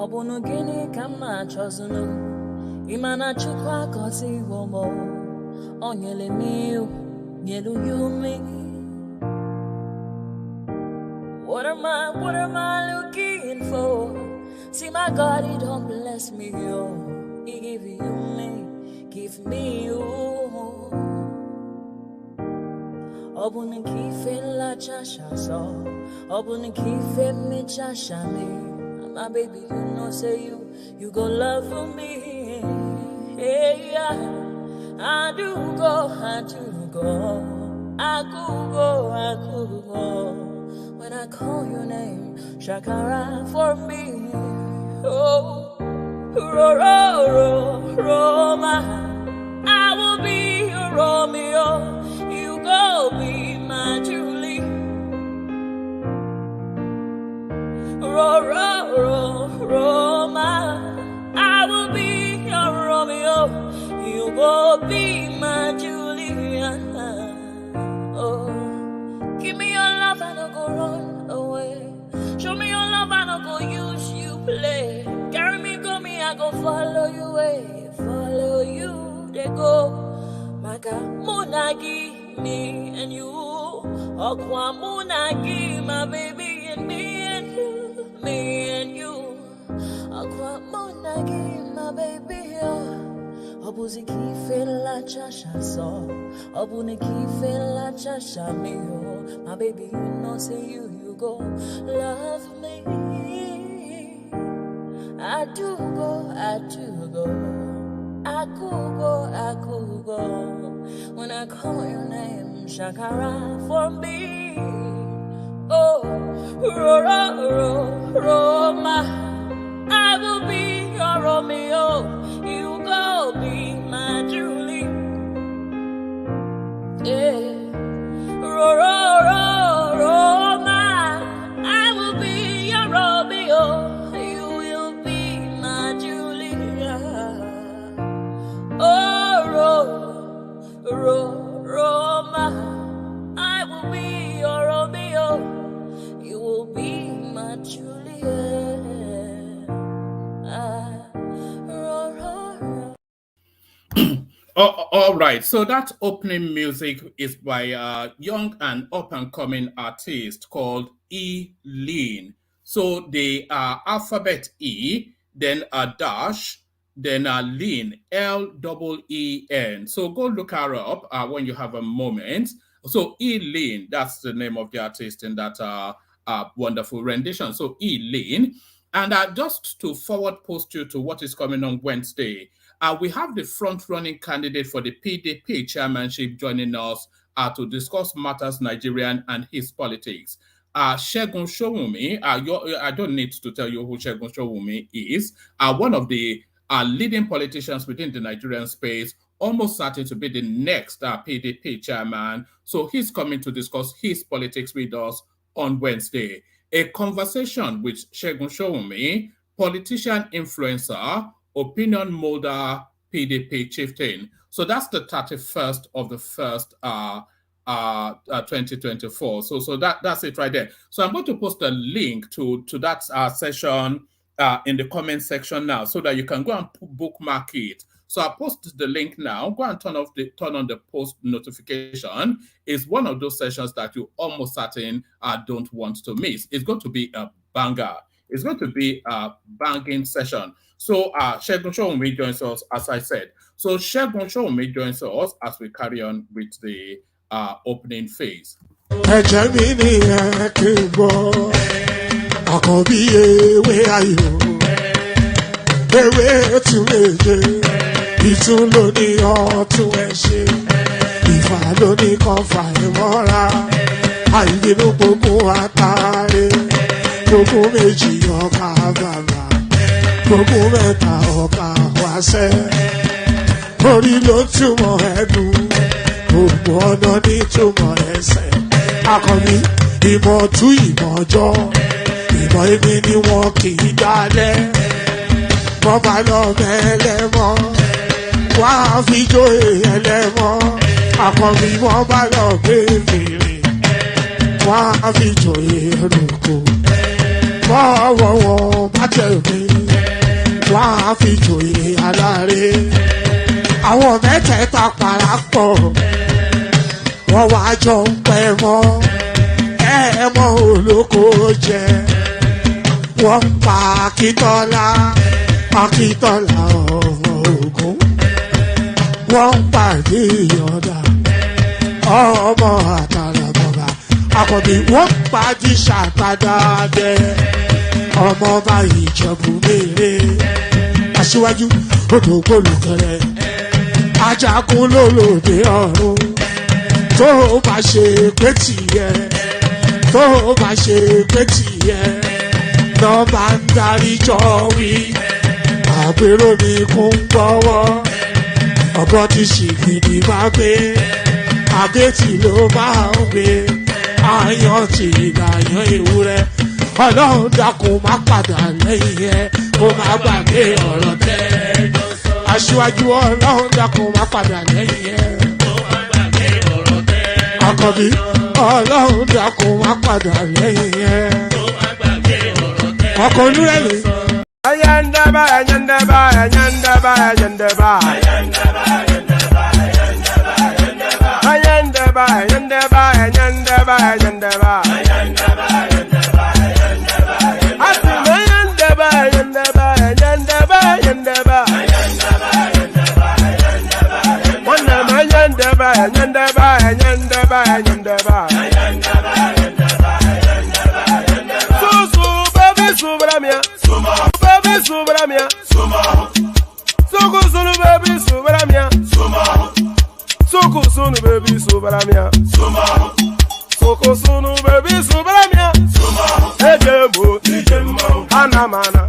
Obunu gini kama chozunu Imana chukwa kosi womo Onyele miu Nyelu yumi What am I looking for? See my God, he don't bless me, yo. He give you me, give me you. Obun kife la chasha so, obun kife me chasha me. My baby, you know, say you go love for me. Hey, yeah, I do go, I could go. When I call your name, Shakara for me. Oh, Roma, I will be your Romeo. You go be my Julie. Roma, I will be your Romeo. You go be my Julia. Oh, give me your love and I'll go run away. Show me your love and I'll go use you play. Carry me, go me, I go follow you away. Follow you, they go. Maka Munagi, me and you. Okwa Munagi, my baby, and me and you. Me and you. Okwa Munagi, my baby, Obuzi kife la chasha so. Obuni kife la chasha me, my baby, you know, say you go love me. I do go. I could go. When I call your name, Shakara for me. Oh, Roma, I will be your Romeo. You go be my Julie. Yeah, Roma, I will be your Romeo. You will be my Julia. Oh, Roma, I will be your Romeo. You will be my Julia. All right, so that opening music is by a young and up-and-coming artist called E-Lean. So the alphabet E, then a dash, then a lean, L-E-E-N. So go look her up when you have a moment. So E-Lean, that's the name of the artist in that wonderful rendition. So E-Lean. And just to forward post you to what is coming on Wednesday, we have the front-running candidate for the PDP chairmanship joining us to discuss matters Nigerian and his politics. Segun Showunmi, I don't need to tell you who Segun Showunmi is, one of the leading politicians within the Nigerian space, almost certain to be the next PDP chairman. So he's coming to discuss his politics with us on Wednesday. A conversation with Segun Showunmi, politician influencer, opinion molder, PDP chieftain. So that's the 31st of the 1st, 2024. So that's it right there. So I'm going to post a link to that session in the comment section now, so that you can go and bookmark it. So I post the link now. Go and turn on the post notification. It's one of those sessions that you almost certain don't want to miss. It's going to be a banger. It's going to be a banging session. So Segun Showunmi joins us, as I said. So Segun Showunmi joins us as we carry on with the opening phase. Ìtún ló ní ọ̀tún ẹ̀ ṣe, ìfà ló ní kan fà ẹ̀ mọ́ra, àìbínú gbogbo àtàrẹ, gbogbo méjì ọkà bàbà, gbogbo mẹ́ta ọkà wáṣẹ́, orí ló túmọ̀ ẹ̀dùn, gbogbo ọ̀nà ní túmọ̀ ẹsẹ̀, akọni ìmọ̀ tú ìmọ̀ ọjọ́, ìmọ̀ ẹni ni wọn kì í dálẹ̀, wọ́n bá lọ mẹ́lẹ́mọ́. Wá fi jóye ẹlẹ́mọ́, àkọ́bí wọ́n bá lọ gbé fèrè. Wá fi jóye ẹlòkó, bọ́ọ̀wọ̀ wọn bá tẹ̀lé. wọ́n á fi jòyè aláre. Àwọn mẹ́tẹ̀ẹ̀ta parapọ̀, wọ́n wá jọ ń pẹ́ mọ́. Ẹ̀ẹ́mọ́ olóko jẹ, wọ́n pa Akíntọ́lá, Akíntọ́lá ọmọ Ògún. Wọ́n pàdé Ìyọ̀dà, ọmọ Àtàlàbọ̀bà. Àkọ́bí wọ́n pàdé Ṣàtàdàdẹ, ọmọ ọba Ìjẹ̀bú Mèrè. Aṣíwájú odò gbólùkẹrẹ, ajagun lólòdì ọ̀run. Tó o bá ṣe pé tìyẹ, tó o bá ṣe pé tìyẹ, lọ́ bá ń darí jọ wí. Àpérò mi kún gbọ́wọ́, ọ̀bọ ti ṣìgìdì máa gbé, àgétì ló máa ń gbé, àyàn ti ìgbàyàn ewúrẹ́. Ọlọ́run dákun má padà lẹ́yìn ẹ, kó má gbàgbé ọ̀rọ̀ tẹ́. Aṣíwájú Ọlọ́run dákun má padà lẹ́yìn ẹ, kó má gbàgbé ọ̀rọ̀ tẹ́. Àkọ́bí Ọlọ́run dákun má padà lẹ́yìn ẹ, kó má gbàgbé ọ̀rọ̀ tẹ́. Ọkọ̀ olúrẹ̀lẹ̀. Ayandaba, ayandaba, ayandaba, ayandaba. Ayandaba, ayandaba, ayandaba, ayandaba. Ayandaba, ayandaba, ayandaba, ayandaba. Ayandaba, ayandaba, ayandaba. Atima ayandaba, ayandaba, ayandaba, ayandaba. Ayandaba, ayandaba, ayandaba. Wana ayandaba, ayandaba, ayandaba, ayandaba. Ayandaba, ayandaba, ayandaba, ayandaba. Susu, baby, subramia. Baby, subramia. Suku sunu baby, subramia. Suku sunu baby, subramia. Suku sunu baby, subramia. Ejembo, ejembo, anamana.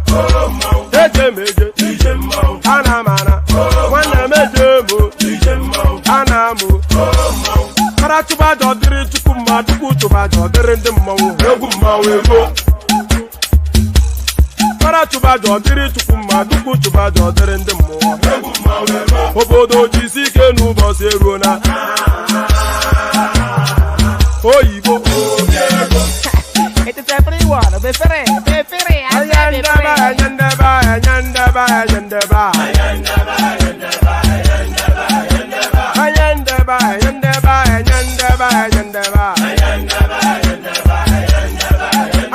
Ejemeje, ejembo, anamana. Wana mejembo, ejembo, anamu. Karatuba jodiri chukuma, tukutuba jodiri ndimmo, egumma wego. Karatuba jodiri chukuma, tukutuba jodiri ndimmo, egumma wego. Obodo jisike n'ụbọchị eruona. Oyibo. It is everyone. Be free. Ayandaba, ayandaba, ayandaba, ayandaba. Ayandaba, ayandaba, ayandaba, ayandaba. Ayandaba, ayandaba, ayandaba, ayandaba. Ayandaba, ayandaba, ayandaba.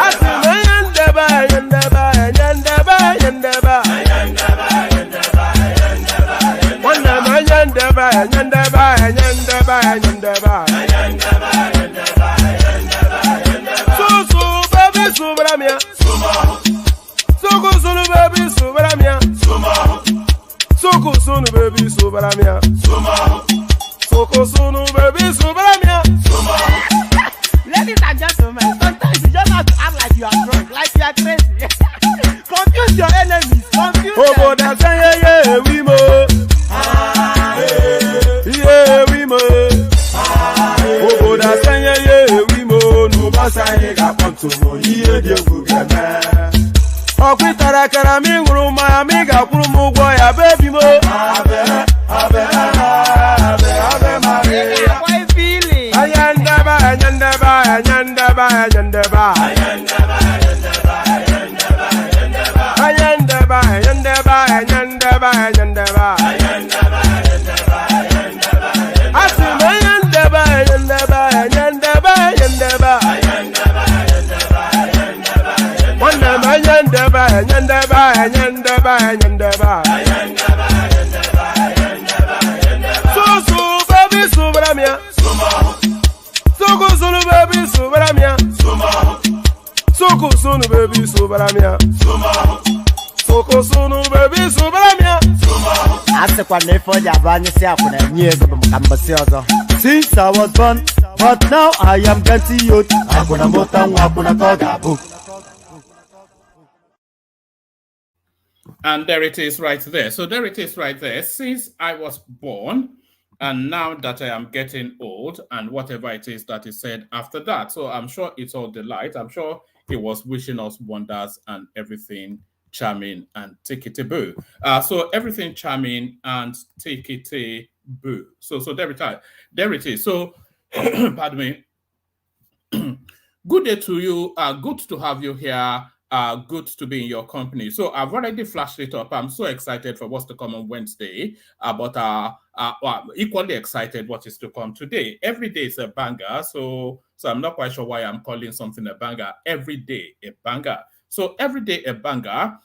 Atima ayandaba, ayandaba, ayandaba, ayandaba. Ayandaba, ayandaba, ayandaba. Wana ayandaba, ayandaba, ayandaba, ayandaba. Ayandaba, ayandaba, ayandaba, ayandaba. Susu baby, subramia. Suku sunu baby, subramia. Suku sunu baby, subramia. Suku sunu baby, subramia. Ladies and gentlemen, sometimes you just have to act like you are drunk, like you are crazy. Confuse your enemies. Confuse them. Oboda say yeah, we mo. Yeah, we mo. Oboda say yeah, we mo. No basa ye ga ponto mo. Iye de gugeme. Okwitara kara mi nguru ma mi ga kwuru mu gwo ya baby mo. Abe Maria. Why feeling? Ayandaba, ayandaba, ayandaba, ayandaba. Ayandaba, ayandaba, ayandaba, ayandaba. Ayandaba, ayandaba, ayandaba, ayandaba. Ayandaba, ayandaba, ayandaba. Atima ayandaba, ayandaba, ayandaba, ayandaba. Ayandaba, ayandaba, ayandaba. Wana ayandaba, ayandaba, ayandaba, ayandaba. Ayandaba, ayandaba, ayandaba, ayandaba. Susu baby, subramia. Suku sunu baby, subramia. Suku sunu baby, subramia. Suku sunu baby, subramia. Asekwa nefo jabanye si akuna nyego bamkambasi ozo. Since I was born, but now I am getting youth. Akuna mota akuna kogabu. And there it is right there. So there it is right there. Since I was born, and now that I am getting old, and whatever it is that is said after that. So I'm sure it's all delight. I'm sure he was wishing us wonders and everything charming and tickety-boo. So everything charming and tickety-boo. So there it is. So, pardon me. Good day to you. Good to have you here. good to be in your company. So I've already flashed it up. I'm so excited for what's to come on Wednesday, but equally excited what is to come today. Every day is a banger, so I'm not quite sure why I'm calling something a banger. Every day a banger. So every day a banger.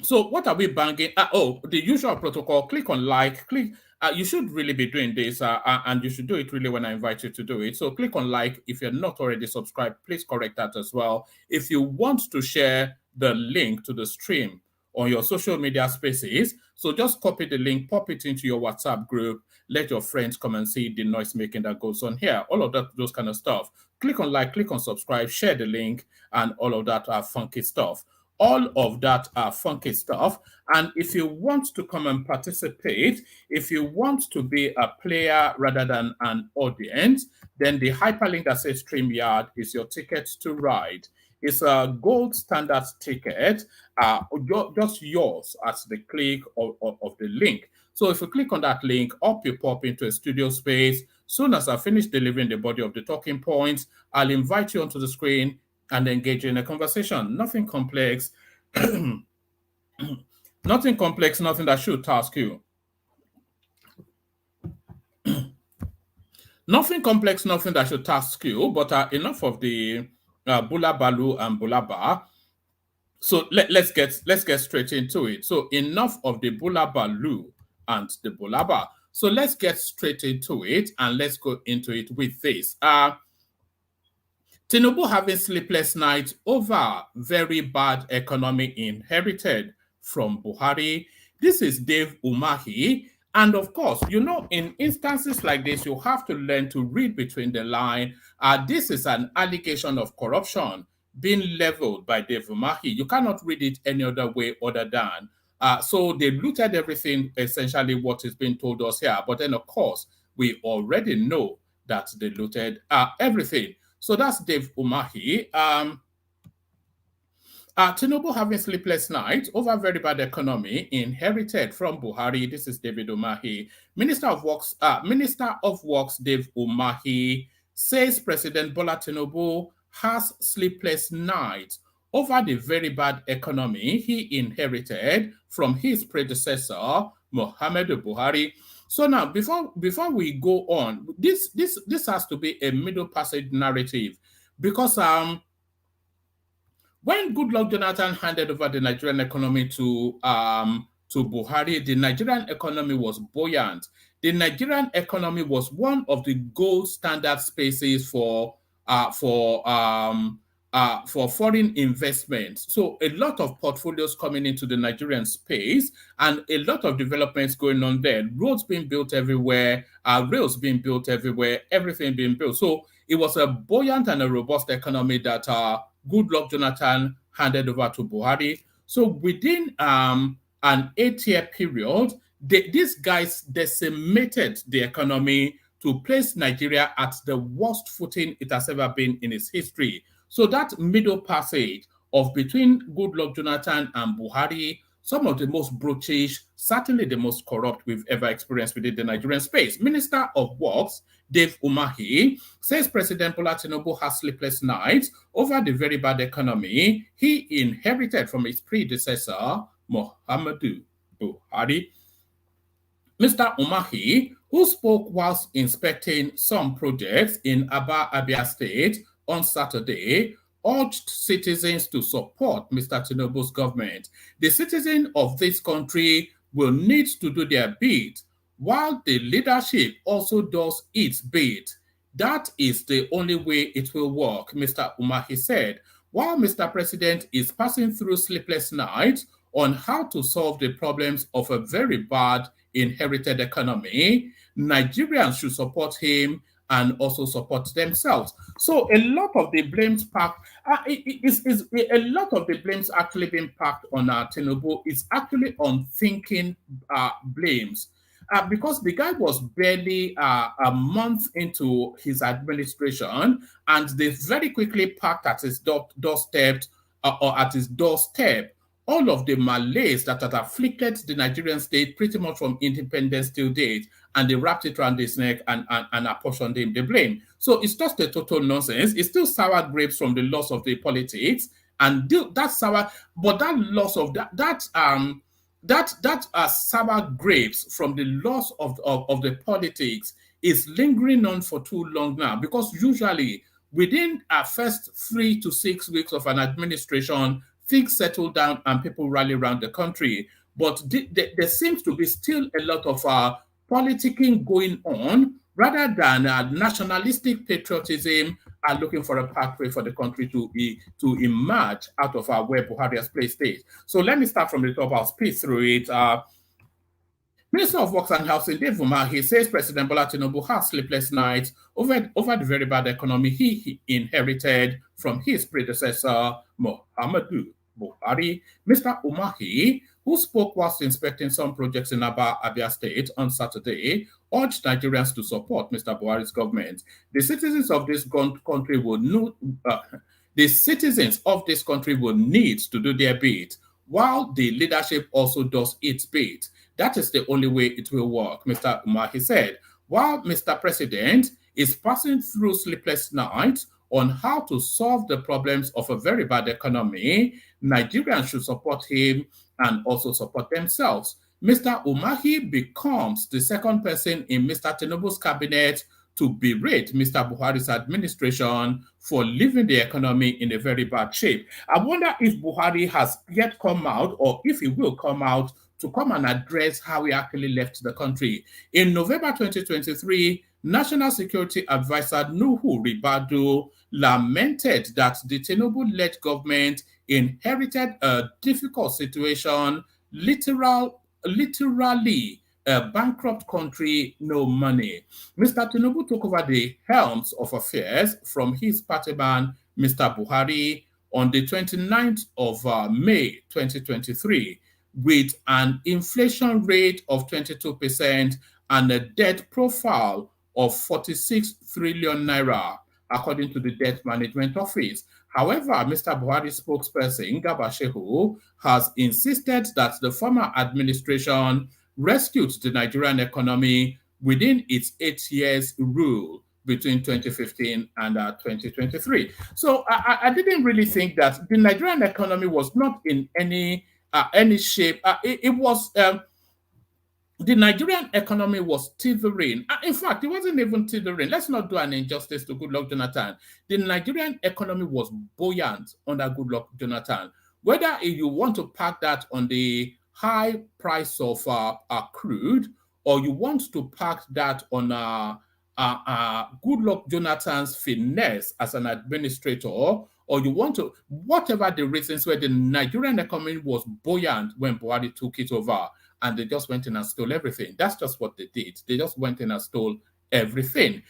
So what are we banging? The usual protocol. Click on like. Click. You should really be doing this, and you should do it really when I invite you to do it. So click on like. If you're not already subscribed, please correct that as well. If you want to share the link to the stream on your social media spaces, so just copy the link, pop it into your WhatsApp group, let your friends come and see the noise making that goes on here. All of that, those kind of stuff. Click on like, click on subscribe, share the link, and all of that are funky stuff. All of that are funky stuff. And if you want to come and participate, if you want to be a player rather than an audience, then the hyperlink that says StreamYard is your ticket to ride. It's a gold standard ticket, just yours as the click of the link. So if you click on that link, up you pop into a studio space. Soon as I finish delivering the body of the talking points, I'll invite you onto the screen and engage in a conversation. Nothing complex, nothing complex, nothing that should task you. Nothing complex, nothing that should task you, but enough of the Bula Balu and Bula Ba. So let's get straight into it. So enough of the Bula Balu and the Bula Ba. So let's get straight into it and let's go into it with this. Tinubu having sleepless nights over very bad economy inherited from Buhari. This is Dave Umahi. And of course, you know, in instances like this, you have to learn to read between the line. This is an allegation of corruption being leveled by Dave Umahi. You cannot read it any other way other than. So they looted everything, essentially what is being told us here. But then, of course, we already know that they looted everything. So that's Dave Umahi. Tinubu having sleepless nights over very bad economy inherited from Buhari. This is David Umahi. Minister of Works Dave Umahi says President Bola Tinubu has sleepless nights over the very bad economy he inherited from his predecessor, Muhammadu Buhari. So now, before we go on, this has to be a middle passage narrative, because when Goodluck Jonathan handed over the Nigerian economy to Buhari, the Nigerian economy was buoyant. The Nigerian economy was one of the gold standard spaces for foreign investments. So a lot of portfolios coming into the Nigerian space and a lot of developments going on there. Roads being built everywhere, rails being built everywhere, everything being built. So it was a buoyant and a robust economy that Goodluck Jonathan handed over to Buhari. So within an 8-year period, these guys decimated the economy to place Nigeria at the worst footing it has ever been in its history. So that middle passage of between Goodluck Jonathan and Buhari, some of the most brutish, certainly the most corrupt we've ever experienced within the Nigerian space. Minister of Works, Dave Umahi, says President Bola Tinubu has sleepless nights over the very bad economy he inherited from his predecessor, Muhammadu Buhari. Mr. Umahi, who spoke whilst inspecting some projects in Aba, Abia State on Saturday, urged citizens to support Mr. Tinubu's government. The citizens of this country will need to do their bit, while the leadership also does its bit. That is the only way it will work, Mr. Umahi said. While Mr. President is passing through sleepless nights on how to solve the problems of a very bad inherited economy, Nigerians should support him and also support themselves. So a lot of the blames a lot of the blames actually being packed on Tinubu is actually unthinking blames. Because the guy was barely a month into his administration, and they very quickly packed at his doorstep all of the malaise that had afflicted the Nigerian state pretty much from independence till date, and they wrapped it around his neck and apportioned him the blame. So it's just a total nonsense. It's still sour grapes from the loss of the politics, And that's sour, but that loss of that sour grapes from the loss of the politics is lingering on for too long now, because usually within our first 3 to 6 weeks of an administration, things settle down and people rally around the country. But there seems to be still a lot of politicking going on, rather than nationalistic patriotism are looking for a pathway for the country to emerge out of where Buhari has placed it. So let me start from the top. I'll speed through it. Minister of Works and Housing, Dave Umahi, says President Bola Tinubu has sleepless nights over the very bad economy he inherited from his predecessor, Muhammadu Buhari. Mr. Umahi, who spoke whilst inspecting some projects in Abia State on Saturday, urged Nigerians to support Mr. Buhari's government. The citizens of this country will need to do their bit, while the leadership also does its bit. That is the only way it will work, Mr. Umahi said. While Mr. President is passing through sleepless nights on how to solve the problems of a very bad economy, Nigerians should support him and also support themselves. Mr. Umahi becomes the second person in Mr. Tinubu's cabinet to berate Mr. Buhari's administration for leaving the economy in a very bad shape. I wonder if Buhari has yet come out, or if he will come out, to come and address how he actually left the country. In November 2023, National Security Advisor Nuhu Ribadu lamented that the Tinubu-led government inherited a difficult situation, literally a bankrupt country, no money. Mr. Tinubu took over the helms of affairs from his party man, Mr. Buhari, on the 29th of May 2023. With an inflation rate of 22% and a debt profile of 46 trillion naira, according to the Debt Management Office. However, Mr. Buhari's spokesperson, Garba Shehu, has insisted that the former administration rescued the Nigerian economy within its 8 years rule between 2015 and 2023. So I didn't really think that the Nigerian economy was not in any shape. The Nigerian economy was teetering. In fact, it wasn't even teetering. Let's not do an injustice to Goodluck Jonathan. The Nigerian economy was buoyant under Goodluck Jonathan. Whether you want to park that on the high price of crude, or you want to park that on Goodluck Jonathan's finesse as an administrator, or you want to, whatever the reasons where the Nigerian economy was buoyant when Buhari took it over, and they just went in and stole everything. That's just what they did. They just went in and stole everything.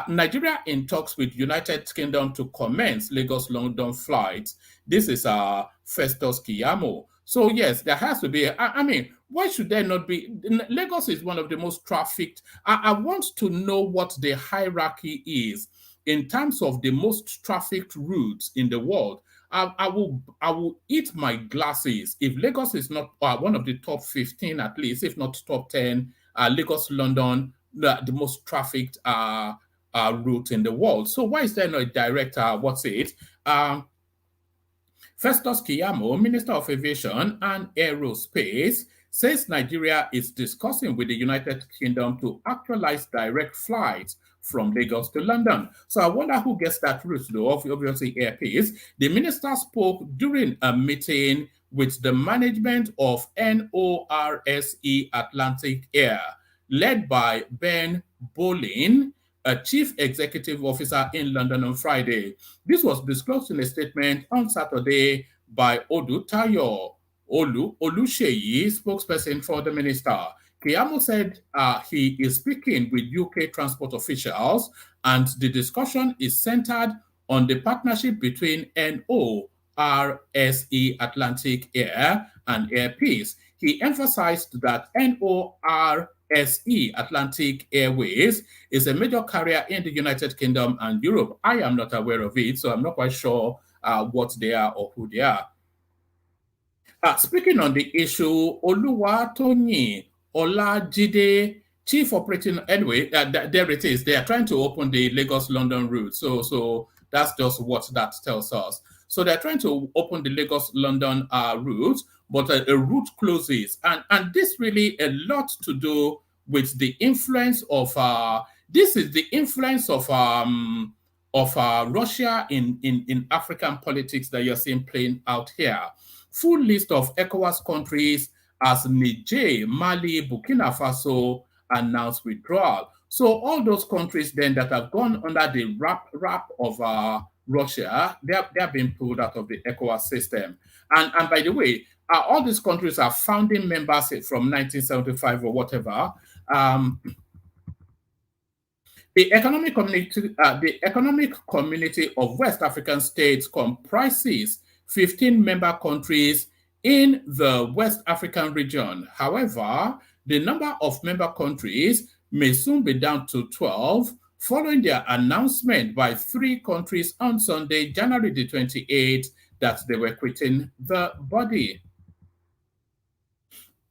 Nigeria in talks with United Kingdom to commence Lagos-London flights. This is Festus Keyamo. So yes, there has to be, I mean, why should there not be? Lagos is one of the most trafficked. I want to know what the hierarchy is in terms of the most trafficked routes in the world. I will eat my glasses if Lagos is not one of the top 15 at least, if not top 10. Lagos, London, the most trafficked route in the world. So why is there no direct? Festus Keyamo, Minister of Aviation and Aerospace, says Nigeria is discussing with the United Kingdom to actualize direct flights from Lagos to London. So I wonder who gets that route, though, obviously Airpeace. The minister spoke during a meeting with the management of NORSE Atlantic Air, led by Ben Bolin, a chief executive officer in London on Friday. This was disclosed in a statement on Saturday by Odutayo Oluseyi, spokesperson for the minister. Keyamo said he is speaking with UK transport officials, and the discussion is centered on the partnership between NORSE Atlantic Air and Airpeace. He emphasized that NORSE Atlantic Airways is a major carrier in the United Kingdom and Europe. I am not aware of it, so I'm not quite sure what they are or who they are. Speaking on the issue, Oluwatoyin Olajide, chief operating, anyway, there it is. They are trying to open the Lagos-London route. So that's just what that tells us. So they're trying to open the Lagos-London route, but a route closes. And this really a lot to do with the influence of, this is the influence of Russia in African politics that you're seeing playing out here. Full list of ECOWAS countries as Niger, Mali, Burkina Faso announced withdrawal. So all those countries then that have gone under the wrap of Russia, they're being pulled out of the ECOWAS system. And by the way, all these countries are founding members from 1975 or whatever. The economic community of West African states comprises 15 member countries in the West African region. However, the number of member countries may soon be down to 12 following their announcement by 3 countries on Sunday, January the 28th, that they were quitting the body.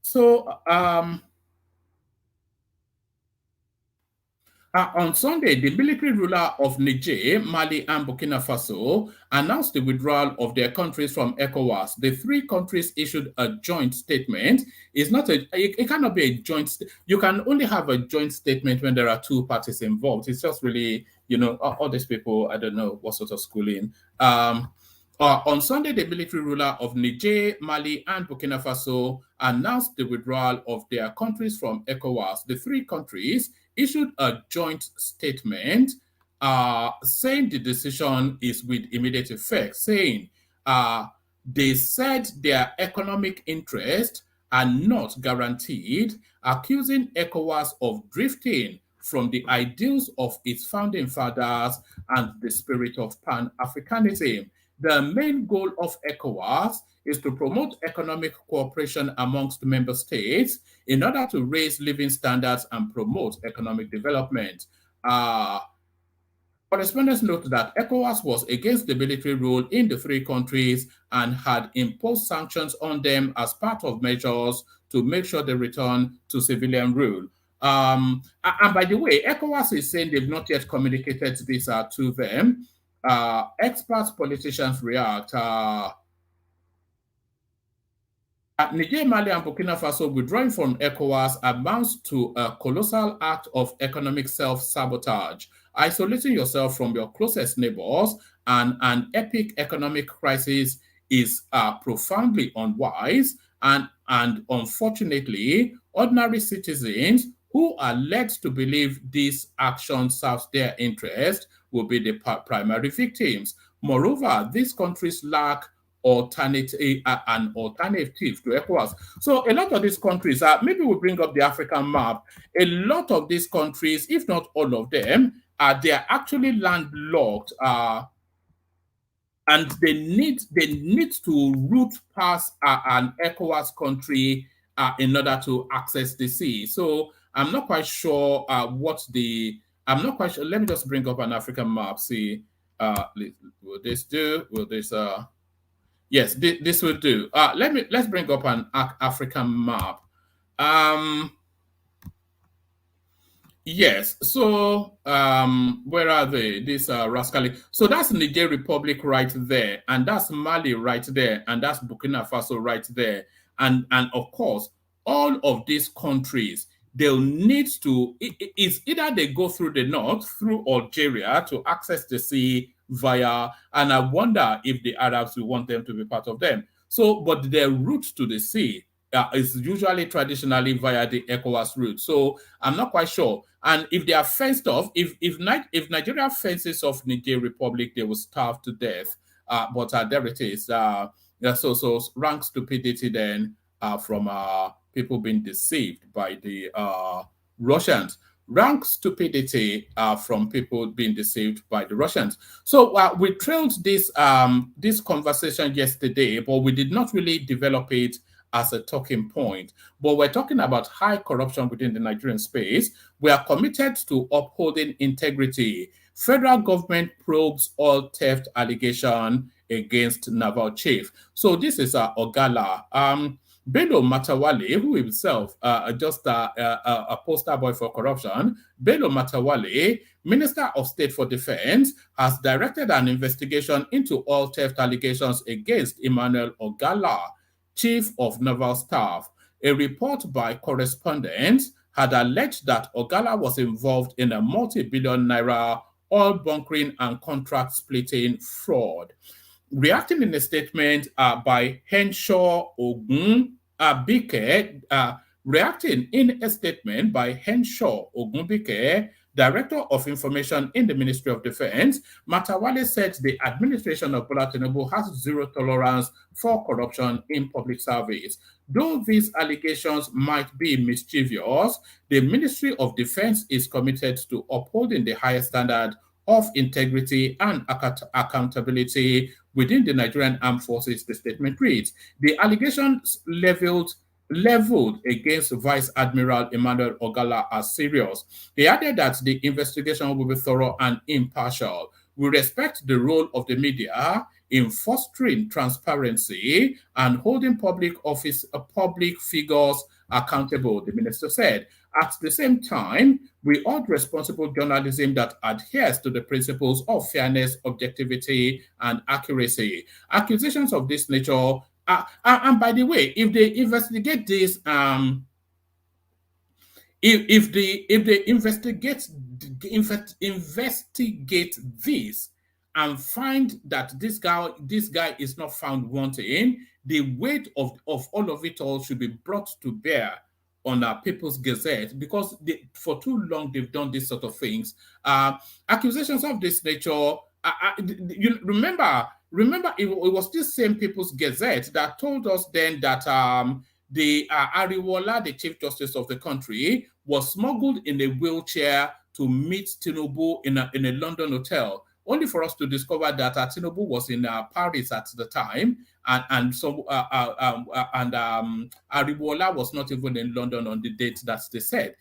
So, on Sunday, the military ruler of Niger, Mali, and Burkina Faso announced the withdrawal of their countries from ECOWAS. The 3 countries issued a joint statement. It cannot be a joint. You can only have a joint statement when there are 2 parties involved. It's just really, all these people, I don't know what sort of schooling. On Sunday, the military ruler of Niger, Mali, and Burkina Faso announced the withdrawal of their countries from ECOWAS. The 3 countries issued a joint statement saying the decision is with immediate effect, saying they said their economic interests are not guaranteed, accusing ECOWAS of drifting from the ideals of its founding fathers and the spirit of Pan-Africanism. The main goal of ECOWAS is to promote economic cooperation amongst member states in order to raise living standards and promote economic development. Correspondents note that ECOWAS was against the military rule in the 3 countries and had imposed sanctions on them as part of measures to make sure they return to civilian rule. And by the way, ECOWAS is saying they've not yet communicated this to them. Experts, politicians react. Niger, Mali, and Burkina Faso withdrawing from ECOWAS amounts to a colossal act of economic self-sabotage. Isolating yourself from your closest neighbors and an epic economic crisis is profoundly unwise, and unfortunately, ordinary citizens who are led to believe this action serves their interest will be the primary victims. Moreover, these countries lack an alternative to ECOWAS. So a lot of these countries, maybe we'll bring up the African map. A lot of these countries, if not all of them, they are actually landlocked, and they need to route past an ECOWAS country in order to access the sea. So I'm not quite sure I'm not quite sure. Let me just bring up an African map. See, will this do? Will this? Yes, this will do. Let's bring up an African map. Yes. So where are they? This rascally. So that's Niger Republic right there, and that's Mali right there, and that's Burkina Faso right there, and of course all of these countries, they'll need to, it's either they go through the north, through Algeria to access the sea via, and I wonder if the Arabs will want them to be part of them. So, but their route to the sea is usually traditionally via the ECOWAS route. So I'm not quite sure. And if they are fenced off, if Nigeria fences off Niger Republic, they will starve to death. But there it is. So rank stupidity then from people being deceived by the Russians. Rank stupidity from people being deceived by the Russians. So we trailed this conversation yesterday, but we did not really develop it as a talking point. But we're talking about high corruption within the Nigerian space. We are committed to upholding integrity. Federal government probes all theft allegation against Naval chief. So this is Ogalla. Bello Matawale, who himself just a poster boy for corruption, Bello Matawale, Minister of State for Defense, has directed an investigation into oil theft allegations against Emmanuel Ogalla, Chief of Naval Staff. A report by correspondents had alleged that Ogalla was involved in a multi-billion naira oil bunkering and contract splitting fraud. Reacting in a statement by Henshaw Ogunbike, reacting in a statement by Henshaw Ogunbike, Director of Information in the Ministry of Defense, Matawale said the administration of Bola Tinubu has zero tolerance for corruption in public service. Though these allegations might be mischievous, the Ministry of Defense is committed to upholding the highest standard of integrity and accountability within the Nigerian Armed Forces, the statement reads. The allegations leveled against Vice Admiral Emmanuel Ogalla are serious. He added that the investigation will be thorough and impartial. We respect the role of the media in fostering transparency and holding public figures accountable, the minister said. At the same time, we urge responsible journalism that adheres to the principles of fairness, objectivity, and accuracy. Accusations of this nature, and by the way, if they investigate this, if they investigate this and find that this guy is not found wanting, the weight of all of it all should be brought to bear on our People's Gazette, because for too long they've done these sort of things. Accusations of this nature, you remember it was this same People's Gazette that told us then that the Ariwola, the Chief Justice of the country, was smuggled in a wheelchair to meet Tinubu in a London hotel, only for us to discover that Tinubu was in Paris at the time, and Ariwola was not even in London on the date that they said.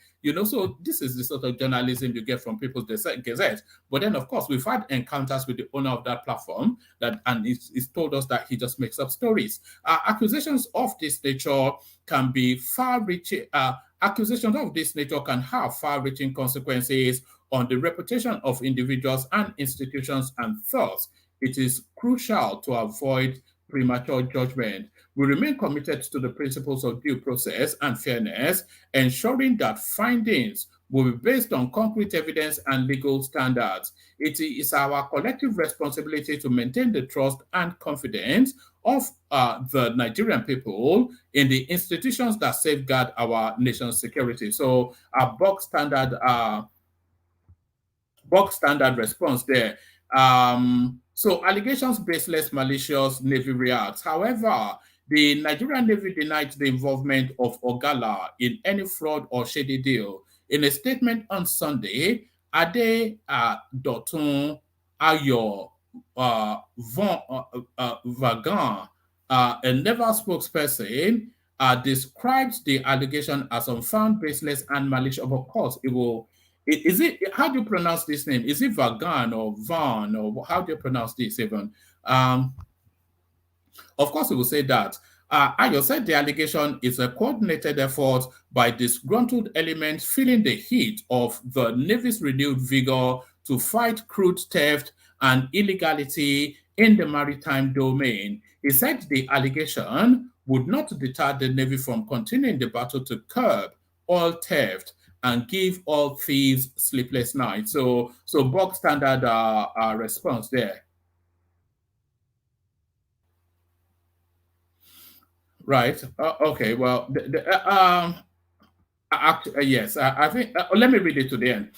So this is the sort of journalism you get from People's Gazette. But then, of course, we've had encounters with the owner of that platform, and he's told us that he just makes up stories. Accusations of this nature can be far-reaching. Accusations of this nature can have far-reaching consequences on the reputation of individuals and institutions, and thus it is crucial to avoid premature judgment. We remain committed to the principles of due process and fairness, ensuring that findings will be based on concrete evidence and legal standards. It is our collective responsibility to maintain the trust and confidence of the Nigerian people in the institutions that safeguard our nation's security. So our bog standard response there. So allegations baseless, malicious, Navy reacts. However, the Nigerian Navy denied the involvement of Ogalla in any fraud or shady deal. In a statement on Sunday, Ade Dotun Ayo Vagan, a Naval spokesperson, describes the allegation as unfounded, baseless, and malicious. Of course, how do you pronounce this name? Is it Vagan or Van, or how do you pronounce this even? Of course, we will say that. Ayo said the allegation is a coordinated effort by disgruntled elements feeling the heat of the Navy's renewed vigor to fight crude theft and illegality in the maritime domain. He said the allegation would not deter the Navy from continuing the battle to curb oil theft and give all thieves sleepless nights. So bog standard response there. Right. Okay. Well, yes. I think. Let me read it to the end.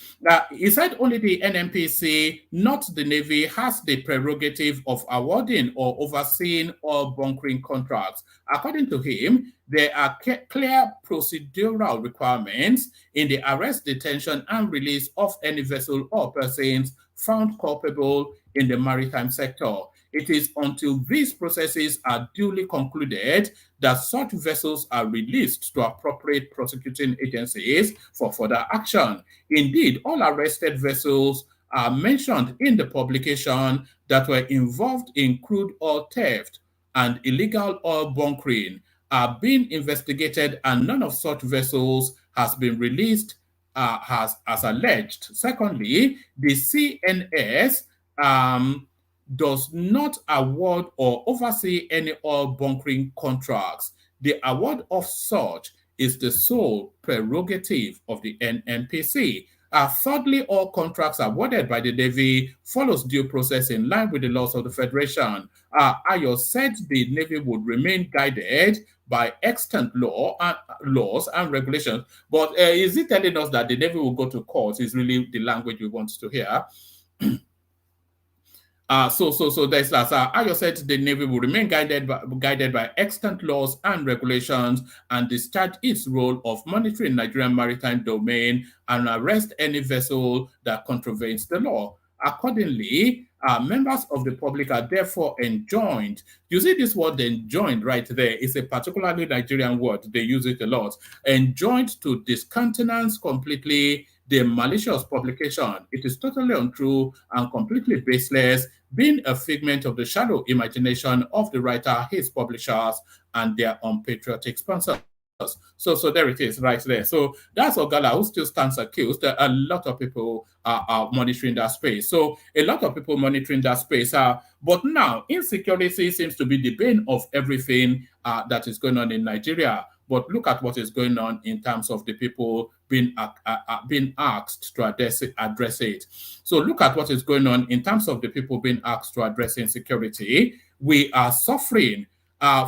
He said only the NNPC, not the Navy, has the prerogative of awarding or overseeing all bunkering contracts. According to him, there are clear procedural requirements in the arrest, detention, and release of any vessel or persons found culpable in the maritime sector. It is until these processes are duly concluded that such vessels are released to appropriate prosecuting agencies for further action. Indeed, all arrested vessels are mentioned in the publication that were involved in crude oil theft and illegal oil bunkering are being investigated, and none of such vessels has been released as alleged. Secondly, the CNS does not award or oversee any oil bunkering contracts. The award of such is the sole prerogative of the NNPC. Thirdly, all contracts awarded by the Navy follows due process in line with the laws of the Federation. Ayo said the Navy would remain guided by extant laws and regulations. But is it telling us that the Navy will go to court? Is really the language we want to hear. So there's that. Ayo said the Navy will remain guided by extant laws and regulations and discharge its role of monitoring Nigerian maritime domain and arrest any vessel that contravenes the law. Accordingly, members of the public are therefore enjoined. You see this word enjoined right there. It's a particularly Nigerian word. They use it a lot. Enjoined to discountenance completely the malicious publication. It is totally untrue and completely baseless, being a figment of the shallow imagination of the writer, his publishers, and their unpatriotic sponsors. So there it is right there. So that's Ogalla, who still stands accused. A lot of people are monitoring that space. So a lot of people monitoring that space. But now insecurity seems to be the bane of everything that is going on in Nigeria. But look at what is going on in terms of the people being asked to address it. So look at what is going on in terms of the people being asked to address insecurity. We are suffering.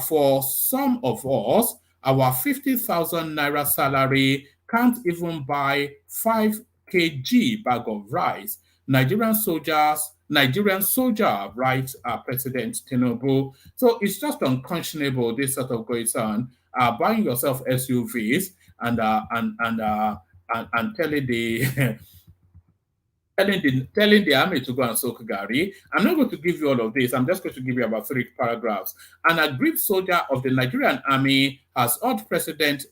For some of us, our 50,000 naira salary can't even buy 5 kg bag of rice. Nigerian soldier, right, President Tinubu. So it's just unconscionable, this sort of goes on. Buying yourself SUVs and telling the telling the army to go and soak Gary. I'm not going to give you all of this. I'm just going to give you about 3 paragraphs. An aggrieved soldier of the Nigerian army has urged President,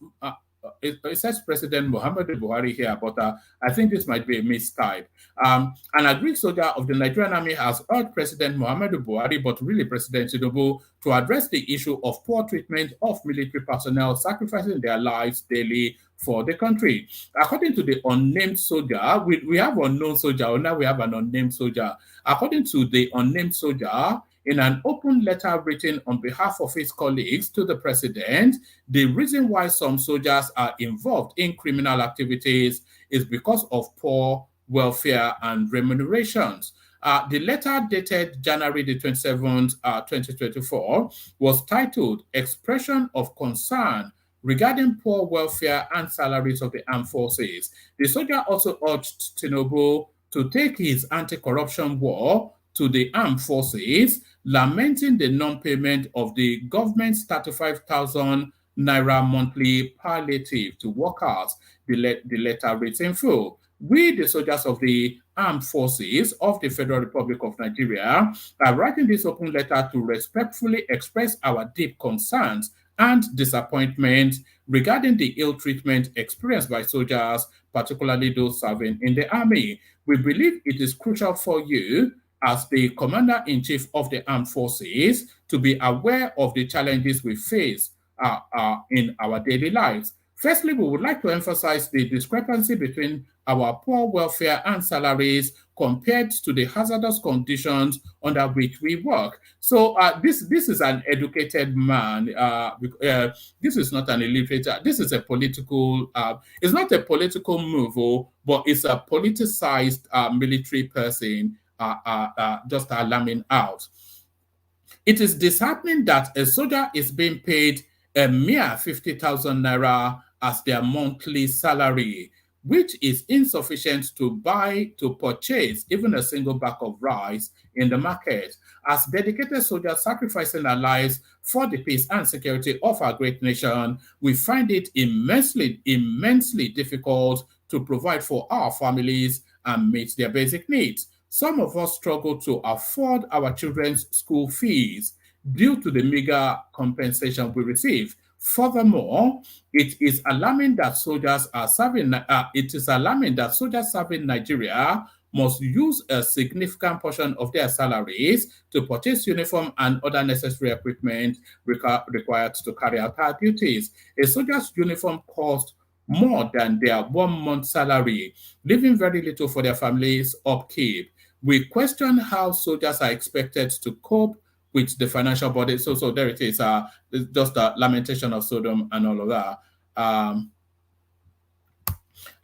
it says President Muhammadu Buhari here, but I think this might be a mistype. An aggrieved soldier of the Nigerian army has urged President Muhammadu Buhari, but really President Tinubu, to address the issue of poor treatment of military personnel sacrificing their lives daily for the country. According to the unnamed soldier, we have unknown soldier, now we have an unnamed soldier. According to the unnamed soldier, in an open letter written on behalf of his colleagues to the president, the reason why some soldiers are involved in criminal activities is because of poor welfare and remunerations. The letter dated January the 27th, 2024 was titled Expression of Concern regarding poor welfare and salaries of the armed forces. The soldier also urged Tinubu to take his anti-corruption war to the armed forces, lamenting the non-payment of the government's 35,000 naira monthly palliative to workers. The letter reads in full. We, the soldiers of the armed forces of the Federal Republic of Nigeria, are writing this open letter to respectfully express our deep concerns and disappointment regarding the ill treatment experienced by soldiers, particularly those serving in the army. We believe it is crucial for you, as the Commander-in-Chief of the Armed Forces, to be aware of the challenges we face in our daily lives. Firstly, we would like to emphasize the discrepancy between our poor welfare and salaries compared to the hazardous conditions under which we work. So this is an educated man. This is not an illiterate. This is a political, it's not a political move, but it's a politicized military person just alarming out. It is disheartening that a soldier is being paid a mere 50,000 naira as their monthly salary, which is insufficient to purchase even a single bag of rice in the market. As dedicated soldiers sacrificing their lives for the peace and security of our great nation, we find it immensely difficult to provide for our families and meet their basic needs. Some of us struggle to afford our children's school fees due to the meager compensation we receive. Furthermore, it is alarming that soldiers serving Nigeria must use a significant portion of their salaries to purchase uniform and other necessary equipment required to carry out our duties. A soldier's uniform costs more than their 1 month salary, leaving very little for their families' upkeep. We question how soldiers are expected to cope with the financial burden. So there it is. Just a lamentation of Sodom and all of that.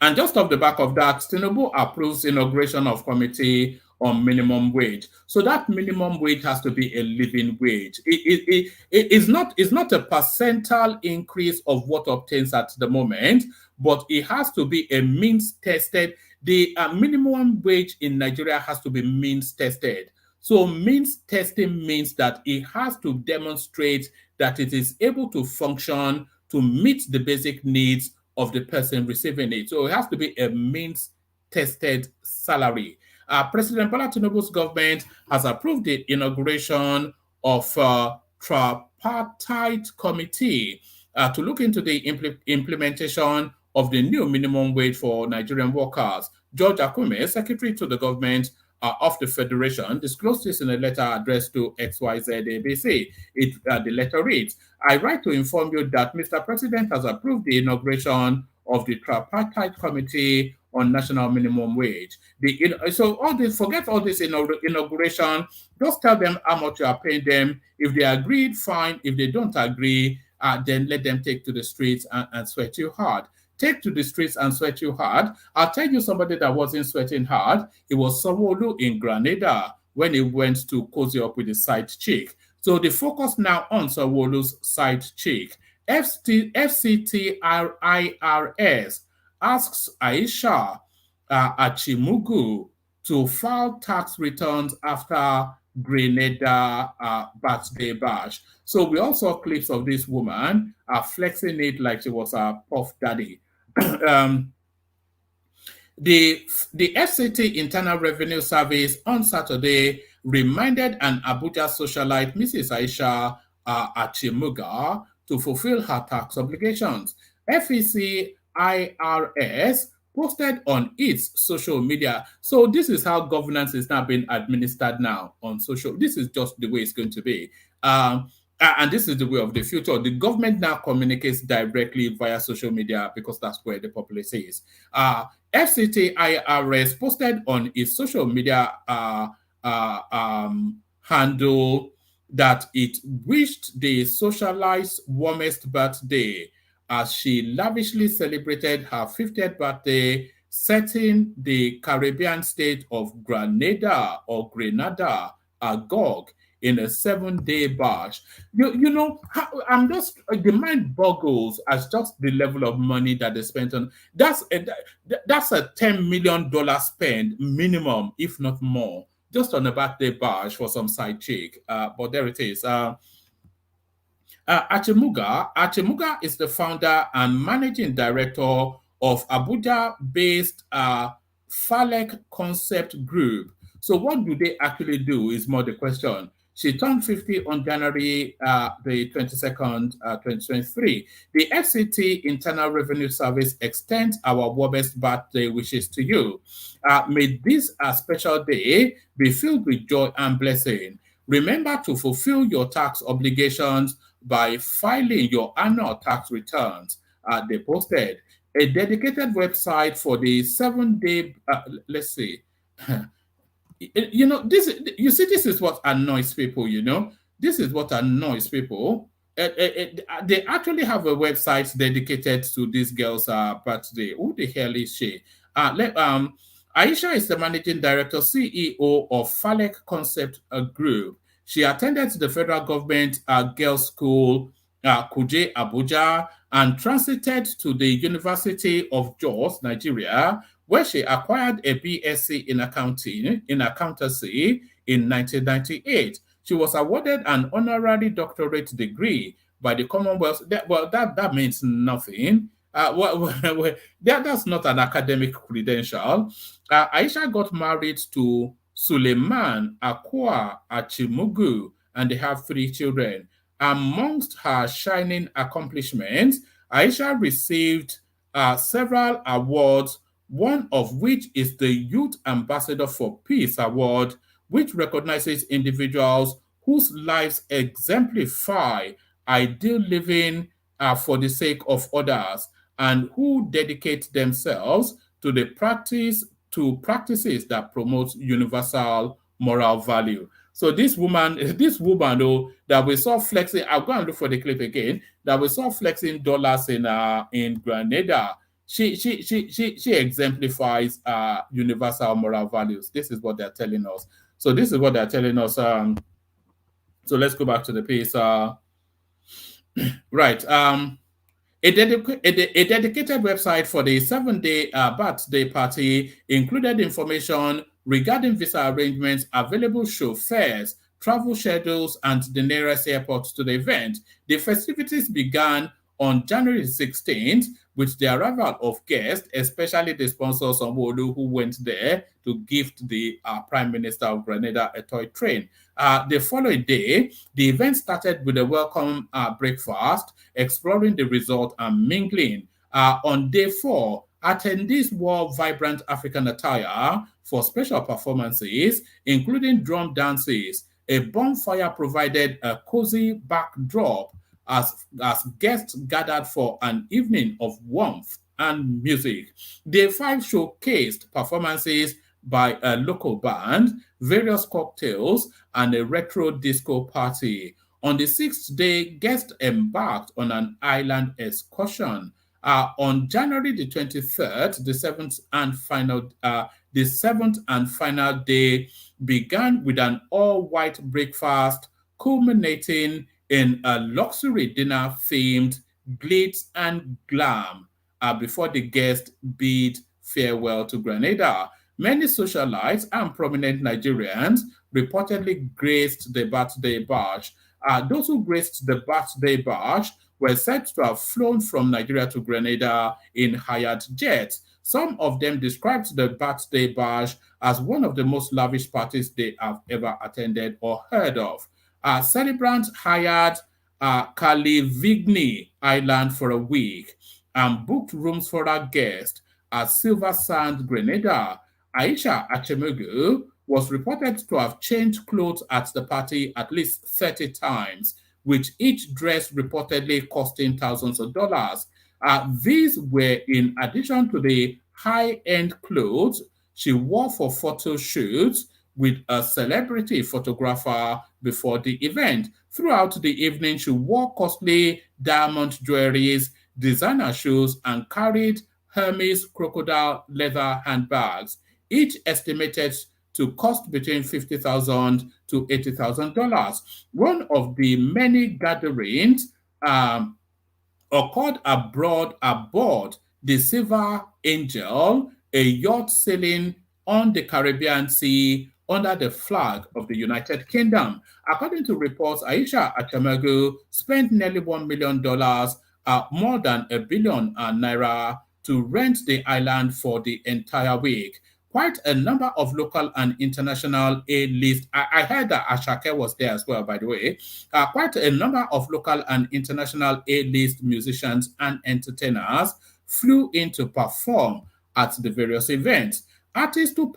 And just off the back of that, Tinubu approves inauguration of committee on minimum wage. So that minimum wage has to be a living wage. It's not a percentile increase of what obtains at the moment, but it has to be a means tested. The minimum wage in Nigeria has to be means tested. So means testing means that it has to demonstrate that it is able to function to meet the basic needs of the person receiving it. So it has to be a means-tested salary. President Bola Tinubu's government has approved the inauguration of a tripartite committee to look into the implementation of the new minimum wage for Nigerian workers. George Akume, Secretary to the Government of the Federation, disclosed this in a letter addressed to XYZ ABC. The letter reads, I write to inform you that Mr. President has approved the inauguration of the Tripartite Committee on National Minimum Wage. Forget all this inauguration. Just tell them how much you are paying them. If they agreed, fine. If they don't agree, then let them take to the streets and sweat you hard. Take to the streets and sweat you hard. I'll tell you somebody that wasn't sweating hard. It was Sanwo-Olu in Grenada when he went to cozy up with his side chick. So the focus now on Sanwo-Olu's side chick. FCTIRS asks Aisha Aimu to file tax returns after Grenada birthday bash. So we also saw clips of this woman flexing it like she was a puff daddy. The FCT Internal Revenue Service on Saturday reminded an Abuja socialite, Mrs. Aisha Aimu, to fulfill her tax obligations. FEC IRS posted on its social media. So this is how governance is now being administered now on social. This is just the way it's going to be. And this is the way of the future. The government now communicates directly via social media because that's where the populace is. FCT IRS posted on its social media handle that it wished the socialite's warmest birthday as she lavishly celebrated her 50th birthday, setting the Caribbean state of Grenada agog in a 7-day bash. You know, I'm just, the mind boggles as just the level of money that they spent on. That's a $10 million spend minimum, if not more, just on a birthday bash for some side chick. But there it is. Aimu is the founder and managing director of Abuja-based Falek Concept Group. So what do they actually do is more the question. She turned 50 on January the 22nd, 2023. The FCT Internal Revenue Service extends our warmest birthday wishes to you. May this special day be filled with joy and blessing. Remember to fulfill your tax obligations by filing your annual tax returns. They posted a dedicated website for the 7-day, let's see. You know, this is what annoys people, you know. This is what annoys people. They actually have a website dedicated to this girl's birthday. Who the hell is she? Aisha is the managing director, CEO of Falek Concept Group. She attended the federal government girls' school, Kuje, Abuja, and transited to the University of Jos, Nigeria, where she acquired a BSc in accountancy in 1998. She was awarded an honorary doctorate degree by the Commonwealth. That means nothing. That's not an academic credential. Aisha got married to Suleiman Akua Aimu, and they have 3 children. Amongst her shining accomplishments, Aisha received several awards one of which is the Youth Ambassador for Peace Award, which recognizes individuals whose lives exemplify ideal living for the sake of others and who dedicate themselves to practices that promote universal moral value. So this woman, though, that we saw flexing, I'll go and look for the clip again, that we saw flexing dollars in Grenada. She exemplifies universal moral values. This is what they're telling us. So this is what they're telling us. So let's go back to the piece. Right. A dedicated website for the 7-day birthday party included information regarding visa arrangements, available chauffeurs, travel schedules, and the nearest airport to the event. The festivities began on January 16th with the arrival of guests, especially the sponsors of Wolu, who went there to gift the Prime Minister of Grenada a toy train. The following day, the event started with a welcome breakfast, exploring the resort and mingling. On day 4, attendees wore vibrant African attire for special performances, including drum dances. A bonfire provided a cozy backdrop as guests gathered for an evening of warmth and music. Day 5 showcased performances by a local band, various cocktails, and a retro disco party. On the 6th day, guests embarked on an island excursion. On January the 23rd, the seventh and final day began with an all-white breakfast, culminating in a luxury dinner themed glitz and glam before the guests bid farewell to Grenada. Many socialites and prominent Nigerians reportedly graced the birthday bash. Those who graced the birthday bash were said to have flown from Nigeria to Grenada in hired jets. Some of them described the birthday bash as one of the most lavish parties they have ever attended or heard of. Celebrants hired Kalivigny Island for a week and booked rooms for our guests at Silver Sand, Grenada. Aisha Aimu was reported to have changed clothes at the party at least 30 times, with each dress reportedly costing thousands of dollars. These were in addition to the high-end clothes she wore for photo shoots with a celebrity photographer before the event. Throughout the evening, she wore costly diamond jewelries, designer shoes, and carried Hermes crocodile leather handbags, each estimated to cost between $50,000 to $80,000. One of the many gatherings occurred aboard the Silver Angel, a yacht sailing on the Caribbean Sea under the flag of the United Kingdom. According to reports, Aisha Aimu spent nearly $1 million, more than $1 billion naira, to rent the island for the entire week. Quite a number of local and international A-list. I heard that Ashake was there as well, by the way. Quite a number of local and international A-list musicians and entertainers flew in to perform at the various events. Artists who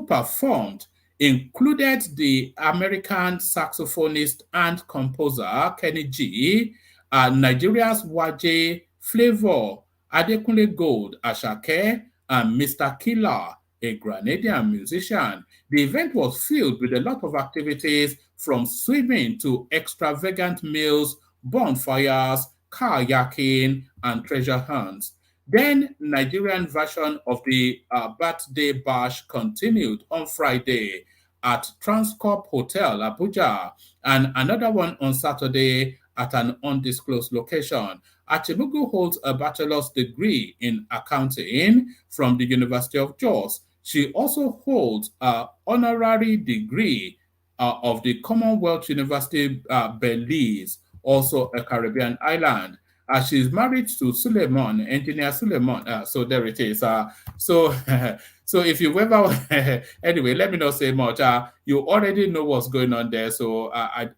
performed included the American saxophonist and composer Kenny G, Nigeria's Waje Flavor, Adekunle Gold, Ashake, and Mr. Killer, a Grenadian musician. The event was filled with a lot of activities, from swimming to extravagant meals, bonfires, kayaking, and treasure hunts. Then, Nigerian version of the birthday bash continued on Friday at Transcorp Hotel, Abuja, and another one on Saturday at an undisclosed location. Aimu holds a bachelor's degree in accounting from the University of Jos. She also holds an honorary degree of the Commonwealth University Belize, also a Caribbean island. She's married to Suleiman, engineer Suleiman. So there it is. So So if you've ever, anyway, let me not say much. You already know what's going on there, so I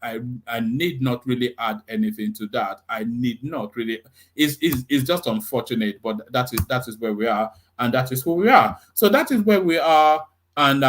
need not really add anything to that. I need not really. It's just unfortunate, but that is where we are, and that is who we are. So that is where we are, and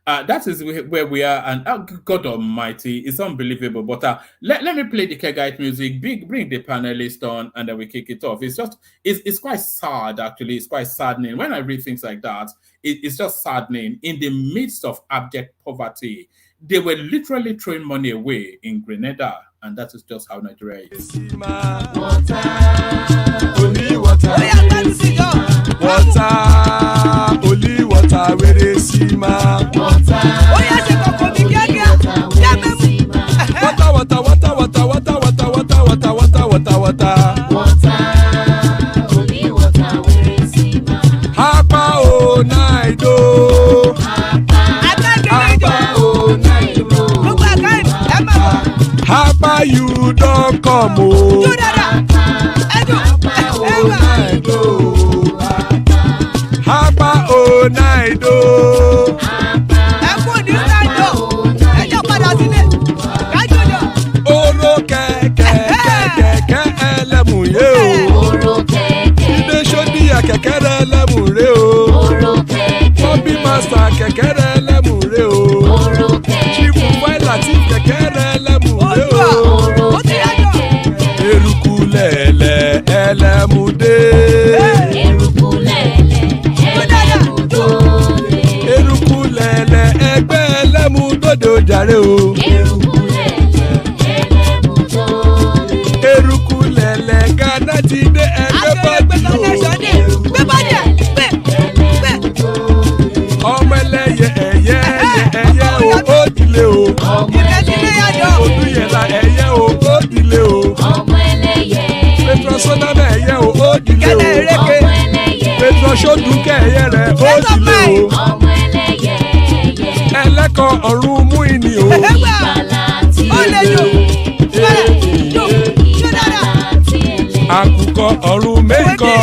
that is where we are, and God Almighty, it's unbelievable. But let me play the Kegite music, bring the panelist on, and then we kick it off. It's quite sad, actually. It's quite saddening. When I read things like that, it's just saddening. In the midst of abject poverty, they were literally throwing money away in Grenada, and that is just how Nigeria is. Only water, where they see ma. Water, Hapa o naido. Hapa you don't come o. Hapa o naido. Oro kẹ̀kẹ́ ẹlẹ́mù yé o. Ilé sọ́dí àkẹ́kẹ́ rẹ̀ ẹlẹ́mù rè o. Bọ́bí Master kẹ̀kẹ́ rẹ̀ ẹlẹ́mù rè o. Chifu Wáìlà tí kẹ̀kẹ́ rẹ̀ ẹlẹ́mù rè o. Eruku lẹ̀lẹ̀ ẹlẹ́mù dé. Eruku lẹ̀lẹ̀ ẹgbẹ́ ẹlẹ́mù dòde ojàre o. Eruku lẹ̀lẹ̀ Ghana ti dé ẹgbẹ́ bọ́ọ̀dì o. Ọmọ ẹlẹ́yẹ ẹyẹ o ó dilé o. Odúyẹ̀lá ẹyẹ o ó dilé o. Petrosonama ẹyẹ o ó dilé o. Petrosodúnkẹ́ ẹyẹ rẹ̀ ó dilé o. Ẹlẹ́kọ̀ọ́ ọ̀run mú ìní o. Àkùkọ ọ̀run mẹ́kọ̀.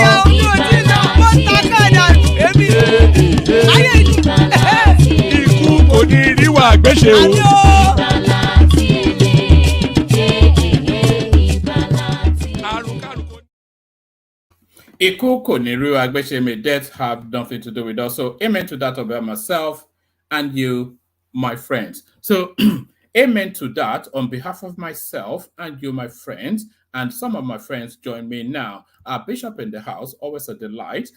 Ikú kò ní ríwà gbéṣe o. Ikú kò ní rí wa gbéṣẹ́, may death have nothing to do with us. So amen to that about myself and you, my friends. So amen to that on behalf of myself and you, my friends. And some of my friends join me now. Bishop in the house, always a delight.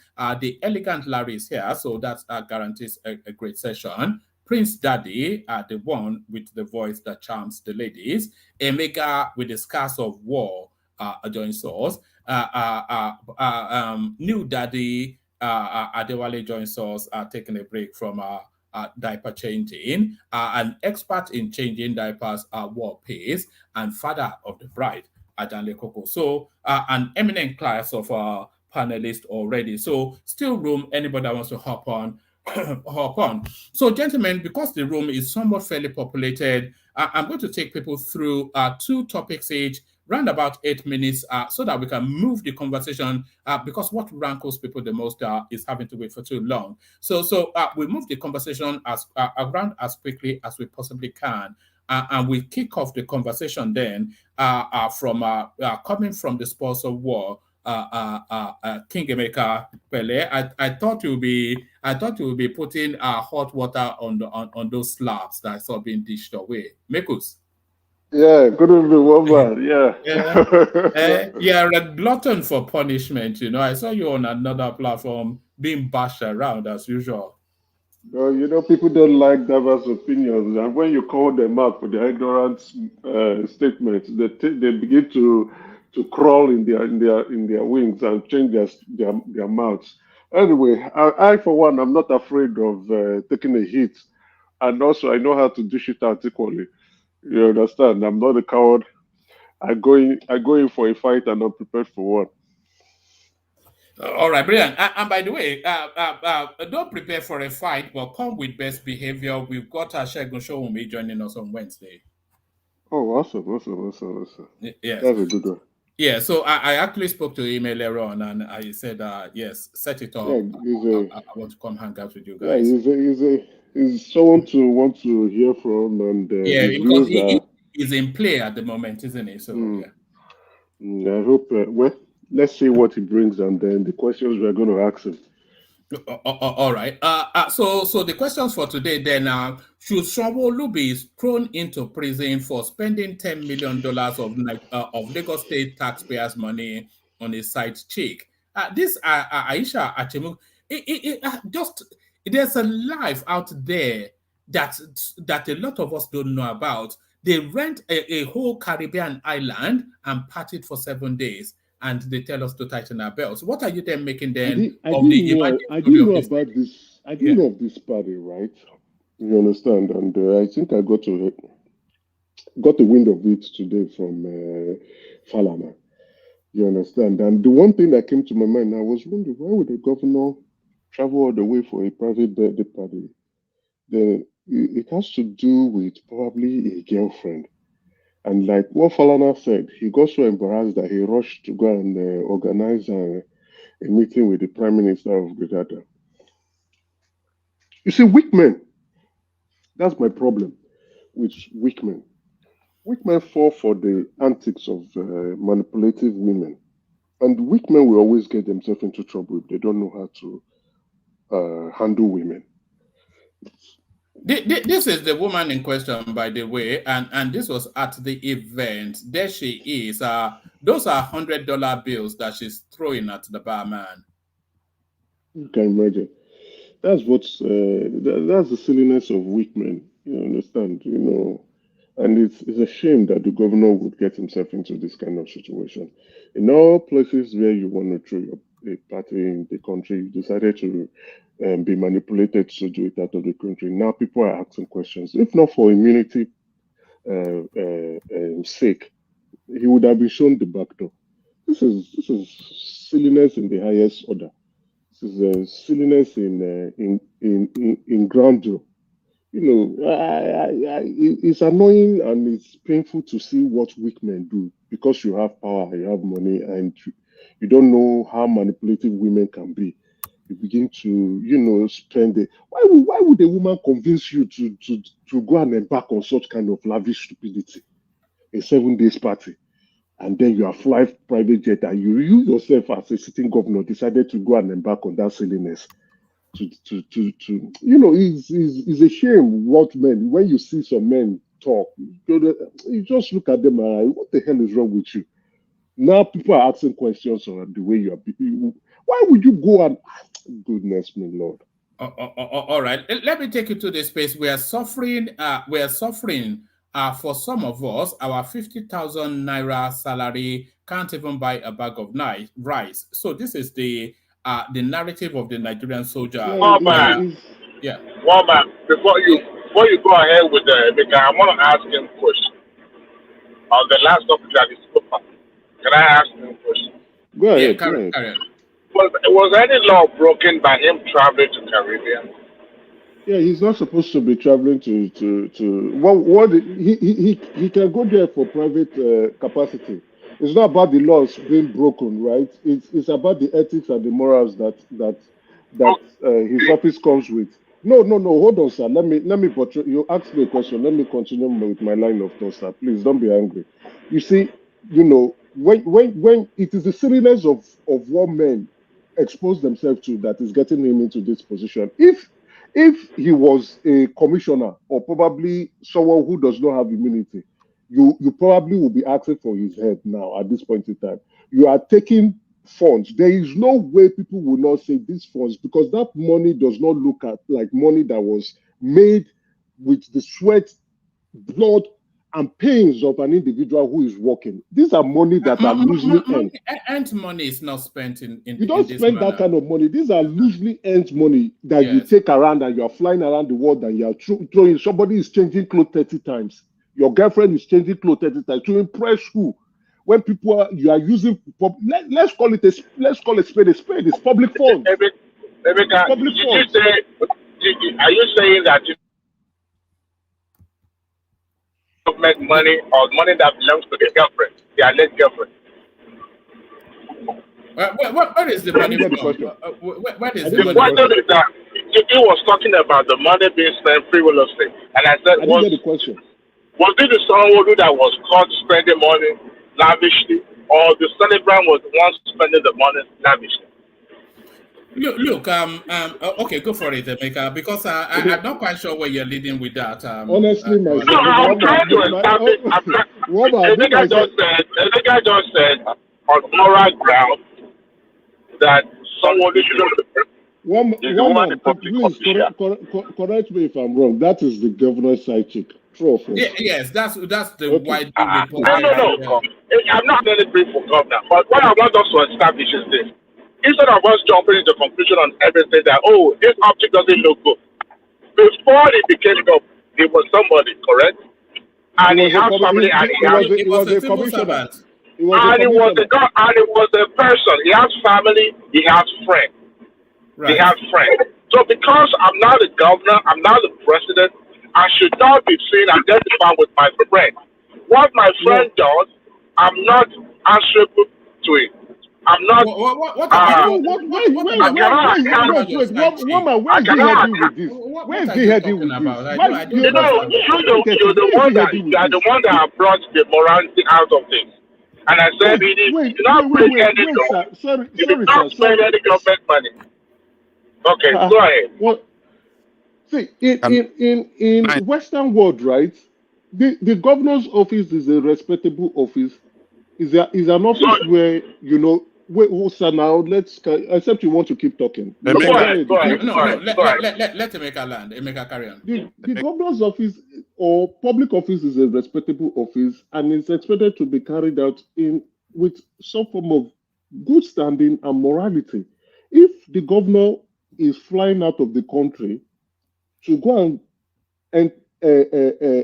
The elegant Larry is here, so that guarantees a great session. Prince Daddy, the one with the voice that charms the ladies. Emeka with the scars of war joins us. New Daddy, Adewale joins us, taking a break from diaper changing. An expert in changing diapers, war pace, and father of the bride, Adanle Koko. So an eminent class of panelists already. So still room, anybody that wants to hop on. Hop on. So gentlemen, because the room is somewhat fairly populated, I'm going to take people through 2 topics each, round about 8 minutes, so that we can move the conversation, because what rankles people the most is having to wait for too long. So we move the conversation around as quickly as we possibly can. And we kick off the conversation then from coming from the spoils of war, King Emeka Pele. I thought you'll be putting hot water on those slabs that I saw being dished away. Mekus. Yeah, good evening, woman. Yeah. You're a glutton for punishment, you know. I saw you on another platform being bashed around as usual. Well, you know, people don't like diverse opinions, and when you call them out for their ignorant statements, they begin to crawl in their wings and change their mouths. Anyway, I for one, I'm not afraid of taking a hit, and also I know how to dish it out equally. You understand? I'm not a coward. I go in for a fight and I'm prepared for one. All right, brilliant. And by the way, don't prepare for a fight, but come with best behavior. We've got Shegun Showumi joining us on Wednesday. Oh, awesome. Yes. That's a good one. Yeah, so I actually spoke to him earlier on, and I said, yes, set it up. Yeah, I want to come hang out with you yeah, guys. he's someone to want to hear from, and Yeah, his because views are. he's in play at the moment, isn't he? So, yeah. I hope. Well, let's see what he brings, and then the questions we're going to ask him. All right. So the questions for today then are: should Sanwo-Olu be thrown into prison for spending $10 million of Lagos State taxpayers' money on a side chick? This Aisha Aimu, just there's a life out there that a lot of us don't know about. They rent a whole Caribbean island and party it for 7 days, and they tell us to tighten our belts. What are you then making then I of the didn't know. imagined I story didn't of know this? about this. I Yeah. didn't know of this party, right? You understand? And I think I got the wind of it today from Falana. You understand? And the one thing that came to my mind, I was wondering, why would the governor travel all the way for a private birthday party? It has to do with probably a girlfriend. And like what Falana said, he got so embarrassed that he rushed to go and organize a meeting with the Prime Minister of Grenada. You see, weak men, that's my problem with weak men. Weak men fall for the antics of manipulative women. And weak men will always get themselves into trouble if they don't know how to handle women. This is the woman in question, by the way, and this was at the event. There she is. Those are $100 bills that she's throwing at the barman. You can imagine. That's what's that's the silliness of weak men. You understand? You know, and it's a shame that the governor would get himself into this kind of situation. In all places where you want to throw a party in the country, you decided to be manipulated to do it out of the country. Now people are asking questions. If not for immunity sake, he would have been shown the back door. This is silliness in the highest order. This is silliness in grandeur. You know, it's annoying and it's painful to see what weak men do because you have power, you have money, and you don't know how manipulative women can be. You begin to, you know, spend it. Why would a woman convince you to go and embark on such kind of lavish stupidity? A 7 days party, and then you are flying private jet, and you yourself as a sitting governor decided to go and embark on that silliness. To you know, it's a shame what men, when you see some men talk, you just look at them and what the hell is wrong with you? Now people are asking questions on the way you are. Why would you go and goodness me, Lord? All right, let me take you to the space. We are suffering. For some of us, our 50,000 naira salary can't even buy a bag of rice. So this is the narrative of the Nigerian soldier. Yeah, One man, before you go ahead with because I want to ask him a question. On the last topic that he spoke about, can I ask him a question? Go ahead. Yeah, carry on. Was any law broken by him traveling to Caribbean? Yeah, he's not supposed to be traveling to what he can go there for private capacity. It's not about the laws being broken, right? It's about the ethics and the morals that his office comes with. No, hold on, sir. Let me portray. You asked me a question. Let me continue with my line of thought, sir. Please don't be angry. You see, you know, when it is the silliness of what men expose themselves to that is getting him into this position. If he was a commissioner or probably someone who does not have immunity, you probably will be asking for his head now at this point in time. You are taking funds. There is no way people will not say these funds because that money does not look like money that was made with the sweat, blood, and pains of an individual who is working. These are money that are loosely earned. And money is not spent in you don't in spend that kind of money. These are loosely earned money that you take around and you are flying around the world and you are throwing. Somebody is changing clothes 30 times. Your girlfriend is changing clothes 30 times to impress who? When you are using, let's call it a spade. It's public funds. Public funds. Are you saying that government money or money that belongs to the girlfriend, the alleged girlfriend? Where is the money from? Where is the money? The question is that he was talking about the money being spent frivolously, and I said, I didn't get the question. Was it the someone that was caught spending money lavishly, or the celebrant was the one spending the money lavishly? Look, okay, go for it, Emeka, because I'm not quite sure where you're leading with that. Honestly, myself, No, I'm trying to establish. Emeka just said on moral ground that someone should. One man, please correct me if I'm wrong. That is the governor's side chick. True or false? Yes, that's the widely reported. No. I'm not really brief for governor, but what I want us to establish is this. Instead of us jumping into conclusion on everything that, oh, this object doesn't look good. Before it became governor, he was somebody, correct? And he has family, and he was a civil servant. And he was a person. He has family, he has friends. Right. He has friends. So because I'm not the governor, I'm not the president, I should not be seen identified with my friend. What my friend does, I'm not answerable to it. I'm not. Where is he heading with this? You're the one that brought the morality out of things. And I said, wait, sir. Spend any government money. Okay, go ahead. Well, see, in Western world, right? The governor's office is a respectable office. Is an office where sir, now except you want to keep talking. Let Emeka land. Emeka carry on. The governor's office or public office is a respectable office, and it's expected to be carried out with some form of good standing and morality. If the governor is flying out of the country to go and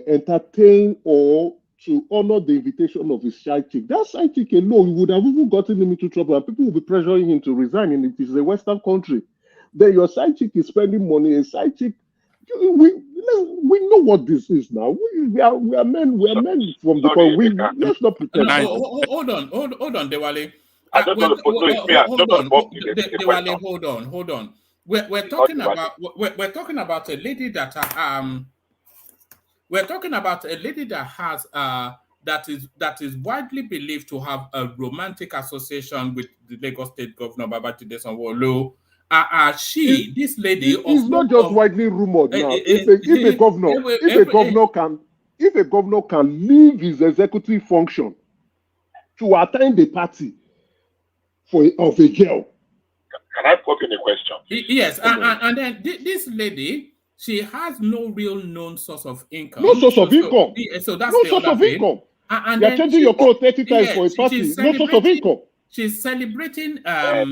entertain or to honor the invitation of his side chick, that side chick alone would have even gotten him into trouble, and people will be pressuring him to resign. And if it's a Western country, then your side chick is spending money. A side chick, we know what this is now. We are men from the point. Let's not pretend. Hold on, Dewale. Dewale, hold on. We're talking about a lady that we're talking about a lady that has that is widely believed to have a romantic association with the Lagos State Governor Babajide Sanwo-Olu. This lady is not just widely rumored now. If a governor can leave his executive function to attend the party of a girl. Can I put in a question? Yes, and then this lady, she has no real known source of income. No source of income. So that's no source of income. And you're changing your clothes 30 times for a party. No source of income. She's celebrating her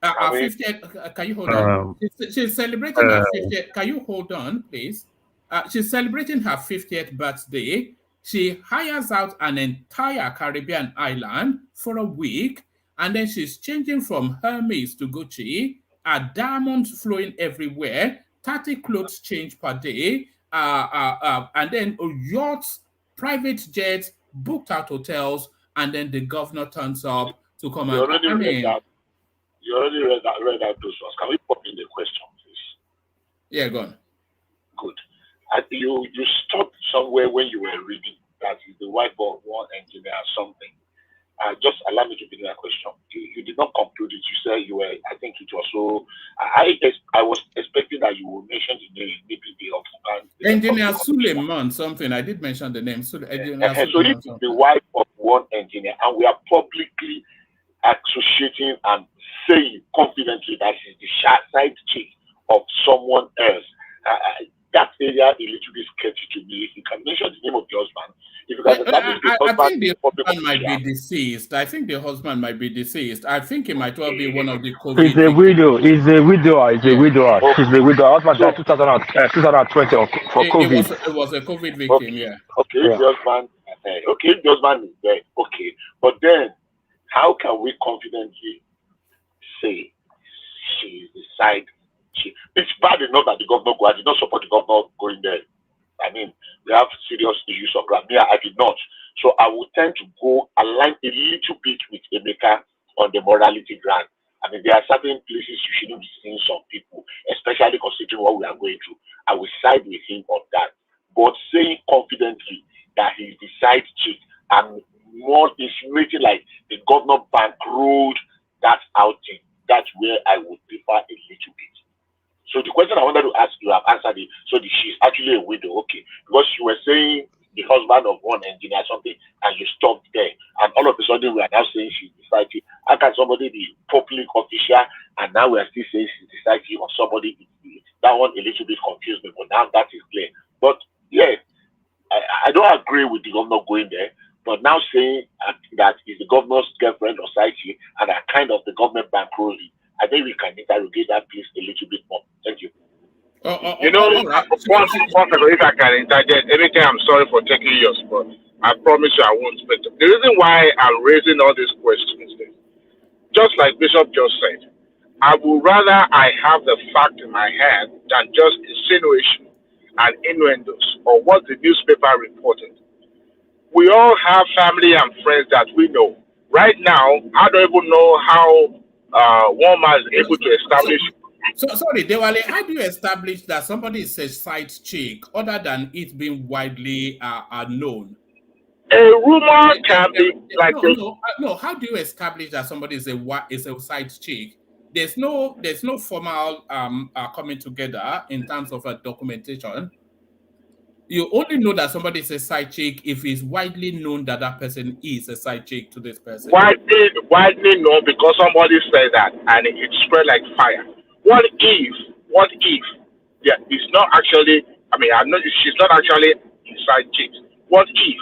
50th. Can you hold on? She's celebrating her 50th. Can you hold on, please? She's celebrating her 50th birthday. She hires out an entire Caribbean island for a week, and then she's changing from Hermes to Gucci. Diamonds flowing everywhere. 30 clothes change per day, and then yachts, private jets, booked out hotels, and then the governor turns up to come You already read out those ones. Can we pop in the question, please? Yeah, go on. Good. You stopped somewhere when you were reading that is the whiteboard one engineer or something. Just allow me to begin that question. You did not conclude it. You said you were, I think it was so. I was expecting that you would mention the name, maybe the engineer Suleiman something. I did mention the name. So it is the wife of one engineer, and we are publicly associating and saying confidently that she's the side chick of someone else. That area is a little bit sketchy to me. If you can mention the name of the husband, if you can establish the husband, I think the husband might be deceased. I think the husband might be deceased. I think it might well be one of the COVID. It's a widow. It's a widower. It's a widower. Okay. She's a widower. Husband died 2020 for COVID. It was a COVID victim. Yeah. Okay. Yeah. The husband is dead. Okay. But then, how can we confidently say she is the side? It's bad enough that the governor I did not support the governor going there. I mean, we have serious issues of grant. I did not. So I would tend to go align a little bit with Emeka on the morality ground. I mean, there are certain places you shouldn't be seeing some people, especially considering what we are going through. I will side with him on that. But saying confidently that he's the side chick and more insinuating like the governor bankrolled that outing, that's where I would differ a little bit. So the question I wanted to ask you, I've answered it. So she's actually a widow, okay? Because you were saying the husband of one engineer or something, and you stopped there, and all of a sudden we are now saying she's the side chick. How can somebody be public official, and now we are still saying she's the side chick of somebody? That one a little bit confused me, but now that is clear. But yeah, I don't agree with the governor going there, but now saying that is the governor's girlfriend or side chick, and are kind of the government bankrolling, I think we can interrogate that piece a little bit more. Thank you. You know, right. one second, if I can interject, anything, I'm sorry for taking your spot. I promise you I won't spend. The reason why I'm raising all these questions is, just like Bishop just said, I would rather I have the fact in my hand than just insinuation and innuendos or what the newspaper reported. We all have family and friends that we know. Right now, I don't even know how one man is able to establish. So sorry, Dewale, how do you establish that somebody is a side chick other than it being widely known? A rumor can be like no. How do you establish that somebody is a side chick? There's no formal coming together in terms of a documentation. You only know that somebody is a side chick if it's widely known that that person is a side chick to this person. Widely known because somebody said that and it spread like fire. What if? Yeah, it's not actually. I mean, she's not actually a side chick. What if?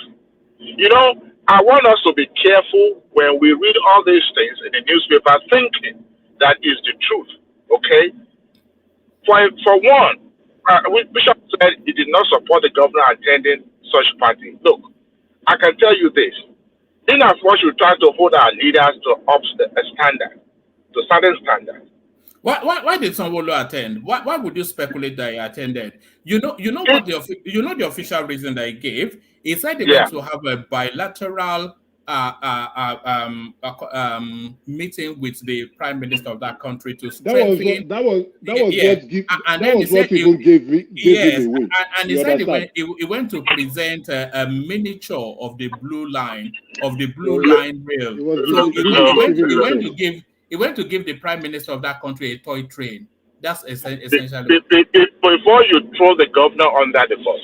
You know, I want us to be careful when we read all these things in the newspaper, thinking that is the truth. Okay. For one. Bishop said he did not support the governor attending such party. Look, I can tell you this. In as much we try to hold our leaders to a standard, to certain standards. Why did Sanwo-Olu attend? Why would you speculate that he attended? You know what the official reason that he gave? He said they want to have a bilateral meeting with the prime minister of that country to strengthen. That was what people gave him away. And he said he went to present a miniature of the blue line rail. So he went to give the prime minister of that country a toy train. That's essentially. Before you throw the governor under the bus.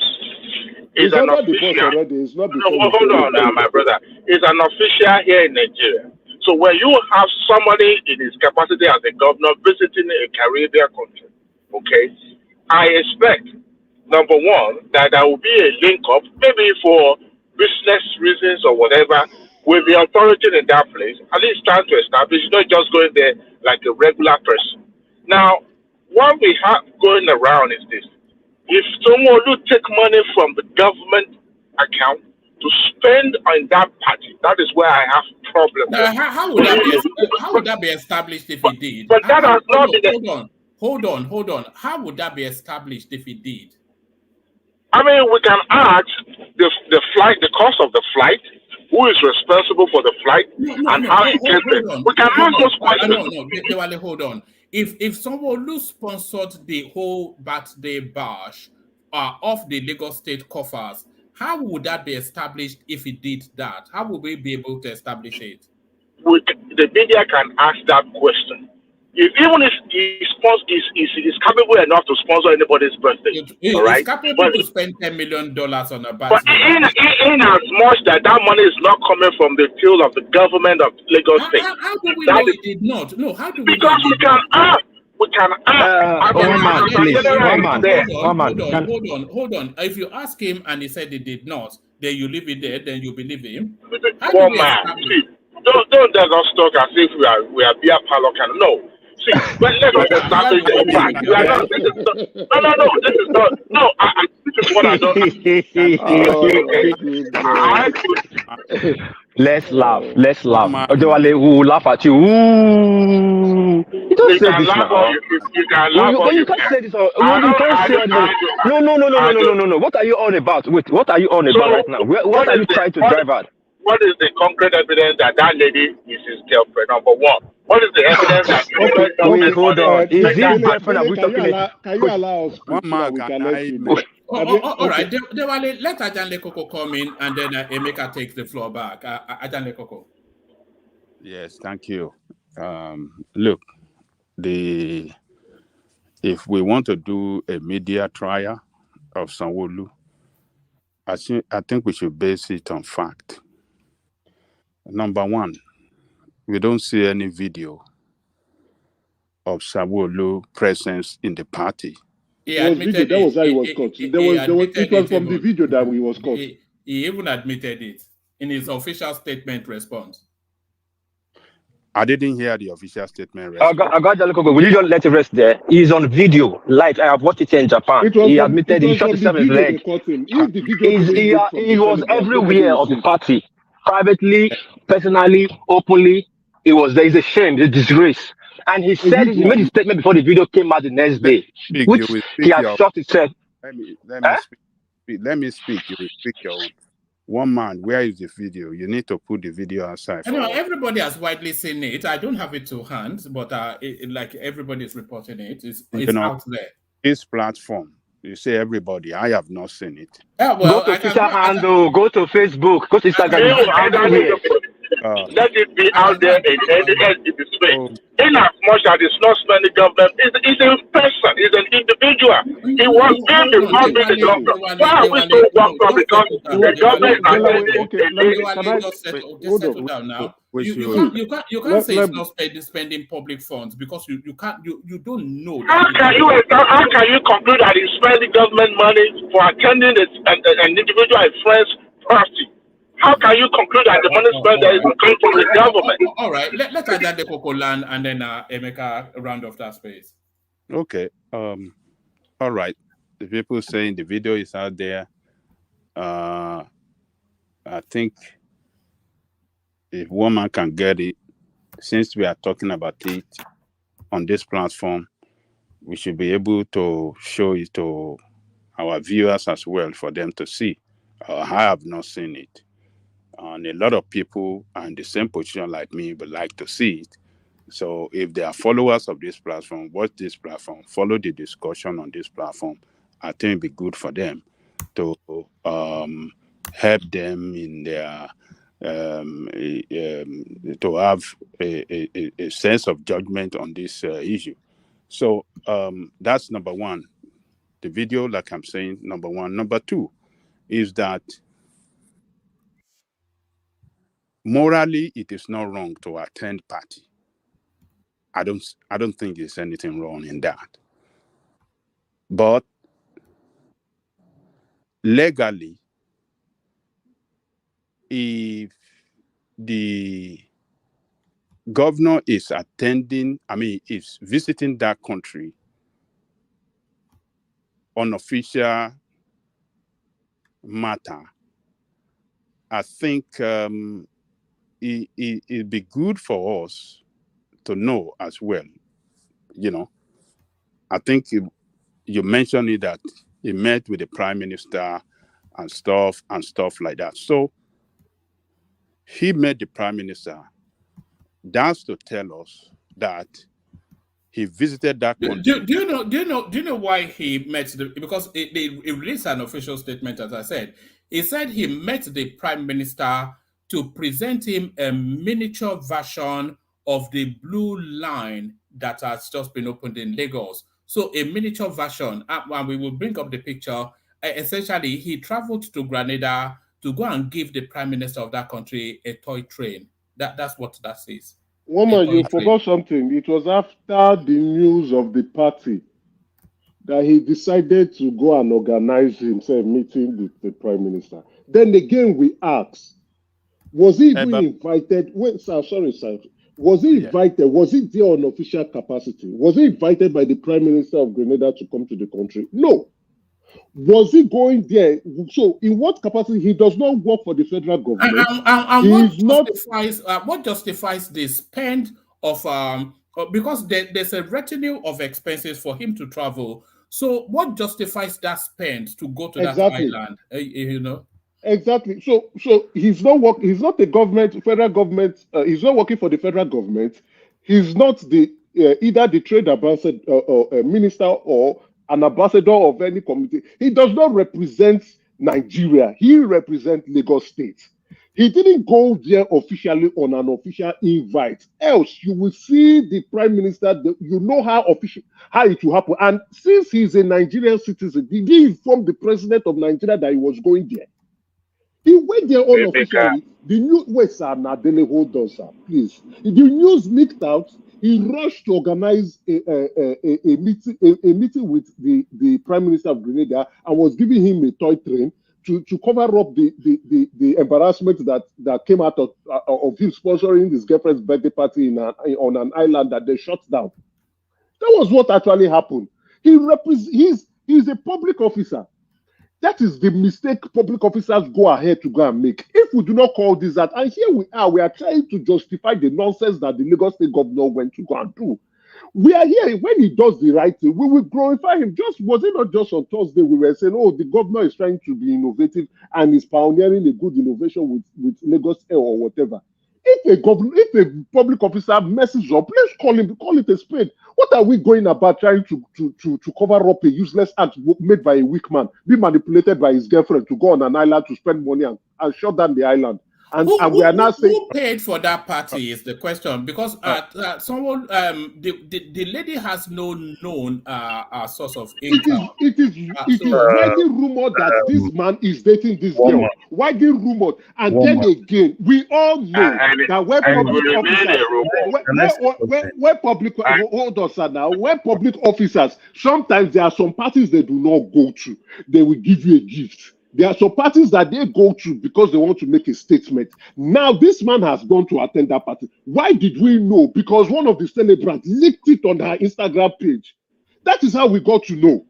It's an official. It's not hold on now, my brother. It's an official here in Nigeria. So when you have somebody in his capacity as a governor visiting a Caribbean country, okay, I expect, number one, that there will be a link up, maybe for business reasons or whatever, with the authority in that place, at least trying to establish, not just going there like a regular person. Now, what we have going around is this. If someone will take money from the government account to spend on that party, that is where I have problems. How would that be established if it did? But that has not been. Hold on. How would that be established if it did? I mean, we can ask the flight, the cost of the flight, who is responsible for the flight, and how it gets there. We can ask those questions. No, hold on. If someone who sponsored the whole birthday bash of the Lagos State coffers, how would that be established if it did that? How would we be able to establish it? The media can ask that question. Even if he's capable enough to sponsor anybody's birthday, all right? He's capable to spend $10 million on a birthday. But in as much that money is not coming from the till of the government of Lagos State. How do we know it did not? No, how do we know? Because we can ask. We can ask. Hold on. If you ask him and he said he did not, then you leave it there, then you believe him. Don't let us talk as if we are beer parlor kind of. No. See, but let us establish the fact. This is not. No, this is what I don't. Let's laugh. Odewale, we will laugh at you. Ooh. You don't say this now. You can laugh. You can't say this. You can't say this. No. What are you on about? Wait, what are you on about right now? What are you trying to drive at? what is the concrete evidence that that lady is his girlfriend? Number one. What is the evidence that Wait, hold on. Is this Dele, girlfriend that we can talking you allow us speak so that we can let you know? All right, Dewale, let Ajanle Koko come in and then Emeka takes the floor back. Ajanle Koko. Yes, thank you. Look, if we want to do a media trial of Sanwo-Olu, I think we should base it on fact. Number one, we don't see any video of Sanwo-Olu presence in the party. That was how he was caught. It was from the video that he was caught. He even admitted it in his official statement response. I didn't hear the official statement. Will you just let it rest there? He's on video, live. I have watched it here in Japan. He admitted he shot himself in his leg. He was everywhere of the party, privately, personally, openly. It was there. It's a shame, it's a disgrace. And he said he made his statement before the video came out the next day, which he had shot himself. Let me speak. You will speak your own. One man, where is the video? You need to put the video outside. Everybody has widely seen it. I don't have it to hand, but like everybody is reporting it. It's out there. This platform, you say everybody. I have not seen it. Go to Twitter handle, go to Facebook, go to Instagram. Let it be out there in the space. In as much as it's not spending government, it's a person, it's an individual. He was in the government. Why are we so worked up because the government settle down now. You can't say it's not spending public funds because you don't know. How can you conclude that he's spending government money for attending an individual, a friend's party? How can you conclude that the money spent there is coming from the government? All right, let's add the Coco land and then Emeka round off that space. Okay. All right. The people saying the video is out there. I think if woman can get it, since we are talking about it on this platform, we should be able to show it to our viewers as well for them to see. I have not seen it. And a lot of people are in the same position like me would like to see it. So if they are followers of this platform, watch this platform, follow the discussion on this platform, I think it'd be good for them to help them in their to have a sense of judgment on this issue. So that's number one. The video, like I'm saying, number one. Number two is that morally, it is not wrong to attend party. I don't think there's anything wrong in that. But legally, if the governor is is visiting that country on official matter, I think it'd be good for us to know as well. I think you mentioned it that he met with the prime minister and stuff like that. So he met the prime minister. That's to tell us that he visited that country. Do you know why he met because it released an official statement, as I said. He said he met the prime minister to present him a miniature version of the blue line that has just been opened in Lagos. So a miniature version, and we will bring up the picture. Essentially, he traveled to Grenada to go and give the prime minister of that country a toy train. That's what that says. Woman, you forgot something. It was after the news of the party that he decided to go and organize himself meeting with the prime minister. Then again, we asked, was he even invited? Wait, sir, sorry, sir. Was he invited? Was he there on official capacity? Was he invited by the prime minister of Grenada to come to the country? No. Was he going there? So, in what capacity? He does not work for the federal government. What justifies the spend of because there's a retinue of expenses for him to travel. So, what justifies that spend to go to that island? Exactly. So he's not work. He's not the government, federal government. He's not working for the federal government. He's not the either the trade ambassador or a minister or an ambassador of any community. He does not represent Nigeria. He represents Lagos State. He didn't go there officially on an official invite. Else, you will see the prime minister. You know how it will happen. And since he's a Nigerian citizen, did he inform the president of Nigeria that he was going there? He went there unofficially. The news, wait, sir, Nadele, hold on, sir, please. The news leaked out. He rushed to organize a meeting with the Prime Minister of Grenada and was giving him a toy train to cover up the embarrassment that came out of him sponsoring his girlfriend's birthday party on an island that they shut down. That was what actually happened. He's a public officer. That is the mistake public officers go ahead to go and make. If we do not call this that, and here we are trying to justify the nonsense that the Lagos State governor went to go and do. We are here, when he does the right thing, we will glorify him. Was it not just on Thursday we were saying, oh, the governor is trying to be innovative and is pioneering a good innovation with Lagos Air or whatever. If a public officer messes up, let's call it a spade. What are we going about trying to cover up a useless act made by a weak man, be manipulated by his girlfriend to go on an island to spend money and shut down the island? And we are now saying, who paid for that party is the question, because someone the lady has no known source of income. It is widely rumored that this man is dating this girl. Widely rumored, and then again, we all know that when public officers, sometimes there are some parties they do not go to. They will give you a gift. There are some parties that they go to because they want to make a statement. Now, this man has gone to attend that party. Why did we know? Because one of the celebrants leaked it on her Instagram page. That is how we got to know.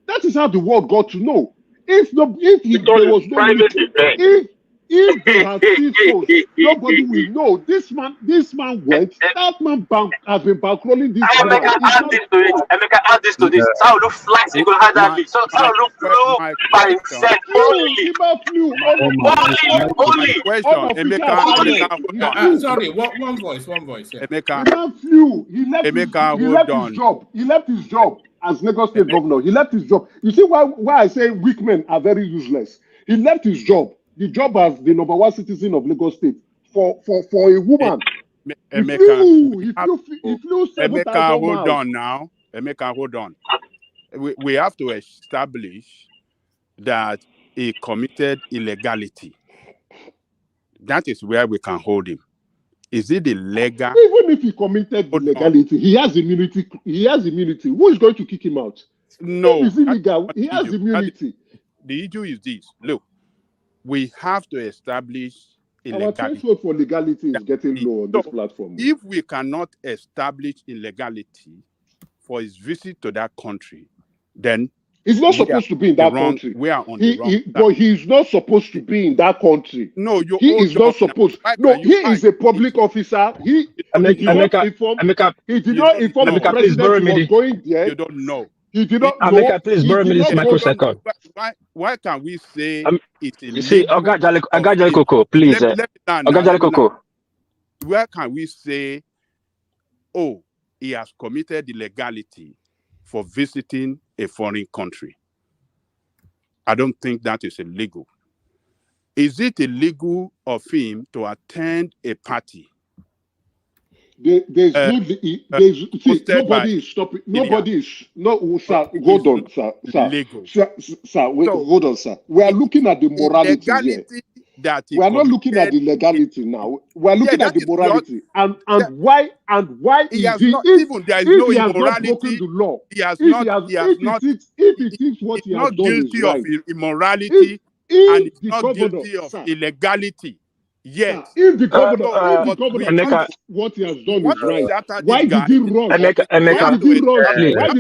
That is how the world got to know. If there was no leak, if they had seen posts, nobody will know. This man went. That man has been bankrolling this. Emeka, add this to this. Sao look flight. You gonna have that. So Sao look flew by himself. Only. Question. Sorry, one voice. Yeah. He left his job as Lagos State governor. He left his job. You see why I say weak men are very useless. He left his job. The job as the #1 citizen of Lagos State for a woman. Emeka, hold on now. Emeka, hold on. We have to establish that he committed illegality. That is where we can hold him. Is it illegal? Even if he committed illegality, he has immunity. Who is going to kick him out? No. If it's illegal, he has immunity. The issue is this. Look. We have to establish illegality. Our threshold for legality is getting low on this platform. If we cannot establish illegality for his visit to that country, then he's not supposed to be in that country. We are on the wrong side. But he's not supposed to be in that country. No, he is not supposed. No, he is a public officer. He did not inform the president he was going there. You don't know. He did not know. Please borrow me this microsecond. Why can we say it's illegal? You see, Ogalla Coco, please. Ogalla Coco. Where can we say, oh, he has committed illegality for visiting a foreign country? I don't think that is illegal. Is it illegal of him to attend a party? Nobody is stopping. Nobody is. No, sir. Hold on, sir. Hold on, sir. We are looking at the morality here. We are not looking at the legality now. We are looking at the morality and why he has not even. There is no immorality. The law. He has not. If he thinks what he has done is right, of immorality and he's not guilty of illegality. Yes. If the governor thinks what he has done is right, why did he run? Why did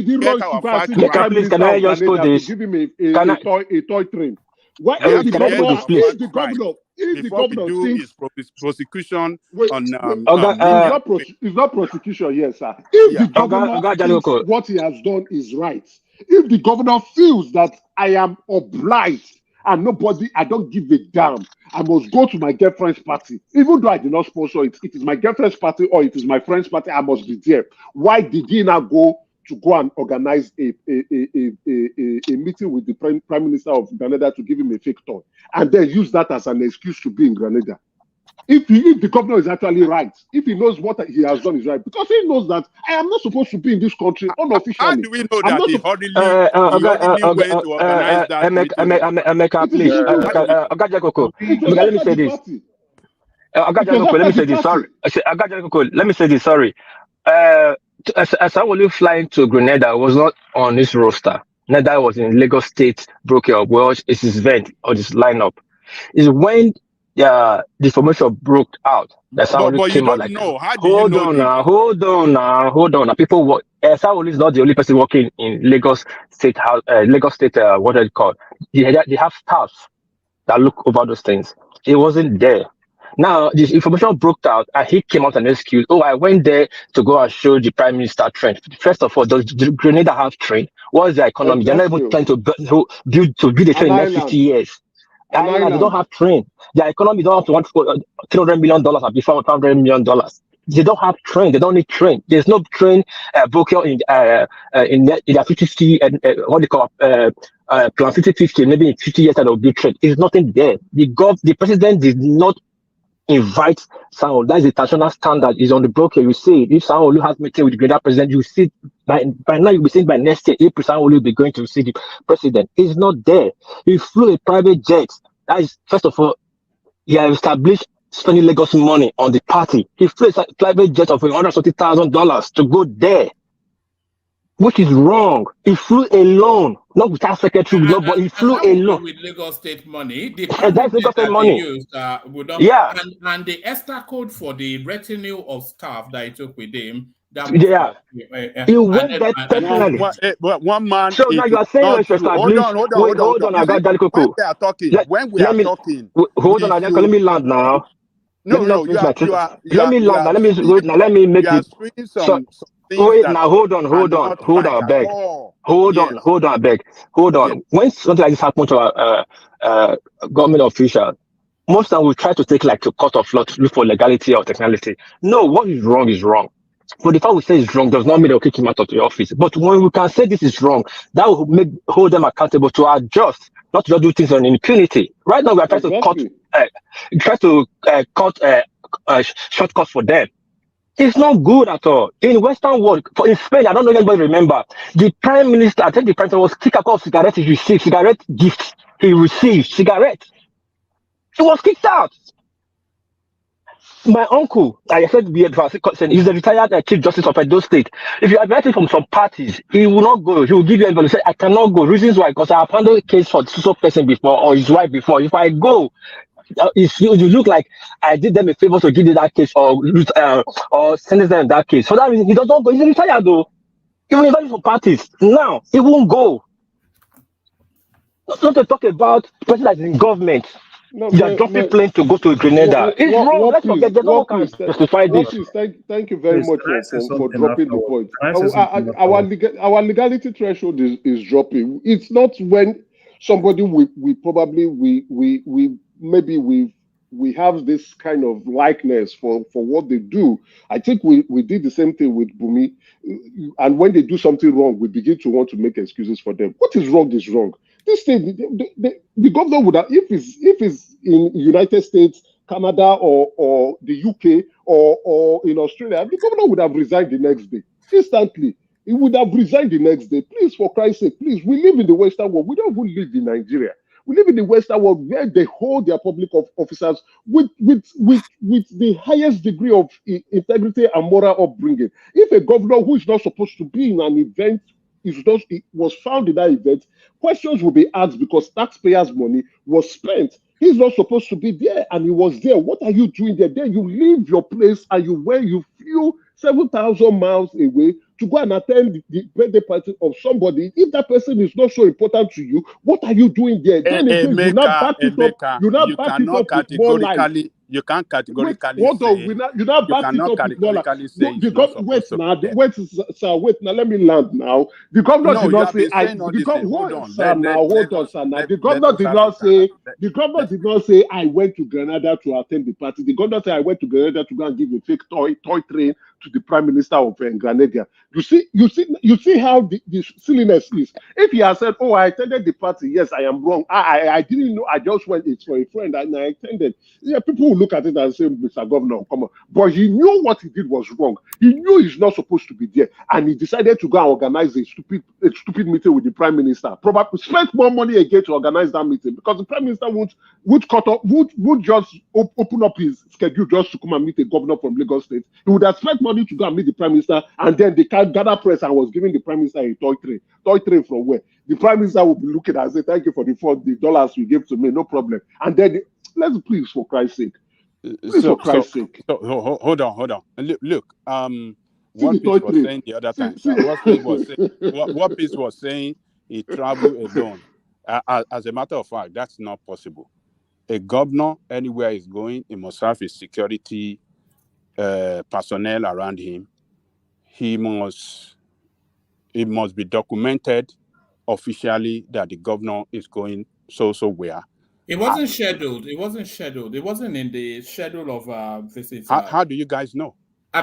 he run? Please, can I just put this? Give him a toy train. Why if the governor thinks prosecution on it's not prosecution, yes, sir. If the governor thinks what he has done is right, if the governor feels that I am obliged and nobody, I don't give a damn. I must go to my girlfriend's party. Even though I did not sponsor it, it is my girlfriend's party or it is my friend's party, I must be there. Why did he not go to go and organize a meeting with the Prime Minister of Grenada to give him a fake toy and then use that as an excuse to be in Grenada? If the governor is actually right, if he knows what he has done is right, because he knows that I am not supposed to be in this country unofficially. How do we know that he hardly went to organize that Emeka, please. Let me say this. Let me say this. Sorry. Let me say this. Sorry. Sanwo-Olu flying to Grenada was not on his roster. Neither was in Lagos State broker. Well, it's his event or this lineup. Is when the formation broke out. That Sanwo-Olu came out like, hold on now. People work. Sanwo-Olu is not the only person working in Lagos State House. Lagos State, what are they called? They have staffs that look over those things. He wasn't there. Now, this information broke out and he came out and excuse, I went there to go and show the Prime Minister trend. First of all, does Grenada have trend? What is the economy? They're not even trying to build a train in the next 50 years. They don't have train. Their economy don't have to want $300 million and before $500 million. They don't have train. They don't need train. There's no train broker in their 50 and what they call plan 50-50. Maybe in 50 years there will be train. It's nothing there. The president did not invite Sanwo-Olu. That is the international standard. Is on the broker. You see, if Sanwo-Olu has meeting with the Grenada president, you see by now you'll be seeing by next year, April, Sanwo-Olu will be going to see the president. He's not there. He flew a private jet. That is, first of all, he has established spending Lagos money on the party. He flew a private jet of $130,000 to go there, which is wrong. He flew alone, not without secretary, but he flew alone. With Lagos State money, the that's Lagos State money. Used, and the extra code for the retinue of staff that he took with him. He went there personally. One man. So now you are saying hold on. When we are talking. Hold on, let me land now. No, you are. Let me land now. Let me make it. Wait now, hold on, beg. Hold on. When something like this happens to a government official, most time we try to take like to court of law to look for legality or technicality. No, what is wrong is wrong. But the fact we say it's wrong does not mean they'll kick him out of the office. But when we can say this is wrong, that will hold them accountable to adjust, not to just do things on impunity. Right now we are trying to cut shortcuts for them. It's not good at all. In Western world, in Spain, I don't know if anybody remember, the Prime Minister, I think the Prime Minister was kicked out of cigarettes he received, cigarette gifts he received, cigarettes. He was kicked out. My uncle, I said, he's a retired Chief Justice of Edo State. If you are invited from some parties, he will not go. He will give you envelope. Say, I cannot go. Reasons why? Because I have handled a case for so person before or his wife before. If I go, you look like I did them a favor to give you that case or send them that case. For that reason, he doesn't go. He's retired though. Even invited for parties. Now, he won't go. Not to talk about the person that is in government. No, you are dropping plane to go to Grenada. It's wrong. Let's forget. There's no one can justify this. Thank you very much for dropping the point. Our legality threshold is dropping. It's not when somebody we have this kind of likeness for what they do. I think we did the same thing with Bumi, and when they do something wrong, we begin to want to make excuses for them. What is wrong is wrong. This thing, the governor would have, if it's in United States, Canada, or the UK, or in Australia, the governor would have resigned the next day, instantly. He would have resigned the next day. Please, for Christ's sake, please, we live in the Western world. We don't even live in Nigeria. We live in the Western world where they hold their public officers with the highest degree of integrity and moral upbringing. If a governor who is not supposed to be in an event, it was found in that event, questions will be asked because taxpayers' money was spent. He's not supposed to be there, and he was there. What are you doing there? Then you leave your place and you flew 7,000 miles away to go and attend the birthday party of somebody. If that person is not so important to you, what are you doing there? Then again, you not back it up. You not back it up with more life. You can't categorically Hold on, say. you now You back it cannot up with dollar. categorically say No, it's not wait supposed to now, be there. wait, sir, wait now. Let me land now. The governor No, did you not have say been saying all this thing. Hold on. sir, now hold on, sir. Now the Let governor us did have not the say. dialogue. The governor did not say I went to Grenada to attend the party. The governor said I went to Grenada to go and give a fake toy train to the prime minister of Grenada. You see how the silliness is. If he had said, "Oh, I attended the party," yes, I am wrong. I didn't know. I just went. It's for a friend, and I attended. Yeah, people will look at it and say, "Mr. Governor, come on." But he knew what he did was wrong. He knew he's not supposed to be there, and he decided to go and organize a stupid meeting with the prime minister. Probably spent more money again to organize that meeting because the prime minister would just open up his schedule just to come and meet a governor from Lagos State. He would have spent money to go and meet the prime minister, and then they can gather press and was giving the prime minister a toy train. Toy train from where? The prime minister would be looking and say, "Thank you for the dollars you gave to me, no problem." And then let's please, for Christ's sake. For Christ's sake. So hold on. Look, what Peace was saying the other time. What Peace was saying, he traveled alone. As a matter of fact, that's not possible. A governor, anywhere he's going, he must have his security personnel around him. It must be documented officially that the governor is going so where. It wasn't scheduled. It wasn't in the schedule of visits. How do you guys know?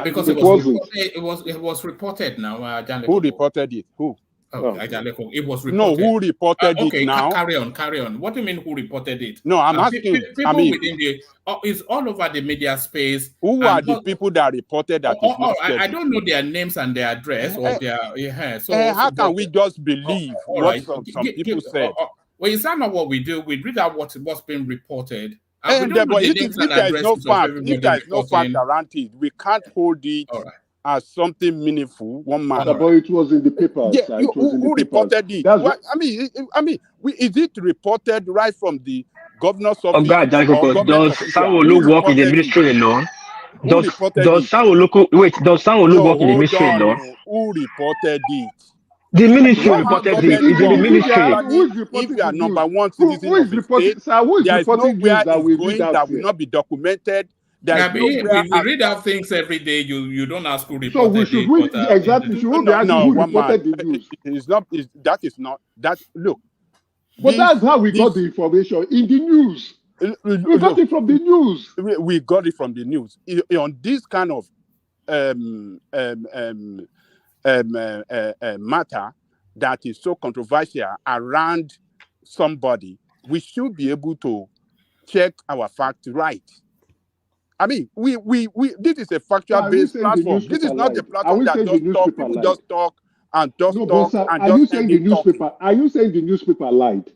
Because it was reported now. Who reported it? Who? It was reported. No, who reported it now? Carry on. What do you mean who reported it? No, I'm asking. People within it's all over the media space. Who are the people that reported that? I don't know their names and their address or their. So how can we just believe what some people said? Well, is that not what we do? We read out what's been reported. If there is no fact around it, we can't hold it as something meaningful. One man. But it was in the papers. Yeah, who reported it? Is it reported right from the governor's office? Does Sanwo-Olu work in the ministry alone? Does Sanwo-Olu work in the ministry alone? Who reported it? The ministry reported it. It's in the ministry. If you are number one citizen of the state, there is nowhere that will not be documented. We read out things every day. You don't ask who reported it. Who reported the news. Look. But that's how we got the information in the news. We got it from the news. We got it from the news. On this kind of matter that is so controversial around somebody, we should be able to check our facts right. I mean, we this is a factual-based platform. This is not a platform that just talk. People just talk and just talk. Sir, are you saying the newspaper? Are you saying the newspaper lied?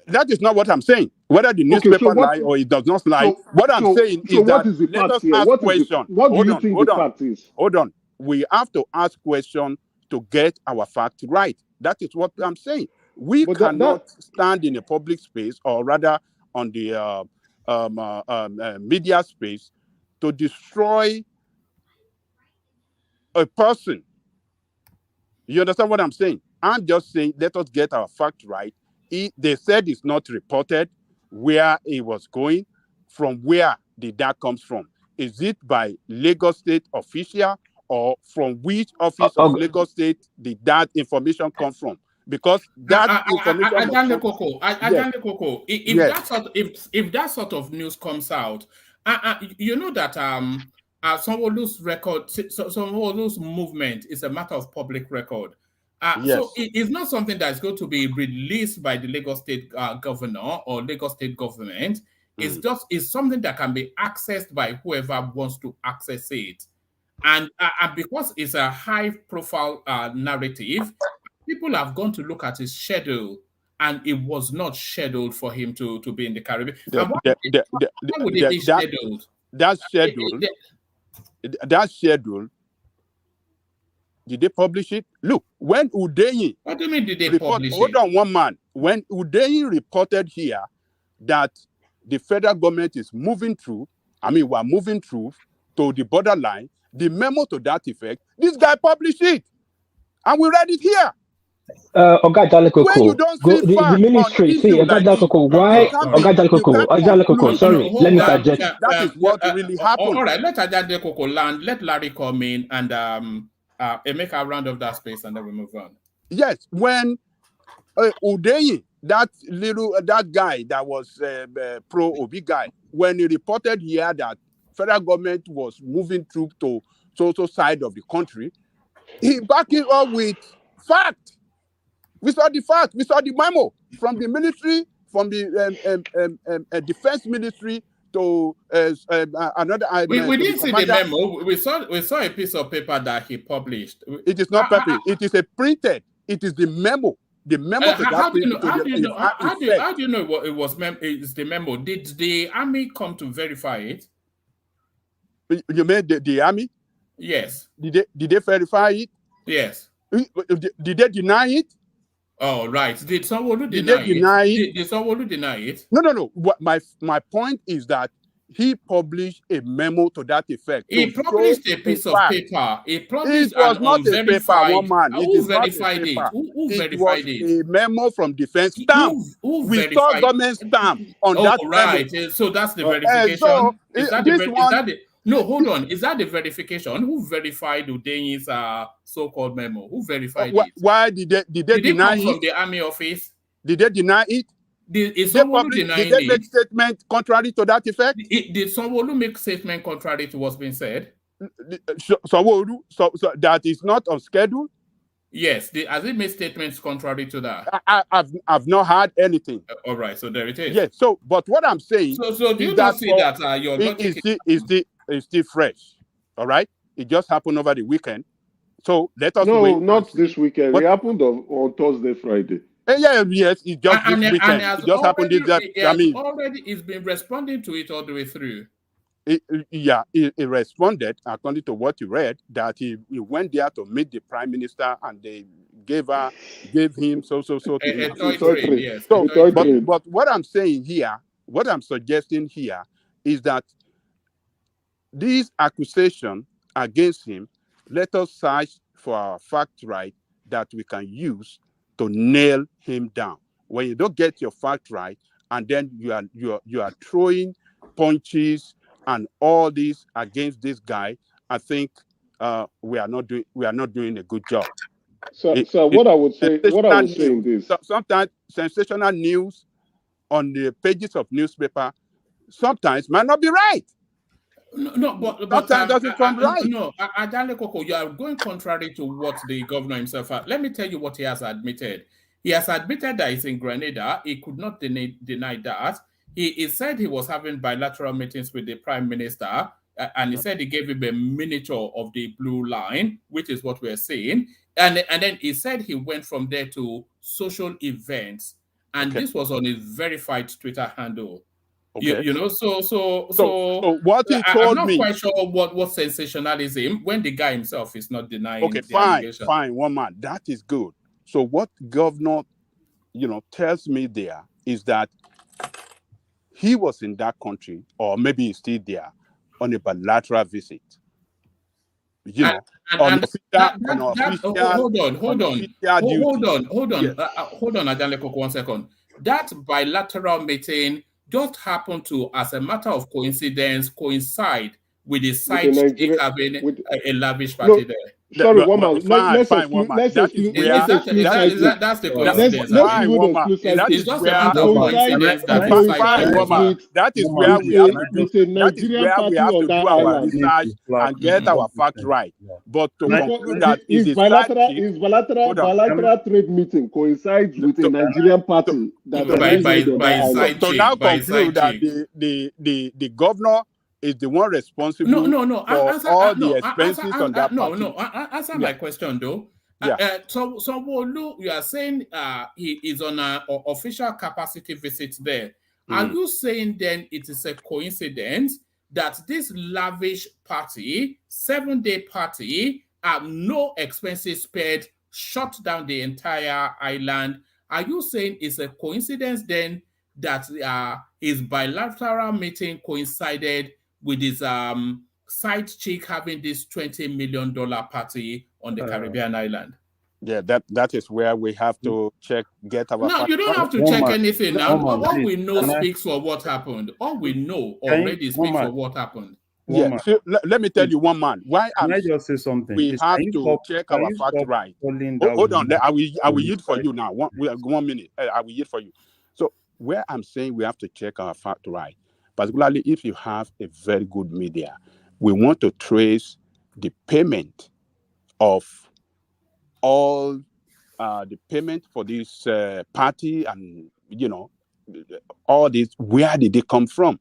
That is not what I'm saying. Whether the newspaper lie or it does not lie. What I'm saying is that let us ask questions. What do you think the fact is? Hold on. We have to ask questions to get our facts right. That is what I'm saying. We cannot stand in a public space, or rather on the media space, to destroy a person. You understand what I'm saying? I'm just saying, let us get our facts right. They said it's not reported where it was going. From where did that come from? Is it by Lagos State official, or from which office of Lagos State did that information come from? Because that information. If that sort of news comes out, you know that Sanwo-Olu's record, Sanwo-Olu's movement is a matter of public record. Yes. So it's not something that's going to be released by the Lagos State governor or Lagos State government. It's something that can be accessed by whoever wants to access it. And because it's a high-profile narrative, people have gone to look at his schedule, and it was not scheduled for him to be in the Caribbean. Why would it be scheduled? That schedule, did they publish it? Look, when Udeyi... What do you mean did they publish it? Hold on one man. When Udeyi reported here that the federal government is moving through to the borderline, the memo to that effect, this guy published it. And we read it here. Ogalla When you don't see the facts on ministry, see, issue like this, why, you can't conclude. sorry, let me suggest. That is what really happened. All right, let Ajade Koko land, let Larry come in and make a round of that space and then we move on. Yes, when Udeyi, that guy that was pro Obi guy, when he reported here that federal government was moving troops to so side of the country, he backed it up with fact. We saw the fact. We saw the memo from the military, from the defense ministry to another. We didn't see the memo. We saw a piece of paper that he published. It is not paper. It is a printed. It is the memo. The memo. How do you know what it was? It's the memo. Did the army come to verify it? You mean the army? Yes. Did they verify it? Yes. Did they deny it? Oh, right. Did Sanwo-Olu deny it? Did Sanwo-Olu deny it? No. My point is that he published a memo to that effect. He published a piece of paper. He published it was not a paper, one man. Who verified it? Who verified it? A memo from defense stamp. We saw government stamp on that right. memo. So that's the verification. No, hold on. Is that the verification? Who verified Udeyi's so-called memo? Who verified it? Why did they deny it? From the army office? Did they deny it? Did they make statement contrary to that effect? Did Sanwo-Olu make statement contrary to what's been said? Sanwo-Olu, so that is not on schedule? Yes. Has it made statements contrary to that? I've not heard anything. All right. So there it is. Yes. So, but what I'm saying. So do you not see that your logic is still fresh? All right. It just happened over the weekend. So let us wait. No, not this weekend. It happened on Thursday, Friday. Yes, it just this weekend. It just happened. It's been responding to it all the way through. He responded according to what you read that he went there to meet the prime minister and they gave him so. But what I'm saying here, what I'm suggesting here is that these accusations against him, let us search for our fact right that we can use to nail him down. When you don't get your fact right, and then you are throwing punches and all this against this guy, I think we are not doing a good job. So what I would say in this, sometimes sensational news on the pages of newspaper sometimes might not be right. But sometimes doesn't come right. No, Ajale Koko, you are going contrary to what the governor himself had. Let me tell you what he has admitted. He has admitted that he's in Grenada. He could not deny that. He said he was having bilateral meetings with the prime minister, and he said he gave him a miniature of the blue line, which is what we're seeing. And then he said he went from there to social events, and this was on his verified Twitter handle. Okay. So what he told me. I'm not quite sure what sensationalism when the guy himself is not denying. Okay, fine, one man. That is good. So what governor, tells me there is that he was in that country, or maybe he's still there, on a bilateral visit. Hold on, Ajale Koko, 1 second. That bilateral meeting just happened to, as a matter of coincidence, coincide with the side chick having a lavish party there. Sorry, one man. Let's exclude. That's the coincidence. It's just a matter of coincidence that is where we have to do our research and get our fact right. But to conclude that is bilateral trade meeting coincides with a Nigerian party that to now conclude that the governor is the one responsible for all the expenses on that party. Answer my question though. So Sanwo-Olu, you are saying he is on an official capacity visit there. Are you saying then it is a coincidence that this lavish party, 7-day party, no expenses spared, shut down the entire island? Are you saying it's a coincidence then that his bilateral meeting coincided with his side chick having this $20 million party on the Caribbean island? Yeah, that is where we have to get our. No, you don't have to check anything now. All we know speaks for what happened. All we know already speaks for what happened. Yeah, so let me tell you, one man. Why can I just say something? We have to check our fact right. Hold on, I will yield for you now. 1 minute. I will yield for you. So where I'm saying we have to check our fact right, particularly if you have a very good media, we want to trace the payment of all the payment for this party, and all this. Where did they come from?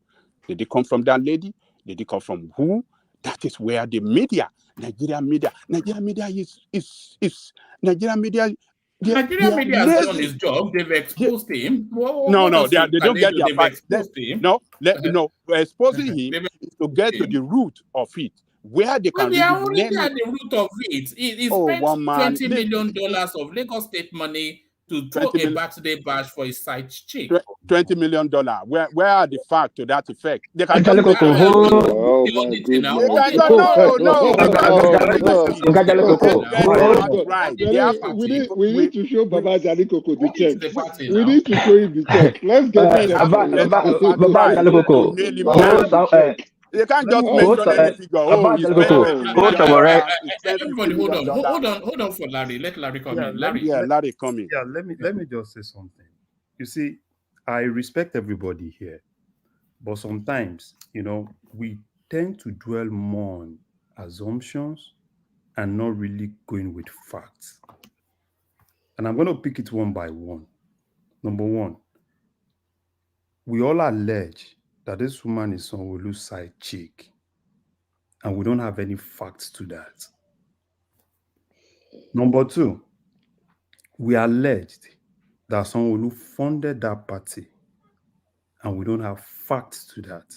Did they come from that lady? Did they come from who? That is where the media, Nigerian media is Nigerian media. Nigerian media has done his job. They've exposed him. No, they don't get their fight. Exposing him is to get to the root of it. Where they can they are only at the root of it. He spent $20 million of Lagos State money to throw a birthday bash for his side chick. $20 million. Where are the facts to that effect? They can no. We need to show Baba Jalikoko the check. We need to show him the check. Let's get the check. You can't just mention any figure. Everybody, hold on for Larry. Let Larry come in. Larry come in. Yeah, let me just say something. You see, I respect everybody here, but sometimes, we tend to dwell more on assumptions and not really going with facts. And I'm going to pick it one by one. Number one, we all allege that this woman is Sanwo-Olu's side chick, and we don't have any facts to that. Number two, we alleged that Sanwo-Olu funded that party, and we don't have facts to that.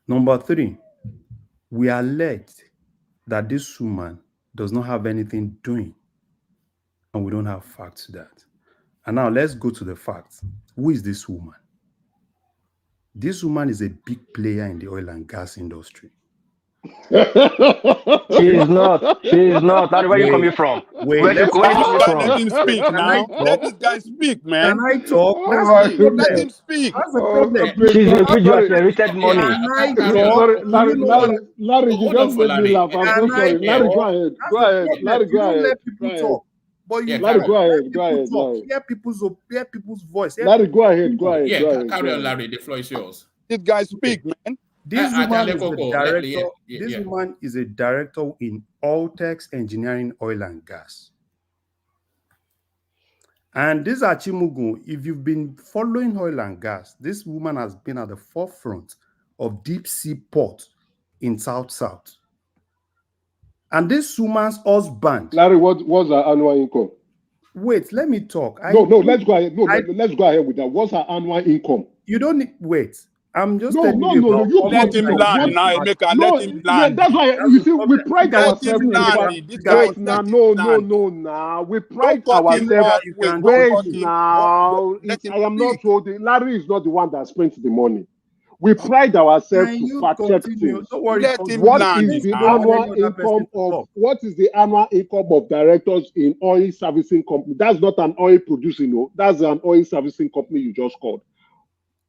Number three, we alleged that this woman does not have anything doing, and we don't have facts to that. And now let's go to the facts. Who is this woman? This woman is a big player in the oil and gas industry. She is not. That's where you coming from. Let him speak now. Let this guy speak, man. Can I talk? Let him speak. That's the problem. She's generated money. Larry, you just made me laugh. I'm so sorry. Larry, go ahead. Larry, go ahead. Let people talk. But Larry, go ahead. Hear people's voice. Larry, go ahead. Carry on, Larry. The floor is yours. This guy speak, man. This woman is a director in Altex Engineering, Oil and Gas. And this Achimugu, if you've been following oil and gas, this woman has been at the forefront of deep sea port in South. And this woman's husband. Larry, what's her annual income? Wait, let me talk. No, let's go ahead. Let's go ahead with that. What's her annual income? You don't need, wait. I'm just telling you. Let him land now, Emeka. Let him land. That's why you see we pride ourselves. No. We pride ourselves. Wait now. I am not holding. Larry is not the one that spends the money. We pride ourselves to fact check things. What is the annual income of directors in oil servicing company? That's not an oil producing, that's an oil servicing company you just called.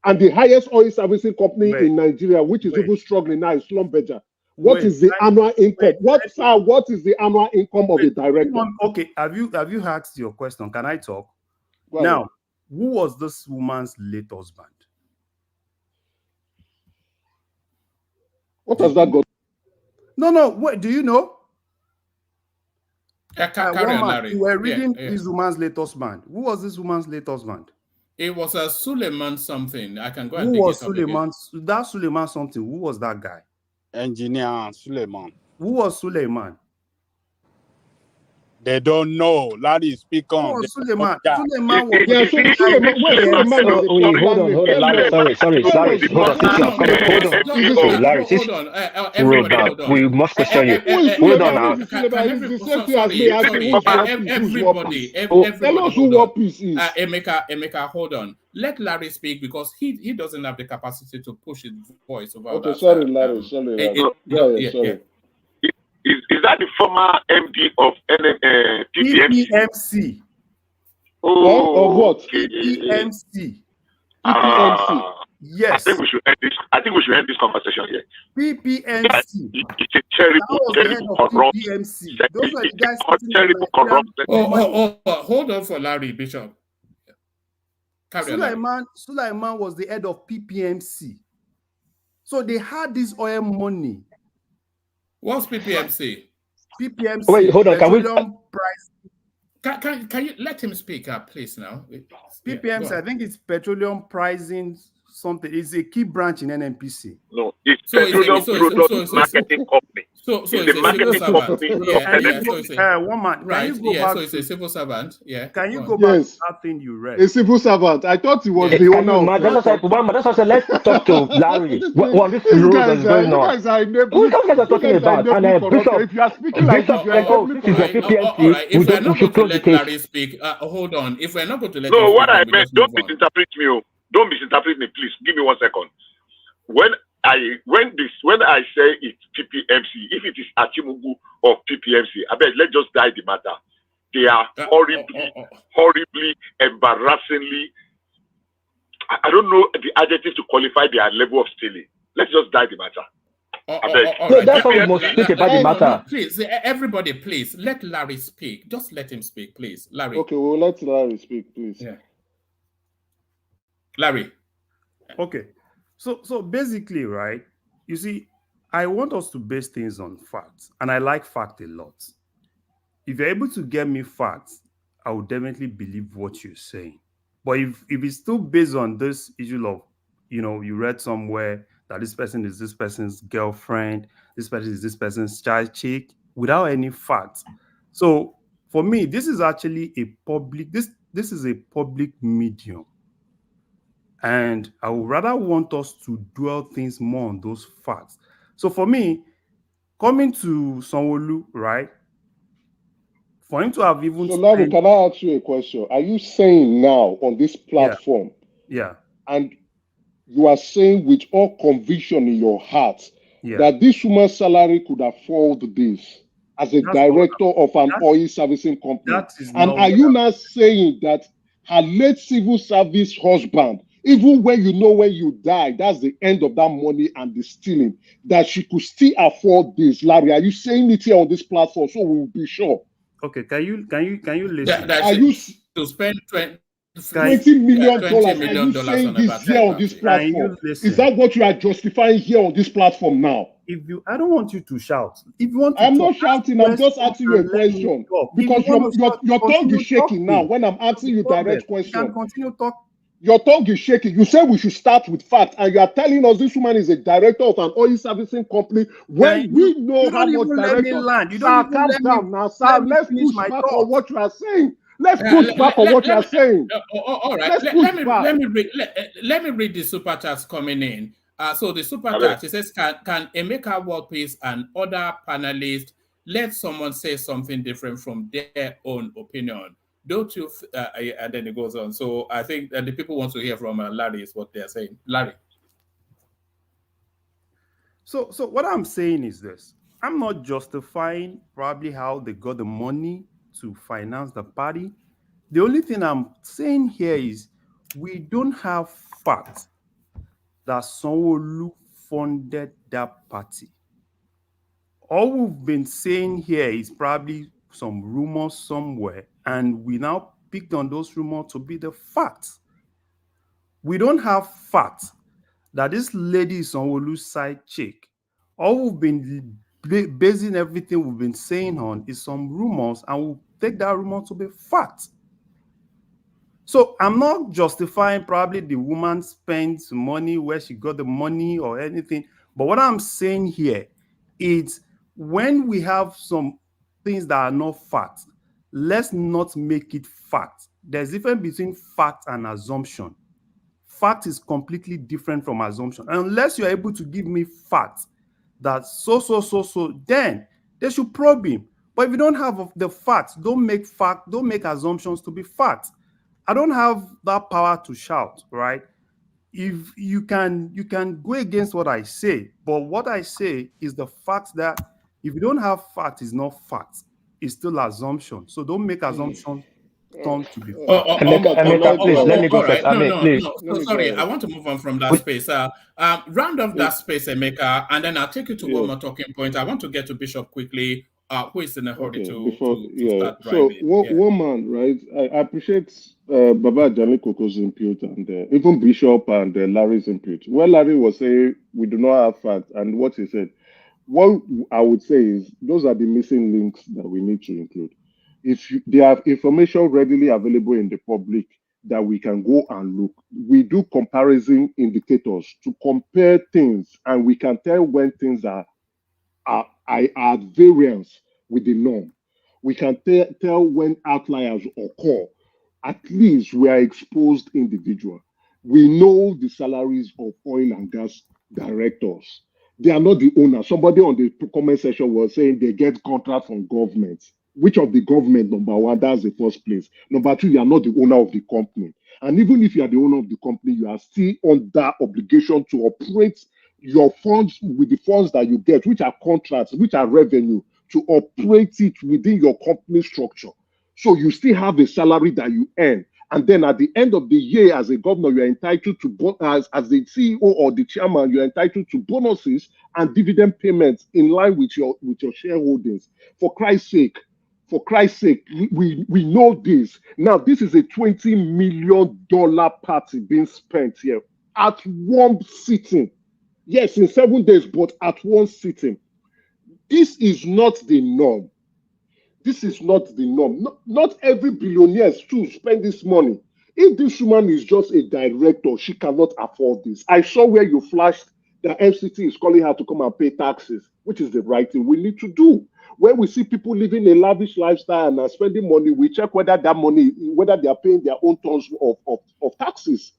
And the highest oil servicing company in Nigeria, which is even struggling now, is Schlumberger. What is the annual income? What is the annual income of a director? Okay, have you asked your question? Can I talk? Now, who was this woman's late husband? What has that got? No. What do you know? Larry. You were reading this woman's late husband. Who was this woman's late husband? It was a Suleiman something. I can go and dig it up. Who was Suleiman? That Suleiman something. Who was that guy? Engineer Suleiman. Who was Suleiman? They don't know. Larry, speak on. Oh, Suleiman. Suleiman was... Hold on, Larry. Sorry. Hold on. Larry, hold on. We must question you. Hold on now. Everybody. Tell us who what piece is. Emeka, hold on. Let Larry speak because he doesn't have the capacity to push his voice over. Okay, sorry, Larry. Is that the former MD of PPMC? PPMC. Oh, of what? PPMC. PPMC. Yes. I think we should end this conversation here. PPMC. It's a terrible corrupt. PPMC. Those are the guys. Terrible corrupt. Hold on for Larry Bishop. Sulaiman was the head of PPMC. So they had this oil money. What's PPMC? PPMC. Wait, hold on. Can we? Can you let him speak up, please? Now, PPMC. I think it's petroleum pricing something. It's a key branch in NNPC. No, it's petroleum product marketing company. So it's a marketing company. One man. Right. Yeah. So it's a civil servant. Yeah. Can you go back to that thing you read? A civil servant. I thought he was the owner. That's what I said. Let's talk to Larry. What this rules is going on? Who guys are talking about? And Bishop, if you are speaking like this, you are if we're not going to let Larry speak, hold on. If we're not going to let no, what I meant, don't misinterpret me. Don't misinterpret me, please. Give me 1 second. When I say it's PPMC, if it is Tinubu of PPMC, I bet let's just die the matter. They are horribly, embarrassingly. I don't know the adjective to qualify their level of stealing. Let's just die the matter. Right. That's how we must speak about the matter. Please, everybody, please let Larry speak. Just let him speak, please. Larry. Okay, well, let Larry speak, please. Yeah. Larry. Okay. So basically, right, you see, I want us to base things on facts, and I like fact a lot. If you're able to get me facts, I will definitely believe what you're saying. But if it's still based on this issue of, you read somewhere that this person is this person's girlfriend, this person is this person's child chick, without any facts. So for me, this is actually a public, this is a public medium. And I would rather want us to dwell things more on those facts. So for me, coming to Sanwo-Olu, right? For him to have even... So Larry, can I ask you a question? Are you saying now on this platform, yeah. And you are saying with all conviction in your heart that this woman's salary could afford this as a director of an oil servicing company? And are you now saying that her late civil service husband, even when you die, that's the end of that money and the stealing, that she could still afford this? Larry, are you saying it here on this platform so we will be sure? Okay, can you listen? Are you to spend $20 million? Are you saying this here on this platform? Is that what you are justifying here on this platform now? I don't want you to shout. If you want to I'm not shouting. I'm just asking you a question because your tongue is shaking now when I'm asking you direct questions. You can continue talking. Your tongue is shaking. You say we should start with facts, and you are telling us this woman is a director of an oil servicing company when we know how much director. Sir, calm down now, sir. Let's push back on what you are saying. Let's push back on what you are saying. All right. Let me read the super chats coming in. So the super chat, it says, can Emeka Workpeace and other panelists let someone say something different from their own opinion? Don't you? And then it goes on. So I think that the people want to hear from Larry is what they're saying. Larry. So what I'm saying is this. I'm not justifying probably how they got the money to finance the party. The only thing I'm saying here is we don't have facts that Sanwo-Olu funded that party. All we've been saying here is probably some rumors somewhere, and we now picked on those rumors to be the facts. We don't have facts that this lady is Sanwo-Olu's side chick. All we've been basing everything we've been saying on is some rumors, and we'll take that rumor to be fact. So I'm not justifying probably the woman spends money where she got the money or anything. But what I'm saying here is when we have some things that are not fact, let's not make it fact. There's a difference between fact and assumption. Fact is completely different from assumption. Unless you're able to give me facts that so, then they should probe him. But if you don't have the facts, don't make assumptions to be facts. I don't have that power to shout, right? If you can go against what I say, but what I say is the fact that If you don't have fact, it's not fact. It's still assumption. So don't make assumptions turn to be fact. Emeka, please, let me go first. Please. So sorry, I want to move on from that space. Round off that space, Emeka, and then I'll take you to one more talking point. I want to get to Bishop quickly. Who is in a hurry to start driving? So one man, right? I appreciate Baba Jani Koko's input and even Bishop and Larry's input. When Larry was saying we do not have facts, and what he said, what I would say is those are the missing links that we need to include. If they have information readily available in the public that we can go and look, we do comparison indicators to compare things, and we can tell when things are at variance with the norm. We can tell when outliers occur. At least we are exposed individual. We know the salaries of oil and gas directors. They are not the owner. Somebody on the comment section was saying they get contract from government. Which of the government, number one, that's the first place. Number two, you are not the owner of the company. And even if you are the owner of the company, you are still under obligation to operate your funds with the funds that you get, which are contracts, which are revenue, to operate it within your company structure. So you still have a salary that you earn. And then at the end of the year, as a governor, you're entitled to, as the CEO or the chairman, you're entitled to bonuses and dividend payments in line with your shareholdings. For Christ's sake, we know this. Now, this is a $20 million party being spent here at one sitting. Yes, in 7 days, but at one sitting. This is not the norm. This is not the norm. Not every billionaire too spend this money. If this woman is just a director, she cannot afford this. I saw where you flashed that FCT is calling her to come and pay taxes, which is the right thing we need to do. When we see people living a lavish lifestyle and are spending money, we check whether that money, whether they are paying their own tons of taxes.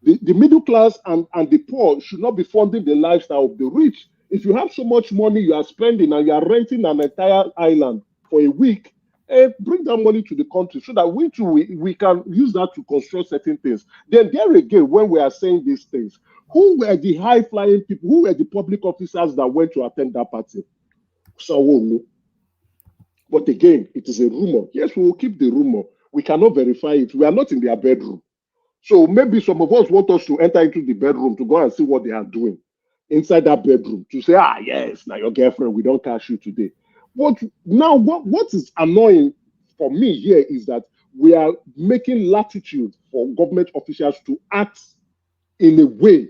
The middle class and the poor should not be funding the lifestyle of the rich. If you have so much money you are spending and you are renting an entire island for a week, bring that money to the country so that we can use that to construct certain things. Then there again, when we are saying these things, who were the high-flying people, who were the public officers that went to attend that party? So, but again, it is a rumor. Yes, we will keep the rumor. We cannot verify it. We are not in their bedroom. So maybe some of us want us to enter into the bedroom to go and see what they are doing inside that bedroom to say, yes, now your girlfriend, we don't catch you today. But now what is annoying for me here is that we are making latitude for government officials to act in a way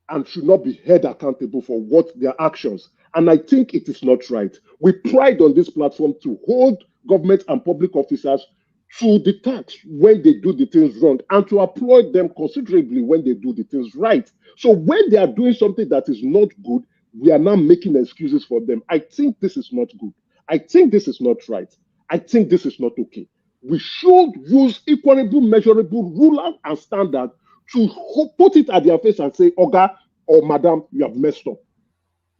and should not be held accountable for what their actions. And I think it is not right. We pride on this platform to hold government and public officers to the tax when they do the things wrong and to applaud them considerably when they do the things right. So when they are doing something that is not good, we are now making excuses for them. I think this is not good. I think this is not right. I think this is not okay. We should use equitable, measurable ruler and standard to put it at their face and say, Oga or Madam, you have messed up.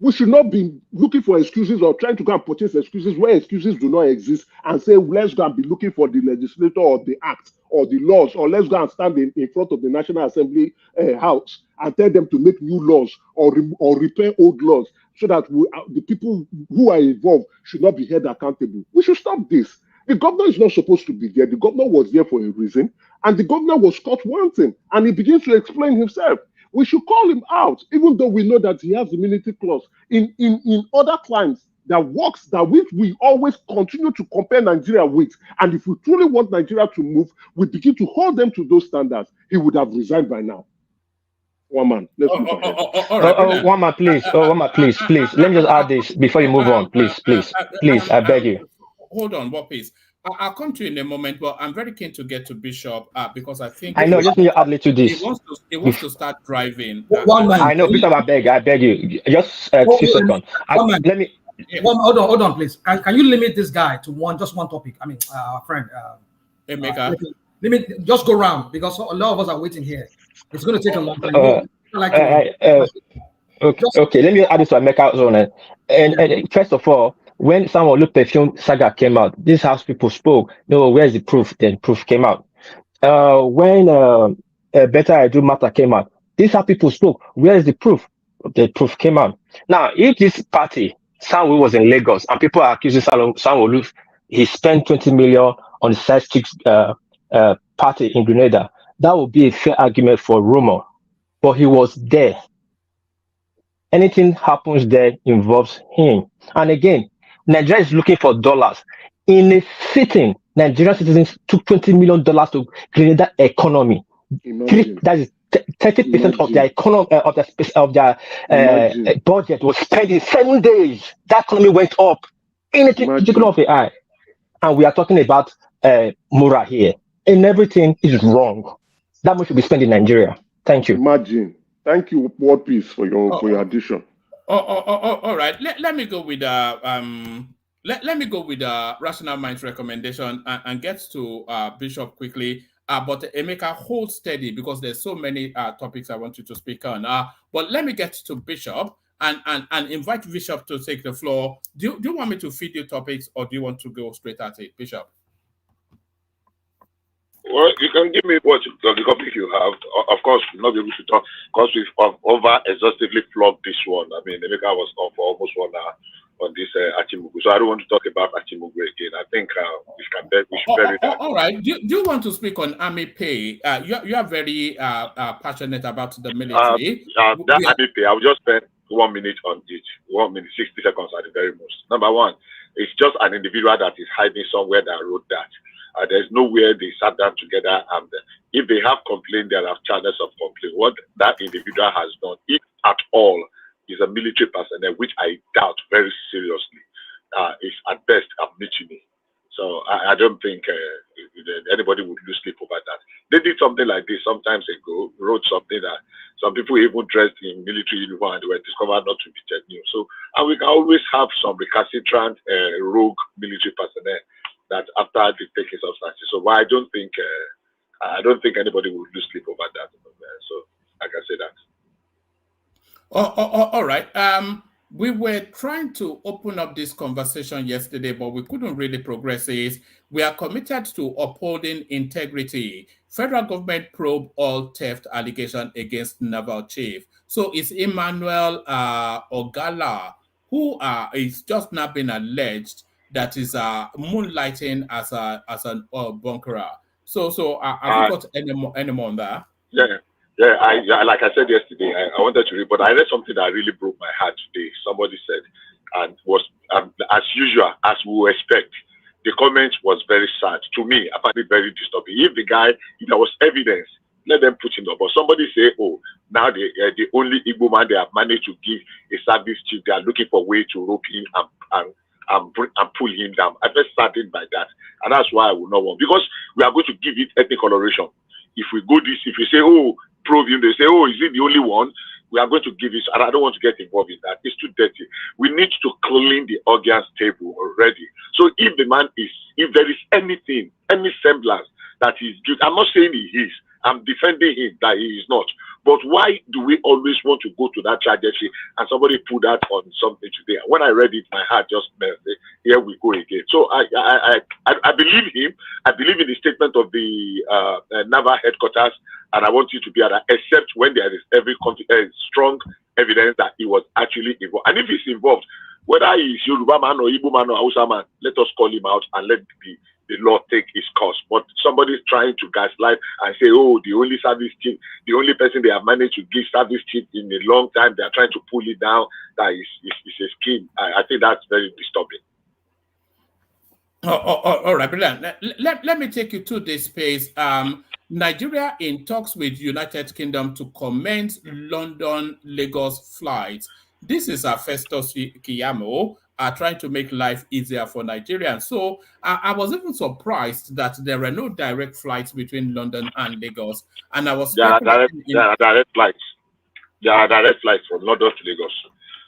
We should not be looking for excuses or trying to go and purchase excuses where excuses do not exist and say, let's go and be looking for the legislator or the act or the laws, or let's go and stand in front of the National Assembly House and tell them to make new laws or repair old laws so that the people who are involved should not be held accountable. We should stop this. The governor is not supposed to be there. The governor was there for a reason, and the governor was caught wanting, and he begins to explain himself. We should call him out, even though we know that he has immunity clause. In other crimes that works, that we always continue to compare Nigeria with, and if we truly want Nigeria to move, we begin to hold them to those standards. He would have resigned by now. One man, let's move ahead. One man, please. One man, please. Let me just add this before you move on, please. I beg you. Hold on, what please? I'll come to you in a moment, but I'm very keen to get to Bishop because I think I know. Just need to add to this. He wants to start driving. I know, Bishop. I beg you. Just a few seconds. Let me. Hold on, please. Can you limit this guy to just one topic? I mean, our friend. Limit. Just go round because a lot of us are waiting here. It's going to take a long time. Okay. Let me add this to Emeka zone. And first of all, when Samuel Lu Perfume saga came out, this house people spoke. No, where's the proof? Then proof came out. When Better I Do Matter came out, this house people spoke. Where's the proof? The proof came out. Now, if this party Sanwo was in Lagos, and people are accusing Sanwo he spent 20 million on the side chicks party in Grenada. That would be a fair argument for rumor, but he was there. Anything happens there involves him. And again, Nigeria is looking for dollars. In a sitting, Nigerian citizens took $20 million to Grenada economy. That is 30% of their economy of their budget was spent in 7 days. That economy went up in a twinkling of the eye. And we are talking about Mura here. And everything is wrong. That much should be spent in Nigeria. Thank you. Imagine. Thank you, World Peace, for your addition. All right. Let me go with let me go with Rational Minds recommendation and get to Bishop quickly. But Emeka, hold steady because there's so many topics I want you to speak on. But let me get to Bishop and invite Bishop to take the floor. Do you want me to feed you topics or do you want to go straight at it, Bishop? Well, you can give me the topic you have. Of course, we'll not be able to talk because we've over exhaustively flogged this one. I mean, Emeka was on for almost 1 hour on this Achimugu. So I don't want to talk about Achimugu again. I think we should bury that. All right. Do you want to speak on army pay? You are very passionate about the military. That army pay, I'll just spend 1 minute on each. 1 minute, 60 seconds at the very most. Number one, it's just an individual that is hiding somewhere that wrote that. There's nowhere they sat down together, and if they have complained, there are channels of complaint. What that individual has done, if at all, is a military personnel, which I doubt very seriously, is at best a mutiny. So I don't think anybody would lose sleep over that. They did something like this sometimes ago, wrote something that some people even dressed in military uniform and they were discovered not to be genuine. So, and we can always have some recalcitrant rogue military personnel that after they take substances. So I don't think anybody would lose sleep over that. So I can say that. All right. We were trying to open up this conversation yesterday, but we couldn't really progress it. We are committed to upholding integrity. Federal government probe all theft allegation against Naval chief. So it's Emmanuel Ogalla, who is just now been alleged that is moonlighting as an bunkerer. So have you got any more on that? Yeah. Like I said yesterday, I wanted to read, but I read something that really broke my heart today. Somebody said, and was as usual, as we would expect. The comment was very sad to me. I find it very disturbing. If there was evidence, let them put him up. But somebody say, oh, now the only Igbo man they have managed to give a service chief, they are looking for a way to rope him and pull him down. I felt saddened by that. And that's why I will not want, because we are going to give it ethnic coloration. If we go this, if you say, oh, probe him, they say, oh, is he the only one? We are going to give it, and I don't want to get involved in that. It's too dirty. We need to clean the audience table already. So if the man if there is anything, any semblance that he's guilty, I'm not saying he is. I'm defending him that he is not. But why do we always want to go to that tragedy and somebody put that on something today? When I read it, my heart just melted. Here we go again. So I believe him. I believe in the statement of the Naval headquarters, and I want you to be at that, except when there is strong evidence that he was actually involved. And if he's involved, whether he's Yoruba man or Igbo man or Hausa man, let us call him out and let the law take its course. But somebody's trying to gaslight and say, oh, the only service chief, the only person they have managed to give service chief in a long time, they are trying to pull it down. That is a scheme. I think that's very disturbing. All right, brilliant. Let me take you to this space. Nigeria in talks with United Kingdom to commence London-Lagos flights. This is Festus Keyamo trying to make life easier for Nigerians. So I was even surprised that there were no direct flights between London and Lagos. And I was there are direct flights. There are direct flights from London to Lagos.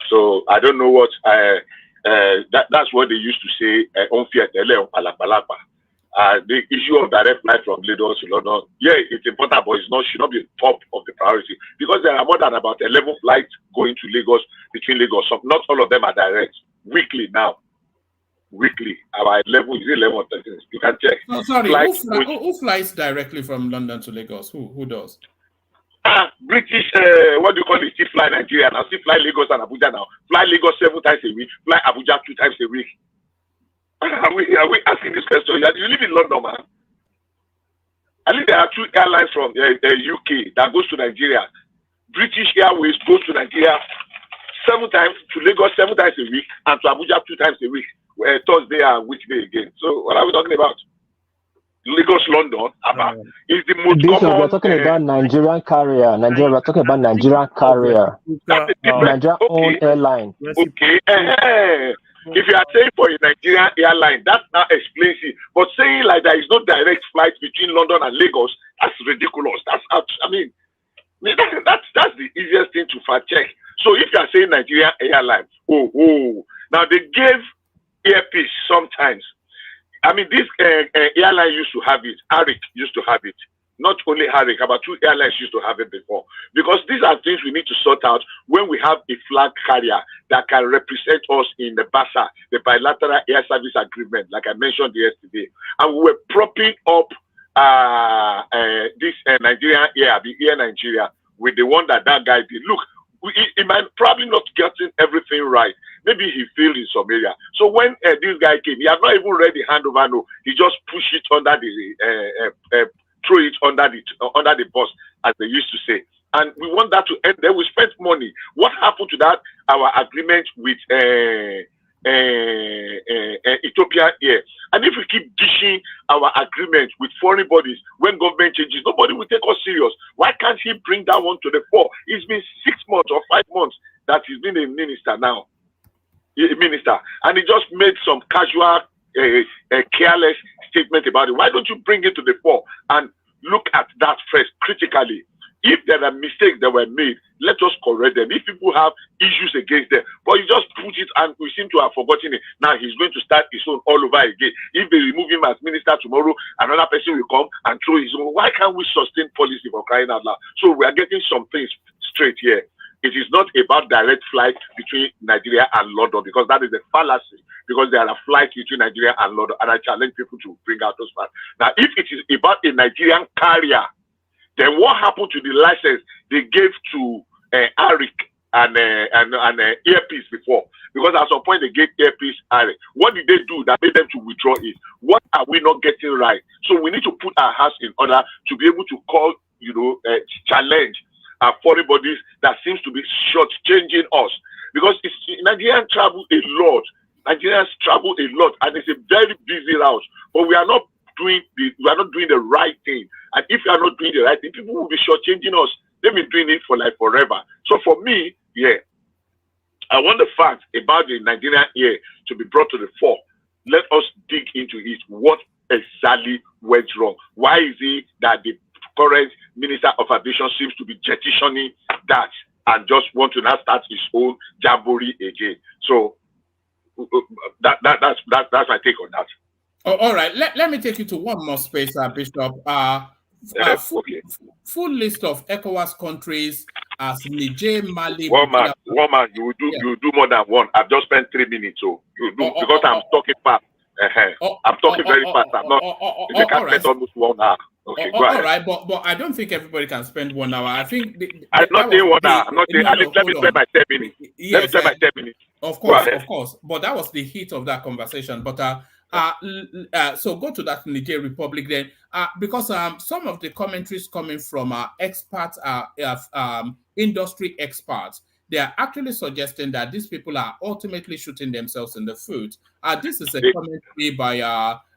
So I don't know what that's what they used to say on Fiat Palapalapa. The issue of direct flight from Lagos to London, yeah, it's important, but should not be top of the priority, because there are more than about 11 flights going to Lagos between Lagos. So not all of them are direct. Weekly now. Weekly. About 11, is it 11 or 13? You can check. No, sorry. Who flies directly from London to Lagos? Who does? British, what do you call it? Still fly Nigeria now, still fly Lagos and Abuja now. Fly Lagos 7 times a week, fly Abuja 2 times a week. Are we asking this question? You live in London, man. I think there are 2 airlines from UK that goes to Nigeria. British Airways goes to Nigeria 7 times, to Lagos 7 times a week, and to Abuja 2 times a week. Thursday and which day again? So what are we talking about? Lagos, London, is the most common. We're talking about Nigerian carrier. We're talking about Nigerian carrier. Nigerian own airline. Okay. If you are saying for a Nigerian airline, that now explains it. But saying like there is no direct flight between London and Lagos, that's ridiculous. That's the easiest thing to fact check. So if you are saying Nigerian airline, now they gave earpiece sometimes. I mean, this airline used to have it. Arik used to have it. Not only Arik, about 2 airlines used to have it before. Because these are things we need to sort out when we have a flag carrier that can represent us in the BASA, the Bilateral Air Service Agreement, like I mentioned yesterday. And we were propping up this Nigerian Air, the Air Nigeria, with the one that guy did. Look, he might probably not getting everything right. Maybe he failed in some area. So when this guy came, he had not even read the handover. No, he just pushed it under the, throw it under the bus, as they used to say. And we want that to end. Then we spent money. What happened to that? Our agreement with Ethiopia Air. And if we keep dishing our agreement with foreign bodies, when government changes, nobody will take us serious. Why can't he bring that one to the fore? It's been 6 months or 5 months that he's been a minister now. And he just made some casual, careless statement about it. Why don't you bring it to the fore and look at that first critically? If there are mistakes that were made, let us correct them. If people have issues against them, but you just put it and we seem to have forgotten it. Now he's going to start his own all over again. If they remove him as minister tomorrow, another person will come and throw his own. Why can't we sustain policy for crying out loud? So we are getting some things straight here. It is not about direct flight between Nigeria and London, because that is a fallacy, because there are flights between Nigeria and London, and I challenge people to bring out those facts. Now, if it is about a Nigerian carrier, then what happened to the license they gave to Arik and Earpiece before? Because at some point they gave Earpiece Arik. What did they do that made them to withdraw it? What are we not getting right? So we need to put our house in order to be able to call, challenge foreign bodies that seems to be shortchanging us. Because Nigerians travel a lot. Nigerians travel a lot, and it's a very busy route. But we are not doing the right thing. And if we are not doing the right thing, people will be shortchanging us. They've been doing it for forever. So for me, I want the fact about the Nigerian Air to be brought to the fore. Let us dig into it. What exactly went wrong? Why is it that the current Minister of Aviation seems to be jettisoning that and just want to now start his own jamboree again? So that's my take on that. Oh, all right. Let me take you to one more space, Bishop. Full list of ECOWAS countries as Niger, Mali. One man, you do more than one. I've just spent 3 minutes, so you do because I'm talking fast. I'm talking very fast. I'm not. You can't spend almost 1 hour. Okay, go ahead. All right, but I don't think everybody can spend 1 hour. I think I'm not saying 1 hour. I'm not saying. Let me spend my 10 minutes. Let me spend my 10 minutes. Of course. But that was the heat of that conversation. But so go to that Niger Republic then, because some of the commentaries coming from experts, industry experts, they are actually suggesting that these people are ultimately shooting themselves in the foot. This is a commentary by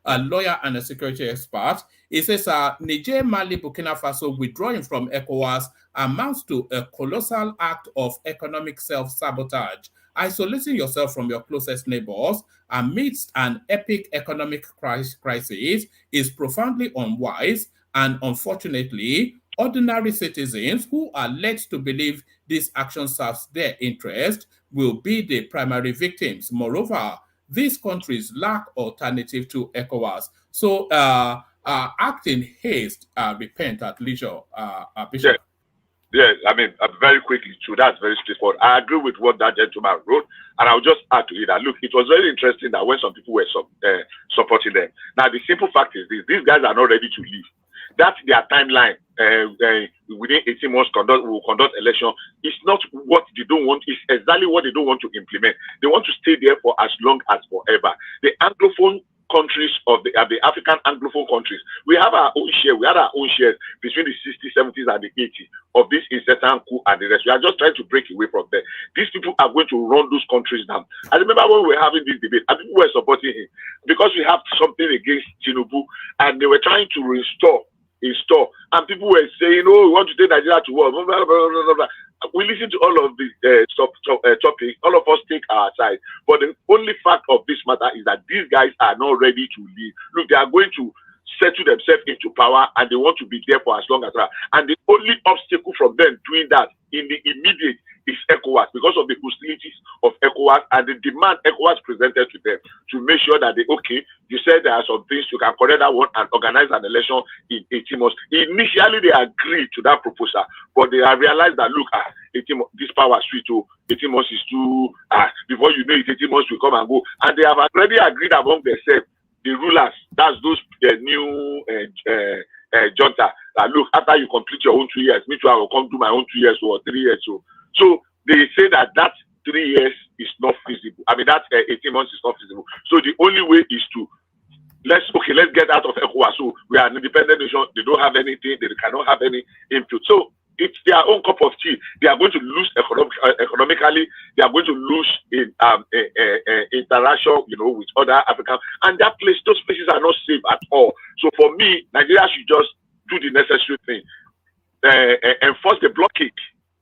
a lawyer and a security expert. It says Niger, Mali, Burkina Faso withdrawing from ECOWAS amounts to a colossal act of economic self-sabotage. Isolating yourself from your closest neighbors amidst an epic economic crisis is profoundly unwise, and unfortunately, ordinary citizens who are led to believe this action serves their interest will be the primary victims. Moreover, these countries lack alternative to ECOWAS. So act in haste, repent at leisure, Bishop. Yes, I mean, very quickly, too, that's very straightforward. I agree with what that gentleman wrote, and I'll just add to it that, look, it was very interesting that when some people were supporting them. Now, the simple fact is this: these guys are not ready to leave. That's their timeline. Within 18 months, will conduct election. It's not what they don't want. It's exactly what they don't want to implement. They want to stay there for as long as forever. The Anglophone countries of the African Anglophone countries, we have our own share. We had our own shares between the 60s, 70s, and the 80s of this incessant coup and the rest. We are just trying to break away from there. These people are going to run those countries down. I remember when we were having this debate, and people were supporting him because we have something against Tinubu, and they were trying to install, and people were saying, "Oh, we want to take Nigeria to war." Blah, blah, blah, blah, blah. We listen to all of the topics. All of us take our side, but the only fact of this matter is that these guys are not ready to leave. Look, they are going to settle themselves into power, and they want to be there for as long as that. And the only obstacle from them doing that in the immediate is ECOWAS, because of the hostilities of ECOWAS and the demand ECOWAS presented to them to make sure that you said there are some things, you can correct that one and organize an election in 18 months. Initially, they agreed to that proposal, but they have realized that, look, 18 months, this power suite, 18 months is too, before you know it, 18 months will come and go. And they have already agreed among themselves, the rulers, that's those new junta, that look, after you complete your own 2 years, me too, I will come do my own 2 years or 3 years. So they say that 3 years is not feasible. I mean, that 18 months is not feasible. So the only way is to let's get out of ECOWAS. So we are an independent nation. They don't have anything. They cannot have any input. So it's their own cup of tea. They are going to lose economically. They are going to lose in interaction, with other Africans. And those places are not safe at all. So for me, Nigeria should just do the necessary thing. Enforce the blockade.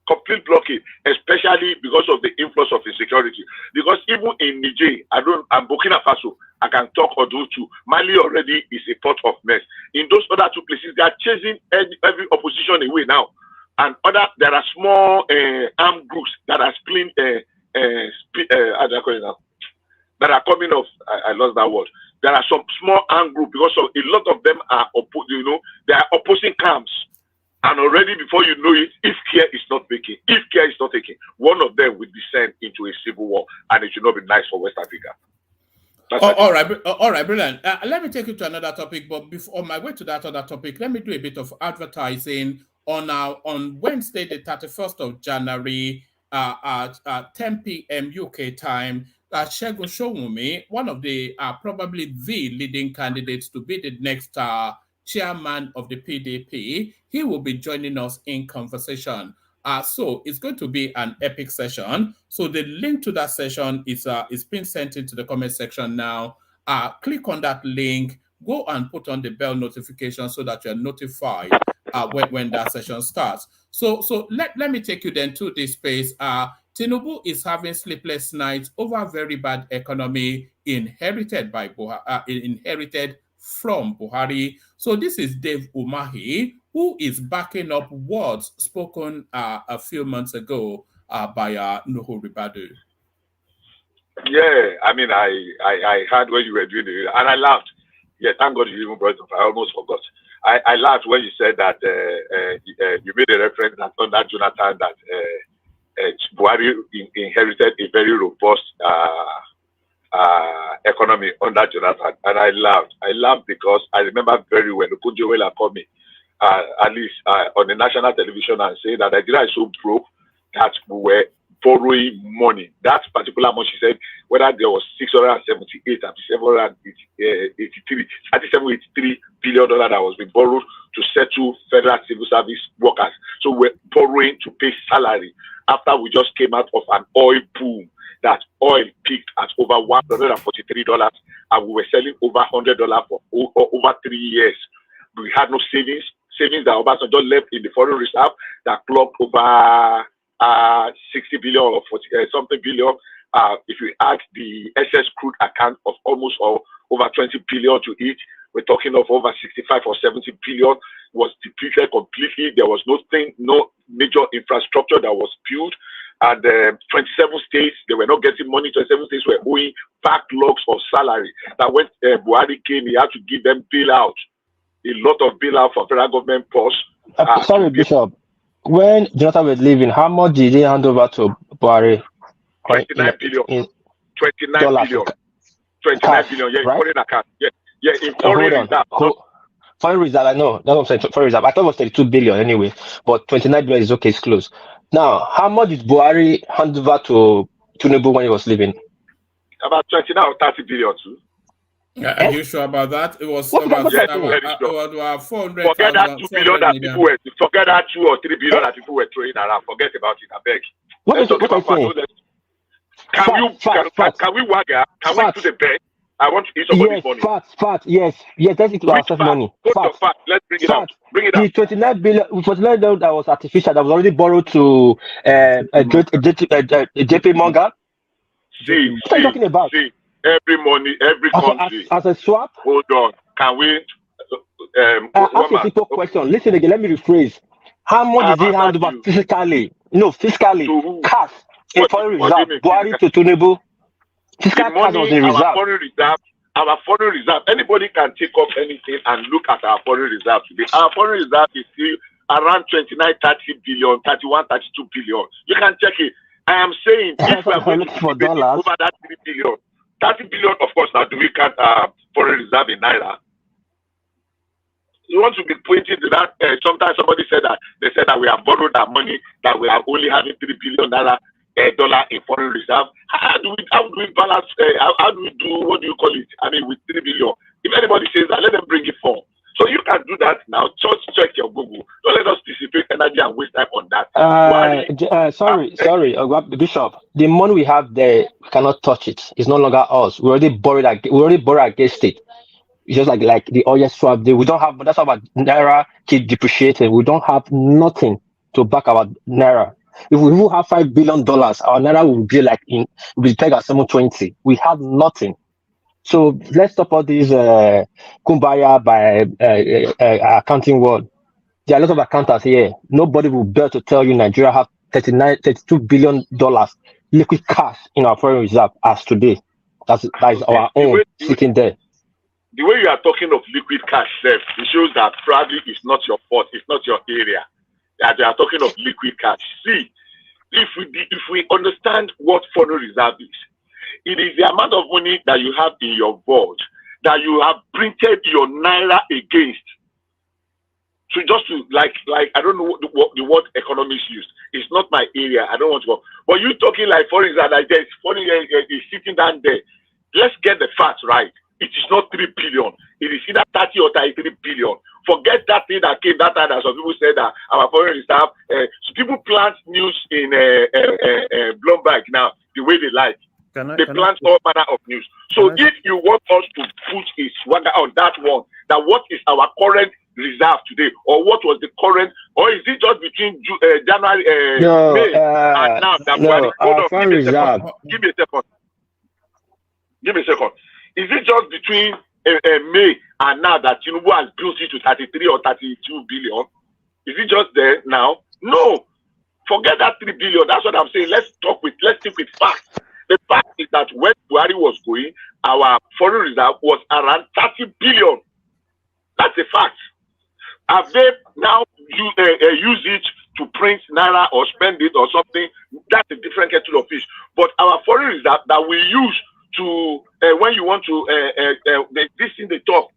Complete blockade, especially because of the influx of insecurity. Because even in Niger, I'm Burkina Faso, I can talk or do too. Mali already is a pot of mess. In those other two places, they are chasing every opposition away now. And there are small armed groups that are that are coming off. I lost that word. There are some small armed groups because a lot of them are they are opposing camps. And already before you know it, if care is not taken, one of them will descend into a civil war, and it should not be nice for West Africa. All right, brilliant. Let me take you to another topic, but before on my way to that other topic, let me do a bit of advertising on Wednesday, the 31st of January, at 10 p.m. UK time. Segun Showunmi, one of the probably the leading candidates to be the next chairman of the PDP, he will be joining us in conversation. So it's going to be an epic session. So the link to that session is being sent into the comment section now. Click on that link, go and put on the bell notification so that you're notified when that session starts. So let me take you then to this space. Tinubu is having sleepless nights over very bad economy inherited from Buhari. So this is Dave Umahi, who is backing up words spoken a few months ago by Nuhu Ribadu. Yeah, I mean, I heard when you were doing it, and I laughed. Yeah, thank God you even brought it up. I almost forgot. I laughed when you said that you made a reference that under Jonathan that Buhari inherited a very robust economy under Jonathan, and I laughed because I remember very well Okunjewela called me at least on the national television and say that Nigeria is so broke that we were borrowing money. That particular month, she said, whether there was $678 and $783 billion that was being borrowed to settle federal civil service workers. So we're borrowing to pay salary after we just came out of an oil boom. That oil peaked at over $143, and we were selling over $100 for over 3 years. We had no savings that Obasanjo left in the foreign reserve that clocked over 60 billion or 40 something billion. If we add the excess crude account of almost over 20 billion to it, we're talking of over 65 or 70 billion was depleted completely. There was no major infrastructure that was built. And 27 states, they were not getting money. 27 states were owing backlogs of salary. That when Buhari came, he had to give them bailout. A lot of bailout for federal government posts. Sorry, Bishop. When Jonathan was leaving, how much did he hand over to Buhari? 29 billion. 29 billion. 29 billion. Yeah, in foreign account. Yeah, in foreign reserve. Foreign reserve, I know. That's what I'm saying. Foreign reserve. I thought it was 32 billion anyway, but 29 billion is okay. It's close. Now, how much did Buhari hand over to Tinubu when he was leaving? About 29 or 30 billion too. Are you sure about that? It was What about, yes, about 400. Forget that 2 billion that people were. Forget that 2 or 3 billion that people were throwing around. Forget about it. I beg. What are you saying? Can we wagga? Can we do the best? I want to eat somebody's money. Fact. Yes. Let's eat ourselves money. Fact. Let's bring it out. The 29 billion that was artificial, that was already borrowed to JP Morgan. See, what are you talking about? See, every money, every country. As a swap? Hold on. Can we? Ask a simple question. Listen again. Let me rephrase. How much did he hand over physically? No, fiscally. Cash. In foreign reserve. Buhari to Tinubu. The money, our foreign reserve, anybody can take up anything and look at our foreign reserve today. Our foreign reserve is still around 29, 30 billion, 31, 32 billion. You can check it. I am saying if we are going to be over that 3 billion, 30 billion, of course, now do we count foreign reserve in Naira? You want to be pointing to that? Sometimes somebody said that they said that we have borrowed that money, that we are only having 3 billion Naira. Dollar in foreign reserve. How do we balance? How do we do? What do you call it? I mean, with 3 billion. If anybody says that, let them bring it forward. So you can do that now. Just check your Google. Don't let us dissipate energy and waste time on that. Sorry, Bishop. The money we have there, we cannot touch it. It's no longer us. We already borrowed against it. It's just like the oil swap. We don't have. That's how our Naira keep depreciating. We don't have nothing to back our Naira. If we will have $5 billion, our Naira will be pegged at 720. We have nothing. So let's stop all these kumbaya by accounting world. There are a lot of accountants here. Nobody will dare to tell you Nigeria have $32 billion liquid cash in our foreign reserve as today. That is our own sitting there. The way you are talking of liquid cash, it shows that probably it's not your fault. It's not your area. That they are talking of liquid cash. See, if we understand what foreign reserve is, it is the amount of money that you have in your vault that you have printed your Naira against. So just to like I don't know what the word economists use. It's not my area. I don't want to go. But you talking like foreign reserve like this, foreign is sitting down there. Let's get the facts right. It is not 3 billion. It is either 30 or 33 billion. Forget that thing that came that time that some people said that our foreign reserve. So people plant news in Bloomberg now the way they like. They plant all manner of news. So if you want us to put a swagger on that one, that what is our current reserve today, or what was the current, or is it just between January, May, and now? Give me a second. Is it just between May and now that Tinubu has built it to 33 or 32 billion? Is it just there now? No. Forget that 3 billion. That's what I'm saying. Let's stick with facts. The fact is that when Buhari was going, our foreign reserve was around 30 billion. That's a fact. Have they now use it to print Naira or spend it or something? That's a different kettle of fish. But our foreign reserve that we use to when you want to this thing they talk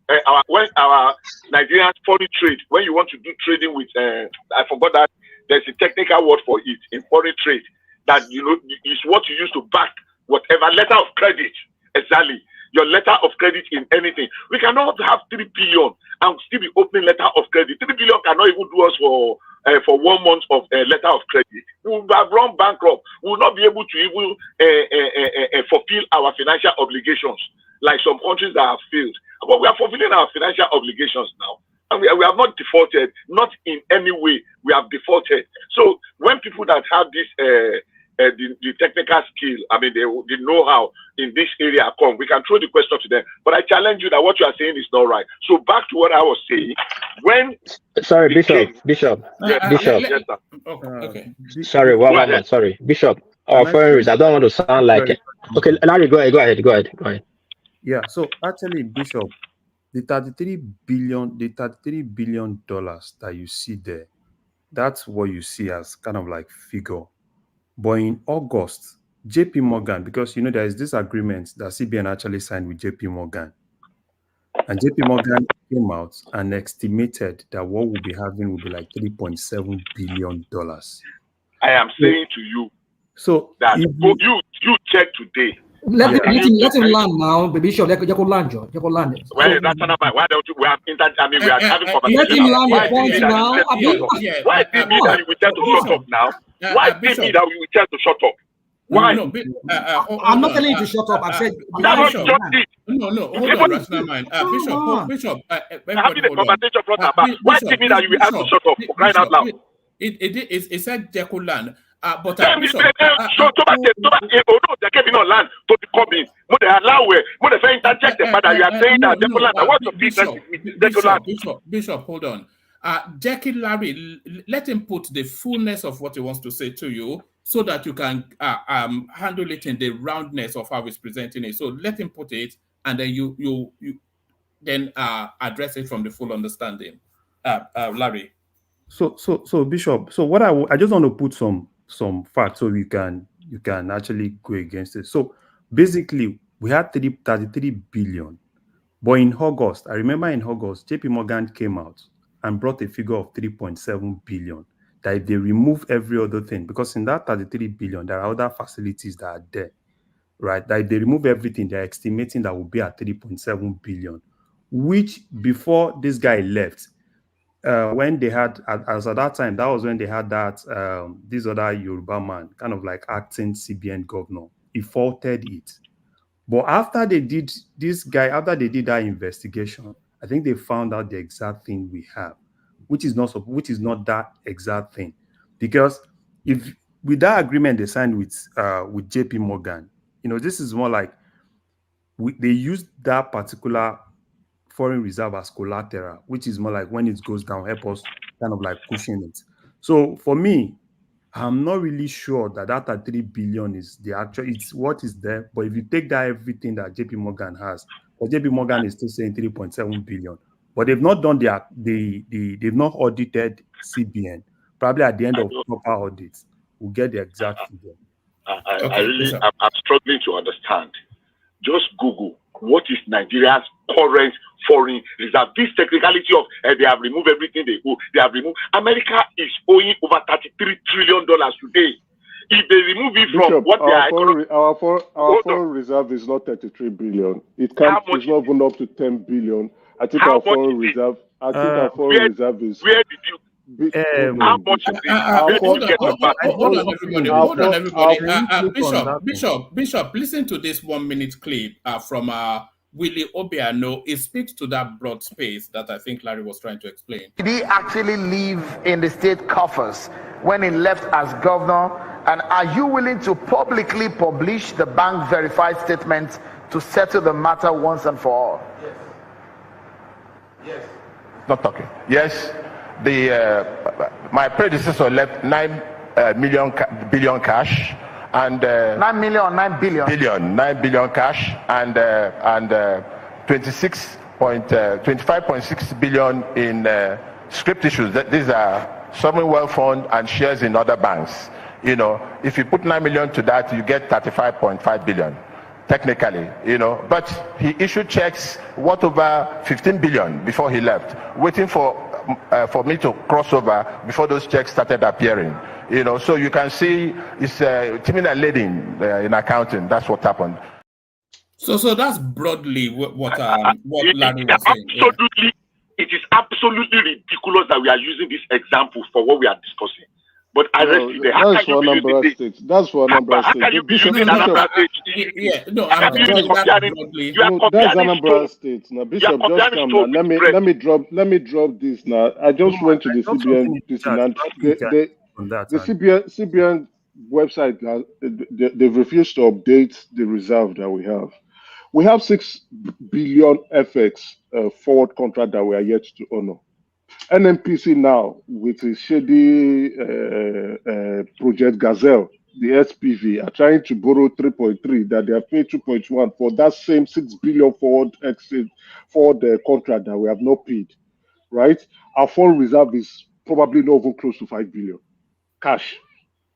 when our Nigerian foreign trade, when you want to do trading with I forgot that there's a technical word for it in foreign trade, that is what you use to back whatever letter of credit. Exactly, your letter of credit in anything. We cannot have 3 billion and still be opening letter of credit. 3 billion cannot even do us for 1 month of letter of credit. We will have run bankrupt. We will not be able to even fulfill our financial obligations like some countries that have failed. But we are fulfilling our financial obligations now. And we have not defaulted, not in any way. We have defaulted. So when people that have this the technical skill, I mean, the know-how in this area come, we can throw the question to them. But I challenge you that what you are saying is not right. So back to what I was saying. When Bishop. Okay. Sorry, one moment. Sorry, Bishop. Our foreigners. I don't want to sound like it. Okay, Larry, go ahead. Yeah. So actually, Bishop, the $33 billion that you see there, that's what you see as kind of like figure. But in August, JP Morgan, because there is this agreement that CBN actually signed with JP Morgan. And JP Morgan came out and estimated that what we'll be having will be like $3.7 billion. I am saying to you that you check today. Let him land now, baby. Sure, let him land. Well, that's another. Why don't you? We have we are having conversation. Let him land the point now. Why did it mean that you will tell to shut up now? Why did it mean that you will tell to shut up? Why? I'm not telling you to shut up. I said No, hold on, Rational Mind. Bishop, having a conversation front and back. Why did it mean that you will have to shut up? For crying out loud. It said Jekyll land. But Bishop, land to be coming. Would they allow it? Would they interject the fact that you are saying that Jekyll land? What's the business with Jekyll land? Bishop, hold on. Jackie Larry, let him put the fullness of what he wants to say to you, so that you can handle it in the roundness of how he's presenting it. So let him put it, and then you then address it from the full understanding. Larry. So Bishop. So what I just want to put some facts so you can actually go against it. So basically, we had 33 billion, but in August, I remember in August, JP Morgan came out and brought a figure of 3.7 billion. That if they remove every other thing, because in that 33 billion, there are other facilities that are there, right? That if they remove everything, they're estimating that will be at 3.7 billion, which before this guy left, when they had, as at that time, that was when they had that, this other Yoruba man, kind of like acting CBN governor, he faulted it. But after they did that investigation, I think they found out the exact thing we have, which is not that exact thing. Because if with that agreement they signed with JP Morgan, this is more like they used that particular foreign reserve as collateral, which is more like when it goes down, help us kind of like pushing it. So for me, I'm not really sure that 3 billion is the actual, it's what is there. But if you take that everything that JP Morgan has, but JP Morgan is still saying 3.7 billion. But they've not done they've not audited CBN. Probably at the end of proper audits, we'll get the exact figure. I'm struggling to understand. Just Google what is Nigeria's current foreign reserve. This technicality of they have removed everything they owe. They have removed. America is owing over $33 trillion today. If they remove it from Bishop, what they are, our foreign reserve is not 33 billion. It's not even up to 10 billion. I think our foreign reserve. Is. Where did you? How much is it? Hold on, everybody. Bishop, listen to this 1 minute clip from Willie Obiano. It speaks to that broad space that I think Larry was trying to explain. Did he actually live in the state coffers when he left as governor? And are you willing to publicly publish the bank verified statement to settle the matter once and for all? Yes. Not talking. Yes. My predecessor left 9 billion cash and 9 million or 9 billion? 9 billion cash and 25.6 billion in script issues. These are sovereign wealth fund and shares in other banks. If you put 9 million to that, you get 35.5 billion. Technically, but he issued checks worth over 15 billion before he left, waiting for me to cross over before those checks started appearing. So you can see it's timing and leading in accounting. That's what happened. So that's broadly what Larry was saying. Absolutely, it is absolutely ridiculous that we are using this example for what we are discussing. But that's for Anambra State. That's for Anambra State. How can you be using Anambra State? That's Anambra State. Now, Bishop, just come now. Let me drop this now. I just went to the CBN. The CBN website. They've refused to update the reserve that we have. We have 6 billion FX forward contract that we are yet to honor. NNPC now, with a shady project Gazelle, the SPV, are trying to borrow 3.3 that they have paid 2.1 for that same 6 billion forward contract that we have not paid, right? Our foreign reserve is probably not even close to 5 billion. Cash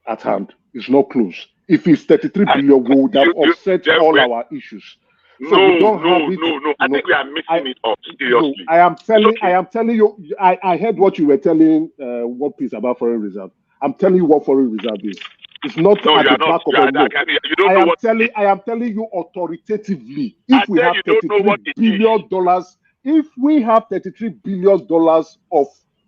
at hand is not close. If it's 33 billion, we would have offset all our issues. No. I think we are mixing it up. Seriously. No, I am telling you. I heard what you were telling what piece about foreign reserve. I'm telling you what foreign reserve is. It's not at the back of a note. I am telling you authoritatively. If we have $33 billion, if we have $33 billion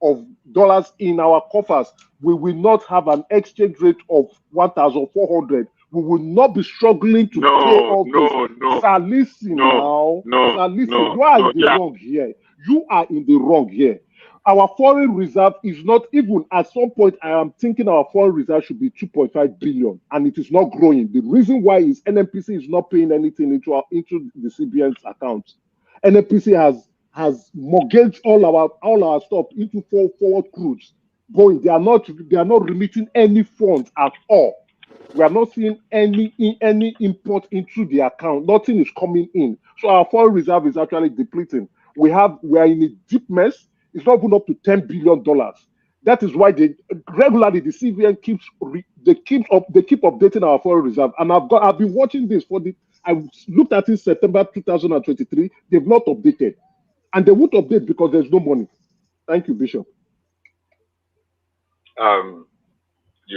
of dollars in our coffers, we will not have an exchange rate of 1,400. We will not be struggling to pay all this. Sir, listen now. Sir, listen. You are in the wrong here. You are in the wrong here. Our foreign reserve is not even, at some point, I am thinking our foreign reserve should be 2.5 billion, and it is not growing. The reason why is NNPC is not paying anything into the CBN's account. NNPC has mortgaged all our stuff into forward crudes going. They are not remitting any funds at all. We are not seeing any import into the account. Nothing is coming in. So our foreign reserve is actually depleting. We are in a deep mess. It's not even up to $10 billion. That is why they regularly, the CBN keep updating our foreign reserve. And I've been watching this I looked at it September 2023. They've not updated, and they won't update because there's no money. Thank you, Bishop. You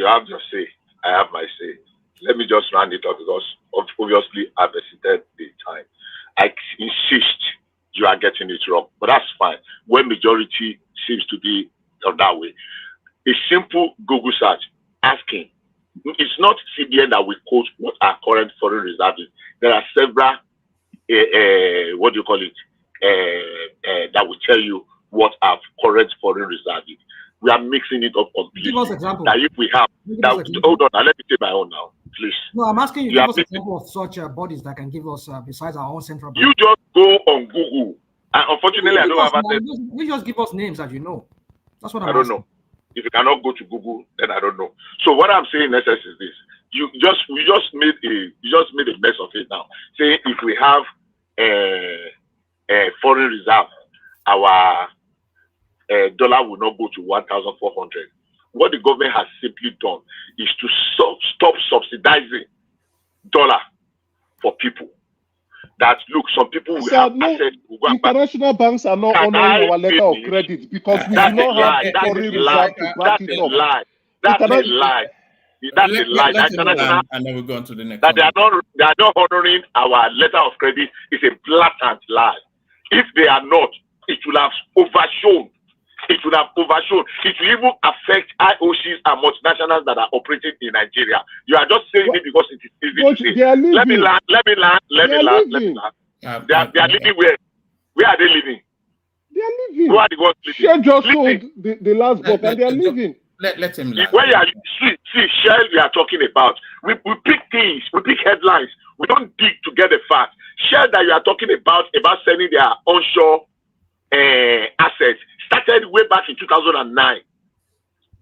have your say. I have my say. Let me just round it up because obviously I've exceeded the time. I insist you are getting it wrong, but that's fine. When majority seems to be that way, a simple Google search asking. It's not CBN that will quote what our current foreign reserve is. There are several, what do you call it, that will tell you what our current foreign reserve is. We are mixing it up completely. Give us example. That if we have, hold on, let me say my own now, please. No, I'm asking you to give us example of such bodies that can give us, besides our own central bank. You just go on Google. And unfortunately, I don't have access. You just give us names that you know. That's what I'm asking. I don't know. If you cannot go to Google, then I don't know. So what I'm saying in essence is this: we just made a mess of it now. Saying if we have a foreign reserve, our dollar will not go to 1,400. What the government has simply done is to stop subsidizing dollar for people. That look, some people will have access to go international banks are not honoring our letter of credit because we do not have a foreign reserve to back it up. That's a lie. That's a lie. And then we'll go on to the next that one. They are not honoring our letter of credit is a blatant lie. If they are not, it will have overshown. It will have overshown. It will even affect IOCs and multinationals that are operating in Nigeria. You are just saying it because it is easy to say. Let me land. They are living where? Where are they living? They are living. Who are the ones living? Shell just sold the last book and they are living. Let him land. Where you are, see, Shell we are talking about. We pick things, we pick headlines. We don't dig to get the facts. Shell that you are talking about selling their onshore assets started way back in 2009.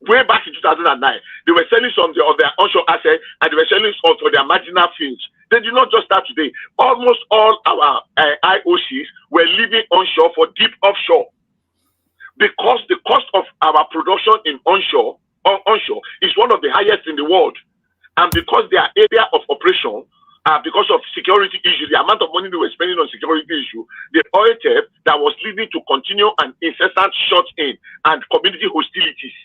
Way back in 2009, they were selling some of their onshore assets and they were selling some for their marginal fields. They did not just start today. Almost all our IOCs were living onshore for deep offshore because the cost of our production in onshore is one of the highest in the world, and because their area of operation. Because of security issues, the amount of money they were spending on security issue, the oil tape that was leading to continue and incessant shots in and community hostilities.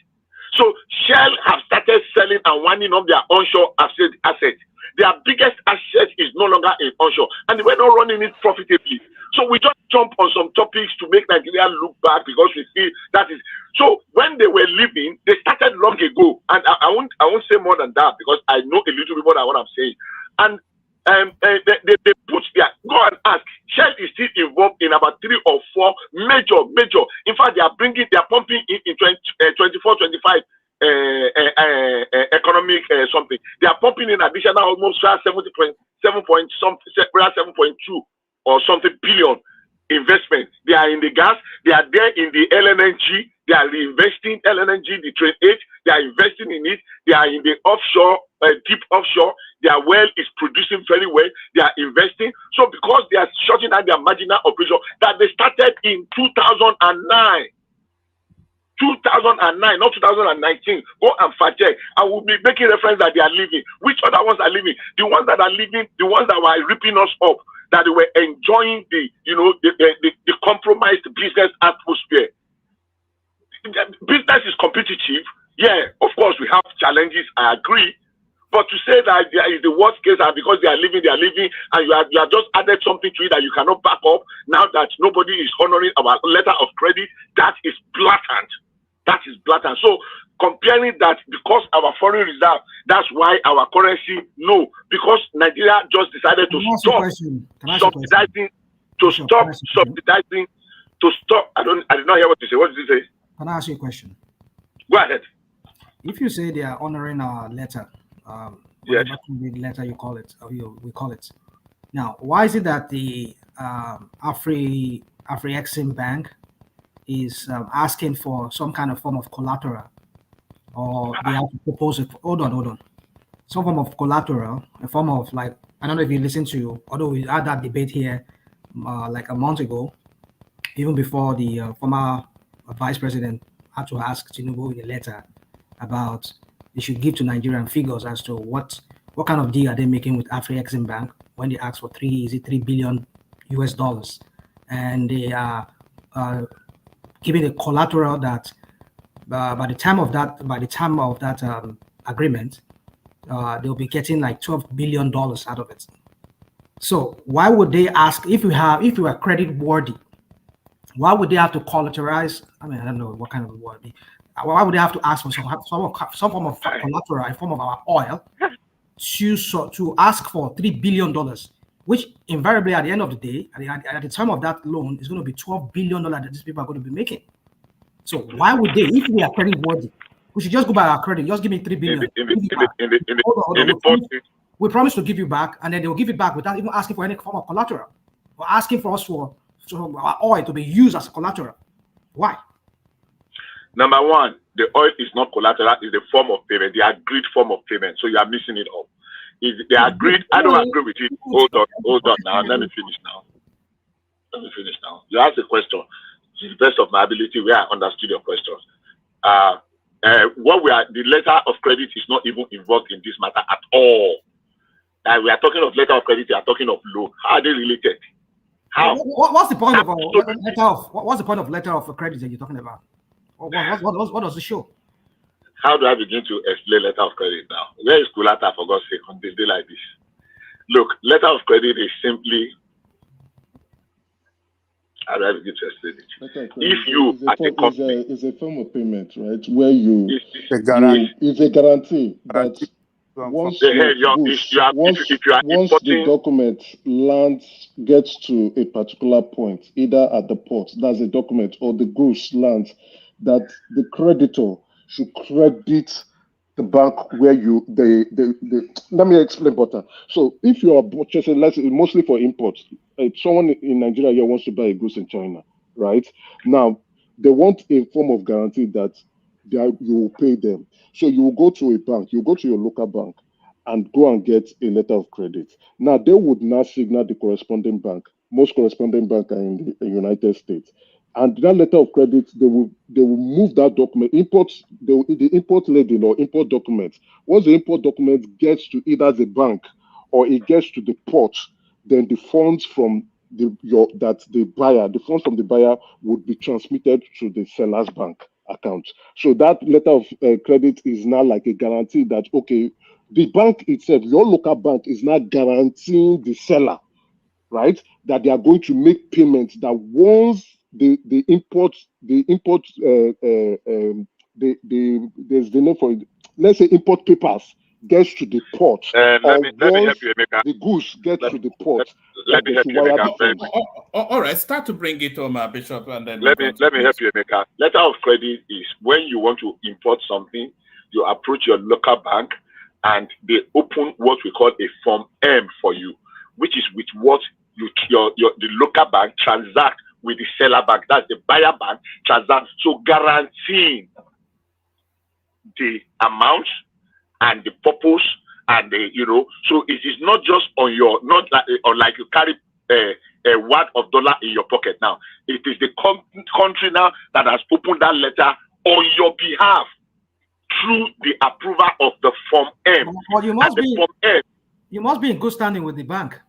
So Shell have started selling and winding up their onshore assets. Their biggest asset is no longer in onshore, and they were not running it profitably. So we just jump on some topics to make Nigeria look bad because we see that is. So when they were leaving, they started long ago, and I won't say more than that because I know a little bit more than what I'm saying. And they put their, go and ask, Shell is still involved in about 3 or 4 major. In fact, they are pumping in 24, 25 economic something. They are pumping in additional almost 7.2 or something billion investment. They are in the gas, they are there in the LNG, they are reinvesting LNG, the Train 8, they are investing in it, they are in the offshore, deep offshore, their well is producing very well, they are investing. So because they are shutting down their marginal operation that they started in 2009. 2009, not 2019. Go and fact check. I will be making reference that they are leaving. Which other ones are leaving? The ones that are leaving, the ones that were ripping us up. that they were enjoying the compromised business atmosphere. Business is competitive. Yeah, of course we have challenges. I agree. But to say that there is the worst case and because they are leaving, and you have just added something to it that you cannot back up now that nobody is honoring our letter of credit, that is blatant. That is blatant. So comparing that because our foreign reserve, that's why our currency, no, because Nigeria just decided to stop subsidizing, I did not hear what you say. What did you say? Can I ask you a question? Go ahead. If you say they are honoring our letter, yes, letter you call it, or we call it. Now, why is it that the Afri-Exim Bank is asking for some kind of form of collateral, or they have to propose it? Hold on. Some form of collateral, a form of like, I don't know if you listen to, although we had that debate here like a month ago, even before the former vice president had to ask Tinubu in a letter about they should give to Nigerian figures as to what kind of deal are they making with Afri-Exim Bank when they ask for $3 billion US, and they are giving a collateral that by the time of that agreement, they'll be getting like $12 billion out of it. So why would they ask if you are credit worthy? Why would they have to collateralize? I mean, I don't know what kind of word. Why would they have to ask for some form of collateral in form of our oil to ask for $3 billion, which invariably at the end of the day, at the time of that loan, is going to be $12 billion that these people are going to be making. So why would they, if we are credit worthy, we should just go by our credit, just give me $3 billion. We promise to give you back, and then they will give it back without even asking for any form of collateral or asking for us for our oil to be used as collateral. Why? Number one, the oil is not collateral, it's a form of payment, the agreed form of payment. So you are missing it all. They agreed, I don't agree with it. Hold on now. Let me finish now. You asked a question. To the best of my ability, where I understood your questions. The letter of credit is not even involved in this matter at all. We are talking of letter of credit, we are talking of loan. How are they related? How? What's the point of letter of credit that you're talking about? What does it show? How do I begin to explain letter of credit now? Where is collateral, for God's sake, on this day like this? Look, letter of credit is simply, how do I begin to explain it? If you, as a company, is a form of payment, right? Where you, it's a guarantee that once the document gets to a particular point, either at the port, that's a document, or the goods lands, that the creditor should credit the bank where let me explain better. So if you are purchasing, mostly for imports, someone in Nigeria here wants to buy a goods in China, right? Now, they want a form of guarantee that you will pay them. So you will go to a bank, you go to your local bank and go and get a letter of credit. Now, they would not signal the corresponding bank. Most corresponding banks are in the United States. And that letter of credit, they will move that document, the import label or import document. Once the import document gets to either the bank or it gets to the port, then the funds from the funds from the buyer would be transmitted to the seller's bank account. So that letter of credit is now like a guarantee that, okay, the bank itself, your local bank, is not guaranteeing the seller, right, that they are going to make payments, that once there's the name for it, let's say import papers gets to the port, let me help you, Emeka. The goods get to the port. Let me help you, Emeka. All right, start to bring it home, Bishop, and then let me help you, Emeka. Letter of credit is when you want to import something, you approach your local bank and they open what we call a Form M for you, which is with what the local bank transact with the seller bank. That's the buyer bank transact. So guaranteeing the amount and the purpose and so it is not just on your, not like you carry a wad of dollar in your pocket now. It is the country now that has opened that letter on your behalf through the approval of the Form M. Well, you must be in good standing with the bank.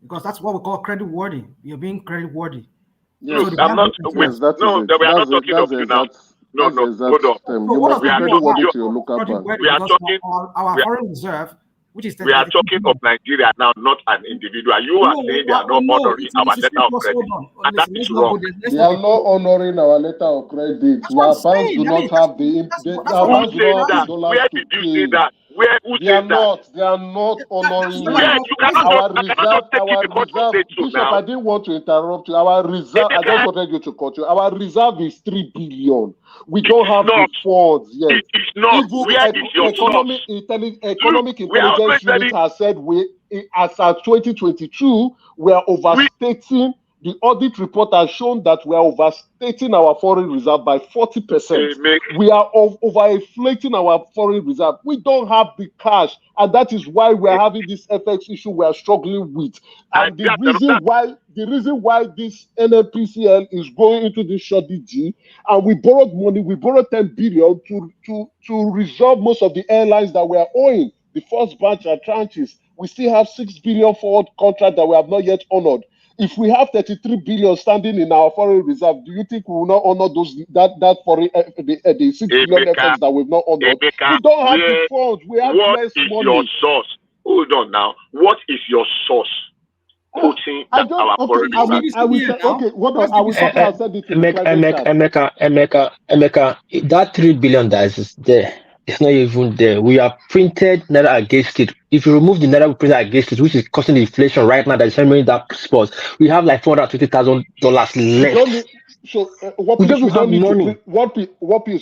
because that's what we call credit worthy. You're being credit worthy. Yes, So I'm not. Yes, That is it. we are not That's talking of you now. No, hold on. You what must does be the credit worthy mean to your local bank. We are talking. our foreign reserve, which is We are talking of Nigeria now, not an individual. You are saying they are not honoring our letter of credit, and that is wrong. They are not honoring our letter of credit. Our banks do not have our banks do not have the dollars Where to did you pay. say that? Where? Who They are said that? not. They are not honoring Where? it. You cannot Our just, reserve. take it because you say so Bishop, now. I didn't want to interrupt you. Our reserve. I just wanted you to cut you. Our reserve is 3 billion. We don't have the funds yet. It is not. Even Where is your economic intelligence unit has said as at 2022 we are overstating. The audit report has shown that we are overstating our foreign reserve by 40%. We are overinflating our foreign reserve. We don't have the cash, and that is why we are having this FX issue we are struggling with. And the reason why this NNPCL is going into this shortage, and we borrowed money, we borrowed 10 billion to resolve most of the airlines that we are owing. The first batch and tranches. We still have 6 billion forward contract that we have not yet honored. If we have 33 billion standing in our foreign reserve, do you think we will not honor that foreign the 6 billion FX that we've not honored? We don't have the funds. We have less money. What is your source? Hold on now. What is your source? Putting our foreign reserve. I will say, okay, what I will copy and send it to the private chat. Emeka, that 3 billion that is there, it's not even there. We have printed naira against it. If you remove the naira we printed against it, which is causing the inflation right now that is hammering that spot, we have like $420,000 left.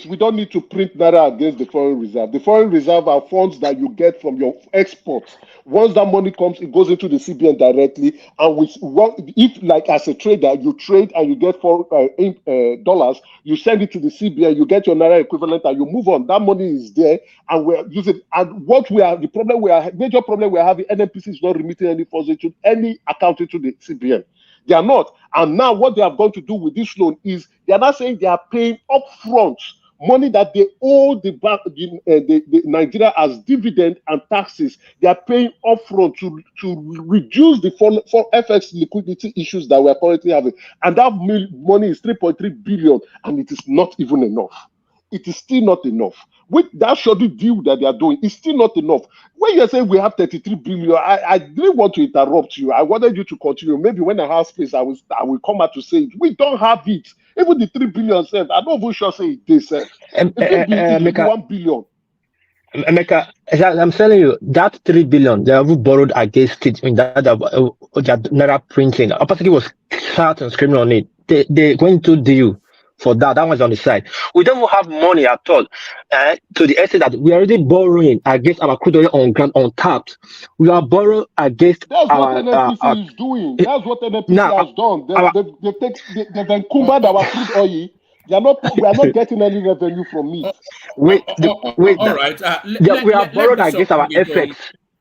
We don't need to print naira against the foreign reserve. The foreign reserve are funds that you get from your exports. Once that money comes, it goes into the CBN directly. And if, like as a trader, you trade and you get $4, you send it to the CBN, you get your naira equivalent, and you move on. That money is there, and we're using. And major problem we are having, NNPC is not remitting any funds into any account into the CBN. They are not. And now what they are going to do with this loan is they are not saying they are paying upfront money that they owe the bank, the Nigeria as dividend and taxes. They are paying upfront to reduce the for FX liquidity issues that we are currently having. And that money is 3.3 billion, and it is not even enough. It is still not enough. With that shoddy deal that they are doing, it's still not enough. When you say we have 33 billion, I didn't want to interrupt you. I wanted you to continue. Maybe when I have space, I will come out to say it. We don't have it. Even the 3 billion cents, I don't even sure say it. They said it be 1 billion. Emeka, I'm telling you, that 3 billion they have borrowed against it in that naira printing. Opacity was shouting and screaming on it. They went to deal for that. That was on the side. We don't have money at all. To the extent that we are already borrowing against our crude oil on ground untapped. We are borrowing against That's what NNPC is doing. That's what NNPC has done. They've encumbered our crude oil. We are not getting any revenue from it. Wait. All right. We are borrowed against our FX.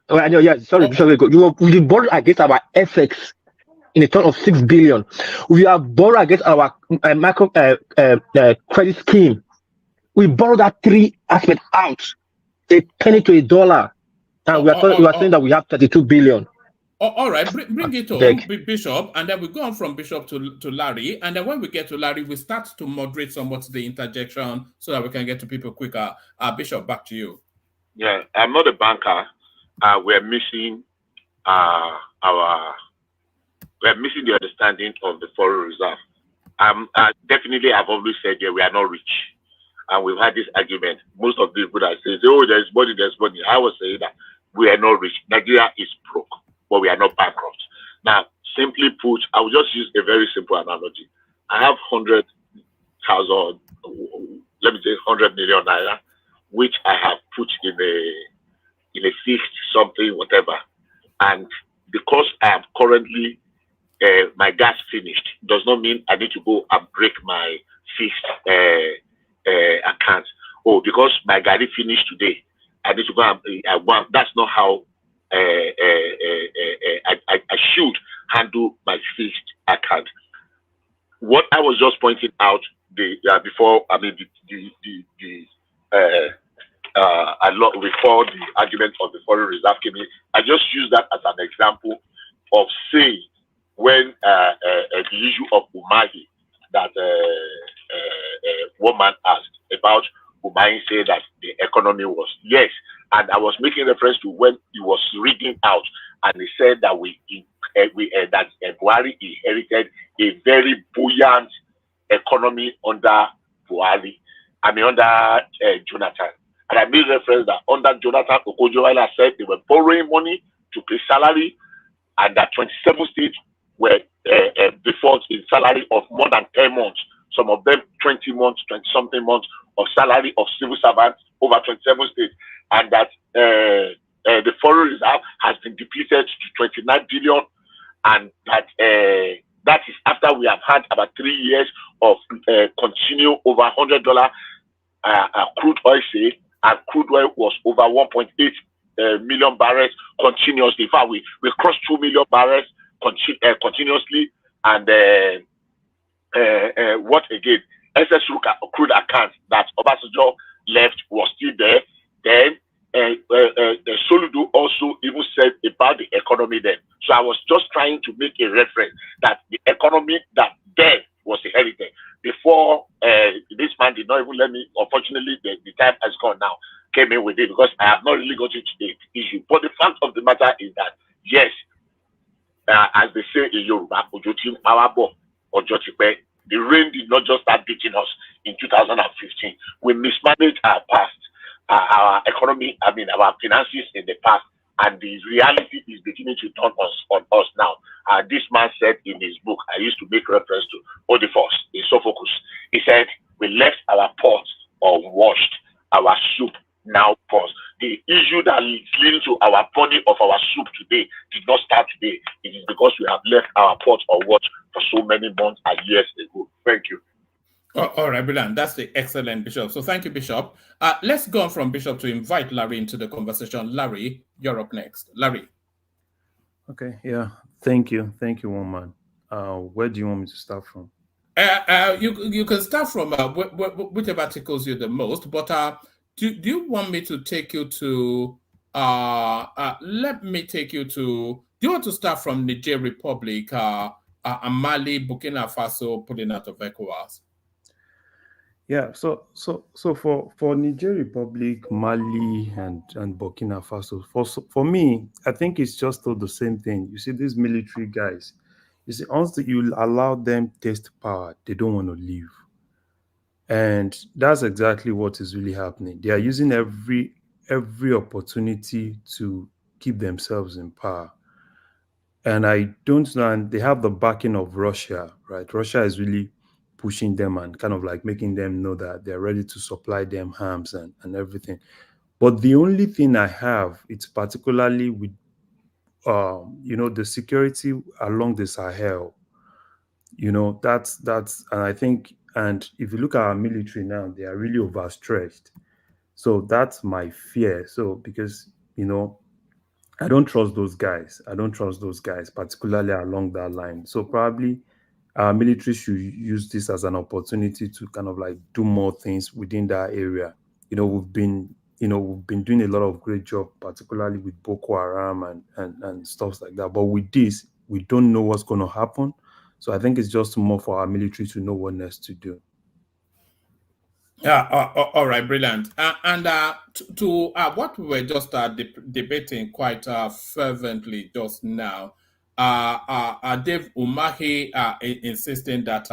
We borrowed against our FX in a total of 6 billion. We have borrowed against our micro credit scheme. We borrowed that 3 aspect out, a penny to $1, and we are saying that we have 32 billion. All right, bring it on, Bishop, and then we go on from Bishop to Larry, and then when we get to Larry, we start to moderate somewhat the interjection so that we can get to people quicker. Bishop, back to you. Yeah, I'm not a banker. We're missing we're missing the understanding of the foreign reserve. Definitely, I've always said we are not rich, and we've had this argument. Most of the people that say, "Oh, there's money." I was saying that we are not rich. Nigeria is broke, but we are not bankrupt. Now, simply put, I will just use a very simple analogy. I have 100,000, let me say 100 million naira, which I have put in a fixed something, whatever, and because I am currently my gas finished, does not mean I need to go and break my fixed account. Oh, because my gas finished today, I need to go and that's not how I should handle my fixed account. What I was just pointing out before the argument of the foreign reserve came in, I just use that as an example of saying when the issue of Umahi that one man asked about Umahi said that the economy was yes, and I was making reference to when he was reading out, and he said that that Buhari inherited a very buoyant economy under Buhari. I mean under Jonathan, and I made reference that under Jonathan, Okojo said they were borrowing money to pay salary, and that 27 states were default in salary of more than 10 months. Some of them 20 months, 20-something months of salary of civil servants over 27 states. And that the foreign reserve has been depleted to 29 billion. And that that is after we have had about 3 years of continue over $100 crude oil sale, and crude oil was over 1.8 million barrels continuously. In fact, we crossed 2 million barrels continuously, and what again? SS crude account that Obasanjo left was still there. Then Soludo also even said about the economy then. So I was just trying to make a reference that the economy that then was inherited. Before this man did not even let me, unfortunately, the time has gone now, came in with it because I have not really got into the issue. But the fact of the matter is that, yes, as they say in Yoruba, the rain did not just start beating us in 2015. We mismanaged our past, our economy, our finances in the past, and the reality is beginning to turn on us now. This man said in his book, I used to make reference to Odifos in Sophocles. He said, we left our pots unwashed, our soup now pours. The issue that is leading to our burning of our soup today did not start today. It is because we have left our pots unwashed for so many months and years ago. Thank you. All right, brilliant. That's the excellent, Bishop. So thank you, Bishop. Let's go on from Bishop to invite Larry into the conversation. Larry, you're up next. Larry. Okay, yeah. Thank you, Woman. Where do you want me to start from? You can start from whichever tickles you the most, but do you want me to take you to let me take you to, do you want to start from Niger Republic, Mali, Burkina Faso putting out of ECOWAS? Yeah, so for Niger Republic, Mali, and Burkina Faso, for me, I think it's just all the same thing. You see, these military guys, you see, once you allow them taste power, they don't want to leave. And that's exactly what is really happening. They are using every opportunity to keep themselves in power. And I don't know, and they have the backing of Russia, right? Russia is really pushing them and kind of like making them know that they're ready to supply them arms and everything. But the only thing I have, it's particularly with, the security along the Sahel. That's, and I think, and if you look at our military now, they are really overstretched. So that's my fear. So because, I don't trust those guys. Particularly along that line. So probably our military should use this as an opportunity to kind of like do more things within that area. We've been doing a lot of great job, particularly with Boko Haram and stuff like that. But with this, we don't know what's going to happen. So I think it's just more for our military to know what next to do. All right, brilliant. And to what we were just debating quite fervently just now, Dave Umahi insisting that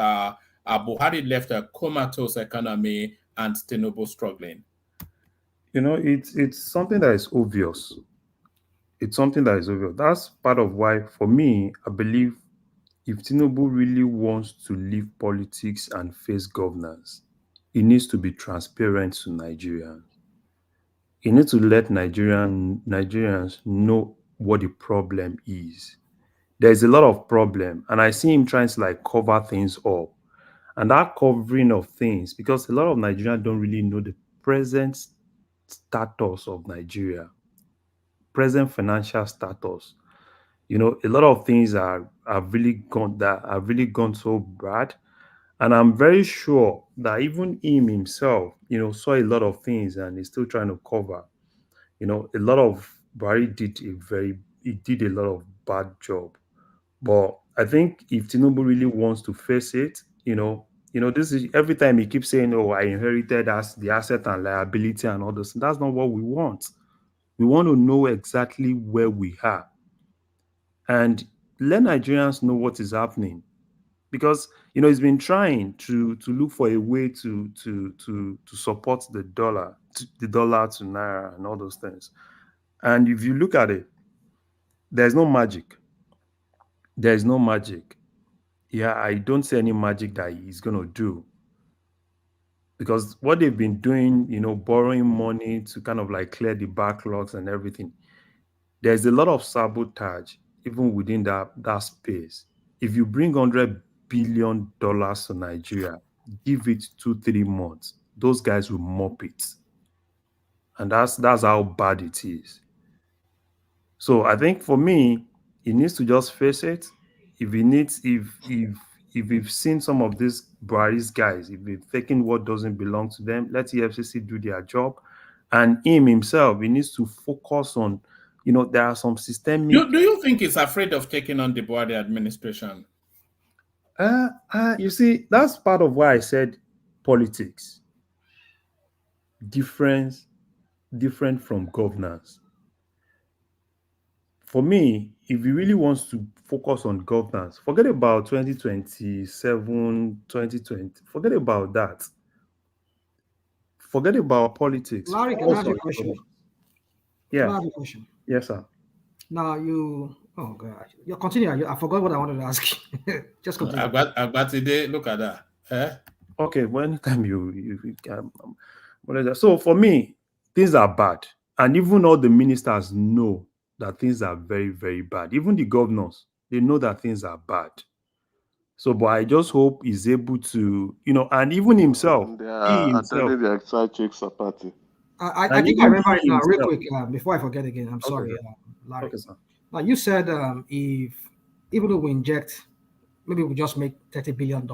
Buhari left a comatose economy and Tinubu struggling. It's something that is obvious. That's part of why, for me, I believe if Tinubu really wants to leave politics and face governance, he needs to be transparent to Nigerians. He needs to let Nigerians know what the problem is. There's a lot of problem, and I see him trying to like cover things up. And that covering of things, because a lot of Nigerians don't really know the present status of Nigeria, present financial status. A lot of things have really gone so bad. And I'm very sure that even him himself, saw a lot of things and he's still trying to cover. A lot of Buhari did a lot of bad job. But I think if Tinubu really wants to face it, this is every time he keeps saying, "Oh, I inherited as the asset and liability and all this." That's not what we want. We want to know exactly where we are and let Nigerians know what is happening, because he's been trying to look for a way to support the dollar, to naira, and all those things. And if you look at it, there's no magic. There is no magic. Yeah, I don't see any magic that he's going to do. Because what they've been doing, borrowing money to kind of like clear the backlogs and everything, there's a lot of sabotage even within that space. If you bring $100 billion to Nigeria, give it 2-3 months, those guys will mop it. And that's how bad it is. So I think for me, he needs to just face it. If we've seen some of these Buhari's guys, if they've taken what doesn't belong to them, let the FCC do their job. And him himself, he needs to focus on, there are some systemic... Do you think he's afraid of taking on the Buhari administration? You see, that's part of why I said politics. Different from governance. For me, if he really wants to focus on governance, forget about 2027, 2020. Forget about that. Forget about politics. Larry, can I ask you a question? Yeah. Can I ask you a question? Yes, sir. Now oh God, you continue. I forgot what I wanted to ask you. Just continue. About today, look at that. Okay, well, anytime so for me, things are bad. And even all the ministers know that things are very, very bad. Even the governors, they know that things are bad. So, but I just hope he's able to, and even himself. They are attending the exile checks party. I think I remember it now, real quick, before I forget again. I'm sorry, Larry. Okay, sir. Now, you said even though we inject, maybe we just make $30 billion.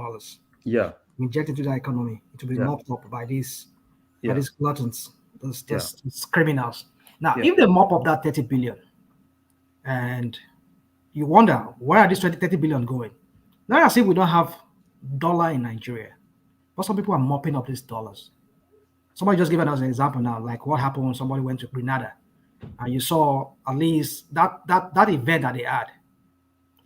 Yeah. We inject into the economy, it will be mopped up by these gluttons, these criminals. Now, if they mop up that 30 billion, and you wonder, where are these 30 billion going? Now I see we don't have dollar in Nigeria, but some people are mopping up these dollars. Somebody just given us an example now, like what happened when somebody went to Grenada, and you saw at least that event that they had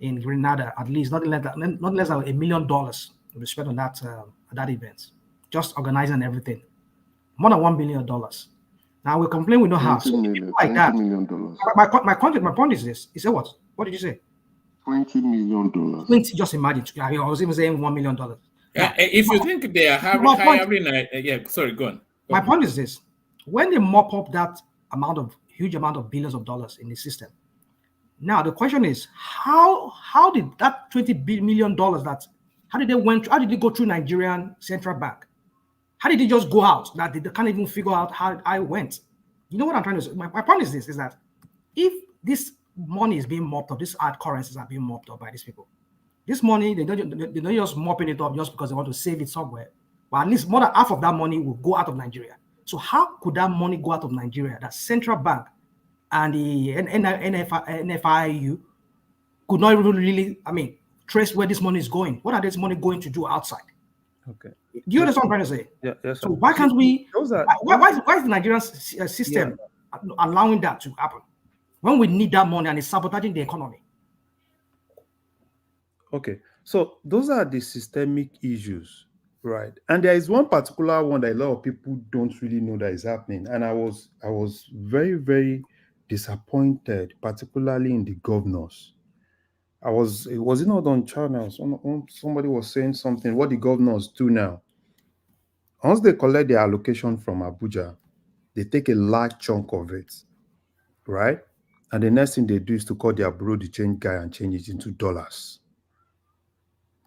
in Grenada, at least not less than $1 million to be spent on that event, just organizing everything, more than $1 billion. Now we complain we don't have so like that. $20 million. My point is this. You say what? What did you say? $20 million. 20, just imagine. I was even saying $1 million. Yeah, if you think they are hiring, sorry, go on. My point is this: when they mop up that huge amount of billions of dollars in the system, now the question is how did that $20 million how did they go through Nigerian central bank? How did it just go out that they can't even figure out how it went? You know what I'm trying to say? My point is this: is that if this money is being mopped up, these hard currencies are being mopped up by these people. This money, they're not just mopping it up just because they want to save it somewhere. But at least more than half of that money will go out of Nigeria. So how could that money go out of Nigeria? That central bank and the NFIU could not even really, trace where this money is going. What are this money going to do outside? Okay. Do you understand what I'm trying to say? Yeah. Yes. So why can't we? Why is the Nigerian system allowing that to happen when we need that money and it's sabotaging the economy? Okay, so those are the systemic issues, right? And there is one particular one that a lot of people don't really know that is happening, and I was very, very disappointed, particularly in the governors. Was it not on channels? Somebody was saying something. What the governors do now, once they collect their allocation from Abuja, they take a large chunk of it, right? And the next thing they do is to call their bureau de change guy and change it into dollars,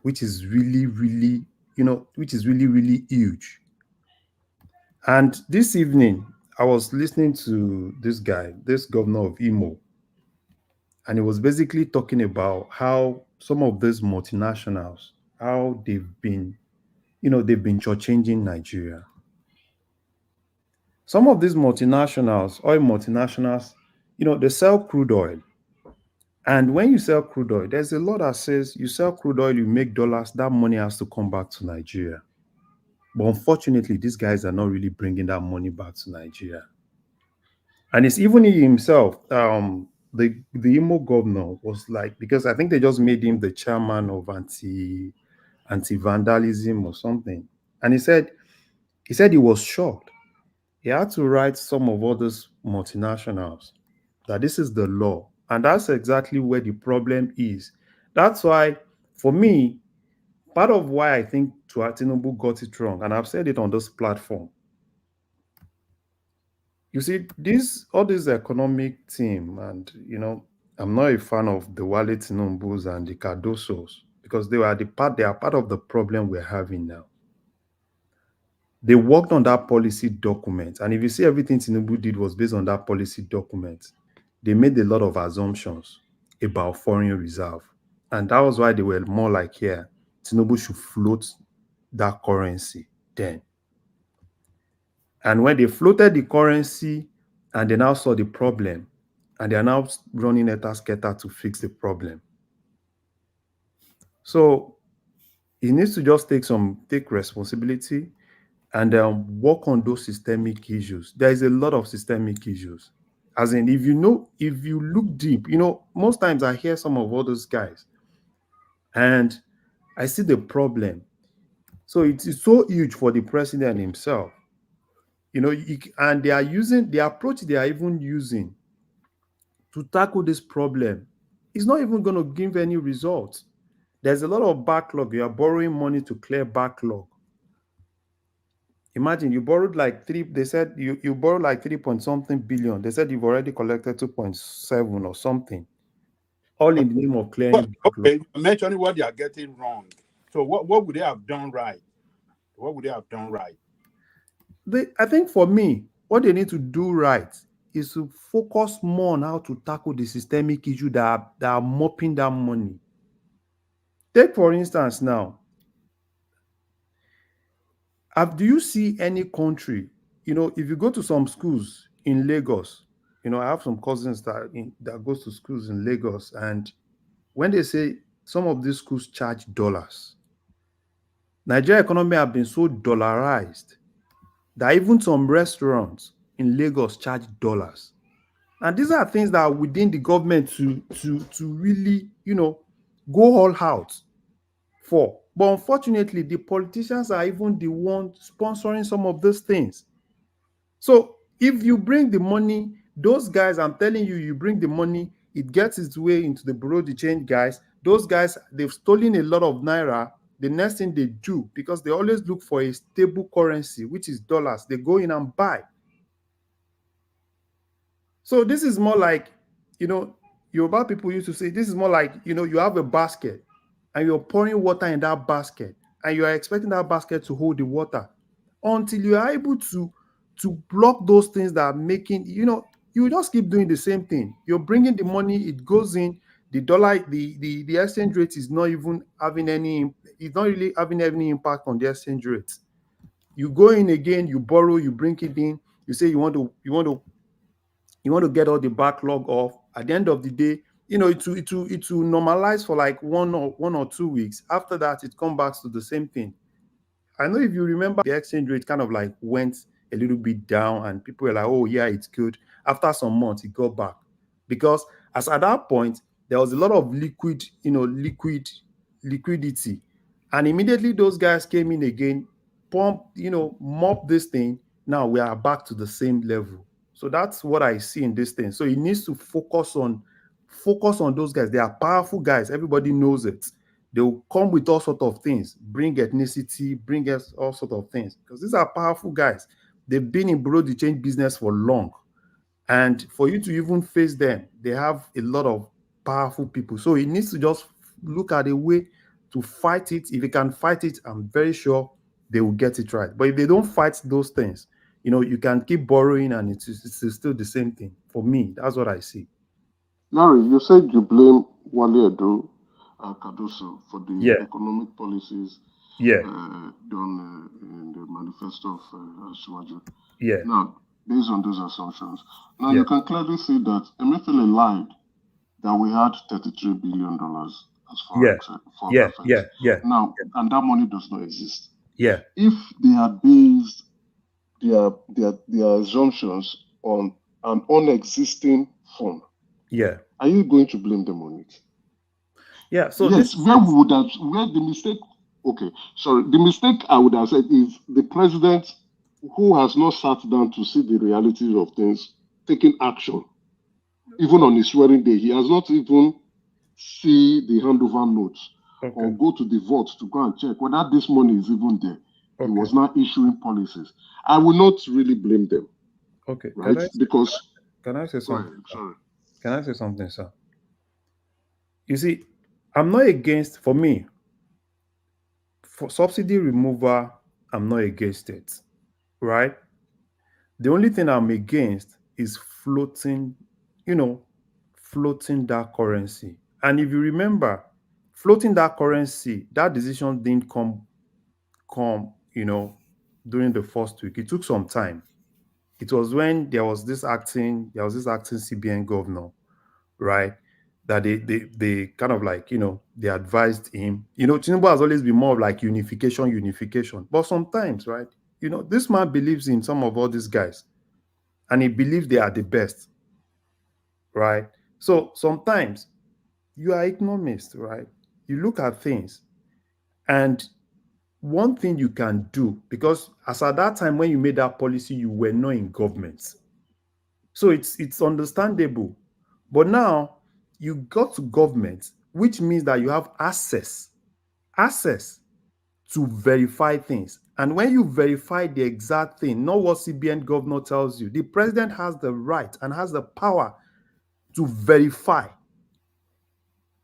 which is really, really, really huge. And this evening, I was listening to this guy, this governor of Imo, and he was basically talking about how some of these multinationals, how they've been changing Nigeria. Some of these multinationals, oil multinationals, they sell crude oil. And when you sell crude oil, there's a law that says you sell crude oil, you make dollars, that money has to come back to Nigeria. But unfortunately, these guys are not really bringing that money back to Nigeria. And it's even he himself, the Imo governor was like, because I think they just made him the chairman of anti-vandalism or something. And he said he was shocked. He had to write some of all those multinationals that this is the law. And that's exactly where the problem is. That's why, for me, part of why I think Tinubu got it wrong, and I've said it on this platform. You see, all this economic team, and I'm not a fan of the Wale Tinubus and the Cardosos because they are part of the problem we're having now. They worked on that policy document, and if you see everything Tinubu did was based on that policy document, they made a lot of assumptions about foreign reserve, and that was why they were more like, Tinubu should float that currency then. And when they floated the currency and they now saw the problem, and they are now running etasketa to fix the problem. So he needs to just take responsibility and work on those systemic issues. There is a lot of systemic issues. As in, if you look deep, most times I hear some of all those guys and I see the problem. So it is so huge for the president himself. And they are using the approach they are even using to tackle this problem. It's not even going to give any results. There's a lot of backlog. You are borrowing money to clear backlog. Imagine you borrowed like they said you borrowed like 3-point-something billion. They said you've already collected 2.7 or something. All in the name of clearing backlog. Okay, mentioning what they are getting wrong. So what would they have done right? What would they have done right? I think for me, what they need to do right is to focus more on how to tackle the systemic issue that are mopping that money. Take, for instance, now, do you see any country, if you go to some schools in Lagos, I have some cousins that goes to schools in Lagos, and when they say some of these schools charge dollars, Nigeria economy have been so dollarized that even some restaurants in Lagos charge dollars. And these are things that are within the government to really, go all out for. But unfortunately, the politicians are even the ones sponsoring some of those things. So if you bring the money, those guys, I'm telling you, you bring the money, it gets its way into the bureau de change guys. Those guys, they've stolen a lot of naira. The next thing they do, because they always look for a stable currency, which is dollars, they go in and buy. So this is more like, Yoruba people used to say, this is more like, you have a basket and you're pouring water in that basket and you are expecting that basket to hold the water until you are able to block those things that are making, you just keep doing the same thing. You're bringing the money, it goes in, the dollar, the exchange rate is not even having it's not really having any impact on the exchange rate. You go in again, you borrow, you bring it in, you say you want to get all the backlog off. At the end of the day, it will normalize for like one or 2 weeks. After that, it comes back to the same thing. I know if you remember, the exchange rate kind of like went a little bit down and people were like, oh yeah, it's good. After some months, it got back. Because as at that point, there was a lot of liquidity. And immediately those guys came in again, mop this thing. Now we are back to the same level. So that's what I see in this thing. So it needs to focus on those guys. They are powerful guys. Everybody knows it. They will come with all sorts of things, bring ethnicity, bring us all sorts of things. Because these are powerful guys. They've been in bureau de change business for long. And for you to even face them, they have a lot of powerful people. So he needs to just look at a way to fight it. If he can fight it, I'm very sure they will get it right. But if they don't fight those things, you can keep borrowing and it's still the same thing. For me, that's what I see. Larry, you said you blame Wale Cardoso for the economic policies done in the manifesto of Shiwaju. Now, based on those assumptions, you can clearly see that Emefiele lied that we had $33 billion as foreign affairs. Now, and that money does not exist. Yeah. If they had based their assumptions on an unexisting fund, are you going to blame them on it? Yeah. So yes, where the mistake? Okay, sorry. The mistake I would have said is the president who has not sat down to see the realities of things, taking action, even on his swearing day. He has not even see the handover notes or go to the vault to go and check whether this money is even there. He was not issuing policies. I will not really blame them. Okay. Right? Can I say something? Sorry. Can I say something, sir? You see, I'm not against, for me, for subsidy removal, I'm not against it. Right? The only thing I'm against is floating that currency. And if you remember, floating that currency, that decision didn't come, during the first week. It took some time. It was when there was this acting CBN governor, right? That they kind of like, they advised him. Tinubu has always been more of like unification. But sometimes, right, this man believes in some of all these guys and he believes they are the best, right? So sometimes you are economist, right? You look at things and one thing you can do, because as at that time when you made that policy, you were not in government. So it's understandable. But now you got to government, which means that you have access to verify things. And when you verify the exact thing, not what CBN governor tells you, the president has the right and has the power to verify.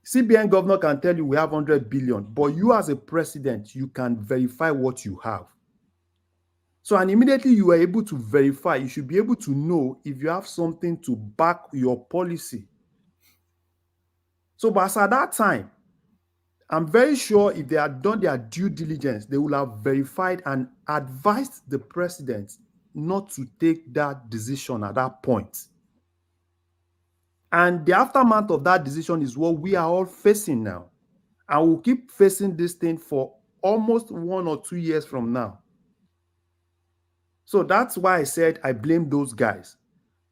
CBN governor can tell you we have 100 billion, but you as a president, you can verify what you have. So, and immediately you are able to verify, you should be able to know if you have something to back your policy. So, but as at that time, I'm very sure if they had done their due diligence, they would have verified and advised the president not to take that decision at that point. And the aftermath of that decision is what we are all facing now. And we'll keep facing this thing for almost 1 or 2 years from now. So that's why I said I blame those guys.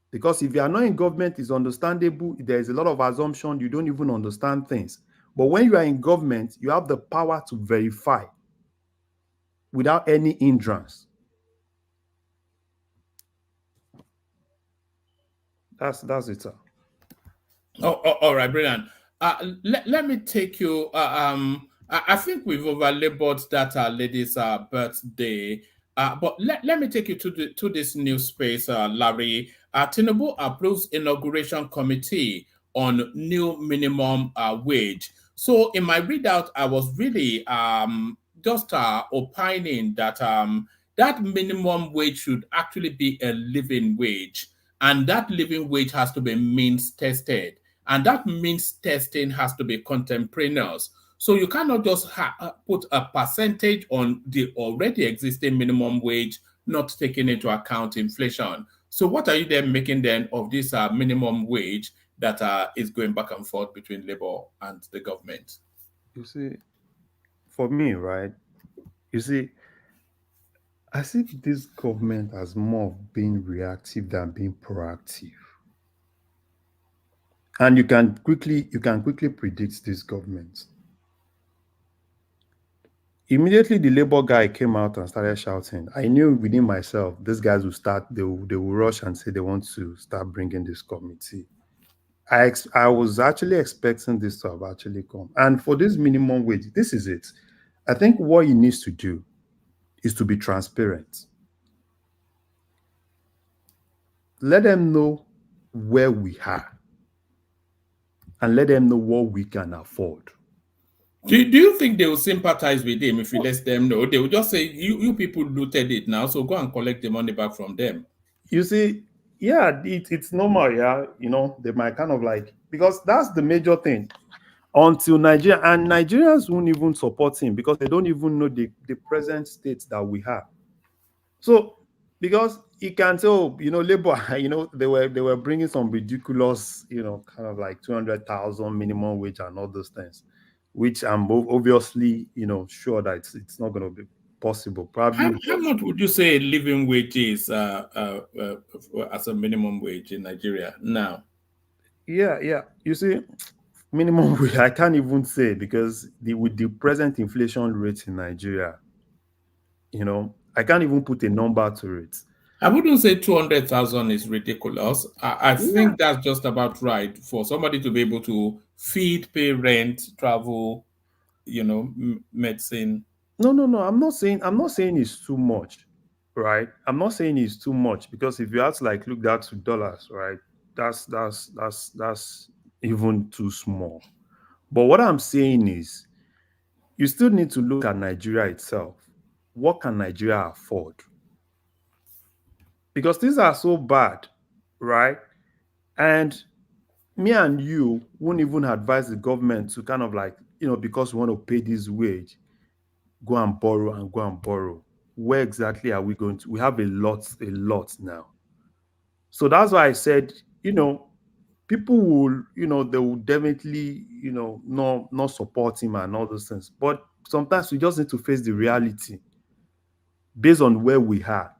Because if you are not in government, it's understandable. There is a lot of assumption. You don't even understand things. But when you are in government, you have the power to verify without any hindrance. That's it, sir. All right, brilliant. Let me take you. I think we've overlabored that lady's birthday. But let me take you to this new space, Larry. Tinubu approves inauguration committee on new minimum wage. So in my readout, I was really just opining that that minimum wage should actually be a living wage, and that living wage has to be means tested, and that means testing has to be contemporaneous. So you cannot just put a percentage on the already existing minimum wage, not taking into account inflation. So what are you then making then of this minimum wage that is going back and forth between labor and the government? You see, for me, right, you see, I see this government as more of being reactive than being proactive. And you can quickly predict this government. Immediately the labor guy came out and started shouting. I knew within myself, these guys they will rush and say they want to start bringing this committee. I was actually expecting this to have actually come. And for this minimum wage, this is it. I think what he needs to do is to be transparent. Let them know where we are and let them know what we can afford. Do you think they will sympathize with him if he lets them know? They will just say, you people looted it now, so go and collect the money back from them. You see, yeah, it's normal, yeah. They might kind of like, because that's the major thing. Until Nigeria, and Nigerians won't even support him because they don't even know the present state that we have. So because you can say, oh, labor, they were bringing some ridiculous, kind of like 200,000 minimum wage and all those things, which I'm obviously, sure that it's not going to be possible. Probably. How much would you say living wage is as a minimum wage in Nigeria now? Yeah. You see, minimum wage, I can't even say, because with the present inflation rate in Nigeria, I can't even put a number to it. I wouldn't say 200,000 is ridiculous. I think that's just about right for somebody to be able to feed, pay rent, travel, medicine. No. I'm not saying it's too much, right? I'm not saying it's too much, because if you have to look that to dollars, right? That's even too small. But what I'm saying is, you still need to look at Nigeria itself. What can Nigeria afford? Because things are so bad, right? And me and you won't even advise the government to kind of because we want to pay this wage, go and borrow. Where exactly are we going to? We have a lot now. So that's why I said, people will, they will definitely, not support him and all those things. But sometimes we just need to face the reality based on where we are.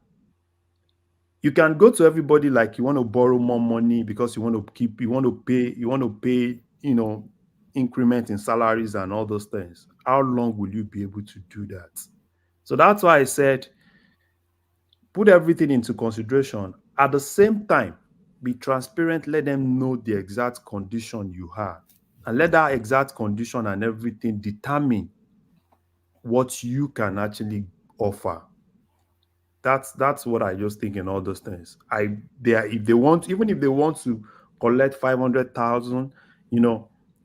You can go to everybody like you want to borrow more money because you want to pay, increment in salaries and all those things. How long will you be able to do that? So that's why I said, put everything into consideration. At the same time, be transparent, let them know the exact condition you have. And let that exact condition and everything determine what you can actually offer. That's what I just think in all those things. If they want to collect 500,000,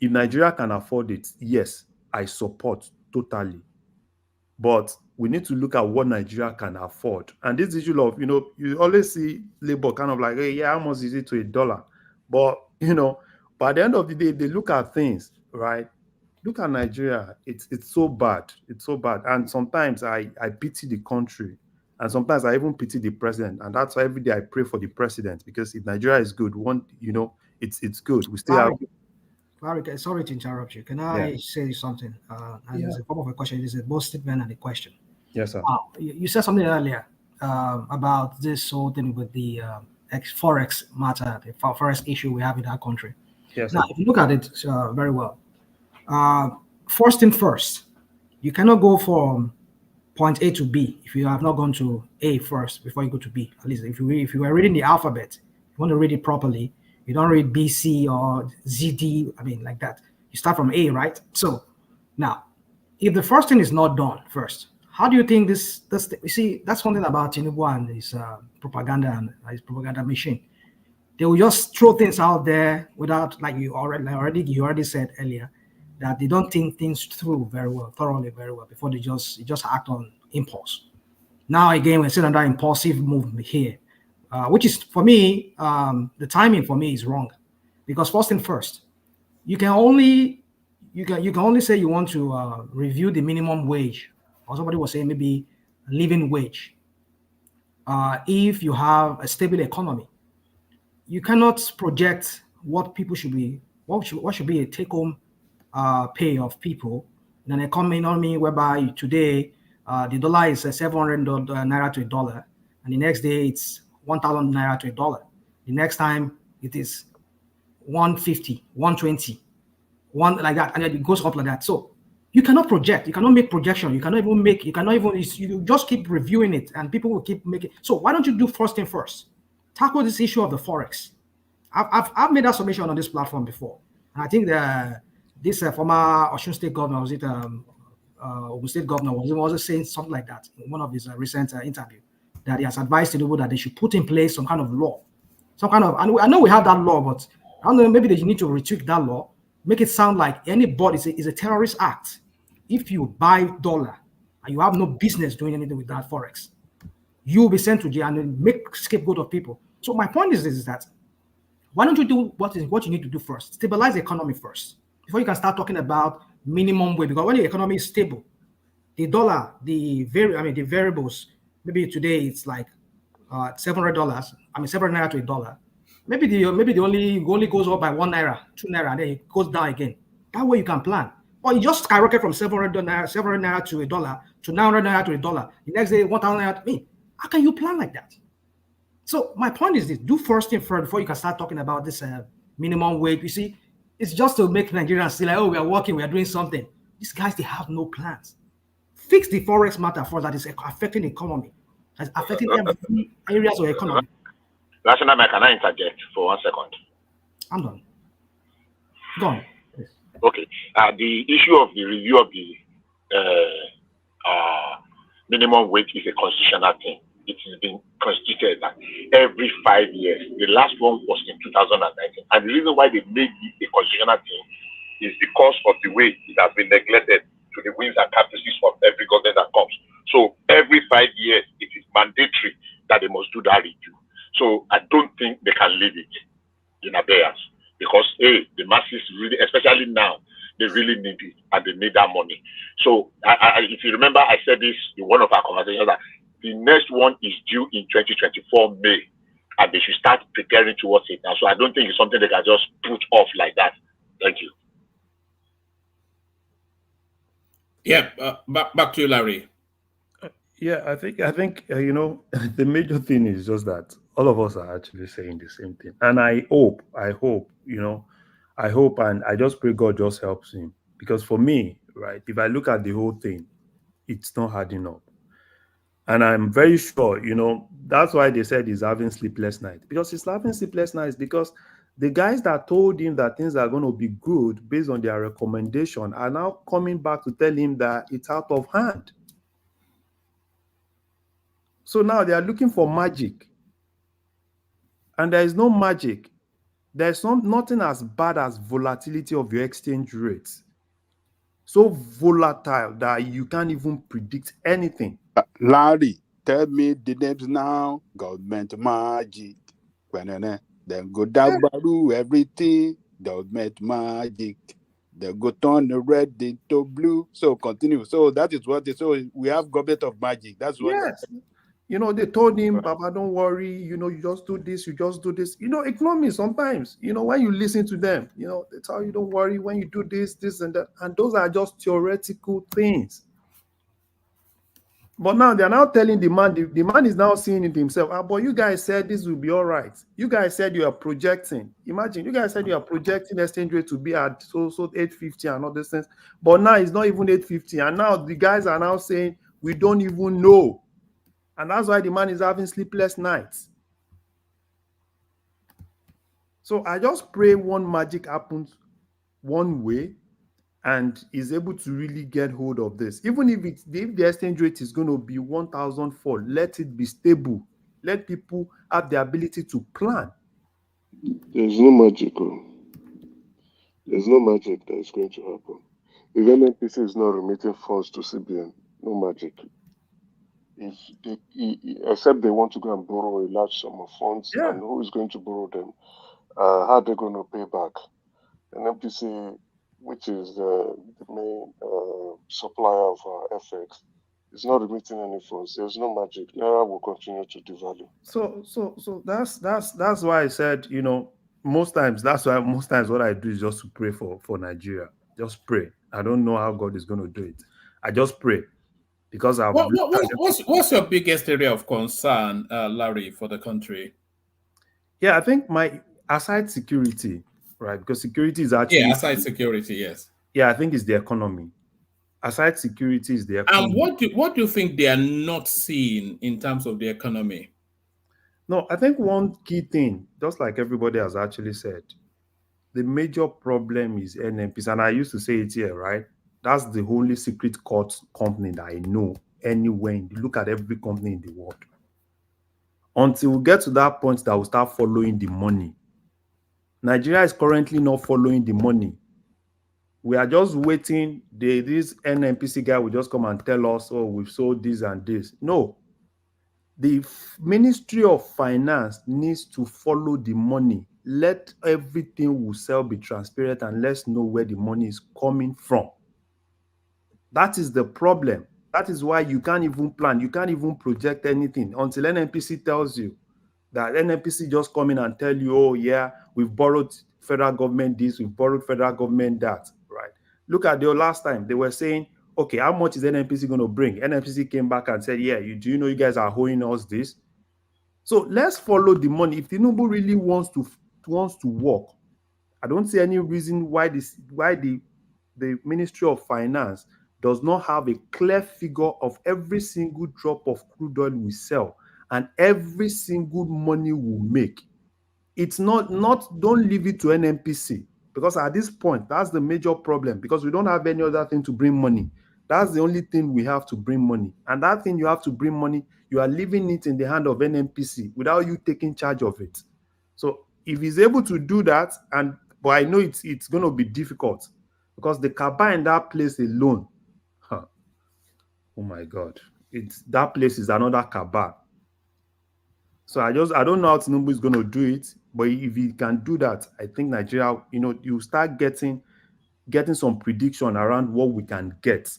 if Nigeria can afford it, yes, I support totally. But we need to look at what Nigeria can afford. And this issue of, you always see labor kind of like, hey, yeah, how much is it to $1? But, by the end of the day, they look at things, right? Look at Nigeria. It's so bad. It's so bad. And sometimes I pity the country. And sometimes I even pity the president. And that's why every day I pray for the president, because if Nigeria is good, it's good. We still have. Clarica, sorry to interrupt you. Can I say something? And it's a form of a question. It's both statement and a question. Yes, sir. You said something earlier about this whole thing with the forex matter, the forex issue we have in our country. Yes. Now, if you look at it very well, first thing first, you cannot go from point A to B if you have not gone to A first before you go to B. At least if you were reading the alphabet, you want to read it properly. You don't read BC or ZD, like that. You start from A, right? So now, if the first thing is not done first, how do you think this you see, that's one thing about Tinubu and his propaganda and his propaganda machine. They will just throw things out there without, like you already said earlier, that they don't think things through thoroughly very well, before they just act on impulse. Now again, we're seeing another impulsive movement here. Which is, for me, the timing for me is wrong, because first thing first, you can only say you want to review the minimum wage, or somebody was saying maybe living wage, if you have a stable economy. You cannot project what people should be, what should be a take-home pay of people in an economy whereby today the dollar is 700 naira to $1, and the next day it's 1,000 naira to $1. The next time it is 150, 120, like that, and then it goes up like that. So you cannot project, you cannot make projection, you just keep reviewing it, and people will keep making. So why don't you do first thing first? Tackle this issue of the forex. I've made that submission on this platform before, and I think this former Osun State governor, was it Ogun State governor, was also saying something like that in one of his recent interview, that he has advised Tinubu that they should put in place some kind of law, and I know we have that law, but I don't know, maybe they need to retweak that law, make it sound like anybody is a terrorist act if you buy dollar and you have no business doing anything with that forex. You will be sent to jail and then make scapegoat of people. So my point is that why don't you do what you need to do first? Stabilize the economy first before you can start talking about minimum wage. Because when the economy is stable, the dollar, the variables, maybe today it's like $700. I mean, 700 naira to $1. Maybe the only goes up by 1 naira, 2 naira, and then it goes down again. That way you can plan. Or you just skyrocket from 700 naira to $1 to 900 naira to $1. The next day 1,000 naira. I mean, how can you plan like that? So my point is this: do first thing first before you can start talking about this minimum wage. You see, it's just to make Nigerians see like, oh, we are working, we are doing something. These guys, they have no plans. Fix the forex matter first that is affecting the economy. That's affecting every areas of the economy. National, can I interject for 1 second? I'm done. Go on. Okay. The issue of the review of the minimum wage is a constitutional thing. It has been constituted every 5 years. The last one was in 2019. And the reason why they made it a constitutional thing is because of the way it has been neglected to the whims and caprices of every government that comes. So every 5 years, it is mandatory that they must do that review. So I don't think they can leave it in abeyance because the masses really, especially now, they really need it and they need that money. So if you remember, I said this in one of our conversations that the next one is due in 2024 May, and they should start preparing towards it now. So I don't think it's something they can just put off like that. Thank you. Yeah, back to you, Larry. Yeah, I think the major thing is just that all of us are actually saying the same thing, and I hope, and I just pray God just helps him, because for me, right, if I look at the whole thing, it's not adding up, and I'm very sure, that's why they said he's having sleepless nights, because he's having sleepless nights because the guys that told him that things are going to be good based on their recommendation are now coming back to tell him that it's out of hand. So now they are looking for magic. And there is no magic. There's nothing as bad as volatility of your exchange rates. So volatile that you can't even predict anything. Larry, tell me the names now. Government magic. Then go down baru everything. Government magic. Then go turn the red into blue. So continue. So that is what so we have government of magic. That's what. Yes. They told him, Papa, don't worry, you just do this, you just do this. Ignore me sometimes. When you listen to them, they tell you, don't worry, when you do this, this, and that. And those are just theoretical things. But now they're now telling the man is now seeing it himself. But you guys said this will be all right. You guys said you are projecting. Imagine, you guys said you are projecting exchange rate to be at so 850 and all these things. But now it's not even 850. And now the guys are now saying, we don't even know. And that's why the man is having sleepless nights. So I just pray one magic happens one way and is able to really get hold of this. Even if the exchange rate is going to be 1,004, let it be stable. Let people have the ability to plan. There's no magic. There's no magic that is going to happen. If NNPC is not remitting funds to CBN, no magic. Except they want to go and borrow a large sum of funds, and who is going to borrow them? How are they going to pay back? NNPC, which is the main supplier of FX, is not remitting any funds. There's no magic. Naira will continue to devalue. So that's why I said, most times what I do is just to pray for Nigeria. Just pray. I don't know how God is going to do it. I just pray. Because what's your biggest area of concern, Larry, for the country? Yeah, I think aside security, right? Because security is actually aside security, yes. Yeah, I think it's the economy. Aside security is the economy. And what do you think they are not seeing in terms of the economy? No, I think one key thing, just like everybody has actually said, the major problem is NNPC, and I used to say it here, right? That's the only secret court company that I know anywhere. Look at every company in the world. Until we get to that point that we start following the money. Nigeria is currently not following the money. We are just waiting. This NNPC guy will just come and tell us, oh, we've sold this and this. No. The Ministry of Finance needs to follow the money. Let everything we sell be transparent and let's know where the money is coming from. That is the problem. That is why you can't even plan. You can't even project anything until NNPC tells you. That NNPC just come in and tell you, oh yeah, we've borrowed federal government this, we've borrowed federal government that, right? Look at the last time they were saying, okay, how much is NNPC going to bring? NNPC came back and said, yeah, do you know you guys are owing us this? So let's follow the money. If Tinubu really wants to work, I don't see any reason why the Ministry of Finance does not have a clear figure of every single drop of crude oil we sell and every single money we make. It's not don't leave it to NNPC, because at this point, that's the major problem, because we don't have any other thing to bring money. That's the only thing we have to bring money. And that thing you have to bring money, you are leaving it in the hand of NNPC without you taking charge of it. So if he's able to do that, but I know it's going to be difficult, because the cabal in that place alone, oh my God, that place is another cabal. So I don't know how Tinubu is going to do it, but if he can do that, I think Nigeria, you start getting some prediction around what we can get.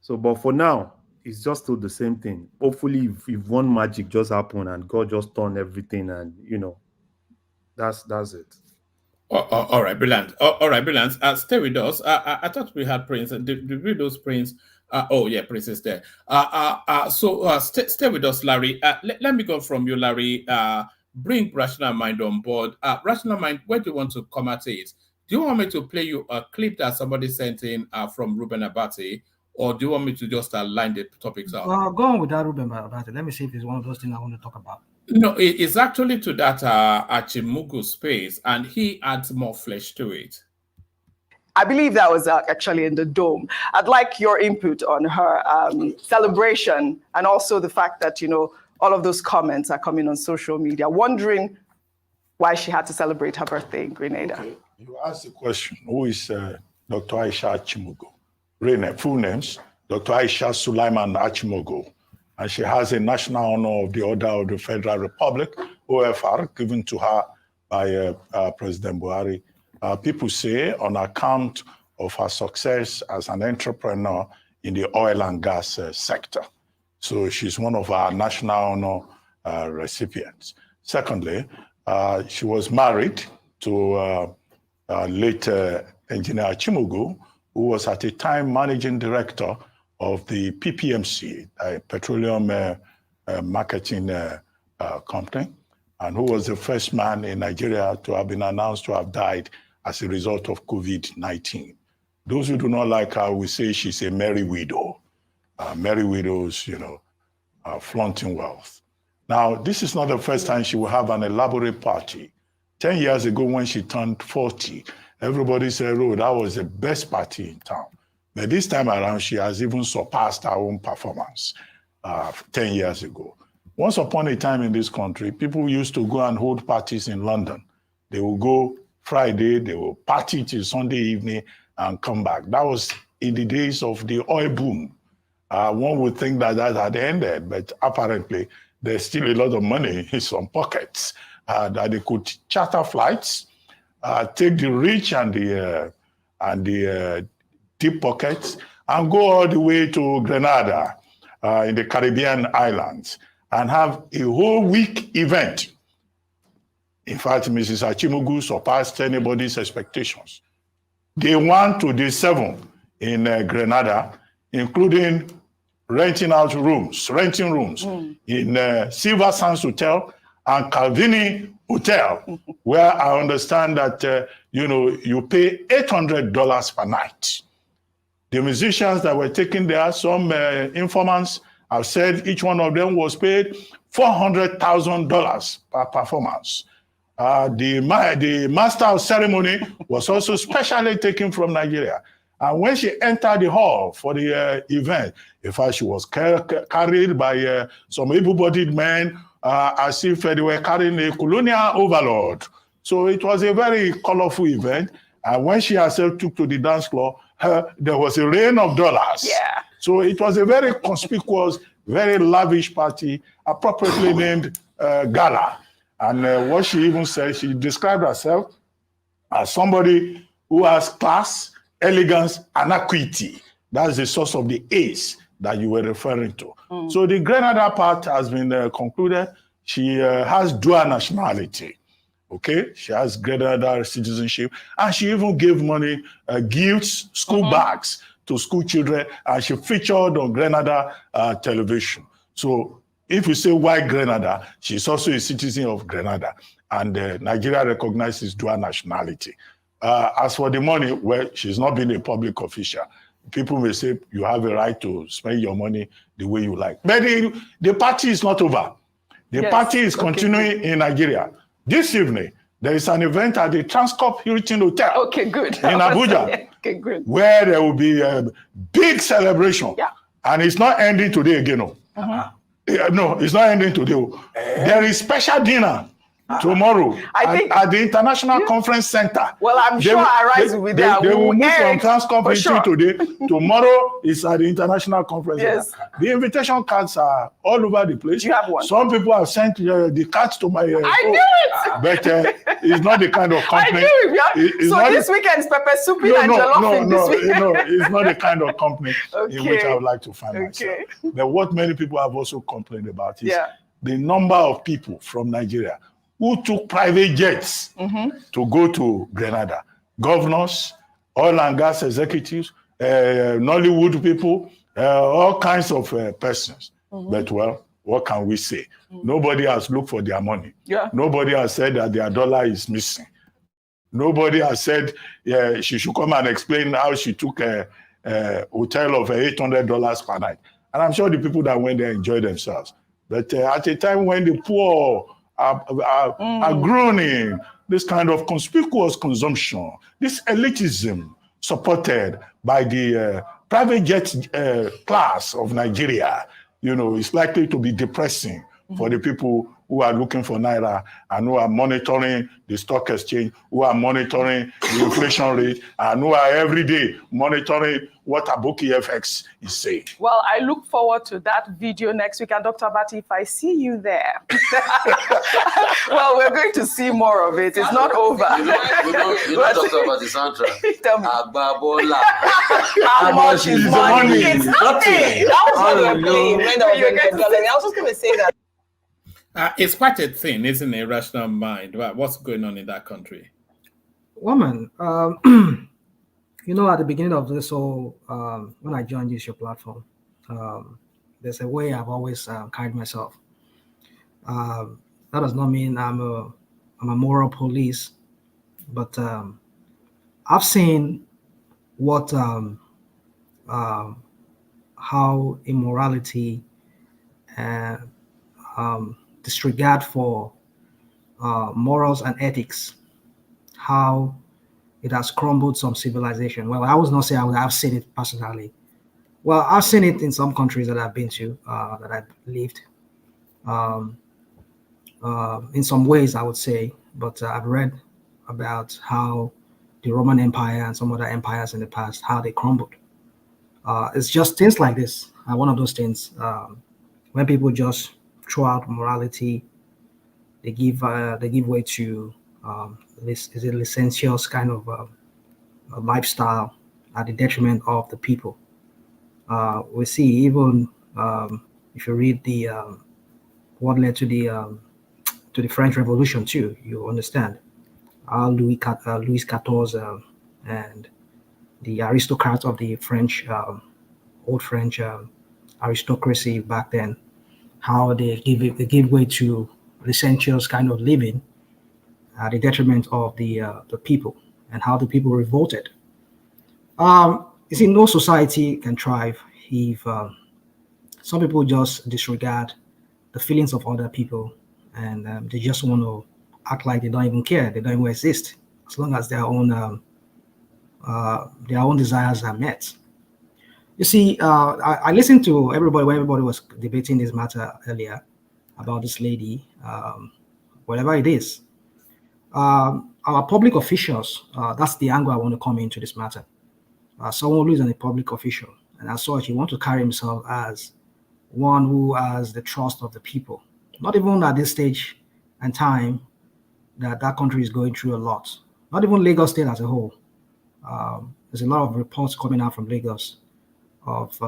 So, but for now, it's just still the same thing. Hopefully, if one magic just happened and God just turned everything, and that's it. All right, brilliant. All right, brilliant. Stay with us. I thought we had Prince. Did we read those Prince? Oh yeah, Prince is there. So stay with us, Larry. Let me go from you, Larry. Bring Rational Mind on board. Rational Mind, where do you want to come at it? Do you want me to play you a clip that somebody sent in from Ruben Abati, or do you want me to just line the topics up? Go on with that, Ruben Abati. Let me see if it's one of those things I want to talk about. No, it's actually to that Achimugu space, and he adds more flesh to it. I believe that was actually in the Dome. I'd like your input on her celebration, and also the fact that, all of those comments are coming on social media, wondering why she had to celebrate her birthday in Grenada. Okay. You asked the question, who is Dr. Aisha Aimu? Full names, Dr. Aisha Sulaiman Aimu. And she has a national honor of the Order of the Federal Republic, OFR, given to her by President Buhari. People say on account of her success as an entrepreneur in the oil and gas sector. So she's one of our national honor recipients. Secondly, she was married to late engineer Chimugu, who was at the time managing director of the PPMC, a petroleum marketing company, and who was the first man in Nigeria to have been announced to have died as a result of COVID-19. Those who do not like her will say she's a merry widow. Merry widows, flaunting wealth. Now, this is not the first time she will have an elaborate party. 10 years ago when she turned 40, everybody said, oh, that was the best party in town. But this time around, she has even surpassed her own performance 10 years ago. Once upon a time in this country, people used to go and hold parties in London. They will go Friday, they will party till Sunday evening and come back. That was in the days of the oil boom. One would think that had ended, but apparently there's still a lot of money in some pockets that they could charter flights, take the rich and the deep pockets, and go all the way to Grenada in the Caribbean islands and have a whole week event. In fact, Mrs. Achimugu surpassed anybody's expectations. Day 1 to day 7 in Grenada, including renting rooms in Silver Sands Hotel and Calvini Hotel, where I understand that you pay $800 per night. The musicians that were taken there, some informants have said each one of them was paid $400,000 per performance. The master of ceremony was also specially taken from Nigeria. And when she entered the hall for the event, in fact, she was carried by some able-bodied men as if they were carrying a colonial overlord. So it was a very colorful event. And when she herself took to the dance floor, there was a rain of dollars. Yeah. So it was a very conspicuous, very lavish party, appropriately named Gala. And what she even said, she described herself as somebody who has class, elegance, and equity. That's the source of the A's that you were referring to. So the Grenada part has been concluded. She has dual nationality. Okay, she has Grenada citizenship, and she even gave money, gifts, school bags to school children, and she featured on Grenada television. So if you say why Grenada, she's also a citizen of Grenada, and Nigeria recognizes dual nationality. As for the money, well, she's not been a public official. People may say you have a right to spend your money the way you like. But the party is not over. The party is continuing in Nigeria. This evening, there is an event at the Transcorp Hilton Hotel in Abuja, good. where there will be a big celebration. Yeah. And it's not ending today again. No, it's not ending today. There is special dinner tomorrow at the International Conference Center. Well, I'm sure Arise will be there. They will move from Transcorp today. Tomorrow is at the International Conference Center. The invitation cards are all over the place. You have one. Some people have sent the cards to my I knew it! But it's not the kind of company. I knew it. So this weekend is pepper soup and jollof. It's not the kind of company in which I would like to find myself. But what many people have also complained about is the number of people from Nigeria who took private jets to go to Grenada. Governors, oil and gas executives, Nollywood people, all kinds of persons. But well, what can we say? Nobody has looked for their money. Nobody has said that their dollar is missing. Nobody has said she should come and explain how she took a hotel of $800 per night. And I'm sure the people that went there enjoyed themselves. But at a time when the poor are groaning this kind of conspicuous consumption, this elitism supported by the private jet class of Nigeria, is likely to be depressing for the people who are looking for Naira and who are monitoring the stock exchange, who are monitoring the inflation rate, and who are every day monitoring what Aboki FX is saying. Well, I look forward to that video next week. And Dr. Bati, if I see you there, well, we're going to see more of it. It's not over. You know Dr. Bati Sandra. Tell me. Agbabola. How much is money? It's nothing. That was what you're playing. I was just going to say that. It's quite a thing, isn't it? Rational mind. What's going on in that country? Woman, at the beginning of this whole, when I joined your platform, there's a way I've always carried myself. That does not mean I'm a moral police, but I've seen what how immorality and disregard for morals and ethics, how it has crumbled some civilization. Well, I was not saying I've seen it personally. Well, I've seen it in some countries that I've been to, that I've lived. In some ways, I would say, but I've read about how the Roman Empire and some other empires in the past, how they crumbled. It's just things like this. One of those things, when people just throw out morality, they give way to is a licentious kind of a lifestyle at the detriment of the people. We see even if you read the what led to the French Revolution too, you understand how Louis XIV and the aristocrats of the French old French aristocracy back then, how they give way to licentious kind of living at the detriment of the people, and how the people revolted. You see, no society can thrive if some people just disregard the feelings of other people, and they just want to act like they don't even care, they don't even exist, as long as their own desires are met. You see, I listened to everybody when everybody was debating this matter earlier about this lady, whatever it is. Our public officials, that's the angle I want to come into this matter. Someone who is a public official, and as such, he wants to carry himself as one who has the trust of the people. Not even at this stage and time that country is going through a lot. Not even Lagos State as a whole. There's a lot of reports coming out from Lagos of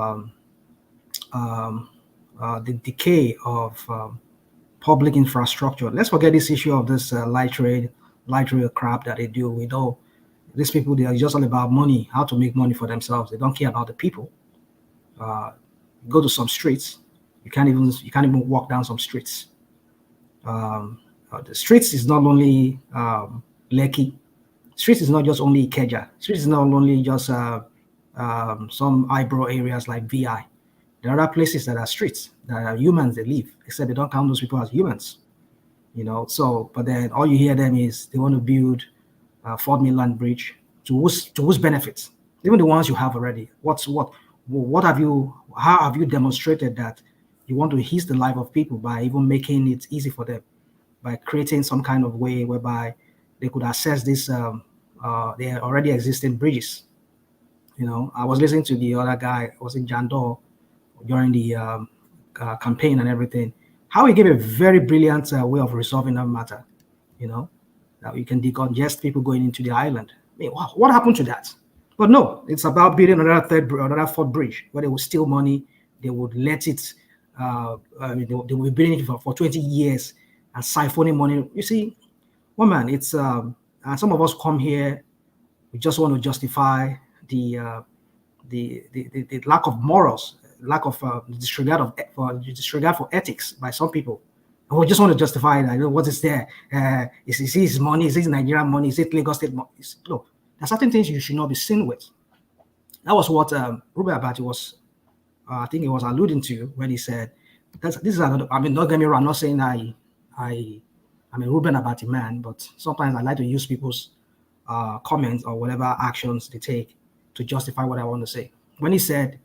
the decay of public infrastructure. Let's forget this issue of this light rail crap that they do. We know these people, they are just all about money, how to make money for themselves. They don't care about the people. Go to some streets, you can't even walk down some streets. The streets is not only Lekki. Streets is not just only Ikeja. Streets is not only just some eyebrow areas like VI. There are other places that are streets, that are humans, they live, except they don't count those people as humans. You know, so, but then all you hear them is they want to build Fort Midland Bridge to whose benefits? Even the ones you have already. How have you demonstrated that you want to ease the life of people by even making it easy for them, by creating some kind of way whereby they could access this their already existing bridges? You know, I was listening to the other guy, was in Jandor, during the campaign and everything, how he gave a very brilliant way of resolving that matter. You know, that you can decongest people going into the island. I mean, what happened to that? But no, it's about building another fourth bridge where they will steal money. They would let it. They will be building it for 20 years and siphoning money. You see, well, man, it's and some of us come here, we just want to justify the lack of morals, lack of disregard for ethics by some people. And we just want to justify that. What is there? Is his money? Is it Nigerian money? Is it Lagos State money? Look, there are certain things you should not be seen with. That was what Ruben Abati was, I think he was alluding to when he said, "This is another." I mean, don't get me wrong. I'm not saying I'm a Ruben Abati man, but sometimes I like to use people's comments or whatever actions they take to justify what I want to say. When he said,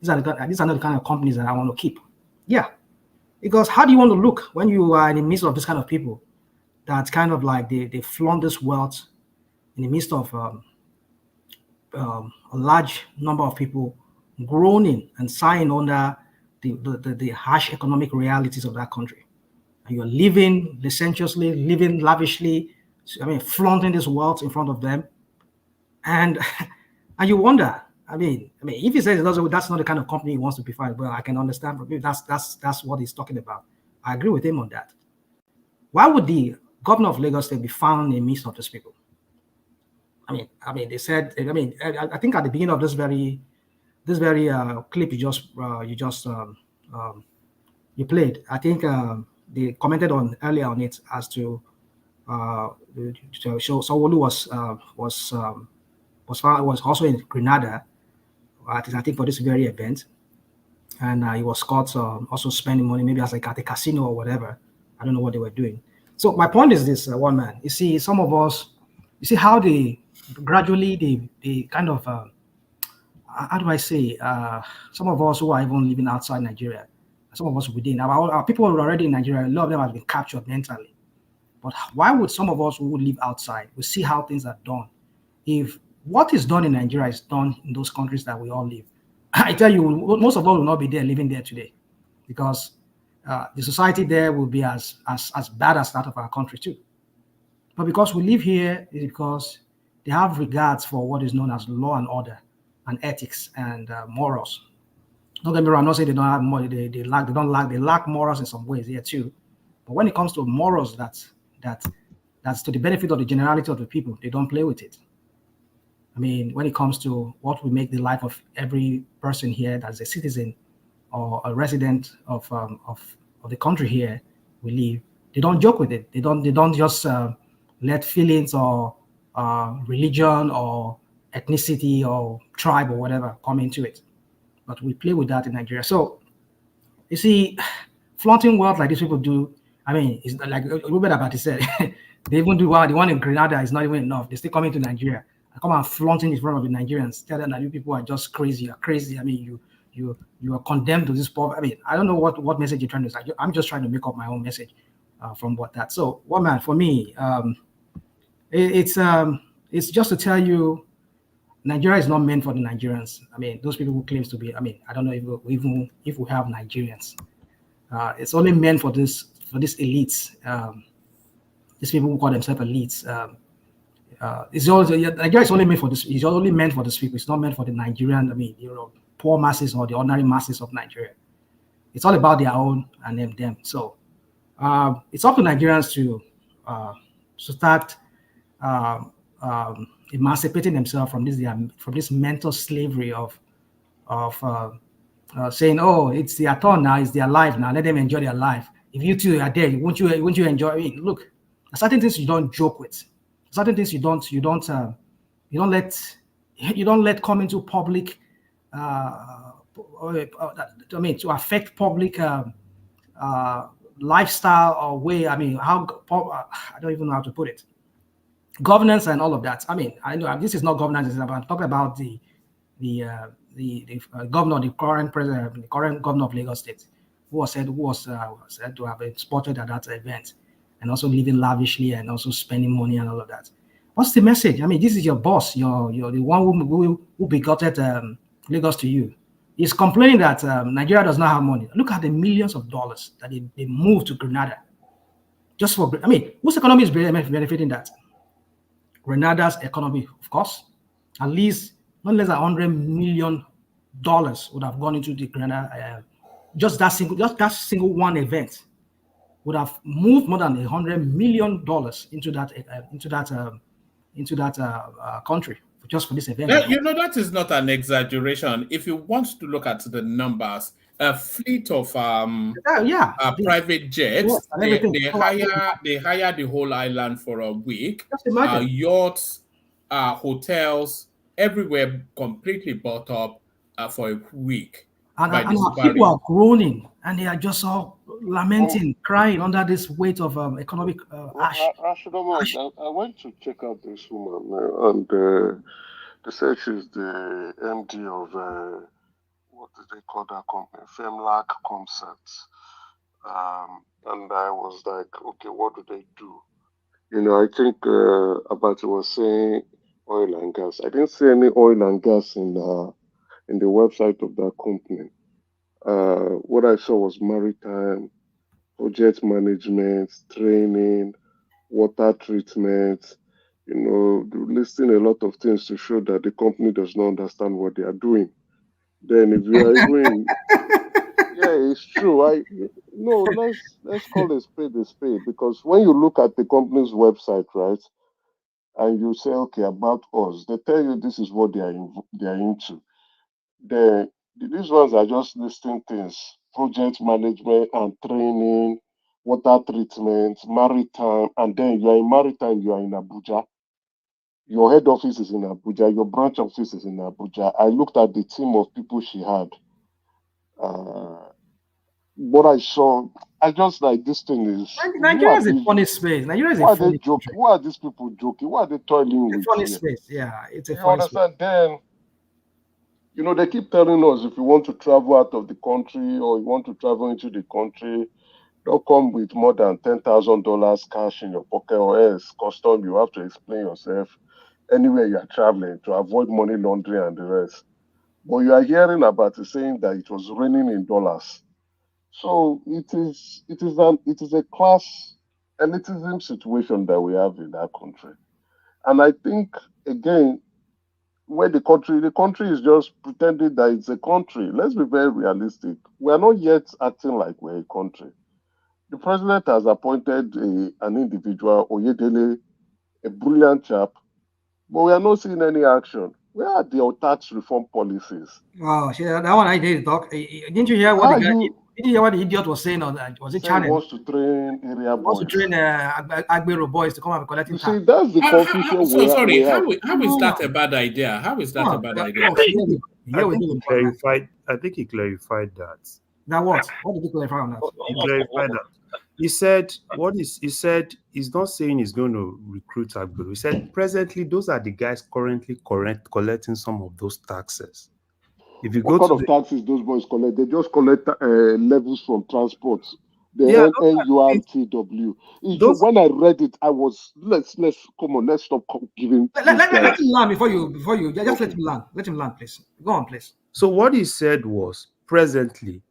these are not the kind of companies that I want to keep. Yeah, because how do you want to look when you are in the midst of this kind of people that kind of like they flaunt this wealth in the midst of a large number of people groaning and sighing under the harsh economic realities of that country. And you're living licentiously, living lavishly, I mean, flaunting this wealth in front of them. And you wonder, I mean, if he says that's not the kind of company he wants to be fired, well, I can understand. But maybe that's what he's talking about. I agree with him on that. Why would the governor of Lagos State be found in the midst of these people? I mean, they said. I think at the beginning of this very clip you played, I think they commented on earlier on it as to Sanwo-Olu was also in Grenada, I think for this very event, and he was caught also spending money, maybe as like at a casino or whatever. I don't know what they were doing. So my point is this, one man. You see, some of us, you see how they gradually they kind of how do I say? Some of us who are even living outside Nigeria, some of us within. Our people who are already in Nigeria, a lot of them have been captured mentally. But why would some of us who live outside, we see how things are done? If what is done in Nigeria is done in those countries that we all live, I tell you, most of us will not be there living there today, because the society there will be as bad as that of our country too. But because we live here, is because they have regards for what is known as law and order and ethics and morals. Don't get me wrong, I'm not saying they don't have money, they lack morals in some ways here too. But when it comes to morals that's to the benefit of the generality of the people, they don't play with it. I mean, when it comes to what will make the life of every person here that's a citizen or a resident of the country here we live, they don't joke with it. They don't just let feelings or religion or ethnicity or tribe or whatever come into it. But we play with that in Nigeria. So you see, flaunting wealth like these people do, I mean, it's like Ruben Abati said, they even do the one in Grenada is not even enough. They still come into Nigeria and come and flaunting in front of the Nigerians, tell them that you people are just crazy, you're crazy. I mean, you are condemned to this poverty. I mean, I don't know what message you're trying to say. I'm just trying to make up my own message from what that. So, one man, for me, it's just to tell you, Nigeria is not meant for the Nigerians. I mean, those people who claims to be, I mean, I don't know if we have Nigerians. It's only meant for these elites. These people who call themselves elites. Nigeria is only meant for this. It's only meant for these people. It's not meant for the Nigerian. I mean, poor masses or the ordinary masses of Nigeria. It's all about their own and them. So it's up to Nigerians to start emancipating themselves from this mental slavery of saying, oh, it's their turn now, it's their life now, let them enjoy their life. If you two are there, won't you enjoy it? Look, certain things you don't joke with, certain things you don't let come into public. To affect public lifestyle or way. I mean, I don't even know how to put it. Governance and all of that. I mean, I know this is not governance. I'm talking about the governor, the current president, the current governor of Lagos State, who was said to have been spotted at that event, and also living lavishly and also spending money and all of that. What's the message? I mean, this is your boss. You're the one who begotten Lagos to you. He's complaining that Nigeria does not have money. Look at the millions of dollars that they moved to Grenada. Just for, I mean, whose economy is benefiting that? Grenada's economy, of course. At least not less than $100 million would have gone into the Grenada. Just that single one event would have moved more than $100 million into that country just for this event. That is not an exaggeration. If you want to look at the numbers, a fleet of private jets, they hire the whole island for a week. Yachts, hotels, everywhere completely bought up for a week. And people are groaning, and they are just all lamenting, crying under this weight of economic ash. I went to check out this woman, and they said she's the MD of what do they call that company? Femlac Concepts. And I was like, okay, what do they do? I think Abati was saying oil and gas. I didn't see any oil and gas in the website of that company. What I saw was maritime, project management, training, water treatment, listing a lot of things to show that the company does not understand what they are doing. Then if you are doing, yeah, it's true. Let's call a spade, because when you look at the company's website, right, and you say, okay, about us, they tell you this is what they are into. These ones are just listing things: project management and training, water treatment, maritime, and then you are in maritime, you are in Abuja. Your head office is in Abuja, your branch office is in Abuja. I looked at the team of people she had. What I saw, I just like, this thing is... Nigeria is a funny space. Nigeria is a funny space. Who are these people joking? Who are they toiling with? Funny space, yeah. It's a funny space. Then, they keep telling us if you want to travel out of the country or you want to travel into the country, don't come with more than $10,000 cash in your pocket, or else custom, you have to explain yourself anywhere you are traveling to avoid money laundering and the rest. But you are hearing about it saying that it was raining in dollars. So it is a class elitism situation that we have in that country. And I think, again, where the country is just pretending that it's a country. Let's be very realistic. We are not yet acting like we're a country. The president has appointed an individual, Oyedele, a brilliant chap, but we are not seeing any action. Where are the tax reform policies? Oh, that one I did talk. Didn't you hear what Didn't you hear what the idiot was saying on that? Was it channel? He wants to train area boys. Wants to train Agbero boys to come and collect tax. See, that's the confusion. How is that a bad idea? How is that a bad idea? I think he clarified that. Now what? What did he clarify on that? He clarified that. He said he's not saying he's going to recruit Agbero. He said presently those are the guys currently collecting some of those taxes. If you what kind of taxes those boys collect? They just collect levels from transport. The NURTW. When I read it, I was let's stop giving. Let him learn before you just let him learn. Let him learn, please. Go on, please. So what he said was presently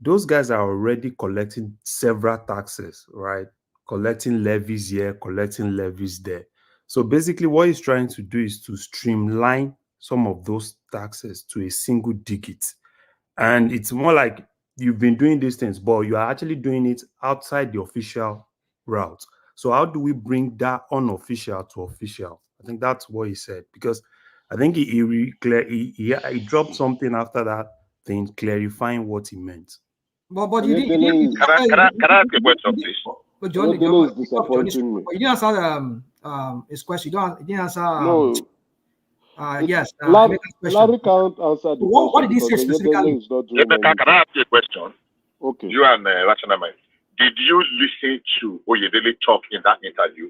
those guys are already collecting several taxes, right? Collecting levies here, collecting levies there. So basically what he's trying to do is to streamline some of those taxes to a single digit. And it's more like you've been doing these things, but you are actually doing it outside the official route. So how do we bring that unofficial to official? I think that's what he said, because I think he dropped something after that thing clarifying what he meant. But you didn't. Can I ask a question, please? But John, is disappointing me. You didn't answer his question. You didn't answer. No. Yes. Larry can't answer the what question did he say because specifically? is not doing Can I ask you a question? Okay. You and Rational Mind. Did you listen to Oyedele talk in that interview?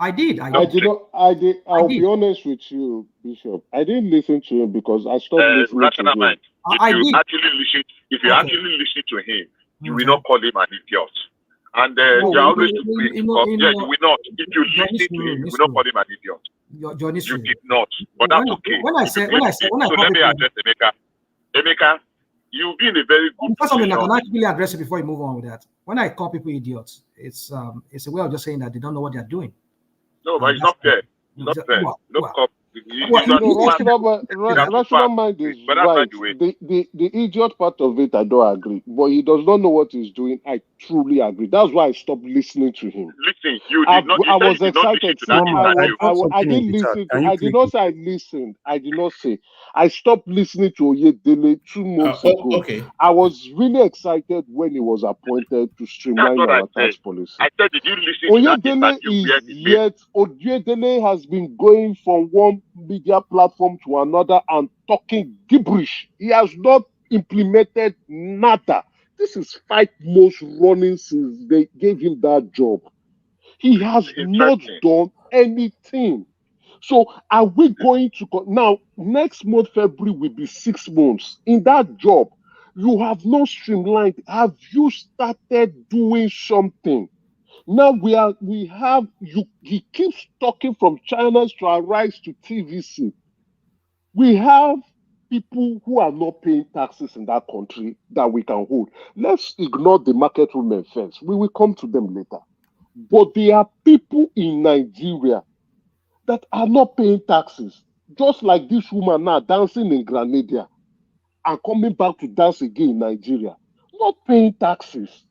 I did. I did not. I'll be honest with you, Bishop. I didn't listen to him because I stopped listening Rational to him. Mind. If you actually listen to him, you will not call him an idiot. And you are always to praise him. Yeah, you will not. If you listen to him, you will not call him an idiot. You did not. But that's okay. So let me address Emeka. Emeka, you've been a very good position. I can actually address it before you move on with that. When I call people idiots, it's a way of just saying that they don't know what they're doing. No, but it's not fair. It's not fair. Rational Mind is right. The idiot part of it, I don't agree. But he does not know what he's doing. I truly agree. That's why I stopped listening to him. Listen, you did not. I was excited. I didn't listen. I did not say I listened. I did not say. I stopped listening to Oyedele 2 months ago. Okay. I was really excited when he was appointed to streamline our tax policy. I said, did you listen to that interview? Oyedele has been going from one media platform to another and talking gibberish. He has not implemented nada. This is 5 months running since they gave him that job. He has not done anything. So are we going to now? Next month, February, will be 6 months in that job. You have not streamlined. Have you started doing something? Now he keeps talking from China's to Arise to TVC. We have people who are not paying taxes in that country that we can hold. Let's ignore the market women first. We will come to them later. But there are people in Nigeria that are not paying taxes. Just like this woman now dancing in Grenada and coming back to dance again in Nigeria. Not paying taxes.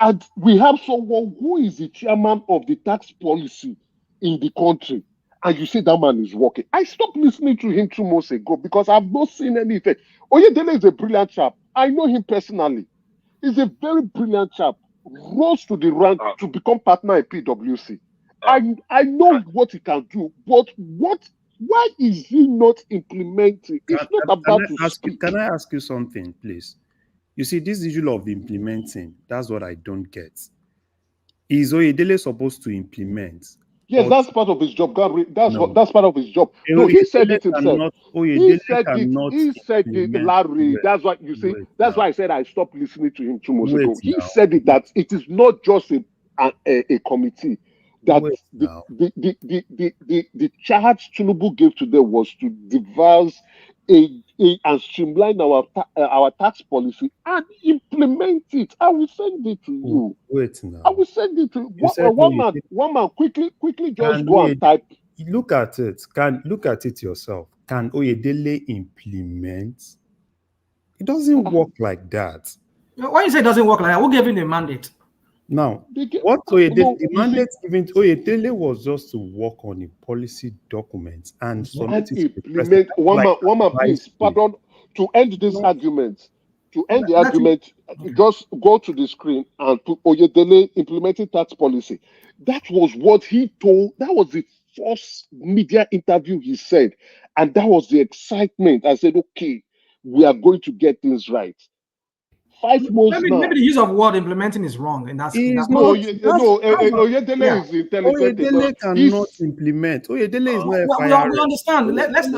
And we have someone who is the chairman of the tax policy in the country. And you say that man is working. I stopped listening to him 2 months ago because I've not seen any effect. Oyedele is a brilliant chap. I know him personally. He's a very brilliant chap. Rose to the rank to become partner at PwC. I know what he can do, but why is he not implementing? It's not about to speak. Can I ask you something, please? You see, this issue of implementing, that's what I don't get. Is Oyedele supposed to implement? Yes, that's part of his job, Gabriel. That's part of his job. No, he said it himself. He said it, Larry. That's what you see. That's why I said I stopped listening to him 2 months ago. He said it that it is not just a committee. That the charge Tinubu gave to them was to devise and streamline our tax policy and implement it. I will send it to you. Wait now. I will send it to you. One man, quickly just go and type. Look at it. Look at it yourself. Can Oyedele implement? It doesn't work like that. Why you say it doesn't work like that? Who gave him the mandate? Now, what Oyedele, the mandate given to Oyedele was just to work on a policy document and submit it to the president. One man, please, pardon, to end this argument. To end the argument, just go to the screen and put Oyedele implementing tax policy. That was what he told. That was the first media interview he said. And that was the excitement. I said, okay, we are going to get things right. 5 months now. Maybe the use of word implementing is wrong, and that's Oyedele is intelligent. Oyedele cannot implement. Oyedele is not a fire. We understand. Let's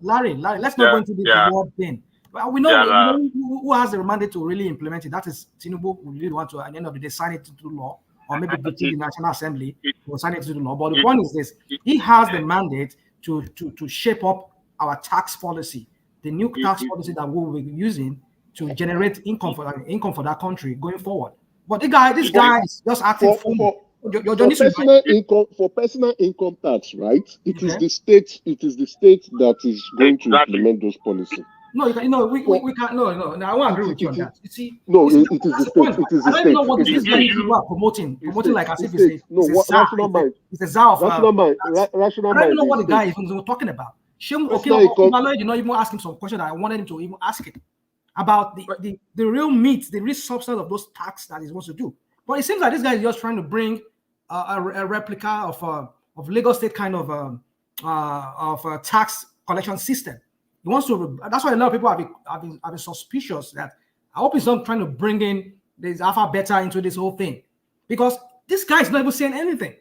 Larry, let's not go into the word thing. But we know who has the mandate to really implement it. That is Tinubu, who really want to, at the end of the day, sign it to the law, or maybe the National Assembly will sign it to the law. But the point is this: he has the mandate to shape up our tax policy, the new tax policy that we will be using to generate income for that country going forward. But this guy is just acting for personal income tax, right? It is the state that is going to implement those policies. No, we can't. No. I won't agree with you on that. You see, no, it is the state. It is the state. I don't know what these people are promoting like as if it's a rational mind. It's a czar of rational mind. Rational mind. I don't know what the guy is even talking about. Okay, did not even ask him some question that I wanted him to even ask it about the real meat, the real substance of those tax that he's supposed to do. But it seems like this guy is just trying to bring a replica of Lagos State kind of a tax collection system. He wants to. That's why a lot of people have been suspicious that I hope he's not trying to bring in this alpha beta into this whole thing, because this guy is not even saying anything.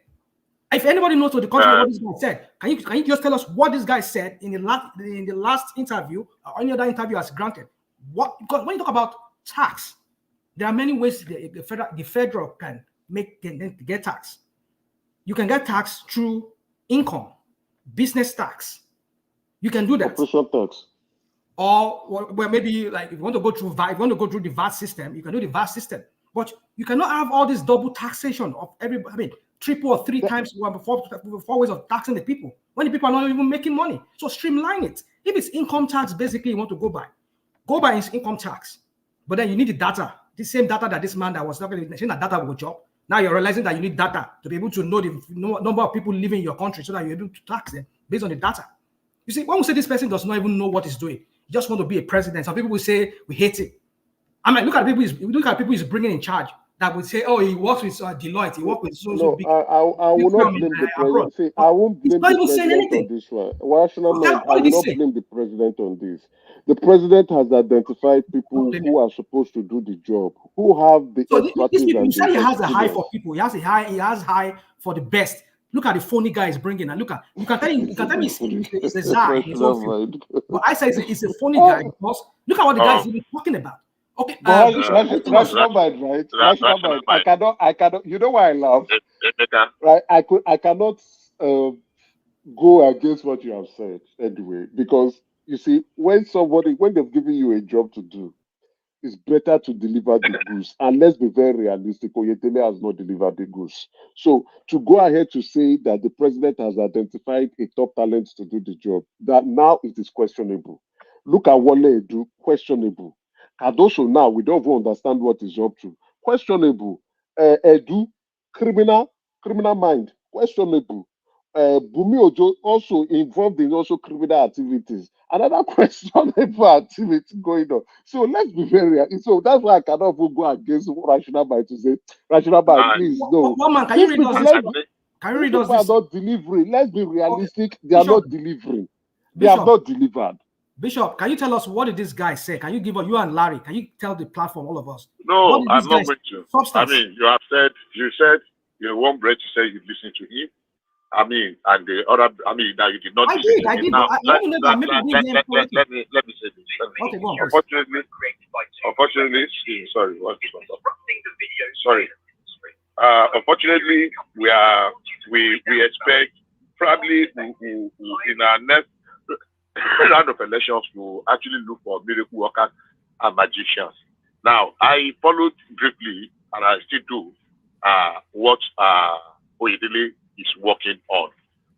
If anybody knows to the contrary what this guy said, can you just tell us what this guy said in the last interview or any other interview as granted? Because when you talk about tax, there are many ways the federal can get tax. You can get tax through income, business tax. You can do that. Corporation tax. Or well, maybe like if you want to go through VAT, if you want to go through the VAT system, you can do the VAT system. But you cannot have all this double taxation of everybody. I mean, triple or three times, four ways of taxing the people when the people are not even making money. So streamline it. If it's income tax, basically you want to go by his income tax. But then you need the data, the same data that this man that was talking about, saying that data will job. Now you're realizing that you need data to be able to know the number of people living in your country so that you're able to tax them based on the data. You see, when we say this person does not even know what he's doing, he just want to be a president. Some people will say we hate him. I mean, look at people he's bringing in charge that would say, oh, he works with Deloitte, he works with so big. I will not blame the president. See, I won't blame the president on this one. Rational mind, I will not blame the president on this. The president has identified people who are supposed to do the job, who have the expertise. You say he has a high for people. He has high for the best. Look at the phony guy is bringing, and look at you can tell me it's a czar. But I say it's a phony guy because look at what the guy is even talking about. Okay, rational mind, right? Rational mind. I cannot. You know why I laugh? Right? I cannot go against what you have said anyway, because you see, when they've given you a job to do, it's better to deliver the goods. And let's be very realistic, Oyetele has not delivered the goods. So to go ahead to say that the president has identified a top talent to do the job, that now it is questionable. Look at what they do, questionable. Kadoso now, we don't even understand what he's up to. Questionable. Edu, criminal mind, questionable. Bumi Ojo also involved in criminal activities. Another questionable activity going on. So let's be very. So that's why I cannot even go against rational mind to say rational mind. Please no. Can you read us? Can you read us? People are not delivering. Let's be realistic. They are not delivering. They have not delivered. Bishop, can you tell us what did this guy say? Can you give us, you and Larry, can you tell the platform, all of us? No, I'm not going to. Substance? I mean, you said you want Brett to say you listen to him. I mean, and the other, I mean, that you did not listen to him. Now, let me say this. Okay, go on. Unfortunately, sorry, sorry. Unfortunately, we expect probably in our next round of elections to actually look for miracle workers and magicians. Now, I followed briefly, and I still do, what Oyedele is working on.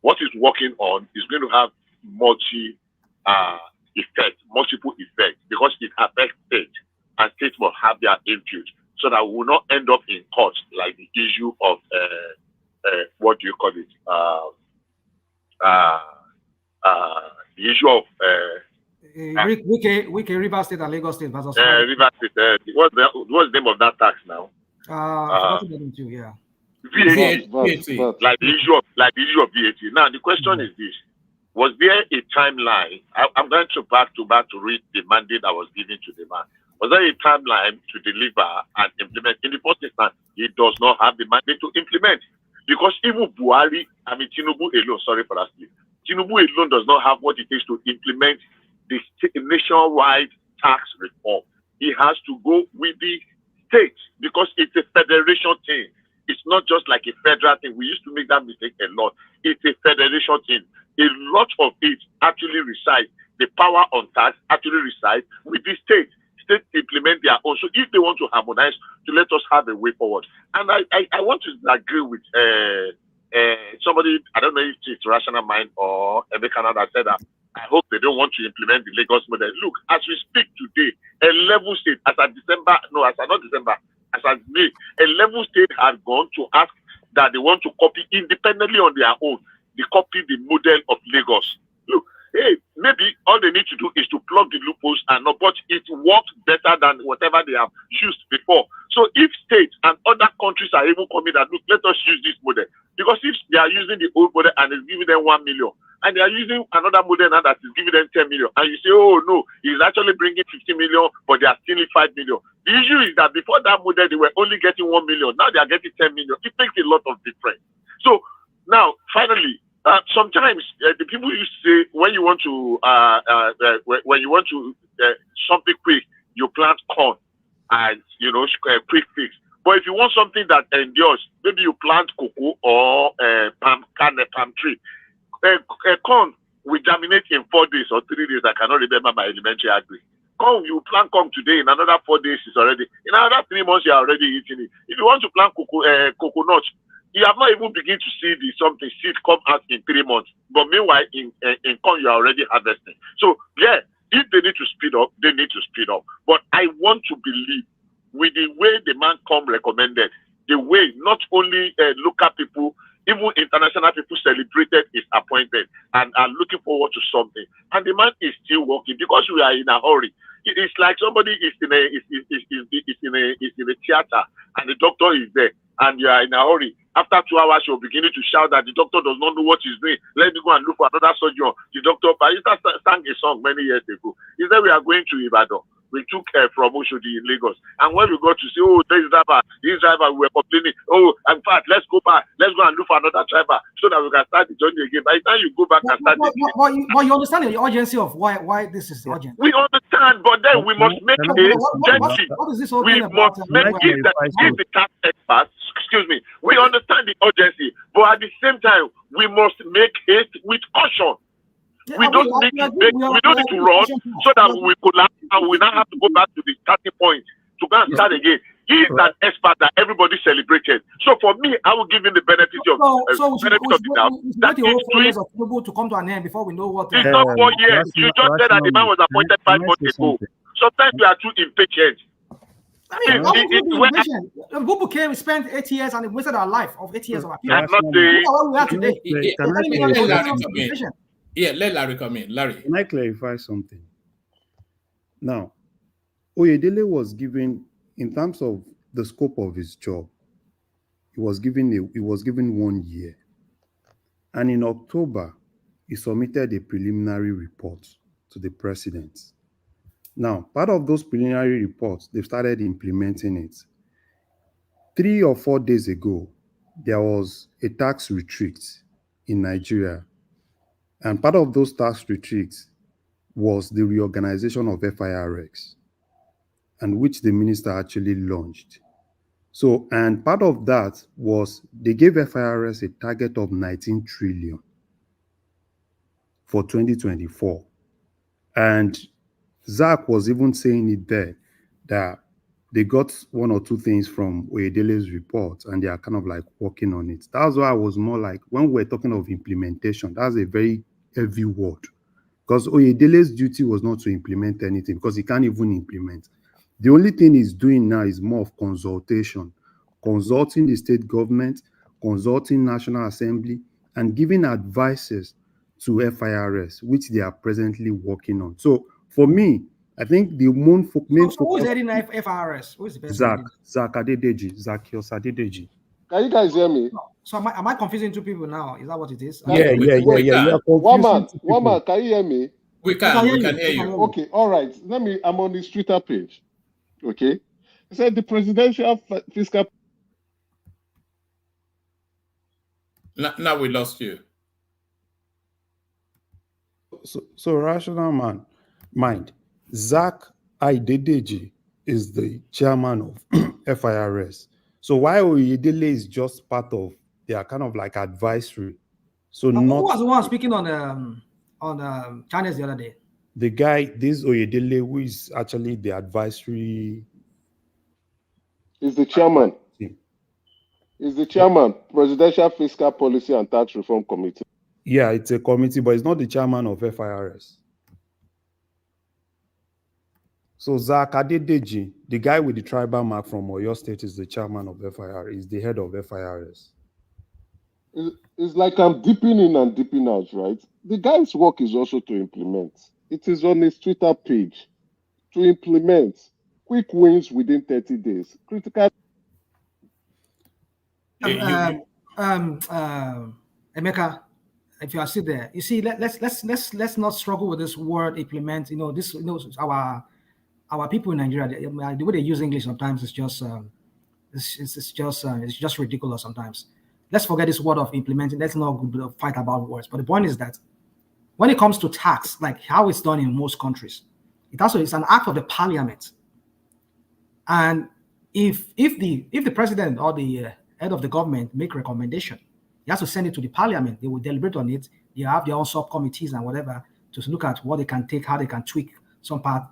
What is working on is going to have multiple effects, because it affects states, and states will have their input, so that we will not end up in court like the issue of what do you call it? The issue of Wike River State and Lagos State versus River State. What's the name of that tax now? Yeah. VAT, like the issue of VAT. Now the question is this: was there a timeline? I'm going to back to read the mandate that was given to the man. Was there a timeline to deliver and implement? In the first instance, he does not have the mandate to implement, because even Buhari, I mean Tinubu alone, sorry for that, Tinubu alone does not have what it takes to implement the nationwide tax reform. He has to go with the states, because it's a federation thing. It's not just like a federal thing. We used to make that mistake a lot. It's a federation thing. A lot of it actually resides, the power on tax actually resides with the states. States implement their own. So if they want to harmonize, to let us have a way forward. And I want to agree with somebody, I don't know if it's Rational Mind or Emeka that said that I hope they don't want to implement the Lagos model. Look, as we speak today, 11 states, as of May, 11 states have gone to ask that they want to copy independently on their own. They copy the model of Lagos. Look, hey, maybe all they need to do is to plug the loopholes and not, but it works better than whatever they have used before. So if states and other countries are able to come in and look, let us use this model. Because if they are using the old model and it's giving them 1 million, and they are using another model now that is giving them 10 million, and you say, oh no, it's actually bringing 50 million, but they are stealing 5 million. The issue is that before that model, they were only getting 1 million. Now they are getting 10 million. It makes a lot of difference. So now, finally, sometimes the people used to say when you want to something quick, you plant corn and quick fix. But if you want something that endures, maybe you plant cocoa or palm tree. Corn will germinate in 4 days or 3 days. I cannot remember my elementary agri. Corn, you plant corn today, in another 4 days is already. In another 3 months, you are already eating it. If you want to plant coconut, you have not even begun to see seed come out in 3 months. But meanwhile, in corn, you are already harvesting. So, yeah, if they need to speed up, they need to speed up. But I want to believe with the way the man recommended, the way not only local people, even international people celebrated his appointment and are looking forward to something. And the man is still working because we are in a hurry. It's like somebody is in a theater and the doctor is there and you are in a hurry. After 2 hours, you're beginning to shout that the doctor does not know what he's doing. Let me go and look for another surgeon. The doctor, Barista sang a song many years ago. He said we are going to Ibadan. We took from Oshodi in Lagos. And when we got to say, oh, this driver, we were complaining. Oh, in fact, let's go back. Let's go and look for another driver so that we can start the journey again. By the time you go back and start the journey. But you understand the urgency of why this is urgent. We understand, but then we must make it urgency. What is this We must make it that if the tax experts, excuse me, we understand the urgency, but at the same time, we must make it with caution. We don't need to run so that we collapse and we now have to go back to the starting point to go and start again. He is an expert that everybody celebrated. So for me, I will give him the benefit of the doubt. That is doing to come to an end before we know what. It's not 4 years. You just said that the man was appointed 5 months ago. Sometimes we are too impatient. I mean, Bubu came, spent 8 years, and wasted our life of 8 years of our people. I'm not saying. What we are today. Yeah, let Larry come in. Larry. Can I clarify something? Now, Oyedele was given, in terms of the scope of his job, he was given 1 year. And in October, he submitted a preliminary report to the president. Now, part of those preliminary reports, they've started implementing it. 3 or 4 days ago, there was a tax retreat in Nigeria. And part of those tax retreats was the reorganization of FIRX, and which the minister actually launched. So, and part of that was they gave FIRS a target of 19 trillion for 2024. And Zach was even saying it there that they got 1 or 2 things from Oyedele's report and they are kind of like working on it. That's why I was more like, when we're talking of implementation, that's a very heavy word, because Oyedele's duty was not to implement anything, because he can't even implement. The only thing he's doing now is more of consultation, consulting the state government, consulting National Assembly, and giving advices to FIRS, which they are presently working on. So for me, I think the main focus. Who is heading FIRS? Who is the best? Zach Adedeji. Can you guys hear me? So am I confusing 2 people now? Is that what it is? Yeah. One man, can you hear me? We can hear you. Okay, all right. I'm on the Twitter page. Okay. It said the presidential fiscal. Now we lost you. So rational mind. Zach Adedeji is the chairman of FIRS. So while Oyedele is just part of, they are kind of like advisory. So who was the one speaking on channels the other day? The guy, this Oyedele, who is actually the advisory. Is the chairman. Is the chairman, Presidential Fiscal Policy and Tax Reform Committee. Yeah, it's a committee, but it's not the chairman of FIRS. So Zach Adedeji, the guy with the tribal mark from Oyo State, is the chairman of FIRS, is the head of FIRS. It's like I'm dipping in and dipping out, right? The guy's work is also to implement. It is on his Twitter page to implement quick wins within 30 days. Critical. Emeka, if you are still there, you see, let's not struggle with this word implement. You know, this, you know, our people in Nigeria, the way they use English sometimes is just it's just ridiculous sometimes. Let's forget this word of implementing. Let's not fight about words. But the point is that when it comes to tax, like how it's done in most countries, it's an act of the parliament. And if the president or the head of the government make recommendation, he has to send it to the parliament. They will deliberate on it. They have their own subcommittees and whatever to look at what they can take, how they can tweak some part.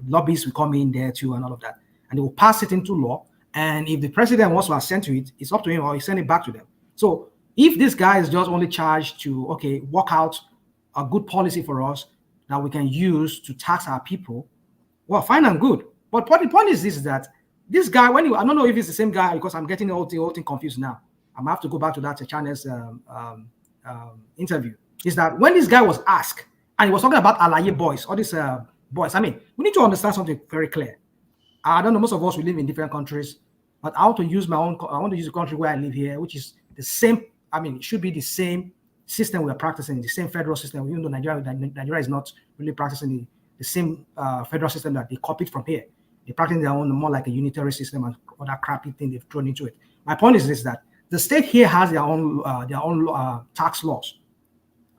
Lobbyists will come in there too and all of that. And they will pass it into law. And if the president wants to assent to it, it's up to him, or he send it back to them. So if this guy is just only charged to, okay, work out a good policy for us that we can use to tax our people, well, fine and good. But the point is this, is that this guy, I don't know if it's the same guy, because I'm getting the whole thing confused now. I'm going to have to go back to that channel's interview. Is that when this guy was asked, and he was talking about Alaye boys, all these boys. I mean, we need to understand something very clear. I don't know, most of us, we live in different countries, but I want to use the country where I live here, which is the same. I mean, it should be the same system we are practicing, the same federal system. Even though Nigeria is not really practicing the same federal system that they copied from here. They're practicing their own, more like a unitary system and other crappy thing they've thrown into it. My point is this, that the state here has their own tax laws.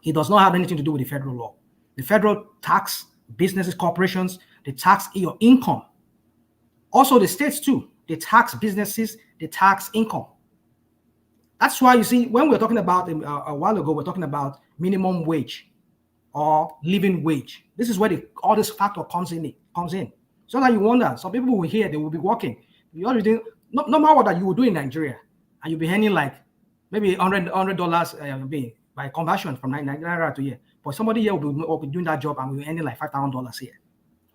It does not have anything to do with the federal law. The federal tax businesses, corporations, they tax your income. Also the states too, they tax businesses, they tax income. That's why you see, when we're talking about a while ago, we're talking about minimum wage or living wage. This is where all this factor comes in. So that you wonder, some people will hear, they will be working. You already, no matter what that you will do in Nigeria, and you'll be earning like maybe $100 by conversion from Nigeria to here. But somebody here will be doing that job and will be earning like $5,000 here.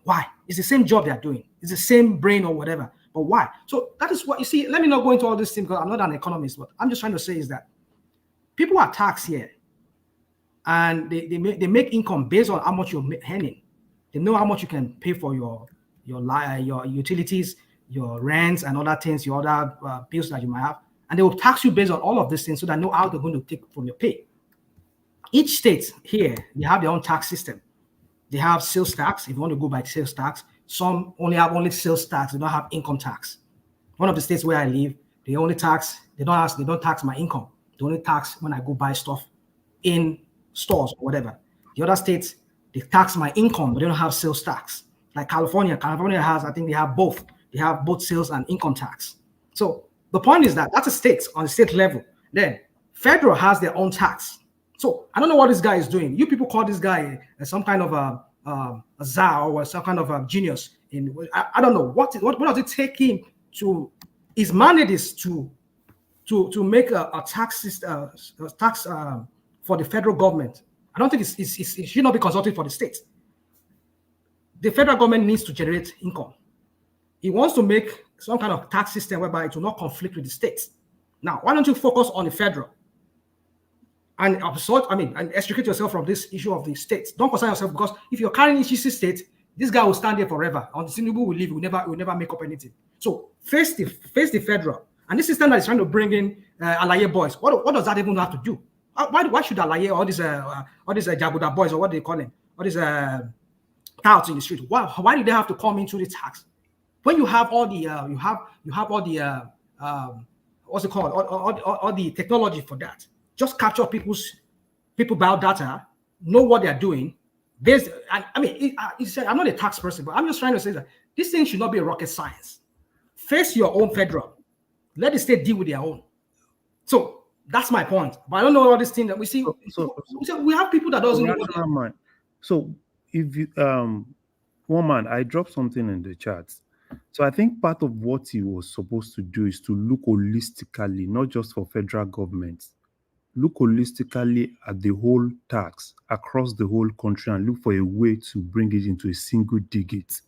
Why? It's the same job they're doing. It's the same brain or whatever. But why? So that is what you see. Let me not go into all this thing because I'm not an economist, but I'm just trying to say is that people are taxed here, and they make income based on how much you're earning. They know how much you can pay for your utilities, your rents, and other things, your other bills that you might have, and they will tax you based on all of these things, so they know how they're going to take from your pay. Each state here, they have their own tax system. They have sales tax. If you want to go by sales tax, some only have sales tax. They don't have income tax. One of the states where I live, they only tax. They don't tax my income. They only tax when I go buy stuff in stores or whatever. The other states, they tax my income, but they don't have sales tax. Like California has, I think they have both. They have both sales and income tax. So the point is that that's a state on the state level. Then federal has their own tax. So I don't know what this guy is doing. You people call this guy some kind of a czar or some kind of a genius. I don't know what does it take him to. His mandate is to make a tax system, tax for the federal government. I don't think it should not be consulted for the states. The federal government needs to generate income. He wants to make some kind of tax system whereby it will not conflict with the states. Now, why don't you focus on the federal? And extricate yourself from this issue of the states. Don't concern yourself, because if you're carrying each state, this guy will stand there forever. On the Tinubu will leave, will never make up anything. So face the federal. And this system that is trying to bring in Alaye boys, what does that even have to do? Why should Alaye, all these Jaguda boys, or what they call them, all these touts in the street, why do they have to come into the tax? When you have all the you have all the what's it called, all the technology for that. Just capture people biodata, know what they're doing. I'm not a tax person, but I'm just trying to say that this thing should not be a rocket science. Face your own federal. Let the state deal with their own. So that's my point. But I don't know all this thing that we see. We have people that doesn't know. So if you one man, I dropped something in the chat. So I think part of what he was supposed to do is to look holistically, not just for federal government, look holistically at the whole tax across the whole country and look for a way to bring it into a single digit.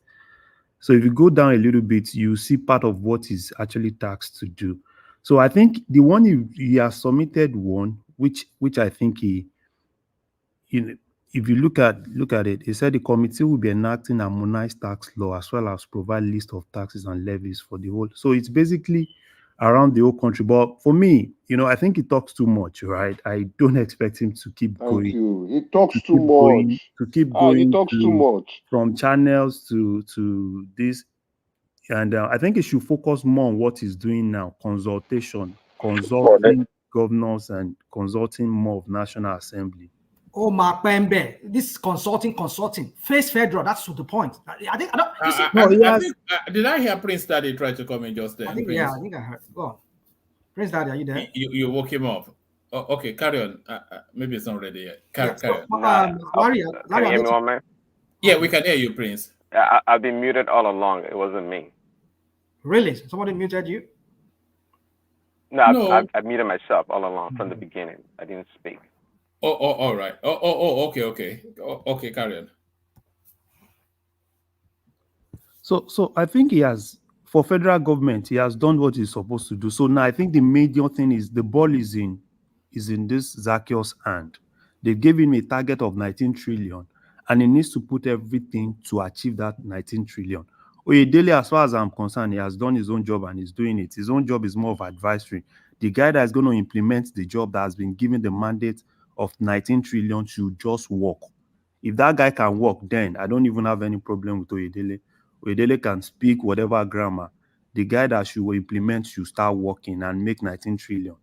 So if you go down a little bit, you see part of what is actually taxed to do. So I think the one he has submitted one, which I think if you look at it, he said the committee will be enacting harmonized tax law as well as provide list of taxes and levies for the whole. So it's basically around the whole country. But for me, I think he talks too much, right? I don't expect him to keep going. Thank you. He talks too much. He talks too much. From channels to this. And I think he should focus more on what he's doing now, consulting governors and consulting more of National Assembly. Oh, Mark Pembe, this is consulting. Face federal, that's to the point. Did I hear Prince Daddy try to come in just then? I think I heard. Go on. Prince Daddy, are you there? You woke him up. Oh, okay, carry on. Maybe it's not ready yet. Carry on. Larry, can you hear me, one man? Yeah, we can hear you, Prince. I've been muted all along. It wasn't me. Really? Somebody muted you? No. I muted myself all along from the beginning. I didn't speak. Oh, all right. Okay, carry on. So I think for federal government, he has done what he's supposed to do. So now I think the major thing is the ball is in this Zacchaeus' hand. They gave him a target of 19 trillion, and he needs to put everything to achieve that 19 trillion. Oyedele, as far as I'm concerned, he has done his own job and he's doing it. His own job is more of advisory. The guy that is going to implement the job that has been given the mandate of 19 trillion should just work. If that guy can work, then I don't even have any problem with Oyedele. Oyedele can speak whatever grammar. The guy that should implement should start working and make 19 trillion.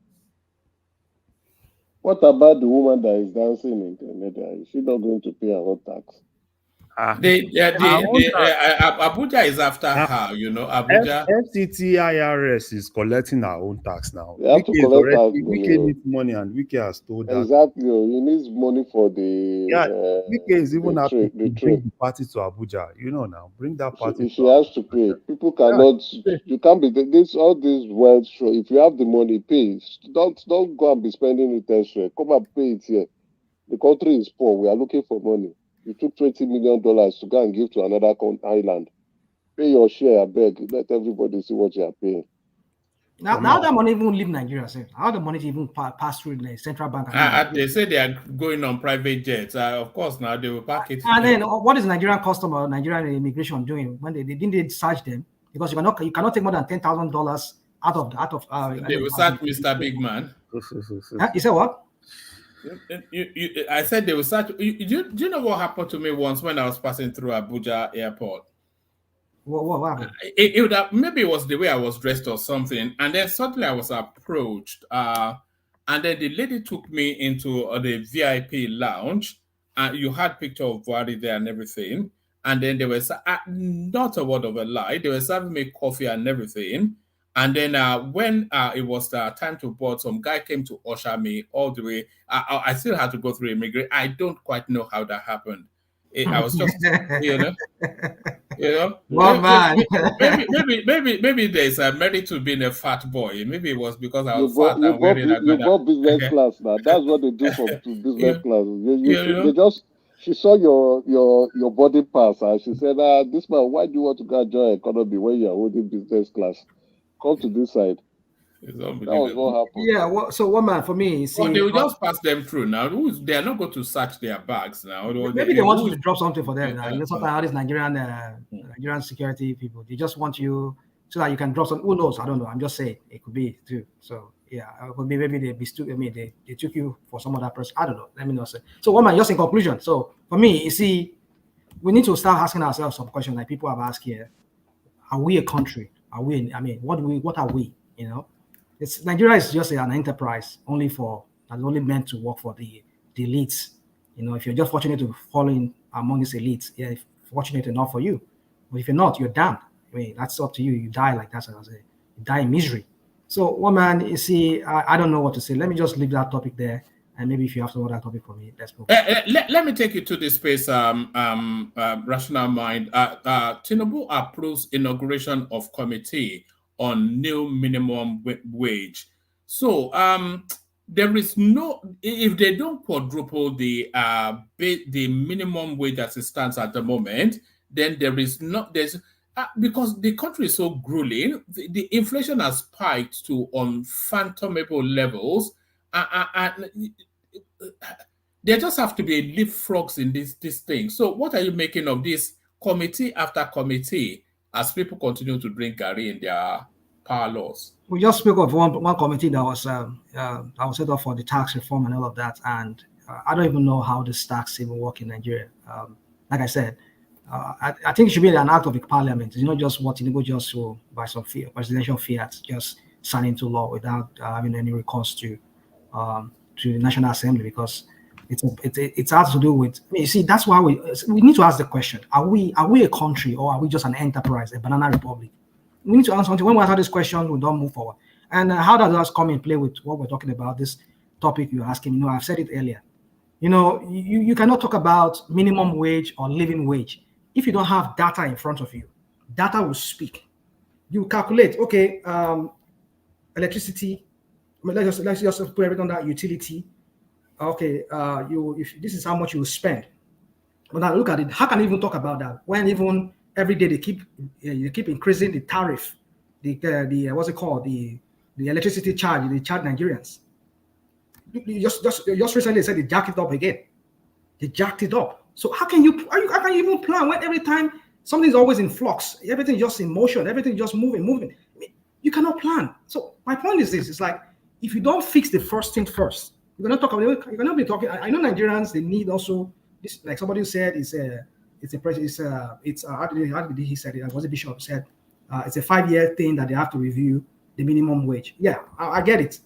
What about the woman that is dancing in Canada? Is she not going to pay her own tax? Abuja is after her, Abuja. FCT IRS is collecting our own tax now. They have to collect our money. Wike needs money, and Wike has told that. Exactly. He needs money for the. Wike is even happy to bring the party to Abuja. Now, bring that party. She has to pay. People cannot. You can't be all these wealth show. If you have the money, pay. Don't go and be spending it elsewhere. Come and pay it here. The country is poor. We are looking for money. You took $20 million to go and give to another island. Pay your share, I beg. Let everybody see what you are paying. Now that money even leave Nigeria, sir. How the money even pass through the central bank? They say they are going on private jets. Of course, now they will pack it. And then what is Nigerian custom or Nigerian immigration doing when they didn't search them? Because you cannot take more than $10,000 out of. They will search Mr. Big Man. You said what? I said they will search. Do you know what happened to me once when I was passing through Abuja airport? What happened? Maybe it was the way I was dressed or something, and then suddenly I was approached, and then the lady took me into the VIP lounge, and you had picture of Buhari there and everything, and then they were not a word of a lie. They were serving me coffee and everything. And then when it was time to board, some guy came to usher me all the way. I still had to go through immigration. I don't quite know how that happened. I was just, Well, man. maybe there's a merit to being a fat boy. Maybe it was because I was fat and wearing a You bought business class now. That's what they do for business class. They just. She saw your body pass and she said, this man, why do you want to go and join economy when you are holding business class? Come to this side. That was what happened. Yeah, so one man for me. They will just pass them through now. They are not going to search their bags now. Maybe they want you to drop something for them. Sometimes all these Nigerian security people, they just want you so that you can drop some. Who knows? I don't know. I'm just saying it could be too. So yeah, it could be maybe they took you for some other person. I don't know. Let me not say. So one man, just in conclusion. So for me, you see, we need to start asking ourselves some questions like people have asked here. Are we a country? Are we? What are we? Nigeria is just an enterprise that's only meant to work for the elites. If you're just fortunate to fall in among these elites, yeah, fortunate enough for you. But if you're not, you're damned. That's up to you. You die like that. So you die in misery. So, one man, you see, I don't know what to say. Let me just leave that topic there. And maybe if you have some other topic for me, let's move. Let me take you to this space, Rational Mind. Tinubu approves inauguration of committee on new minimum wage. So, there is no, if they don't quadruple the minimum wage as it stands at the moment, then there is not, there's, because the country is so grueling, the inflation has spiked to unfathomable levels, and there just have to be leapfrogs in this thing. So what are you making of this committee after committee as people continue to drink Gary in their power laws? We just spoke of one committee that was set up for the tax reform and all of that, and I don't even know how this tax even work in Nigeria. Like I said, I think it should be an act of the parliament. It's not just what Tinubu just so by some presidential fiat just sign into law without having any recourse to the National Assembly, because it has to do with. You see, that's why we need to ask the question: Are we a country, or are we just an enterprise, a banana republic? We need to answer something. When we answer this question, we don't move forward. And how does that come in play with what we're talking about? This topic you're asking. You know, I've said it earlier. You know, you cannot talk about minimum wage or living wage if you don't have data in front of you. Data will speak. You calculate, okay, electricity. Let's just put everything on that utility. Okay, if this is how much you will spend. When I look at it, how can you even talk about that when even every day they keep increasing the tariff, the what's it called, the electricity charge they charge Nigerians. Just recently they said they jacked it up again. They jacked it up. So how can you even plan when every time something's always in flux, everything's just in motion, everything's just moving? You cannot plan. So my point is this: it's like if you don't fix the first thing first, you're gonna be talking. I know Nigerians, they need also this, like somebody said, he said it? Was a bishop said it's a 5-year thing that they have to review the minimum wage. Yeah, I get it.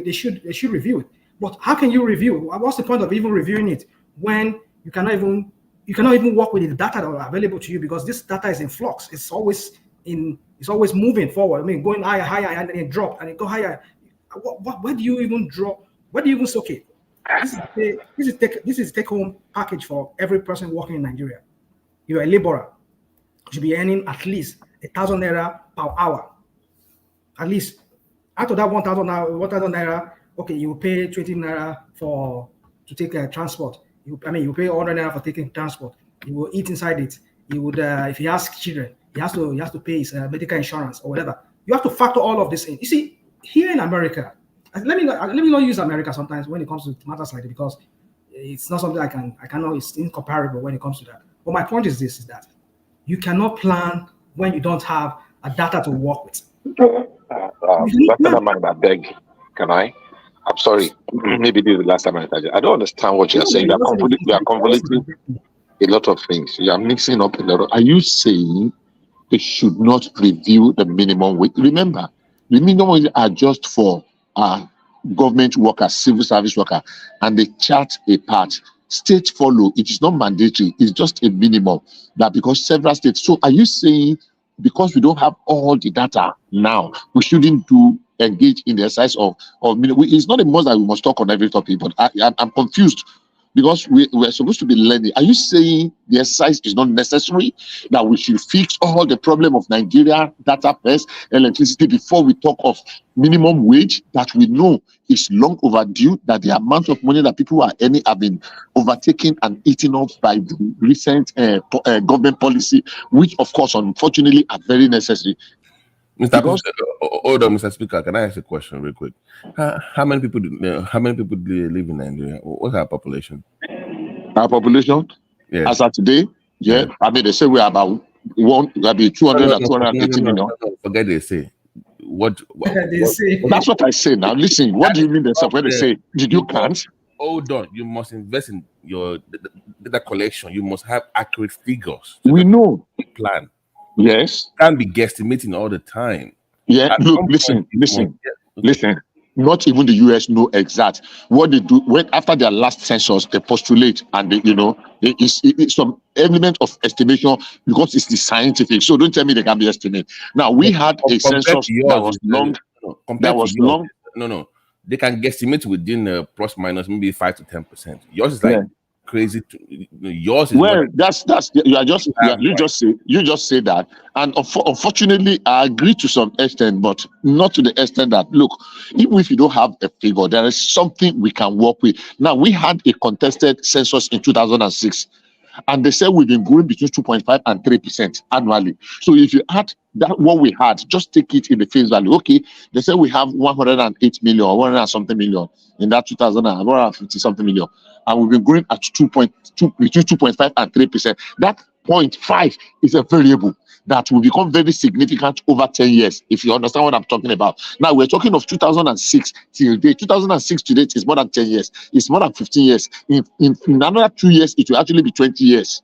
They should review it. But how can you review? What's the point of even reviewing it when you cannot even work with the data that are available to you, because this data is in flux. It's always moving forward. I mean, going higher, and then it drop, and it go higher. Where do you even draw? Where do you even soak it? This is take-home package for every person working in Nigeria. You're a laborer. You should be earning at least 1,000 naira per hour. At least. Out of that 1,000 naira, okay, you pay 20 naira to take transport. You pay 100 naira for taking transport. You will eat inside it. You would, if he has children, he has to pay his medical insurance or whatever. You have to factor all of this in. You see, here in America, let me not use America sometimes when it comes to matters like that, because it's not something I cannot. It's incomparable when it comes to that. But my point is this: is that you cannot plan when you don't have a data to work with. I beg, can I? I'm sorry. Maybe this is the last time I don't understand what you're saying. You are convoluting a lot of things. You are mixing up a lot. Are you saying they should not review the minimum wage? Remember, the minimum wage are just for government workers, civil service workers, and they chart a part. States follow. It is not mandatory. It's just a minimum. That because several states. So are you saying because we don't have all the data now, we shouldn't engage in the exercise of it's not a must that we must talk on every topic, but I'm confused because we're supposed to be learning. Are you saying the exercise is not necessary, that we should fix all the problem of Nigeria, data first, electricity, before we talk of minimum wage that we know is long overdue, that the amount of money that people are earning have been overtaken and eaten up by the recent government policy, which of course, unfortunately, are very necessary? Hold on, Mr. Speaker. Can I ask a question real quick? How many people live in Nigeria? What's our population? Our population? Yeah. As of today? Yeah. I mean, they say we're about 200 and 280 million. Forget they say. What they say. That's what I say now. Listen, what do you mean themselves when they say, did you count? Hold on. You must invest in your data collection. You must have accurate figures. We know. Plan. Yes. Can't be guesstimating all the time. Yeah, look, listen. Not even the US know exact what they do. When after their last census, they postulate and it's some element of estimation because it's the scientific. So don't tell me they can be estimated. Now we had a census that was long. No. They can guesstimate within plus minus maybe 5 to 10%. Yours is like crazy. Yours is well, what that's you just say that, and unfortunately, I agree to some extent, but not to the extent that look, even if you don't have a figure, there is something we can work with. Now, we had a contested census in 2006. And they said we've been growing between 2.5 and 3% annually. So if you add that what we had, just take it in the face value. Okay, they said we have 108 million or 100 something million in that 150 something million, and we've been growing at 2.2 between 2.5 and 3%. That 0.5 is a variable that will become very significant over 10 years, if you understand what I'm talking about. Now, we're talking of 2006 till date. 2006 to date is more than 10 years. It's more than 15 years. In another 2 years, it will actually be 20 years.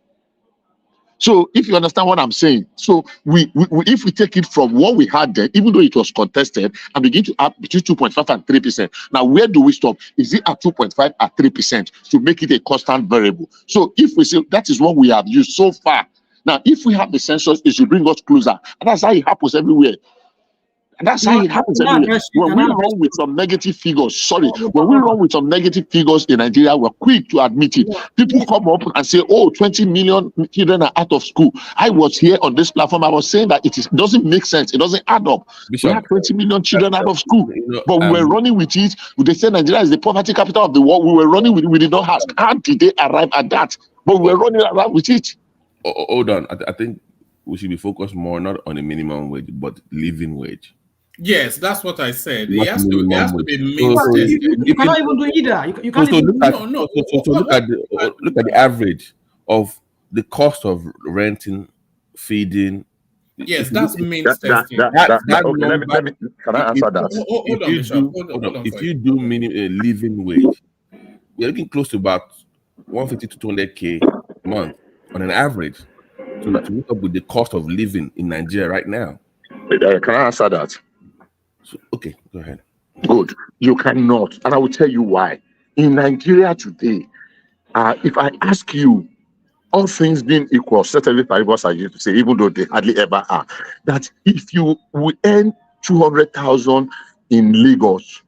So if you understand what I'm saying, so we if we take it from what we had there, even though it was contested, and begin to add between 2.5 and 3%. Now, where do we stop? Is it at 2.5 at 3% to make it a constant variable? So if we say that is what we have used so far. Now, if we have the census, it should bring us closer. And that's how it happens everywhere. And that's how it happens everywhere. When we run with some negative figures, when we run with some negative figures in Nigeria, we're quick to admit it. People come up and say, oh, 20 million children are out of school. I was here on this platform. I was saying that it doesn't make sense. It doesn't add up. Bishop, we have 20 million children out of school. But we were running with it. They said Nigeria is the poverty capital of the world. We were running with it. We did not ask. How did they arrive at that? But we were running around with it. Hold on. I think we should be focused more not on the minimum wage, but living wage. Yes, that's what I said. It has to be means tested. You cannot even do either. You can't even look at the average of the cost of renting, feeding. Yes, that's means testing. Let me, can I answer that? Hold on, if you do living wage, you're looking close to about 150 to 200K a month on an average to meet up with the cost of living in Nigeria right now. Can I answer that? So, okay, go ahead. Good. You cannot, and I will tell you why. In Nigeria today, if I ask you, all things being equal, certainly variables are used to say, even though they hardly ever are, that if you will earn 200,000 in Lagos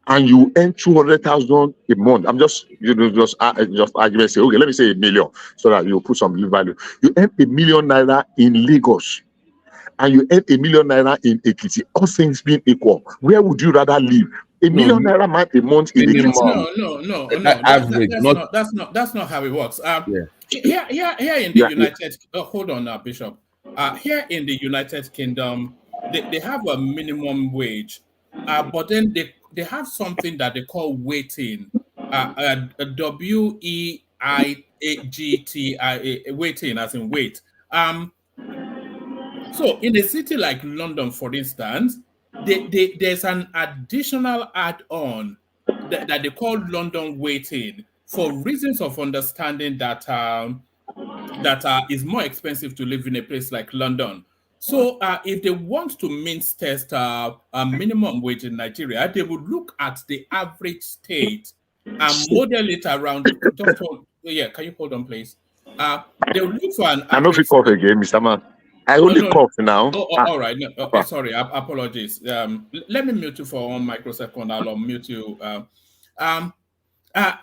and you earn 200,000 a month, I'm just argument say, okay, let me say $1 million so that you put some value. You earn $1 million naira in Lagos and you earn $1 million naira in Ekiti, all things being equal, where would you rather live? $1 million naira a month in Ekiti? No. That's not how it works. Here in the United, hold on now, Bishop. Here in the United Kingdom, they have a minimum wage, but then they have something that they call weighting, a WEIGTI, weighting as in weight. So in a city like London, for instance, there's an additional add-on that they call London weighting for reasons of understanding that is more expensive to live in a place like London. So if they want to means test a minimum wage in Nigeria, they would look at the average state and model it around. Can you hold on, please? They will look for an average. I know if you cough again, Mr. Man. I only cough now. All right. No, sorry. Apologies. Let me mute you for 1 microsecond. I'll unmute you.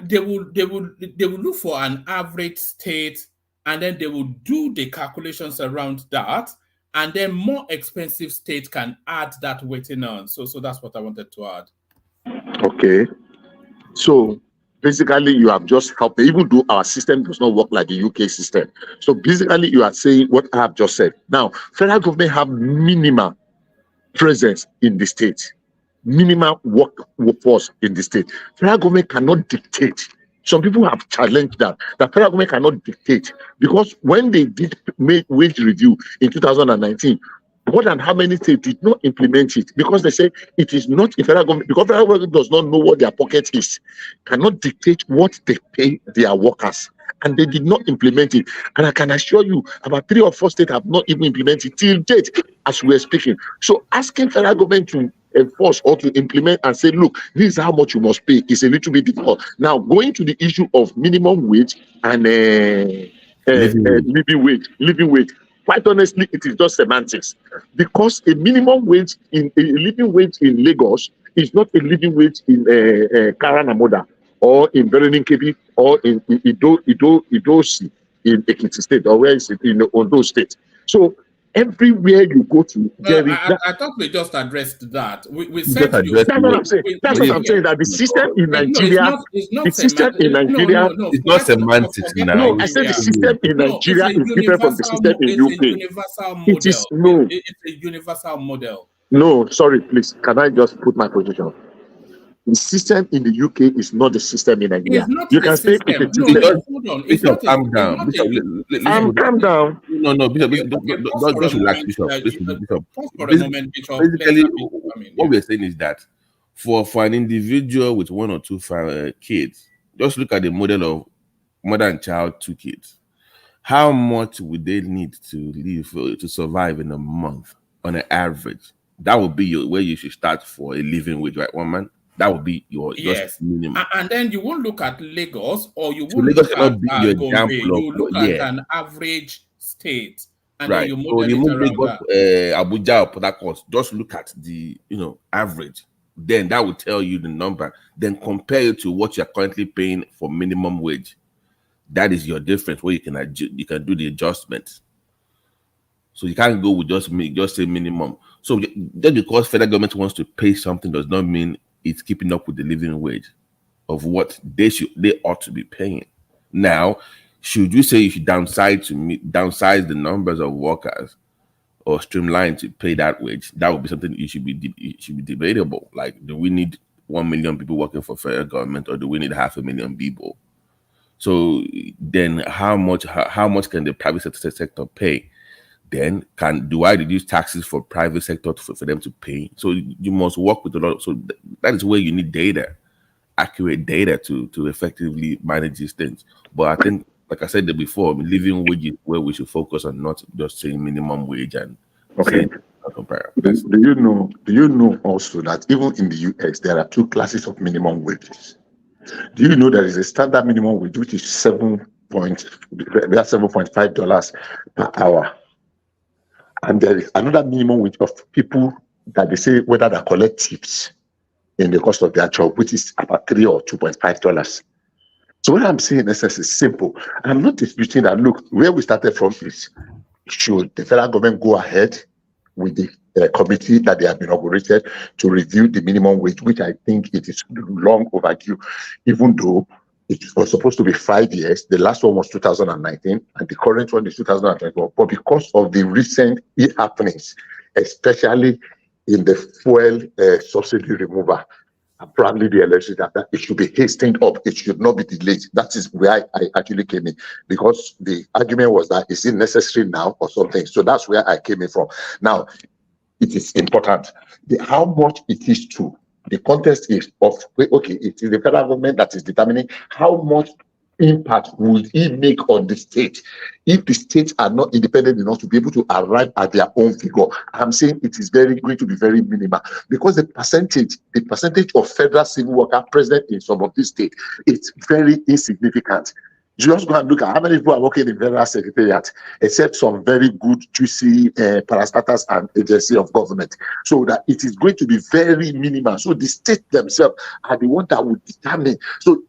They will look for an average state, and then they will do the calculations around that, and then more expensive state can add that weighting on. So that's what I wanted to add. Okay. So basically, you have just helped, even though our system does not work like the UK system. So basically, you are saying what I have just said. Now, federal government have minimal presence in the state, minimal workforce in the state. Federal government cannot dictate. Some people have challenged that federal government cannot dictate, because when they did make wage review in 2019, more than how many states did not implement it, because they say it is not a federal government, because federal government does not know what their pocket is, cannot dictate what they pay their workers, and they did not implement it. And I can assure you, about 3 or 4 states have not even implemented it till date as we are speaking. So asking federal government to enforce or to implement and say, look, this is how much you must pay, is a little bit difficult. Now, going to the issue of minimum wage and living wage. Quite honestly, it is just semantics, because a minimum wage a living wage in Lagos is not a living wage in Karanamoda. or in Bereninkebi, or in Idosi, in Ekiti State, or where is it in Ondo State. So everywhere you go to, there is that. I thought we just addressed that. We Just said you. that's what I'm saying. That's what I'm saying. That the system in Nigeria, the system in Nigeria, it's not semantics now. No, I said the system in Nigeria is different from the system in UK. It's a universal model. It is no. It's a universal model. No, sorry, please. Can I just put my position? The system in the UK is not the system in Nigeria. You can say it's a system. Hold on. Bishop, calm down. Bishop, calm down. No, Bishop, just relax, Bishop. Bishop. For a moment, Bishop. Basically, what we're saying is that for an individual with 1 or 2 kids, just look at the model of mother and child, 2 kids. How much would they need to live to survive in a month on an average? That would be where you should start for a living wage, right, one man? That would be your just minimum. And then you won't look at Lagos, or you So won't Lagos look cannot at be your Gombe. example You look at an average state, and right. then you So model remove it around Lagos, Abuja, or Port Harcourt. Just look at the average. Then that will tell you the number. Then compare it to what you're currently paying for minimum wage. That is your difference where you can do the adjustments. So you can't go with just say minimum. So just because federal government wants to pay something does not mean it's keeping up with the living wage of what they ought to be paying. Now, should you say you should downsize the numbers of workers or streamline to pay that wage? That would be something it should be debatable. Like, do we need 1 million people working for federal government, or do we need 500,000 people? So then, how much can the private sector pay? Then do I reduce taxes for private sector for them to pay? So you must work with a lot. So that is where you need data, accurate data to effectively manage these things. But I think, like I said before, living wage is where we should focus on, not just saying minimum wage and compare. Do you know also that even in the US there are 2 classes of minimum wages? Do you know there is a standard minimum wage which is $7.5 per hour? And there is another minimum wage of people that they say whether they collect tips in the cost of their job, which is about $3 or $2.5. So what I'm saying is simple. I'm not disputing that. Look, where we started from is, should the federal government go ahead with the committee that they have inaugurated to review the minimum wage, which I think it is long overdue, even though it was supposed to be 5 years. The last one was 2019, and the current one is 2021. But because of the recent happenings, especially in the fuel subsidy removal, and probably the election, that it should be hastened up. It should not be delayed. That is where I actually came in, because the argument was that is it necessary now or something. So that's where I came in from. Now, it is important. How much it is to. The context is it is the federal government that is determining how much impact will it make on the state if the states are not independent enough to be able to arrive at their own figure. I'm saying it is going to be very minimal, because the percentage of federal civil worker present in some of these states, it's very insignificant. Just go and look at how many people are working in federal secretariat, except some very good, juicy parastatals and agency of government. So that it is going to be very minimal. So the states themselves are the one that will determine. So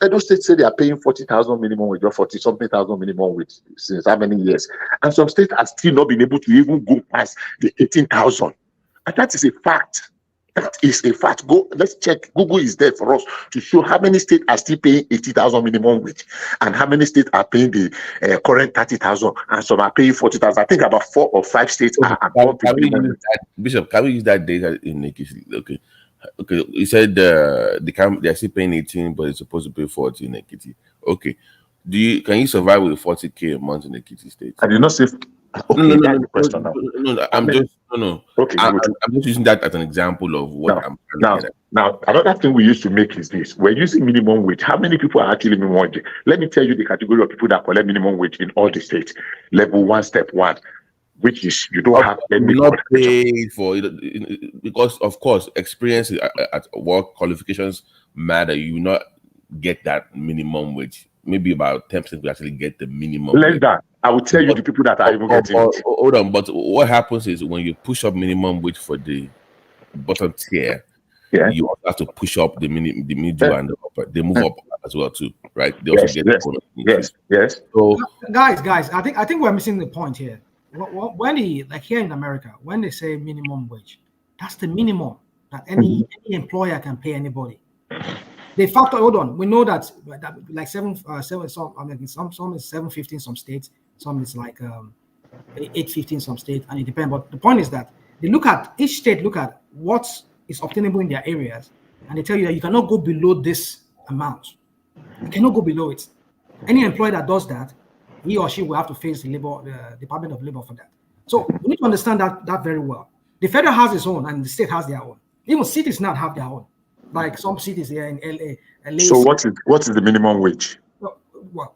Edo State say they are paying 40,000 minimum wage or 40-something thousand minimum wage since how many years? And some states have still not been able to even go past the 18,000. And that is a fact. That is a fact. Let's check. Google is there for us to show how many states are still paying 80,000 minimum wage, and how many states are paying the current 30,000, and some are paying 40,000. I think about 4 or 5 states are above the minimum. Bishop, can we use that data in Ekiti? Okay. You said they're still paying 18, but it's supposed to pay 40 in Ekiti. Okay. Can you survive with 40K a month in Ekiti State? I did not say. Okay, no. I'm just using that as an example of what I'm trying to get at. Now, another thing we used to make is this: we're using minimum wage. How many people are actually minimum wage? Let me tell you the category of people that collect minimum wage in all the states. Level 1, step 1, which is you don't have any not paid for it, because of course experience at work, qualifications matter. You will not get that minimum wage. Maybe about 10% will actually get the minimum. Less than. I will tell you the people that are even getting it. Hold on, but what happens is when you push up minimum wage for the bottom tier, you also have to push up the middle and the upper. They move up as well too, right? They also get yes. So guys, I think we're missing the point here. When like here in America, when they say minimum wage, that's the minimum that any employer can pay anybody. They factor. Hold on, we know that like some is 750 in some states, some is like 850 in some states, and it depends. But the point is that they look at each state, look at what is obtainable in their areas, and they tell you that you cannot go below this amount. You cannot go below it. Any employer that does that, he or she will have to face the Department of Labor for that. So we need to understand that very well. The federal has its own, and the state has their own. Even cities not have their own. Like some cities here in LA. So what is the minimum wage? Well,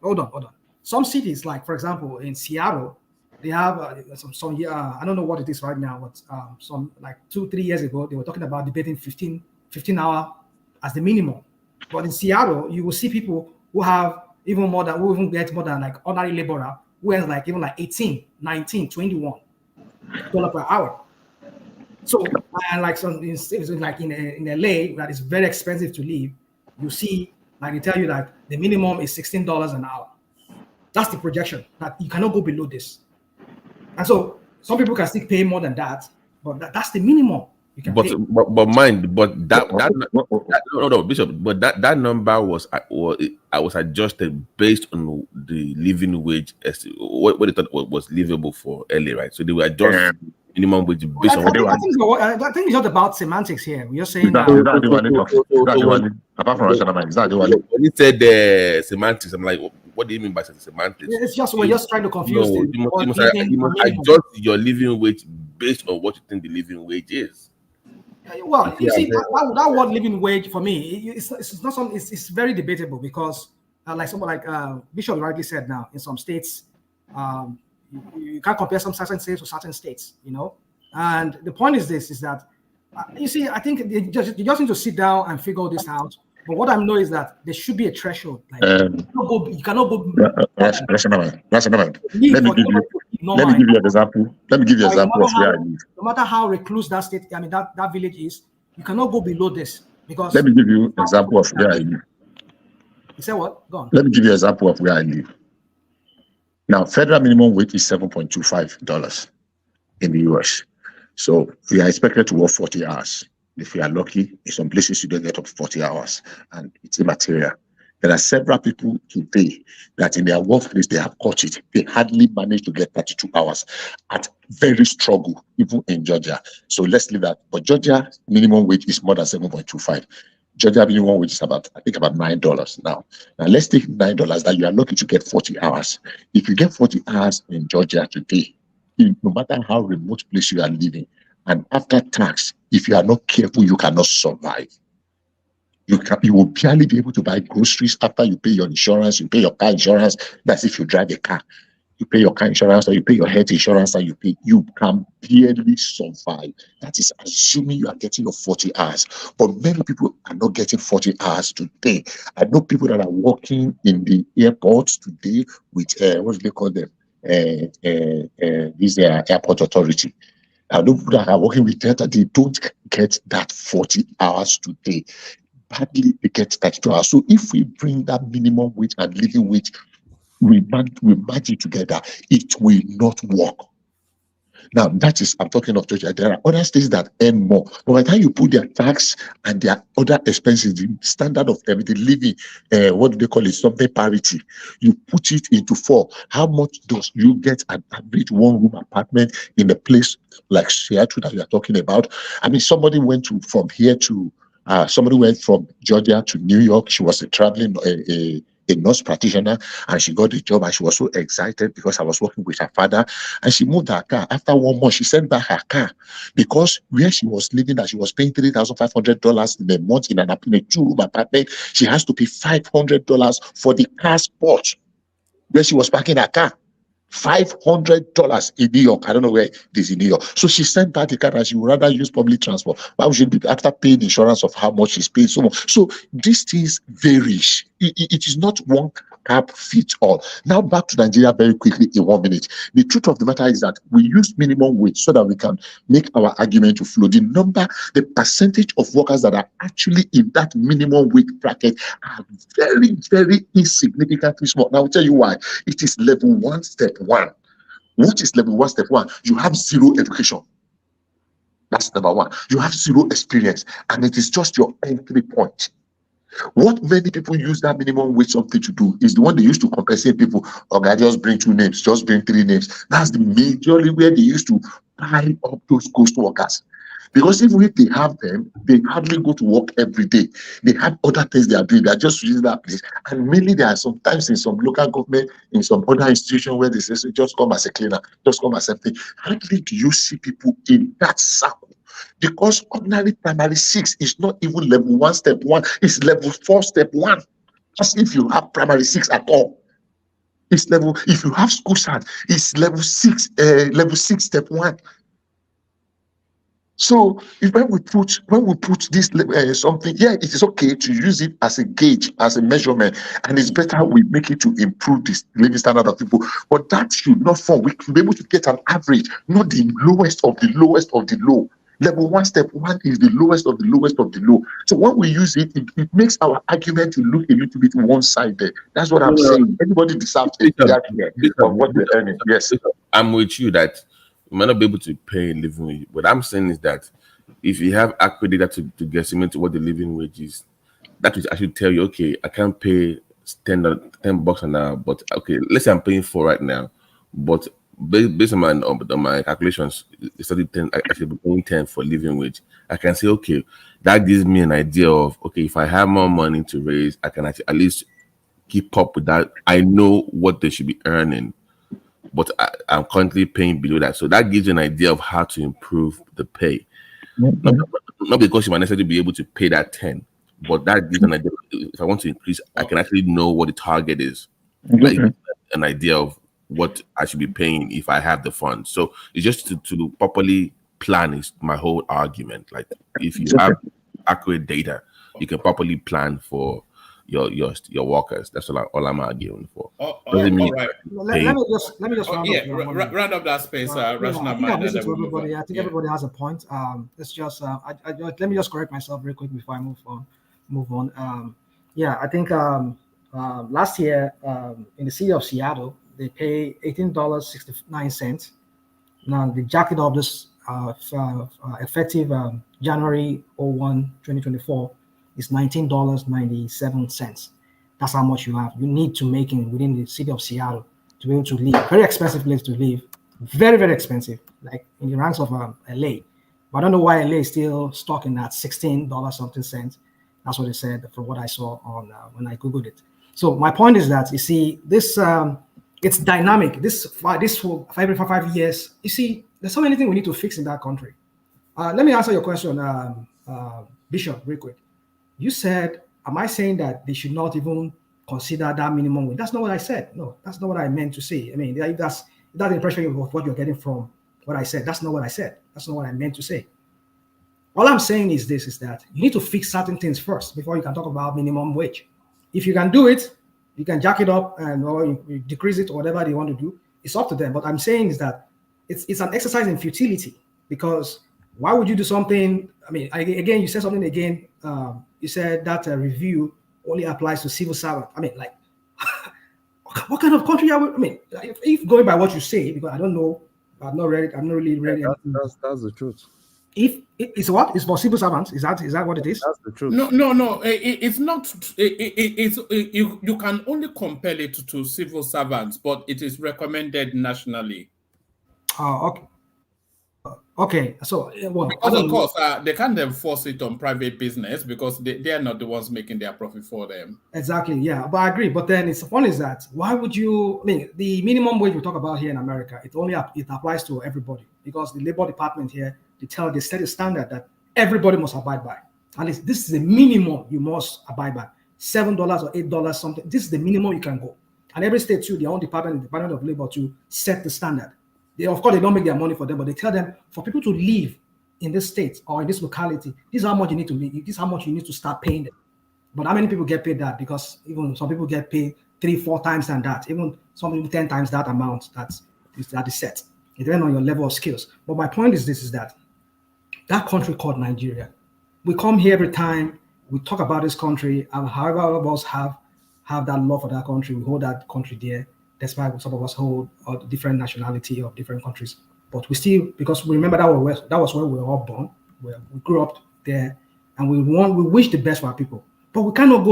hold on. Some cities, like for example in Seattle, they have some I don't know what it is right now, but some like 2-3 years ago they were talking about debating 15 hour as the minimum. But in Seattle, you will see people who have who even get more than like ordinary laborer, who has like even like 18, 19, 21 $21 per hour. So, and like some like in LA, that is very expensive to live. You see, like they tell you that the minimum is $16 an hour. That's the projection, that you cannot go below this. And so some people can still pay more than that, but that's the minimum you can pay. Bishop, but that number was adjusted based on the living wage, what they thought was livable for LA, right? So they were adjust minimum wage based on I think it's not about semantics here. We're just saying apart from rational mind, is that the one? When he said semantics, I'm like, what do you mean by semantics? It's just we're just trying to confuse you must adjust your living wage based on what you think the living wage is. Well, you see, that word living wage for me, it's not something. It's very debatable because, like someone like Bishop rightly said, now in some states, you can't compare some certain states to certain states, you know. And the point is this: is that you see, I think you just need to sit down and figure this out. But what I know is that there should be a threshold. Like you cannot go. Rational. Let me give you an example. Let me give you an example of where I live. No matter how recluse that state, I mean that village is, you cannot go below this because. Let me give you an example of where I live. You say what? Go on. Let me give you an example of where I live. Now, federal minimum wage is $7.25 in the US. So we are expected to work 40 hours. If you are lucky, in some places you don't get up to 40 hours, and it's immaterial. There are several people today that in their workplace, they have caught it. They hardly manage to get 32 hours at very struggle, even in Georgia. So let's leave that. But Georgia minimum wage is more than 7.25. Georgia minimum wage is about $9 now. Now let's take $9 that you are lucky to get 40 hours. If you get 40 hours in Georgia today, no matter how remote place you are living, and after tax, if you are not careful, you cannot survive. You will barely be able to buy groceries after you pay your insurance, you pay your car insurance. That's if you drive a car. You pay your car insurance, or you pay your health insurance, and you can barely survive. That is assuming you are getting your 40 hours. But many people are not getting 40 hours today. I know people that are working in the airports today with what do they call them? This airport authority. I know people that are working with that they don't get that 40 hours today. Badly they get 32 hours. So if we bring that minimum wage and living wage, we match it together, it will not work. Now, that is, I'm talking of Georgia. There are other states that earn more. But by the time you put their tax and their other expenses, the standard of everything, living, what do they call it, something parity, you put it into 4. How much does you get an average one-room apartment in a place like Seattle that you are talking about? I mean, somebody went from Georgia to New York. She was a nurse practitioner, and she got the job, and she was so excited because I was working with her father, and she moved her car. After 1 month, she sent back her car because where she was living, that she was paying $3,500 in a month in a 2-room apartment. She has to pay $500 for the car spot where she was parking her car. $500 in New York. I don't know where it is in New York. So she sent back the car, and she would rather use public transport. Why would she be after paying insurance of how much she's paying? So these things vary. It is not one cap fits all. Now back to Nigeria very quickly in 1 minute. The truth of the matter is that we use minimum wage so that we can make our argument to flow. The percentage of workers that are actually in that minimum wage bracket are very, very insignificantly small. Now I'll tell you why. It is level 1, step 1. What is level 1, step 1? You have zero education. That's number 1. You have zero experience, and it is just your entry point. What many people use that minimum wage something to do is the one they used to compensate people. Okay, just bring 2 names, just bring 3 names. That's the majorly where they used to pile up those ghost workers. Because even if they have them, they hardly go to work every day. They have other things they are doing. They are just using that place. And mainly there are sometimes in some local government, in some other institution where they say, so just come as a cleaner, just come as something. Hardly do you see people in that circle. Because ordinary primary 6 is not even level 1, step 1. It's level 4, step 1. As if you have primary 6 at all. It's level, if you have school start, it's level 6, step 1. So when we put this something, yeah, it is okay to use it as a gauge, as a measurement, and it's better we make it to improve this living standard of people. But that should not form. We should be able to get an average, not the lowest of the lowest of the low. Level 1, step 1 is the lowest of the lowest of the low. So when we use it, it makes our argument to look a little bit one-sided. That's what I'm saying. Everybody deserves a fair share of what they're earning. Yes, I'm with you that you might not be able to pay a living wage. What I'm saying is that if you have accurate data to guesstimate what the living wage is, that will actually tell you, okay, I can't pay $10 an hour, but okay, let's say I'm paying 4 right now, but based on my calculations, it's actually paying 10 for living wage. I can say, okay, that gives me an idea of, okay, if I have more money to raise, I can actually at least keep up with that. I know what they should be earning, but I'm currently paying below that. So that gives you an idea of how to improve the pay. Not because you might necessarily be able to pay that 10, but that gives an idea. If I want to increase, I can actually know what the target is. Like an idea of what I should be paying if I have the funds. So it's just to properly plan is my whole argument. Like if you have accurate data, you can properly plan for your workers. That's all I'm arguing for. All right. Let me just round up that space. Rational mind. I think everybody has a point. It's just let me just correct myself real quick before I move on. I think last year in the city of Seattle, they pay $18.69. Now they jack it up this effective January 1, 2024 is $19.97. That's how much you need to make within the city of Seattle to be able to live. Very expensive place to live. Very, very expensive, like in the ranks of LA. But I don't know why LA is still stuck in that $16 something cents. That's what they said from what I saw on when I Googled it. So my point is that, you see, this it's dynamic. This for every 5 years, you see, there's so many things we need to fix in that country. Let me answer your question, Bishop, real quick. You said, am I saying that they should not even consider that minimum wage? That's not what I said. No, that's not what I meant to say. I mean, that's the impression of what you're getting from what I said. That's not what I said. That's not what I meant to say. All I'm saying is this, is that you need to fix certain things first before you can talk about minimum wage. If you can do it, you can jack it up and or you decrease it or whatever they want to do. It's up to them. But I'm saying is that it's an exercise in futility, because why would you do something? I mean, again, you said something again. You said that review only applies to civil servants. I mean, like, what kind of country are we? I mean, if going by what you say, because I don't know, I've not read it. I've not really read it. That's the truth. If it's what? It's for civil servants. Is that what it is? That's the truth. No. It's not. You can only compel it to civil servants, but it is recommended nationally. Oh, okay. Okay, so because of course they can't enforce it on private business because they are not the ones making their profit for them. Exactly, yeah, but I agree. But then it's one is that why would you? I mean, the minimum wage we talk about here in America, it applies to everybody, because the labor department here they set a standard that everybody must abide by. At least this is the minimum you must abide by. $7 or $8 something. This is the minimum you can go. And every state too, their own department, the Department of Labor, to set the standard. Of course, they don't make their money for them, but they tell them for people to live in this state or in this locality, this is how much you need to live. This is how much you need to start paying them. But how many people get paid that? Because even some people get paid 3-4 times than that, even some people 10 times that amount that is set. It depends on your level of skills. But my point is this, is that country called Nigeria, we come here every time, we talk about this country, and however all of us have that love for that country, we hold that country dear, despite some of us hold a different nationality of different countries. But we still, because we remember that was where we were all born, where we grew up there, and we wish the best for our people. But we cannot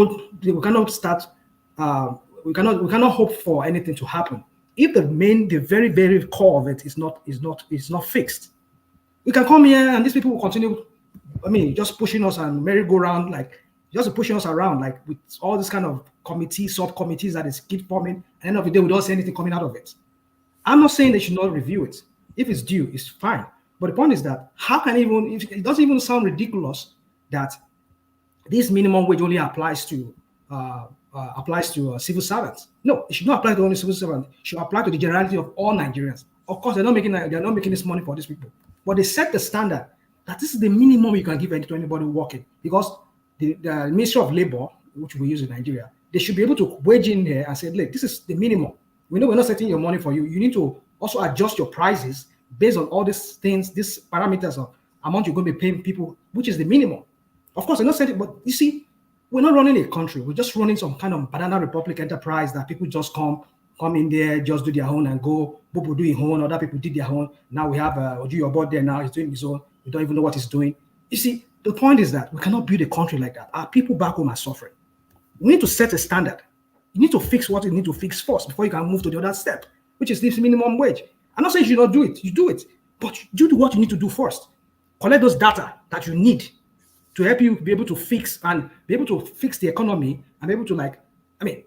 hope for anything to happen if the very, very core of it is not fixed. We can come here and these people will continue, just pushing us and merry-go-round, like just pushing us around, like with all this kind of committees, subcommittees that is keep forming. At the end of the day, we don't see anything coming out of it. I'm not saying they should not review it. If it's due, it's fine. But the point is that it doesn't even sound ridiculous that this minimum wage only applies to civil servants. No, it should not apply to only civil servants. It should apply to the generality of all Nigerians. Of course, they're not making this money for these people, but they set the standard that this is the minimum you can give to anybody working, because the Ministry of Labor, which we use in Nigeria, they should be able to wage in there and say, look, this is the minimum. We know we're not setting your money for you. You need to also adjust your prices based on all these things, these parameters of amount you're going to be paying people, which is the minimum. Of course, they're not setting, but you see, we're not running a country. We're just running some kind of banana republic enterprise that people just come in there, just do their own and go. People do his own, other people did their own. Now we have Oju your board there now, he's doing his own. We don't even know what he's doing. You see, the point is that we cannot build a country like that. Our people back home are suffering. We need to set a standard. You need to fix what you need to fix first before you can move to the other step, which is this minimum wage. I'm not saying you should not do it. You do it, but you do what you need to do first. Collect those data that you need to help you be able to fix the economy and be able to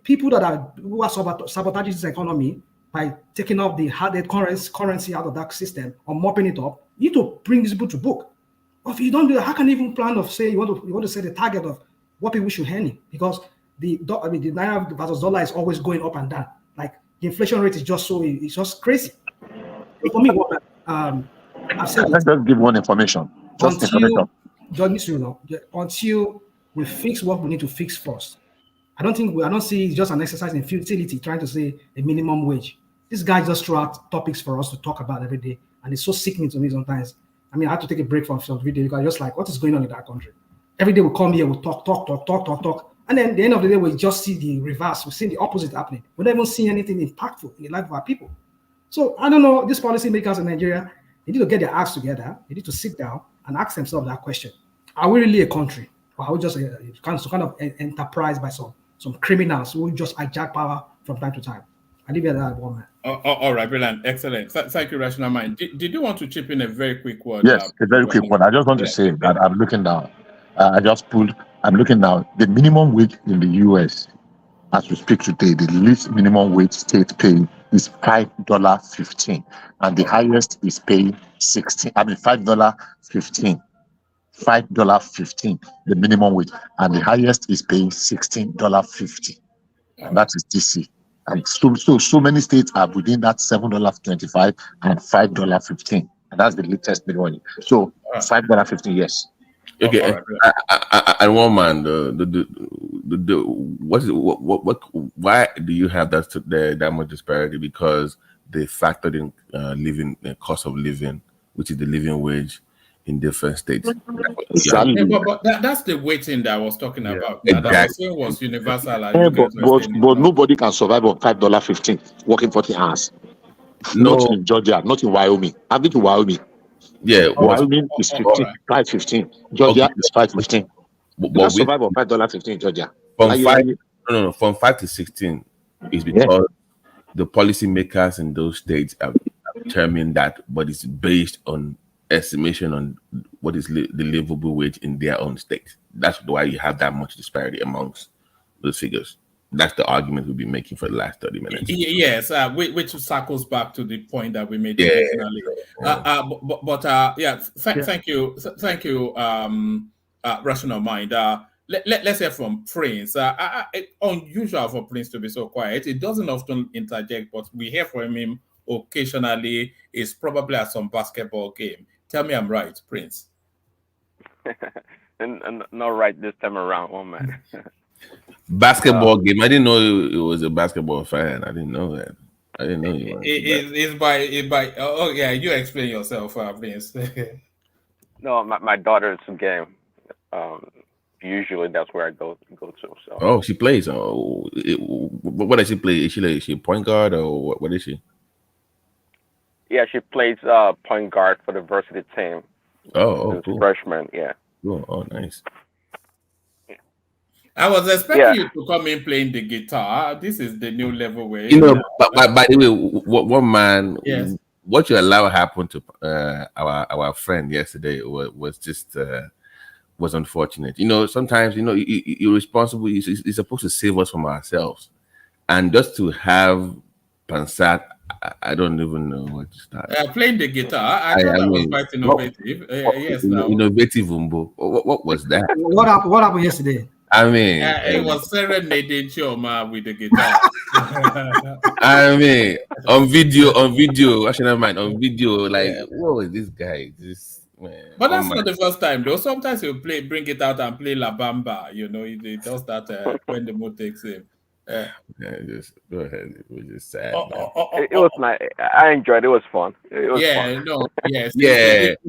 people who are sabotaging this economy by taking off the hard currency out of that system or mopping it up. You need to bring these people to book. Or if you don't do that, how can you even plan of say you want to set a target of what people should earn? Because the Naira versus dollar is always going up and down. Like the inflation rate is just it's just crazy. For me, I've said let's just give one information. Until we fix what we need to fix first. I don't see it's just an exercise in futility trying to say a minimum wage. This guy just threw out topics for us to talk about every day, and it's so sickening to me sometimes. I had to take a break from some video because I just like, what is going on in that country? Every day we come here, we talk, and then at the end of the day, we just see the reverse. We see the opposite happening. We don't even see anything impactful in the life of our people. So I don't know, these policymakers in Nigeria, they need to get their acts together. They need to sit down and ask themselves that question. Are we really a country? Or are we just some kind of enterprise by some criminals who just hijack power from time to time? I leave it at that one, man. All right, brilliant. Excellent. Thank you, Rational Mind. Did you want to chip in a very quick word? Yes, a very quick one. I just want to say that I'm looking down. I'm looking now. The minimum wage in the US, as we speak today, the least minimum wage state pay is $5.15, and the highest is paying $5.15. $5.15, the minimum wage, and the highest is paying $16.50, and that is DC. And so many states are within that $7.25 and $5.15, and that's the latest minimum. So $5.15, yes. Okay, and one man, why do you have that much disparity? Because they factored in the cost of living, which is the living wage in different states. Exactly. But that's the waiting that I was talking about. Exactly. That was universal. But nobody can survive on $5.15 working 40 hours. No. Not in Georgia, not in Wyoming. I've been to Wyoming. Yeah, Wyoming is 5.15. Georgia is 5.15. You can survive on $5.15 in Georgia. From 5 to 16 is because the policymakers in those states have determined that, but it's based on estimation on what is the livable wage in their own state. That's why you have that much disparity amongst those figures. That's the argument we've been making for the last 30 minutes. Yes, which circles back to the point that we made originally. Thank you, Rational Mind. Let's hear from Prince. Unusual for Prince to be so quiet. It doesn't often interject, but we hear from him occasionally. It's probably at some basketball game. Tell me I'm right, Prince. and not right this time around, man. Basketball game. I didn't know it was a basketball fan. I didn't know that. I didn't know you were. It's by. Oh yeah, you explain yourself, Vince. No, my daughter's game. Usually that's where I go to. So. Oh, she plays. Oh, what does she play? Is she a point guard or what is she? Yeah, she plays point guard for the varsity team. Oh, cool. Freshman, yeah. Cool. Oh, nice. I was expecting you to come in playing the guitar. This is the new level where by the way, one man. Yes. What you allow happened to our friend yesterday was just was unfortunate. Sometimes you're responsible. You're supposed to save us from ourselves, and just to have Pansat, I don't even know what to start. Playing the guitar, I thought that was quite innovative. Yes, innovative, Umbo. What was that? What happened yesterday? I mean, it was serenading Chioma with the guitar. I mean, on video. Actually, never mind. On video, like, whoa, is this guy? Man. But that's not the first time, though. Sometimes he'll bring it out and play La Bamba. He does that when the mood takes him. Just go ahead. It was just sad. It was nice. I enjoyed it. It was fun. It was fun. Yes.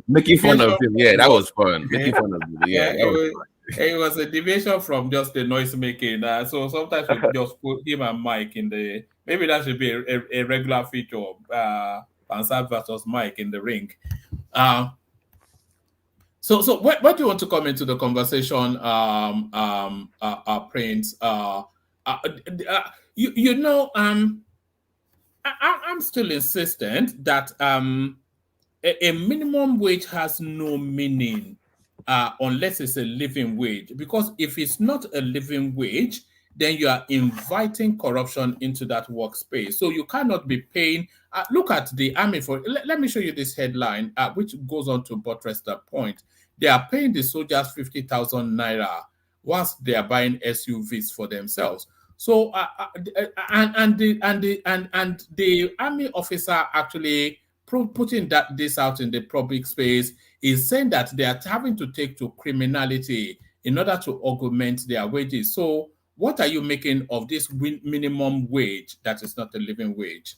Making fun of him. Yeah, that was fun. Making fun of him. Yeah, that was fun. It was a deviation from just the noise making. So sometimes we just put him and Mike in the. Maybe that should be a regular feature of Pansat versus Mike in the ring. So what do you want to come into the conversation, Prince? I'm still insistent that a minimum wage has no meaning unless it's a living wage. Because if it's not a living wage, then you are inviting corruption into that workspace. So you cannot be paying. Look at the army let me show you this headline, which goes on to buttress that point. They are paying the soldiers 50,000 naira whilst they are buying SUVs for themselves. So and the army officer actually putting this out in the public space is saying that they are having to take to criminality in order to augment their wages. So what are you making of this minimum wage that is not a living wage?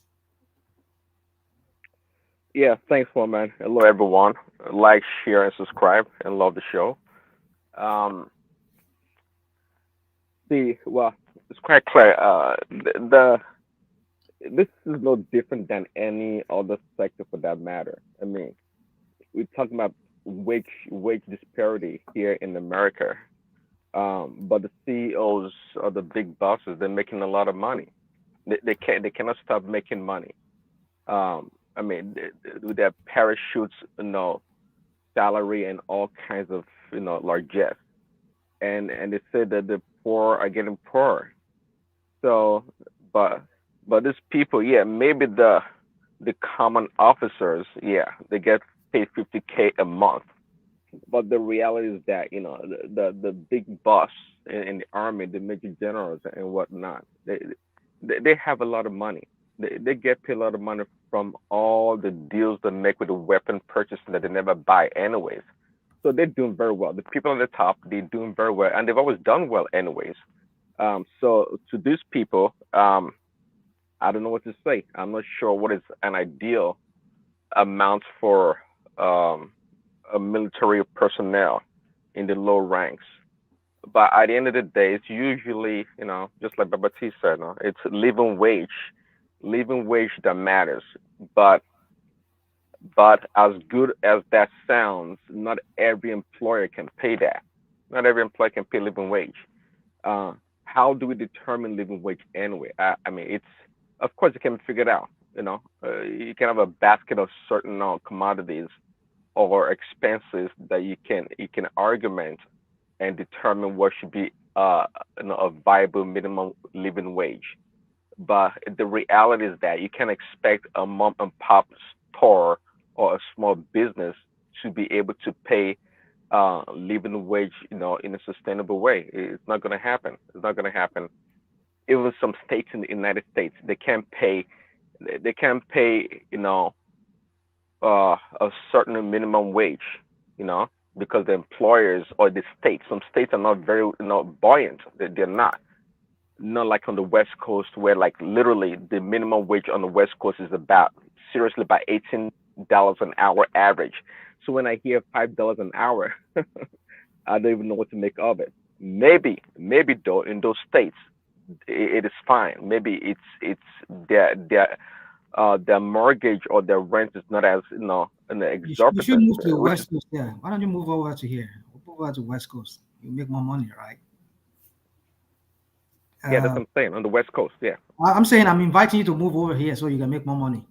Yeah, thanks, man. Hello, everyone. Like, share, and subscribe, and love the show. It's quite clear. This is no different than any other sector for that matter. I mean, we're talking about wage disparity here in America. But the CEOs or the big bosses, they're making a lot of money. They cannot stop making money. I mean, with their parachutes, salary and all kinds of, largesse. And they say that the poor are getting poorer. So, but these people, maybe the common officers, they get paid 50K a month. But the reality is that, the big boss in the army, the major generals and whatnot, they have a lot of money. They get paid a lot of money from all the deals they make with the weapon purchasing that they never buy anyways. So they're doing very well. The people on the top, they're doing very well, and they've always done well anyways. So to these people, I don't know what to say. I'm not sure what is an ideal amount for a military personnel in the low ranks. But at the end of the day, it's usually, just like Baba T said, it's living wage that matters. But as good as that sounds, not every employer can pay that. Not every employer can pay living wage. How do we determine living wage anyway? I mean, it's, of course, it can be figured out. You can have a basket of certain commodities or expenses that you can argument and determine what should be a viable minimum living wage. But the reality is that you can expect a mom and pop store or a small business to be able to pay living wage, in a sustainable way. It's not going to happen. It's not going to happen. Even some states in the United States, they can't pay, a certain minimum wage, because the employers or the states, some states are not very, buoyant. They're not. not like on the West Coast where like literally the minimum wage on the West Coast is about $18 an hour average. So when I hear $5 an hour, I don't even know what to make of it. Maybe though in those states it is fine. Maybe it's their mortgage or their rent is not as an exorbitant. You should move to the West Coast. Yeah, why don't you move over to here? Move over to West Coast. You make more money, right? Yeah, that's what I'm saying, on the West Coast. Yeah, I'm saying I'm inviting you to move over here so you can make more money.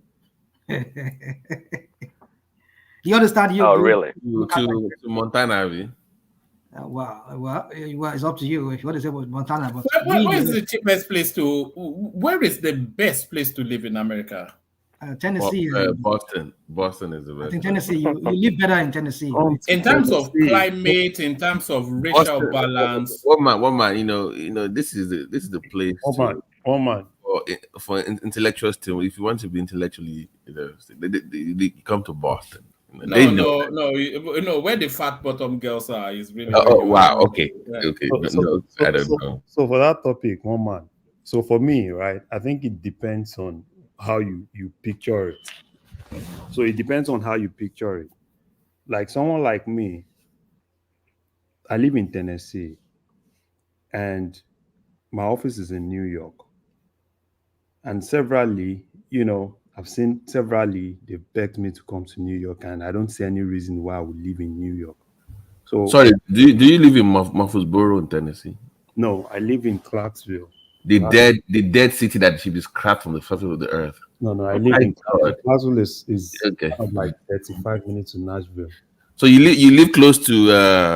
You understand? Really? To Montana, well, it's up to you if you want to say about Montana. But where is the cheapest place to? Where is the best place to live in America? Tennessee. Boston. Boston is the best. I think Tennessee. You live better in Tennessee. In terms of climate, in terms of racial balance. One man. This is the place. One man. For intellectuals too. If you want to be intellectually, they come to Boston. No. Where the fat bottom girls are is really. Wow. Okay. Yeah. Okay. I don't know. So for that topic, one man. So for me, right, I think it depends on how you picture it. So it depends on how you picture it. Like someone like me, I live in Tennessee, and my office is in New York. And severally, they've begged me to come to New York, and I don't see any reason why I would live in New York. So, sorry, do you live in Murfreesboro in Tennessee? No, I live in Clarksville. The dead city that should be scrapped from the surface of the earth. No, I live in Clarksville. Is okay. Like 35 minutes to Nashville. So you live close to.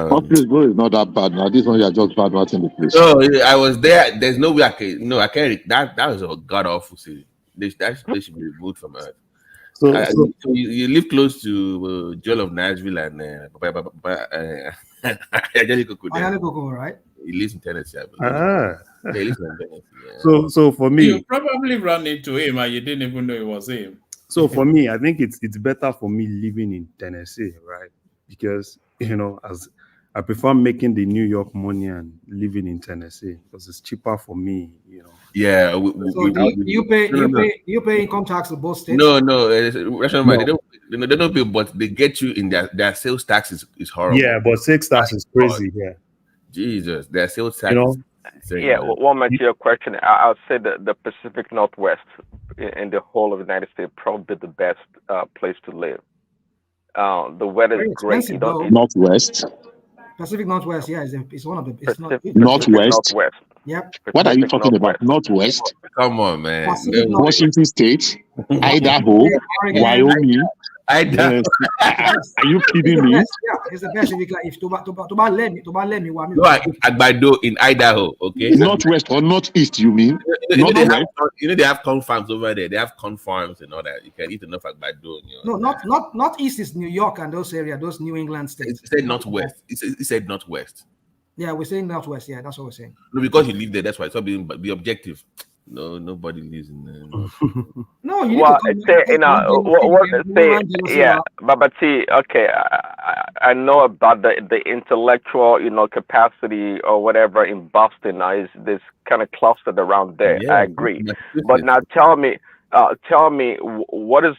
Murfreesboro is not that bad now. This one you're just bad watching the place. No, I was there. There's no way I can. No, I can't. That was a god awful city. They should be removed from Earth. So you live close to Joel of Nashville and Ayalekoko, right? He lives in Tennessee, I believe. He lives in Tennessee. Yeah. So for me, you probably run into him and you didn't even know it was him. So for me, I think it's better for me living in Tennessee, right? Because as I prefer making the New York money and living in Tennessee because it's cheaper for me, Yeah. Do you pay income tax in both states? No. They don't pay, but they get you in their sales tax is horrible. Yeah, but sales tax is crazy. Yeah. Jesus, their sales tax. One more to your question. I'll say the Pacific Northwest in the whole of the United States probably the best place to live. The weather is great. Northwest. Pacific Northwest, yeah, it's one of the. It's Northwest. Yep. What are you talking about? Northwest. Come on, man. Washington State, Idaho, Wyoming. Are you kidding me? Yeah, it's the best. If to let me. No, Agbado in Idaho. Okay. Northwest or northeast? You mean? They have corn farms over there. They have corn farms and all that. You can eat enough Agbado. No, not east is New York and those areas, those New England states. It said northwest. It said northwest. Yeah, we're saying northwest. Yeah, that's what we're saying. No, because you live there. That's why. So be objective. No, nobody lives in there. No, you but see, okay, I know about the intellectual, capacity or whatever in Boston now is this kind of clustered around there. Yeah, I agree. But now tell me, what is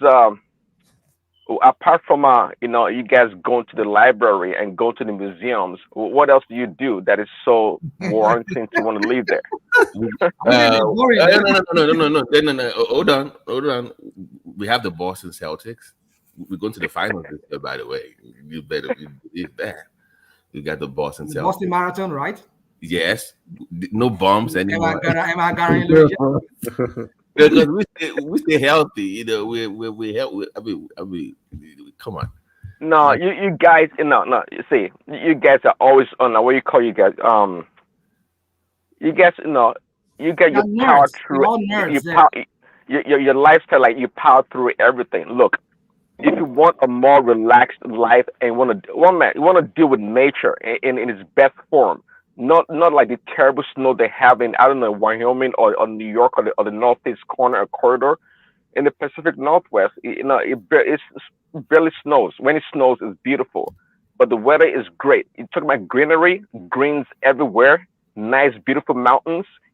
apart from you guys going to the library and go to the museums, what else do you do that is so warranting to want to live there? No. Hold on. We have the Boston Celtics. We're going to the finals this year, by the way. You better believe that. We got the Boston Celtics. Boston Marathon, right? Yes. No bombs anymore. Because we stay healthy, we help. I mean, come on. No, you guys, no. You see, you guys are always on. What you call you guys? You guys, you get your power through. Your lifestyle, like you power through everything. Look, if you want a more relaxed life and you want to deal with nature in its best form. Not like the terrible snow they have in, I don't know, Wyoming or New York or the northeast corner or corridor. In the Pacific Northwest, it barely snows. When it snows, it's beautiful. But the weather is great. You talk about greenery, greens everywhere, nice, beautiful mountains.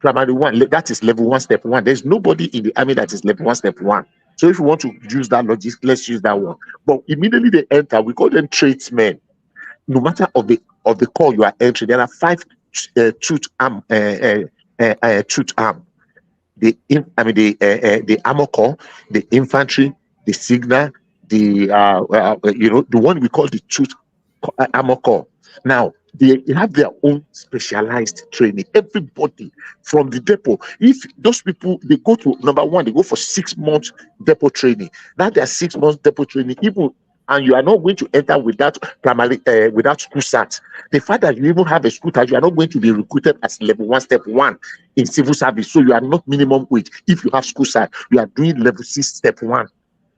primary one. That is level 1, step 1. There's nobody in the army that is level 1, step 1. So if you want to use that logic, let's use that one. But immediately they enter, we call them tradesmen. No matter of the call you are entering, there are 5 truth arm. Truth arm. The armor corps, the infantry, the signal, the the one we call the truth armor corps. Now they have their own specialized training. Everybody from the depot, if those people they go to number 1, they go for 6 months depot training. That their 6 months depot training, even and you are not going to enter without without school cert. The fact that you even have a school cert, you are not going to be recruited as level 1, step 1 in civil service. So you are not minimum wage. If you have school cert, you are doing level 6, step 1.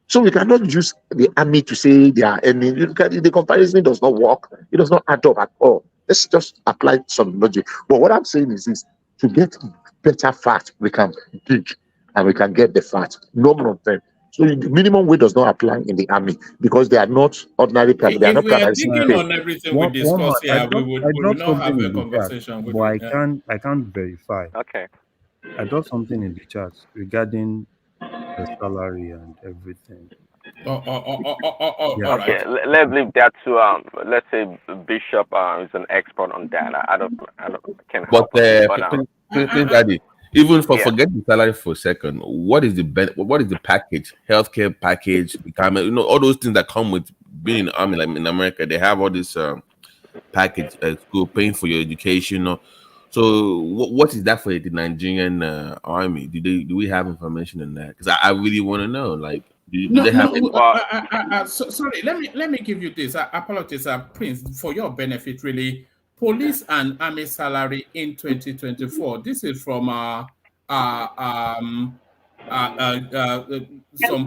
So we cannot use the army to say they are earning. The comparison does not work. It does not add up at all. Let's just apply some logic. But what I'm saying is this: to get better fat, we can dig and we can get the fat. No more of them. So the minimum wage does not apply in the army because they are not ordinary people. They are If not we are primarily digging paid. on everything we discuss I here, we dropped will not something have a in the chat, conversation with but you. I can't verify. Okay. I dropped something in the chat regarding the salary and everything. All Okay, right. let's leave that to let's say Bishop is an expert on that. I don't can But help us, but Prince Daddy, even for yeah. forget the salary for a second, what is the what is the package? Healthcare package, retirement, all those things that come with being in the army, like in America, they have all this package, school paying for your education. So what is that for the Nigerian army? Do we have information on that? Because I really want to know. Like, do they have any? Sorry, let me give you this. I apologize, Prince, for your benefit. Really, police and army salary in 2024. This is from some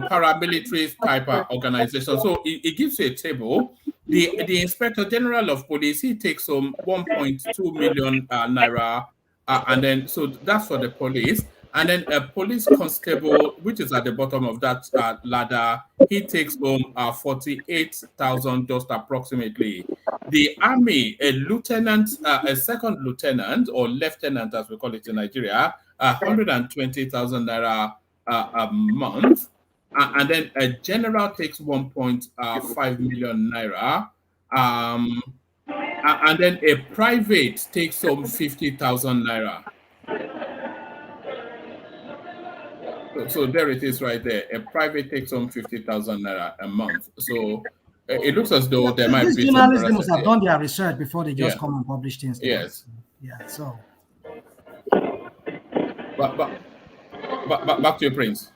paramilitary type of organization. So it gives you a table. The Inspector General of Police, he takes 1.2 million naira, and then so that's for the police. And then a police constable, which is at the bottom of that ladder, he takes home 48,000 just approximately. The army, a lieutenant, a second lieutenant or lieutenant, as we call it in Nigeria, 120,000 naira a month. And then a general takes 1.5 million naira. And then a private takes home 50,000 naira. So there it is right there. A private takes home 50,000 naira a month. So it looks as though there might These be some journalists must have done their research before they just come and publish things. Yes. Yeah. So. But back to your, Prince.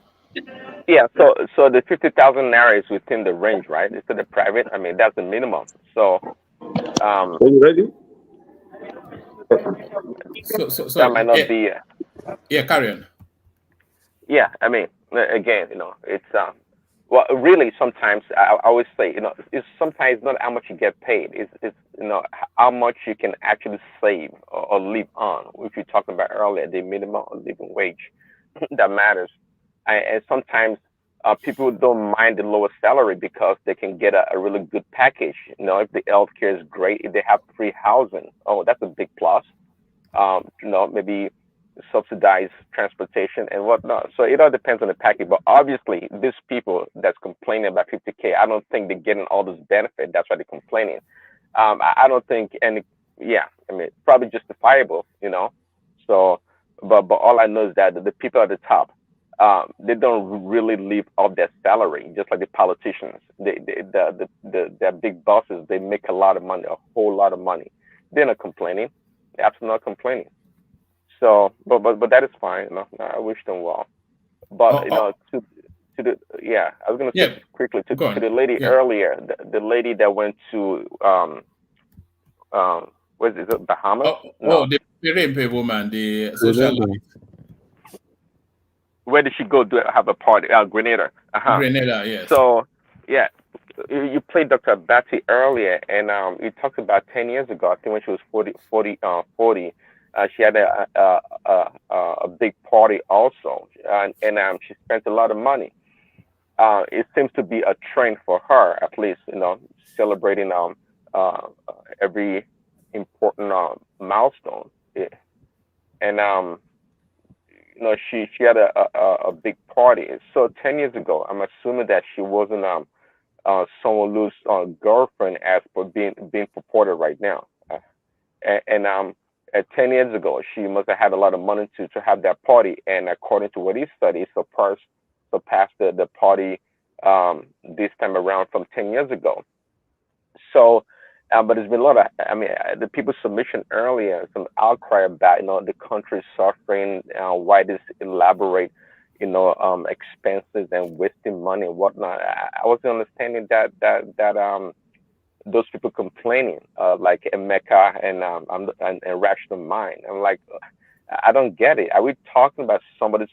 Yeah, so the 50,000 naira is within the range, right? It's to the private. I mean, that's the minimum. So, Are you ready? So that might not be. Yeah, carry on. Yeah, I mean, again, it's well, really, sometimes I always say, it's sometimes not how much you get paid. It's how much you can actually save or live on. Which we talked about earlier, the minimum living wage that matters. And sometimes people don't mind the lower salary because they can get a really good package. If the healthcare is great, if they have free housing, that's a big plus. Maybe subsidized transportation and whatnot. So it all depends on the package. But obviously, these people that's complaining about 50K, I don't think they're getting all this benefit. That's why they're complaining. I don't think it's probably justifiable, So, but all I know is that the people at the top, they don't really live off their salary, just like the politicians. Their big bosses, they make a lot of money, a whole lot of money. They're not complaining. They're absolutely not complaining. So, but that is fine. I wish them well. But I was gonna say quickly to the lady earlier, the lady that went to what is it, Bahamas? The Pirimpe woman, the socialite. Where did she go to have a party? Grenada. Grenada, yes. So, yeah, you played Dr. Batty earlier, and you talked about 10 years ago, I think when she was 40. She had a big party also, and she spent a lot of money. It seems to be a trend for her, at least, celebrating every important milestone. And she had a big party. So 10 years ago, I'm assuming that she wasn't someone whose girlfriend as per being purported right now. At 10 years ago, she must have had a lot of money to have that party. And according to what he studied, surpassed the party this time around from 10 years ago. So, but there's been a lot of, the people's submission earlier, some outcry about, the country suffering, why this elaborate, expenses and wasting money and whatnot. I wasn't understanding that those people complaining, like Emeka and Rational Mind. I'm like, I don't get it. Are we talking about somebody's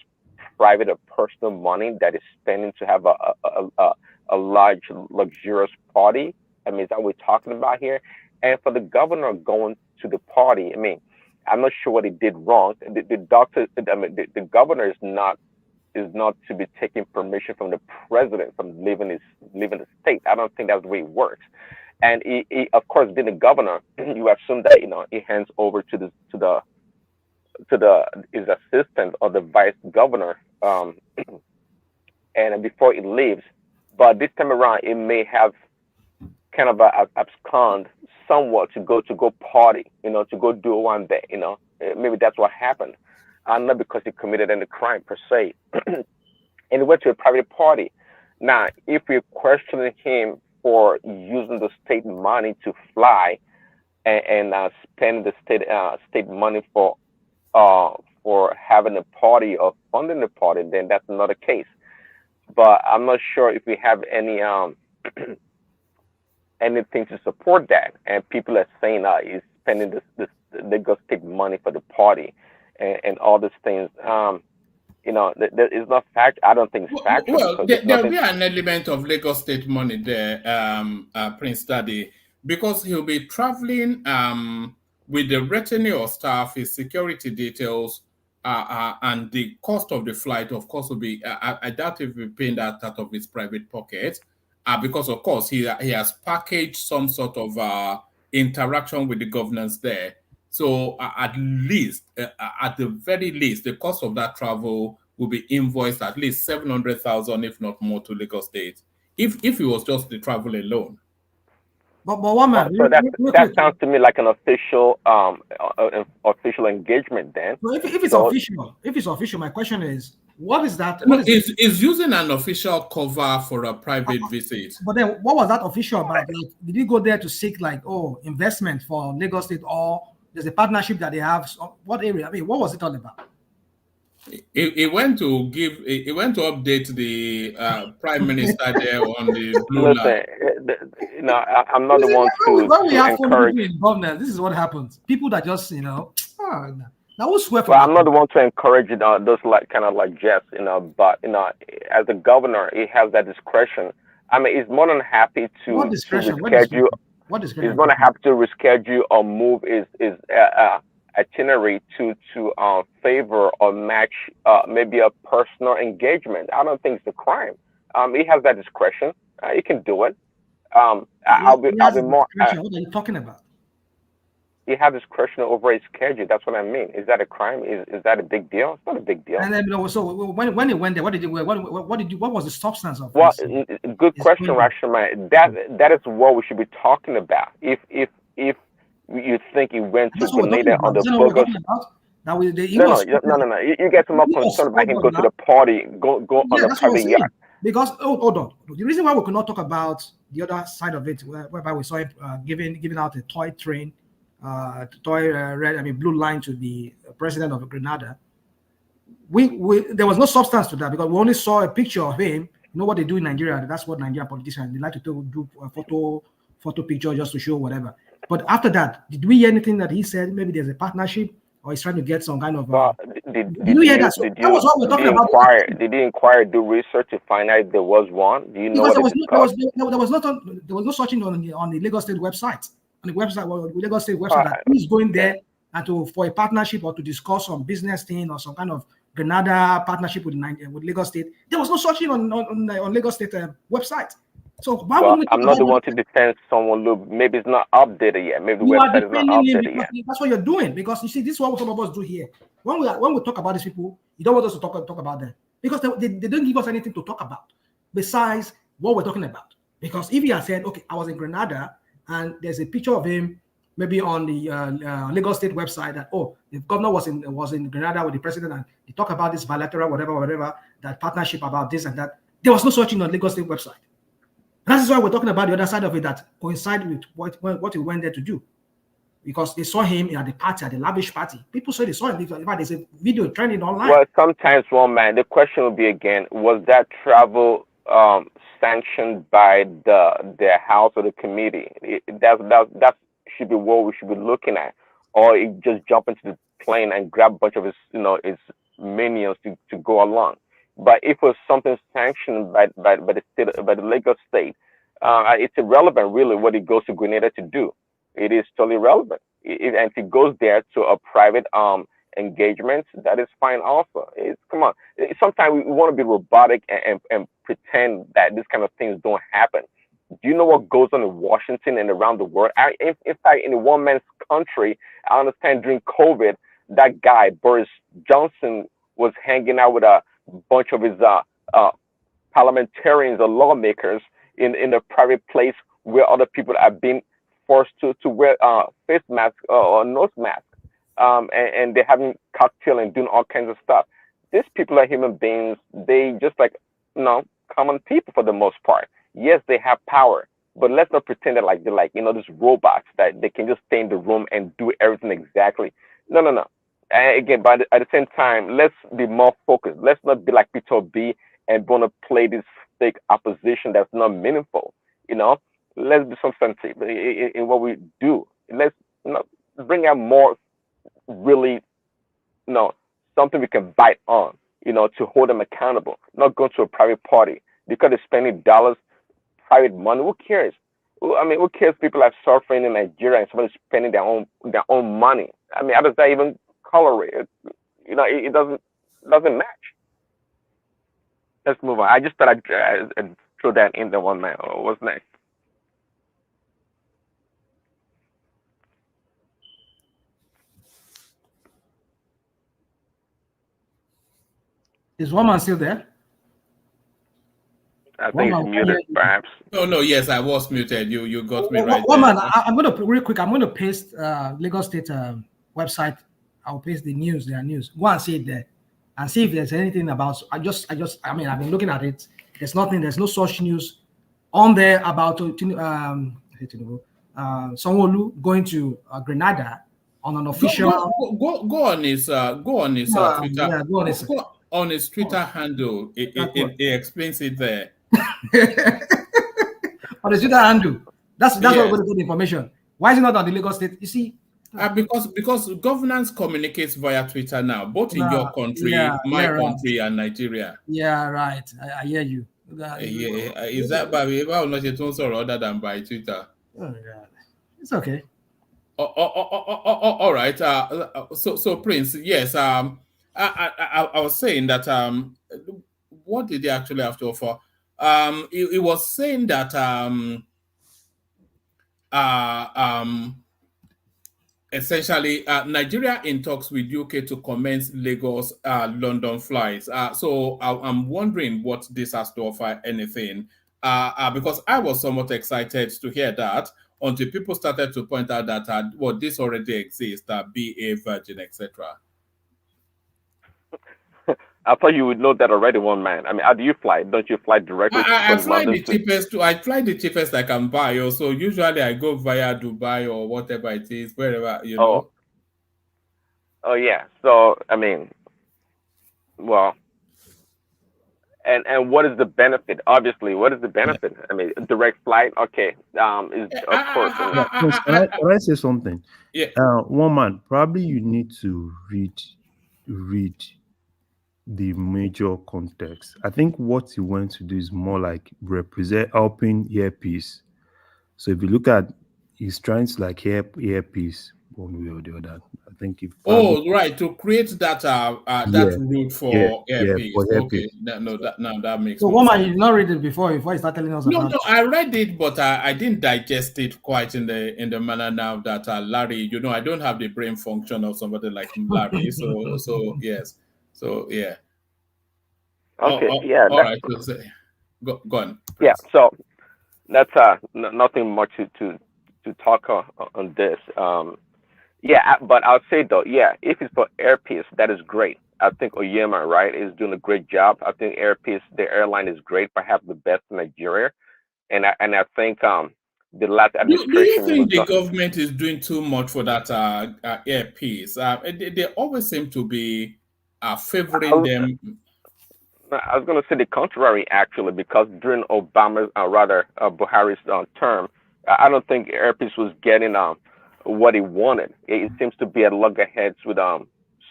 private or personal money that is spending to have a large, luxurious party? Is that what we're talking about here? And for the governor going to the party, I'm not sure what he did wrong. The governor is not to be taking permission from the president from leaving the state. I don't think that's the way it works. And he of course, being the governor, you assume that he hands over to his assistant or the vice governor, and before he leaves. But this time around, it may have kind of abscond somewhat to go party, to go do one day, maybe that's what happened. Not because he committed any crime per se. And he went to a private party. Now, if we're questioning him for using the state money to fly and spend the state money for having a party or funding the party, then that's another case. But I'm not sure if we have any anything to support that. And people are saying he's spending this Lagos state money for the party and all these things. There is not fact. I don't think it's factual. Well, there'll be an element of Lagos state money there, Prince Daddy, because he'll be traveling with the retinue of staff, his security details, and the cost of the flight, of course, will be. I doubt if he'll be paying that out of his private pocket, because of course he has packaged some sort of interaction with the governance there. So at the very least, the cost of that travel will be invoiced at least 700,000, if not more, to Lagos State. If it was just the travel alone. But one man. So that sounds to me like an official engagement. Then. So if it's official, my question is, what is that? Is using an official cover for a private visit. But then, what was that official about? Like, did he go there to seek investment for Lagos State, or there's a partnership that they have? What area? What was it all about? He went to update the Prime Minister there on the blue line. I'm not the one to encourage. This is what happens. People that just now we'll swear for. Well, I'm not the one to encourage those kind of jests, But as the governor, he has that discretion. He's more than happy to reschedule. What discretion? He's going to have to reschedule or move his itinerary to favor or match maybe a personal engagement. I don't think it's a crime. He has that discretion. He can do it. I'll be more. What are you talking about? He has discretion over his schedule. That's what I mean. Is that a crime? Is that a big deal? It's not a big deal. And then, so when he went there, what was the substance of? Well, good question, Rashomai. That is what we should be talking about. If you think he went to Grenada on the bogus. No. You get more concerned about him go to the party, go on the private yacht. Because hold on, the reason why we could not talk about the other side of it, whereby we saw him giving out a toy train, blue line to the president of Grenada. There was no substance to that because we only saw a picture of him. You know what they do in Nigeria? That's what Nigerian politicians, they like to do a photo picture just to show whatever. But after that, did we hear anything that he said? Maybe there's a partnership, or he's trying to get some kind of. Did you hear that? So that was what we're talking about. Did you inquire, do research to find out if there was one? Do you know what there was no searching on the Lagos State website. On the Lagos State website, that he's going there and for a partnership or to discuss some business thing or some kind of Grenada partnership with Lagos State. There was no searching on Lagos State website. So I'm not the one to defend someone who maybe it's not updated yet. Maybe the website is not updated yet. That's what you're doing, because you see, this is what some of us do here. When we talk about these people, You don't want us to talk about them because they don't give us anything to talk about besides what we're talking about. Because if he had said, okay, I was in Grenada and there's a picture of him maybe on the Lagos State website that, oh, the governor was in Grenada with the president and they talk about this bilateral, whatever, that partnership about this and that. There was no such thing on Lagos State website. And that's why we're talking about the other side of it that coincide with what he went there to do. Because they saw him at the party, at the lavish party. People say they saw him. In fact, there's a video trending online. Well, sometimes, one man, the question will be again, was that travel sanctioned by their house or the committee? That should be what we should be looking at. Or he just jump into the plane and grab a bunch of his minions to go along. But if it was something sanctioned by the state, by the Lagos state, it's irrelevant really what he goes to Grenada to do. It is totally irrelevant. And if he goes there to a private engagement, that is fine also. Come on. Sometimes we want to be robotic and pretend that this kind of things don't happen. Do you know what goes on in Washington and around the world? In fact, in a one-man's country, I understand during COVID, that guy, Boris Johnson, was hanging out with a bunch of his parliamentarians or lawmakers in a private place where other people have been forced to wear face masks or nose masks. And they're having cocktail and doing all kinds of stuff. These people are human beings. They just like, common people for the most part. Yes, they have power, but let's not pretend that like they're like, these robots that they can just stay in the room and do everything exactly. No. Again, but at the same time, let's be more focused. Let's not be like Peter B and want to play this fake opposition that's not meaningful. Let's be substantive in what we do. Let's bring out more really, something we can bite on, to hold them accountable, not going to a private party because they're spending dollars, private money. Who cares? I mean, who cares? People are suffering in Nigeria and somebody's spending their own money. I mean, how does that even color it? It doesn't match. Let's move on. I just thought I'd throw that in the one man. What's next? Is one man still there? I think it's muted, perhaps. No, yes, I was muted. You got me right. One man, I'm going to real quick. I'm going to paste Lagos State website. I'll paste their news. Go and see it there, and see if there's anything about. I mean, I've been looking at it. There's nothing. There's no such news on there about Sanwo-Olu going to Grenada on an official. Go on his Twitter. Yeah, go on his. On his Twitter handle, it explains it there. On the Twitter handle, that's what we're going to get the information. Why is it not on the Lagos State? You see, because governance communicates via Twitter now, both in your country, my country, and Nigeria. Yeah, right. I hear you. Is that by other than by Twitter? Oh God, it's okay. All right. So Prince, yes. I was saying that what did they actually have to offer? It was saying that essentially Nigeria in talks with UK to commence Lagos London flights. So I'm wondering what this has to offer anything, because I was somewhat excited to hear that until people started to point out that this already exists, BA Virgin, etc. I thought you would know that already, one man. I mean, how do you fly? Don't you fly directly from London? I fly the cheapest I can buy. So usually I go via Dubai or whatever it is, wherever, know. Oh, yeah. So, I mean, well, and what is the benefit? Obviously, what is the benefit? I mean, direct flight, okay. Is of course. Can I say something? Yeah. One man, probably you need to read the major context. I think what he went to do is more like represent helping earpiece. So if you look at, he's trying to like earpiece one way or the other. I think if right, to create that route for earpiece. For okay, that makes. So woman, you did not read it before you start telling us. No, I read it, but I didn't digest it quite in the manner now that Larry. I don't have the brain function of somebody like Larry. So yes. So yeah. Okay. Yeah. All right. Go on. Yeah. So that's nothing much to talk on this. Yeah, but I'll say though, yeah, if it's for Airpeace, that is great. I think Oyema, right, is doing a great job. I think Airpeace, the airline is great, perhaps the best in Nigeria, and I think the last Do you administration think was the government is doing too much for that Airpeace? They always seem to be favoring them. I was going to say the contrary, actually, because during Obama's, Buhari's term, I don't think Airpeace was getting what he wanted. It seems to be at loggerheads with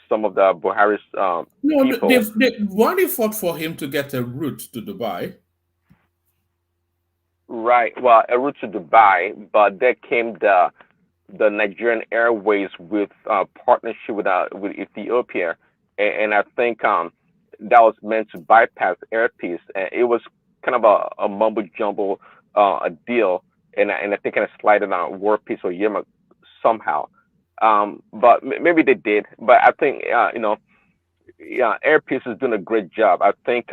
some of the Buhari's people. Buhari fought for him to get a route to Dubai. Right. Well, a route to Dubai, but there came the Nigerian Airways with partnership with Ethiopia, and I think that was meant to bypass Airpeace, and it was kind of a mumbo jumbo a deal, and I think kind of slided on War Peace or Yemen somehow, but maybe they did. But I think Airpeace is doing a great job. I think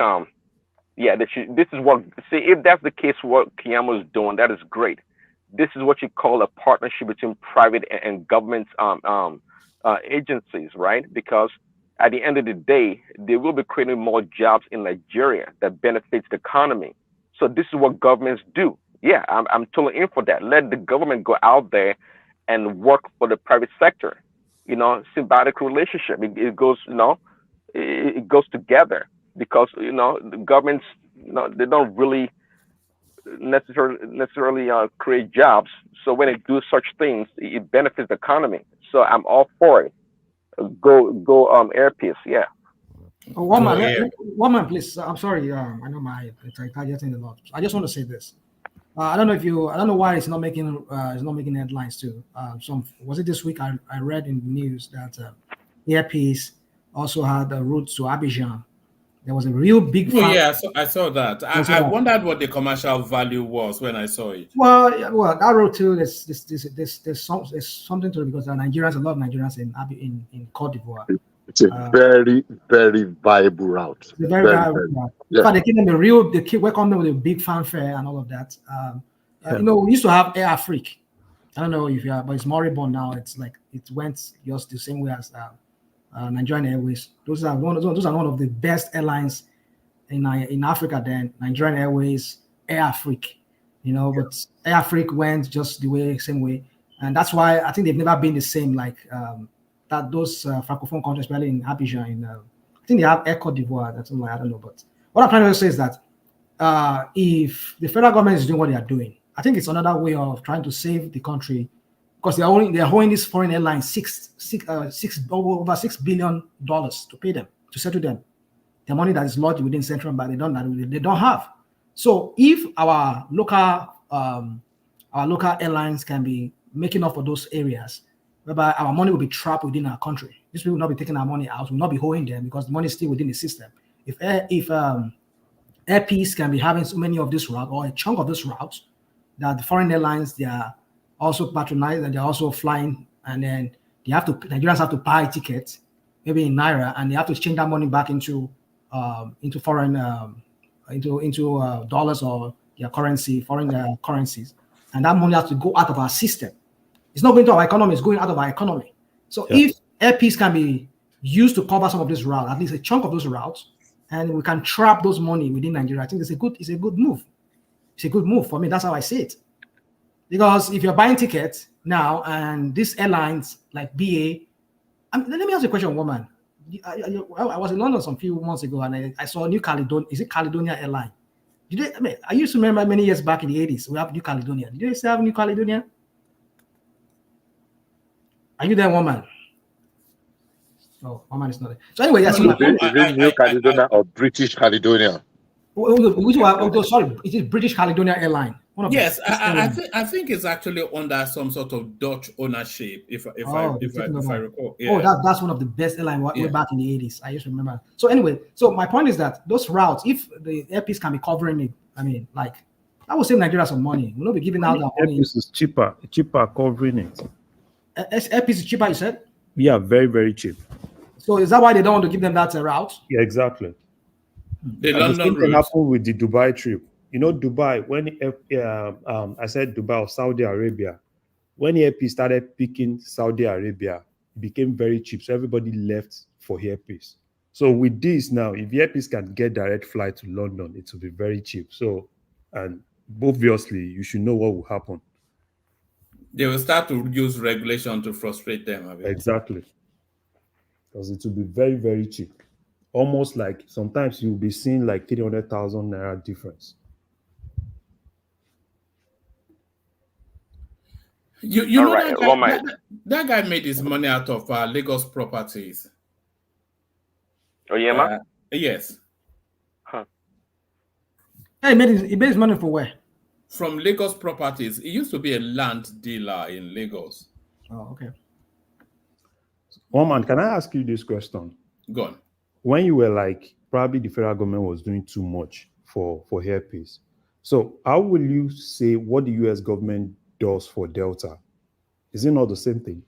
yeah, this is what, see, if that's the case, what Keyamo is doing, that is great. This is what you call a partnership between private and government agencies, right? Because at the end of the day, they will be creating more jobs in Nigeria that benefits the economy. So this is what governments do. Yeah, I'm totally in for that. Let the government go out there and work for the private sector. Symbiotic relationship. It goes, it goes together, because the governments, they don't really necessarily create jobs. So when they do such things, it benefits the economy. So I'm all for it. Go Airpeace, yeah. Woman, please. I'm sorry. I know it's getting a lot. I just want to say this. I don't know why it's not making headlines too. Was it this week? I read in the news that Airpeace also had a route to Abidjan. There was a real big. Oh yeah, I saw that. I wondered what the commercial value was when I saw it. Well, that road too. There's something to it, because there are Nigerians, a lot of Nigerians in Cote d'Ivoire. It's a very, very viable route. It's a very viable route. Yeah. In fact, they welcome them with a big fanfare and all of that. We used to have Air Afrique. I don't know if you are, but it's moribund now. It's like it went just the same way as Nigerian Airways. Those are one of the best airlines in Africa. Then Nigerian Airways, Air Afrique, but Air Afrique went just the same way, and that's why I think they've never been the same. Like that those francophone countries, especially in Abidjan, I think they have Air Cote d'Ivoire. That's something I don't know, but what I'm trying to say is that if the federal government is doing what they are doing, I think it's another way of trying to save the country. Because they're holding these foreign airlines over $6 billion to pay them, to settle them. The money that is lodged within central bank, they don't have. So if our local airlines can be making up for those areas, whereby our money will be trapped within our country, these people will not be taking our money out, will not be holding them, because the money is still within the system. If Airpeace can be having so many of this route, or a chunk of this route, that the foreign airlines, they are also patronized, and they're also flying, and then Nigerians have to buy tickets, maybe in Naira, and they have to change that money back into foreign into dollars or their currency, foreign currencies, and that money has to go out of our system. It's not going to our economy; it's going out of our economy. So if Airpeace can be used to cover some of this route, at least a chunk of those routes, and we can trap those money within Nigeria, I think it's a good move. It's a good move for me. That's how I see it. Because if you're buying tickets now, and these airlines like BA, let me ask you a question, woman. I was in London some few months ago, and I saw New Caledonia. Is it Caledonia Airline? I used to remember many years back in the 80s, we have New Caledonia. Did you still have New Caledonia? Are you there, woman? No, woman is not there. So anyway, yes. Is it New Caledonia or British Caledonia? Sorry, it is British Caledonia Airline. Yes, I think it's actually under some sort of Dutch ownership, if I recall. Yeah. Oh, that's one of the best airlines way back in the 80s. I used to remember. So anyway, my point is that those routes, if the Airpeace can be covering it, I would save Nigeria some money. We'll not be giving out that money. Airpeace is cheaper covering it. Airpeace is cheaper, you said? Yeah, very, very cheap. So is that why they don't want to give them that route? Yeah, exactly. The and London the same thing route happened with the Dubai trip. You know, Dubai, when I said Dubai or Saudi Arabia, when earpiece started picking Saudi Arabia, it became very cheap. So everybody left for earpiece. So with this now, if earpiece can get direct flight to London, it will be very cheap. So, and obviously, you should know what will happen. They will start to use regulation to frustrate them. Exactly. Because it will be very, very cheap. Almost like sometimes you'll be seeing like 300,000 naira difference. You know right, that guy made his money out of Lagos properties. Oh yeah, yes. Huh. He made his money for where? From Lagos properties. He used to be a land dealer in Lagos. Oh, okay. Woman, can I ask you this question? Go on. When you were like, probably the federal government was doing too much for earpiece. So how will you say what the US government does for Delta? Is it not the same thing?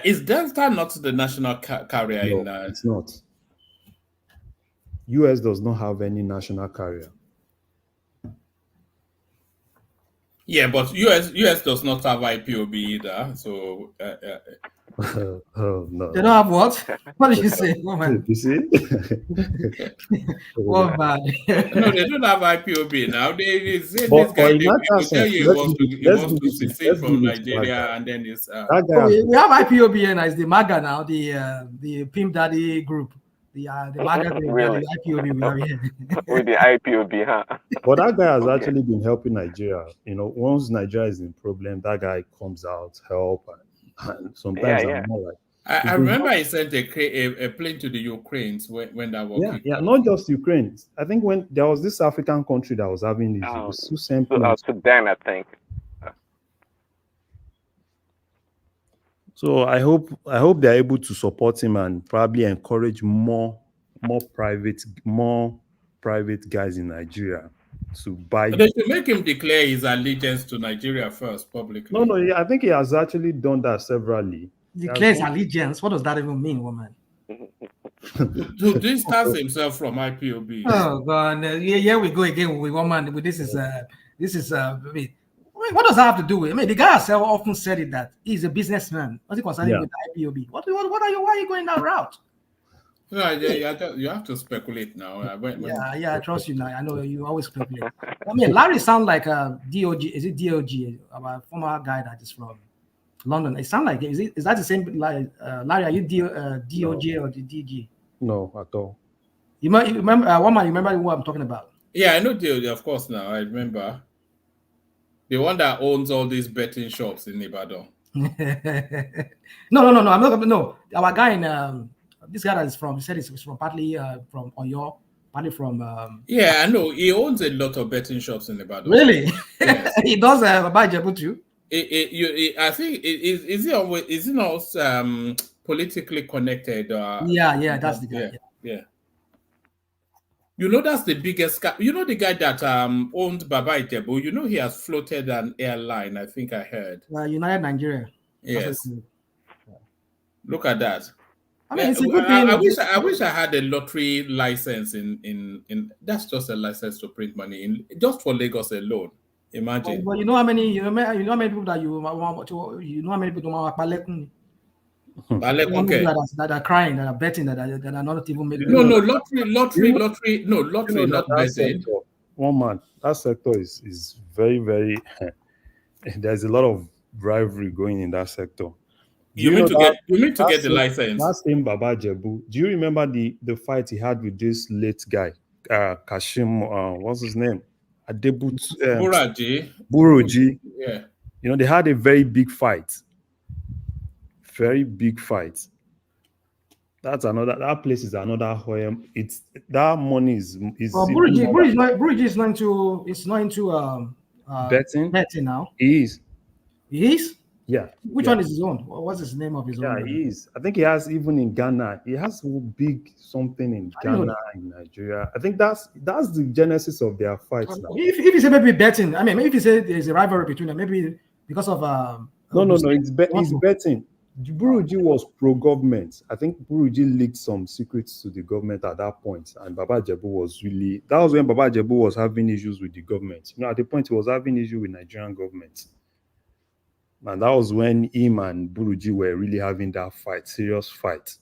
Is Delta not the national carrier? No, it's not. US does not have any national carrier. Yeah, but US does not have IPOB either. So oh no. They don't have what? What did you say? Oh, man. You see? What bad? No, they don't have IPOB now. They say But this guy in that will sense, tell you he wants to secede from give it to Nigeria, and then it's we have IPOB and it's the MAGA now, the Pimp Daddy group. The MAGA group, Really? the IPOB we are here. With the IPOB, huh? But that guy has actually been helping Nigeria. You know, once Nigeria is in problem, that guy comes out, help, and sometimes I'm more like. I remember he sent a plane to the Ukrainians when that was kicked off. Not just Ukraine. I think when there was this African country that was having this Sudan, I think. So I hope they're able to support him and probably encourage more private guys in Nigeria to buy. They should make him declare his allegiance to Nigeria first publicly. No, I think he has actually done that severally. Declares allegiance. What does that even mean, woman? To distance himself from IPOB. Oh God! Here we go again with one man. This is. I mean, what does that have to do with? I mean, the guy himself often said it that he's a businessman. What's it concerning with the IPOB? What are you? Why are you going that route? No, you have to speculate now. I trust you now. I know you always speculate. I mean, Larry sounds like a DOG. Is it DOG? A former guy that is from London. It sounds like is that the same? Larry, are you DOG or the DG? No, at all. You remember one man? You remember what I'm talking about? Yeah, I know DOG. Of course, now I remember. The one that owns all these betting shops in Ibadan. No. I'm not. No, our guy in this guy that is from. He said he's from partly from Oyo, partly from. Yeah, I know. He owns a lot of betting shops in Ibadan. Really? Yes. He does buy Jebu too. I think is he not politically connected? Yeah, that's the guy. Yeah. You know, that's the biggest guy. You know the guy that owned Baba Itebu. You know he has floated an airline. I think I heard. United Nigeria. Yes. Look at that. I mean, it's a good thing. I wish I had a lottery license in. That's just a license to print money just for Lagos alone. Imagine. But you know how many people that you know how many people want Palekun. That are crying, that are betting, that are not even making. No, lottery, not betting. One man, that sector is very, very. There's a lot of rivalry going in that sector. You need to get the license. That same Baba Jebu. Do you remember the fight he had with this late guy, Kashim? What's his name? Buroji. Yeah. You know, they had a very big fight. Very big fight. That's another. That place is another. It's that money is. Buroji is not into. It's not into betting. Betting now. He is. He is. Yeah. Which one is his own? What's his name of his own? Yeah, he is. I think he has even in Ghana. He has a big something in Ghana, in Nigeria. I think that's the genesis of their fights now. If you say maybe betting, I mean, maybe if you say there's a rivalry between them, maybe because of No. He's betting. Buruji was pro-government. I think Buruji leaked some secrets to the government at that point, and Baba Jebu was really, that was when Baba Jebu was having issues with the government. At the point he was having issue with Nigerian government. And that was when him and Buruji were really having that fight, serious fight.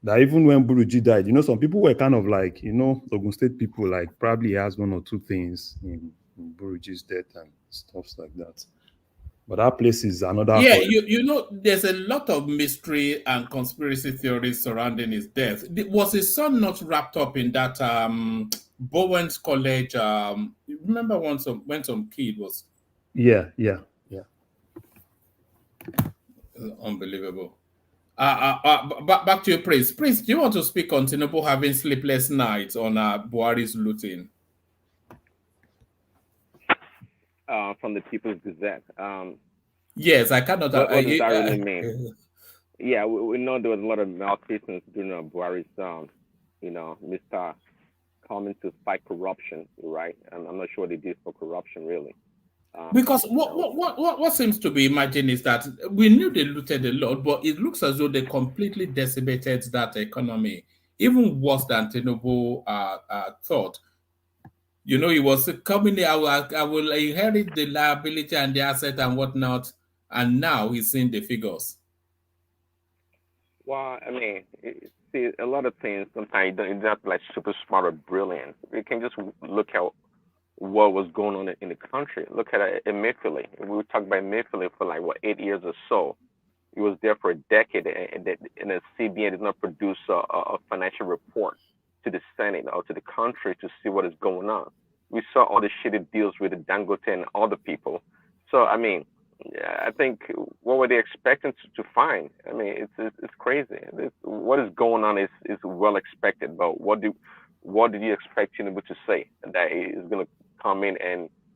That even when Buruji died, some people were kind of like, Ogun State people, like probably he has one or two things in Buruji's death and stuff like that. But that place is another. Yeah, there's a lot of mystery and conspiracy theories surrounding his death. Was his son not wrapped up in that Bowen's College? Remember when some kid was? Yeah. Unbelievable. Back to you, Prince. Prince, do you want to speak on Tinubu having sleepless nights on Buhari's looting? From the People's Gazette. Yes, I cannot. What does that really mean? Yeah, we know there was a lot of malfeasance during Buhari's, Mr. coming to fight corruption, right? And I'm not sure what they did for corruption, really. Because what seems to be imagined is that we knew they looted a lot, but it looks as though they completely decimated that economy, even worse than Tinubu thought. He was coming, I will inherit the liability and the asset and whatnot, and now he's seeing the figures. Well, I mean, see, a lot of things, sometimes you don't have to like super smart or brilliant. You can just look at what was going on in the country. Look at it Emefiele. We were talking about Emefiele for 8 years or so. He was there for a decade, and the CBN did not produce a financial report to the Senate or to the country to see what is going on. We saw all the shitty deals with the Dangote and other people. So, I mean, I think what were they expecting to find? I mean, it's crazy. What is going on is well expected, but what did you expect Tinubu to say? That he is going to come in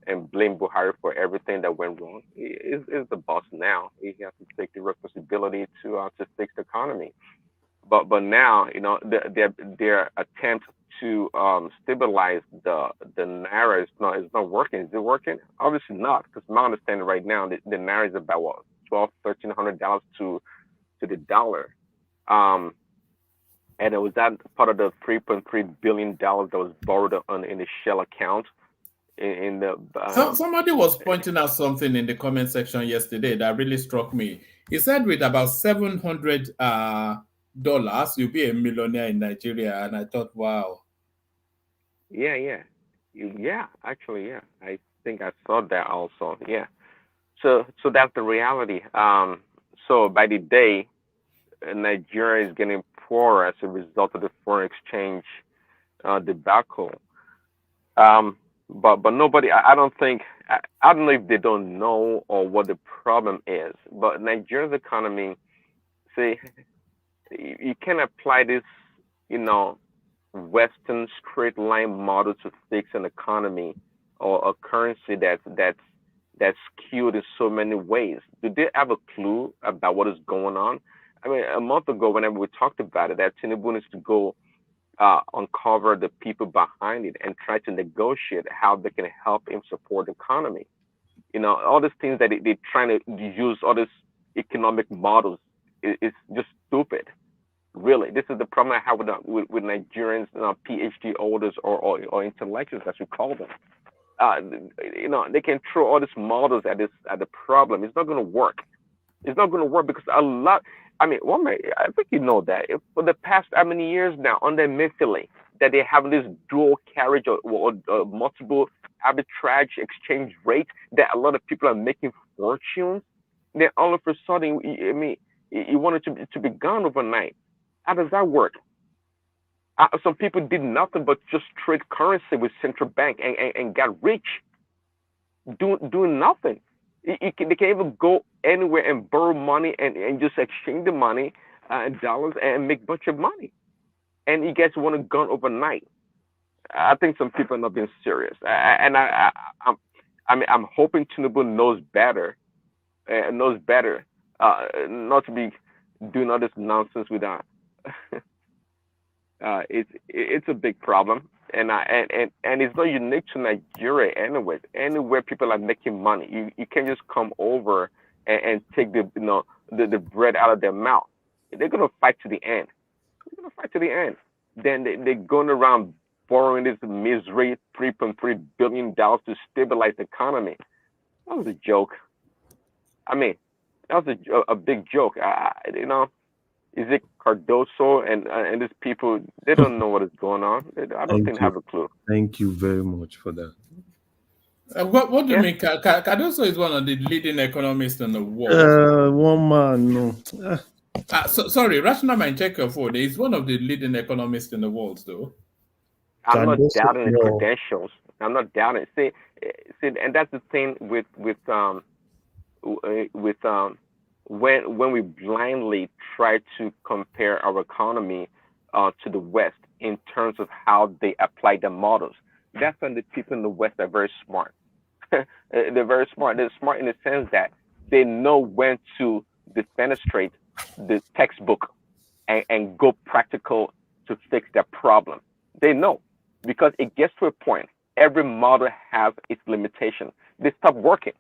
and blame Buhari for everything that went wrong? He is the boss now. He has to take the responsibility to fix the economy. But now, their attempt to stabilize the naira is not working. Is it working? Obviously not, because my understanding right now, the naira is about what, $1,200-$1,300 to the dollar. And it was that part of the $3.3 billion that was borrowed in the Shell account. Somebody was pointing out something in the comment section yesterday that really struck me. He said with about $700 you'll be a millionaire in Nigeria, and I thought, wow. Yeah. Actually, yeah. I think I saw that also. Yeah. So that's the reality. So by the day, Nigeria is getting poorer as a result of the foreign exchange debacle. But nobody, I don't know if they don't know or what the problem is, but Nigeria's economy, see, you can apply this, Western straight line model to fix an economy or a currency that's skewed in so many ways. Do they have a clue about what is going on? I mean, a month ago, whenever we talked about it, that Tinubu needs to go uncover the people behind it and try to negotiate how they can help him support the economy. All these things that they're trying to use, all these economic models, it's just stupid. Really, this is the problem I have with Nigerians, PhD holders or intellectuals, as we call them. They can throw all these models at the problem. It's not going to work. It's not going to work because I think you know that for the past how many years now under Emefiele that they have this dual carriage or multiple arbitrage exchange rate that a lot of people are making fortunes. Then all of a sudden, you want it to be gone overnight. How does that work? Some people did nothing but just trade currency with central bank and got rich doing nothing. They can even go anywhere and borrow money and just exchange the money in dollars and make a bunch of money. And you guys want to gone overnight. I think some people are not being serious. I'm hoping Tinubu knows better, not to be doing all this nonsense with that. It's a big problem, and it's not unique to Nigeria anyway. Anywhere people are making money, you can't just come over and take the the bread out of their mouth. They're gonna fight to the end. They're gonna fight to the end. Then they're going around borrowing this misery $3.3 billion to stabilize the economy. That was a joke. I mean, that was a big joke. Is it Cardoso and these people? They don't know what is going on. I don't think they have a clue. Thank you very much for that. What do you mean? Cardoso is one of the leading economists in the world. One man, no. Sorry, Rational Mind, check your phone. He's one of the leading economists in the world, though. I'm not doubting his credentials. I'm not doubting. See, and that's the thing with when we blindly try to compare our economy to the West in terms of how they apply the models. That's when the people in the West are very smart. They're very smart. They're smart in the sense that they know when to defenestrate the textbook and go practical to fix their problem. They know, because it gets to a point. Every model has its limitation. They stop working.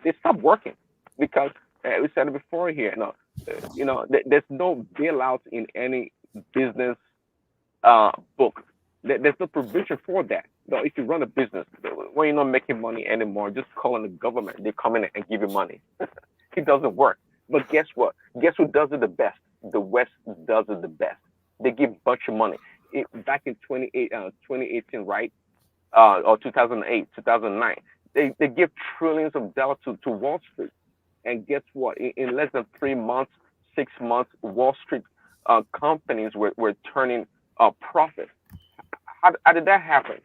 Because we said it before here. There's no bailout in any business book. There's no provision for that. No, if you run a business, when you're not making money anymore, just call on the government. They come in and give you money. It doesn't work. But guess what? Guess who does it the best? The West does it the best. They give a bunch of money. Back in 2018, right? Or 2008, 2009, they give trillions of dollars to Wall Street. And guess what? In less than 3 months, 6 months, Wall Street companies were turning profit. How did that happen?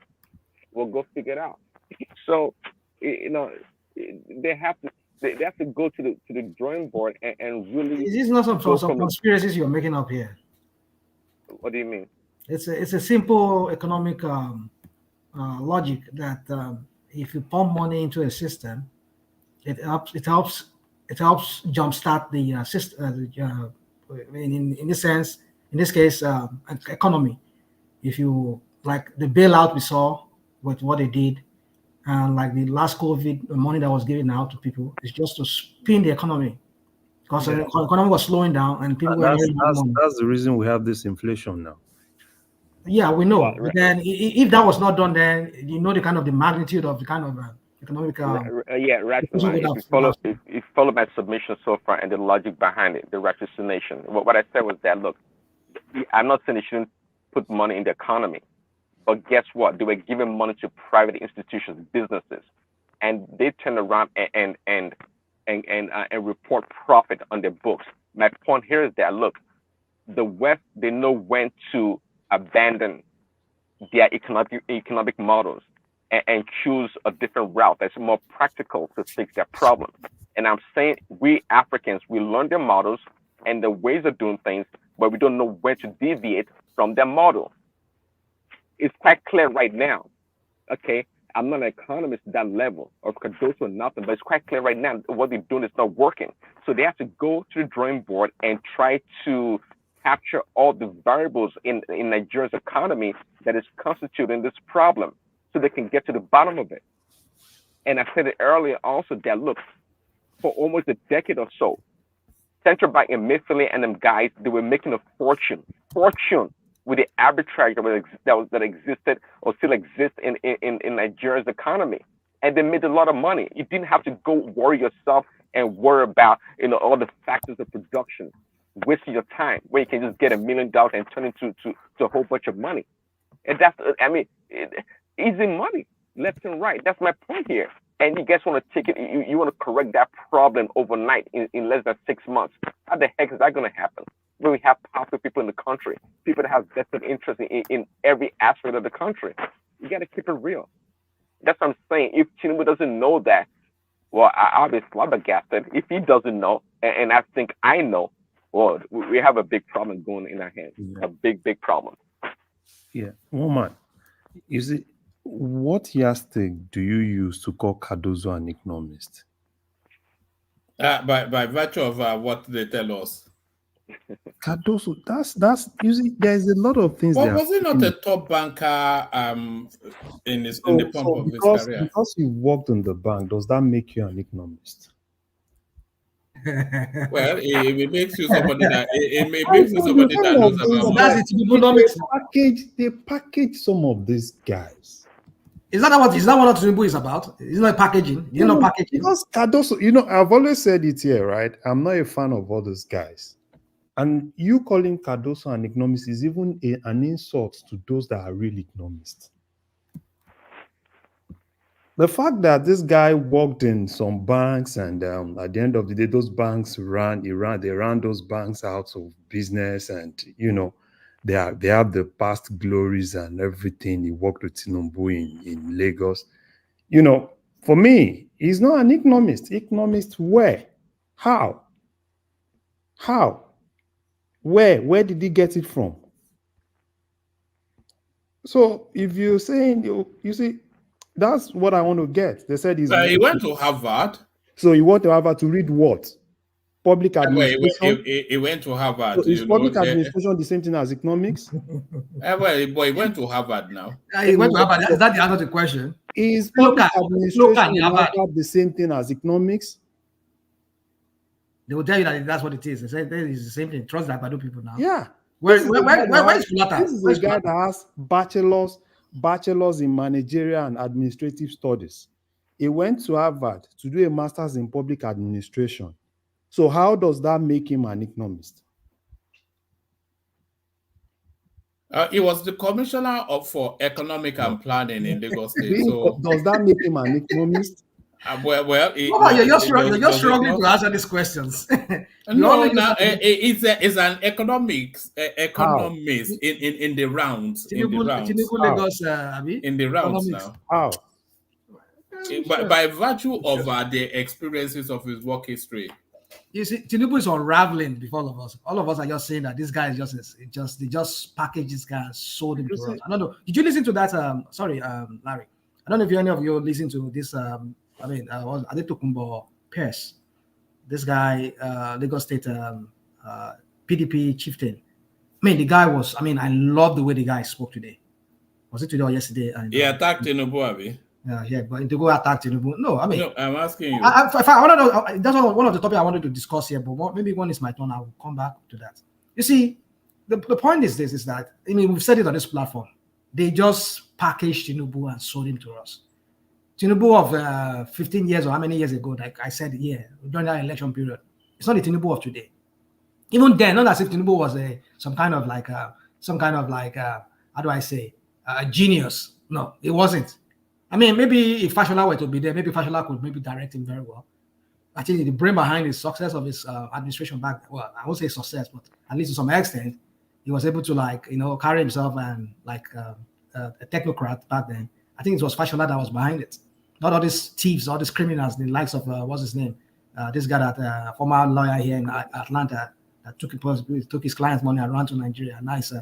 Well, go figure it out. So, they have to go to the drawing board and really. Is this not some conspiracies you're making up here? What do you mean? It's a simple economic logic that if you pump money into a system, it helps jumpstart the system. In this sense, in this case, economy. If you like the bailout we saw with what they did, and like the last COVID, the money that was given out to people is just to spin the economy, because the economy was slowing down and people were. That's the reason we have this inflation now. Yeah, we know. But then, if that was not done, then the kind of the magnitude of the kind of economic. Right. If you follow my submission so far and the logic behind it, the ratiocination. What I said was that, look, I'm not saying they shouldn't put money in the economy, but guess what? They were giving money to private institutions, businesses, and they turn around and report profit on their books. My point here is that, look, the West, they know when to abandon their economic models and choose a different route that's more practical to fix their problem. And I'm saying we Africans, we learn their models and the ways of doing things, but we don't know where to deviate from their model. It's quite clear right now. Okay, I'm not an economist at that level or Cardoso or nothing, but it's quite clear right now what they're doing is not working. So they have to go to the drawing board and try to capture all the variables in Nigeria's economy that is constituting this problem so they can get to the bottom of it. And I said it earlier also that, look, for almost a decade or so, Central Bank and Emefiele and them guys, they were making a fortune with the arbitrage that existed or still exists in Nigeria's economy. And they made a lot of money. You didn't have to go worry yourself and worry about all the factors of production, wasting your time, where you can just get $1 million and turn it to a whole bunch of money. And that's, easy money, left and right. That's my point here. And you guys want to take it, you want to correct that problem overnight in less than 6 months. How the heck is that going to happen? When we have powerful people in the country, people that have vested interest in every aspect of the country. You got to keep it real. That's what I'm saying. If Tinubu doesn't know that, well, I'll be flabbergasted. If he doesn't know, and I think I know, well, we have a big problem going in our hands. Yeah. A big, big problem. Yeah. Woman, is it, what yardstick do you use to call Cardoso an economist? By virtue of what they tell us. Cardoso, that's usually there's a lot of things. But was he not a top banker in the pump of his career? Because you worked on the bank, does that make you an economist? Well, it makes you somebody that it makes you somebody that knows about money. They package some of these guys. Is that what Tinubu is about? It's not packaging. You're not packaging. Because Cardoso, I've always said it here, right? I'm not a fan of all those guys. And you calling Cardoso an economist is even an insult to those that are real economists. The fact that this guy worked in some banks and at the end of the day, those banks ran those banks out of business, and they have the past glories and everything. He worked with Tinubu in Lagos. For me, he's not an economist. Economist where? How? Where did he get it from? So if you're saying, you see, that's what I want to get. They said he went to Harvard. So you want to Harvard to read what? Public administration? He went to Harvard. So is public administration the same thing as economics? But he went to Harvard now. He went to Harvard. Is that the answer to the question? Is public administration in Harvard the same thing as economics? They will tell you that that's what it is. They say that is the same thing. Trust that Badu people now. Yeah. Where is Kulata? This is a guy that has bachelor's in managerial and administrative studies. He went to Harvard to do a master's in public administration. So how does that make him an economist? He was the commissioner for economic and planning in Lagos State. So does that make him an economist? You're struggling to answer these questions. It's an economist in the rounds. In the rounds now. How? By virtue of the experiences of his work history. You see, Tinubu is unraveling before all of us. All of us are just saying that this guy is they just package this guy and sold him to us. I don't know. Did you listen to that? Larry. I don't know if any of you listened to this. Adetokunbo Pierce, this guy, Lagos State PDP chieftain. The guy was. I love the way the guy spoke today. Was it today or yesterday? He attacked Tinubu, Abi. Yeah, but to go attack Tinubu. No, I'm asking you. If I want to know, that's one of the topics I wanted to discuss here. But maybe when it's my turn, I will come back to that. You see, the point is that we've said it on this platform. They just packaged Tinubu and sold him to us. Tinubu of 15 years or how many years ago, like I said, during that election period, it's not the Tinubu of today. Even then, not as if Tinubu was some kind of how do I say, a genius. No, it wasn't. Maybe if Fashola were to be there, maybe Fashola could maybe direct him very well. I think the brain behind the success of his administration back, well, I won't say success, but at least to some extent, he was able to carry himself and a technocrat back then. I think it was Fashola that was behind it. Not all these thieves, all these criminals, the likes of what's his name? This guy that former lawyer here in Atlanta that took his client's money and ran to Nigeria. Nice.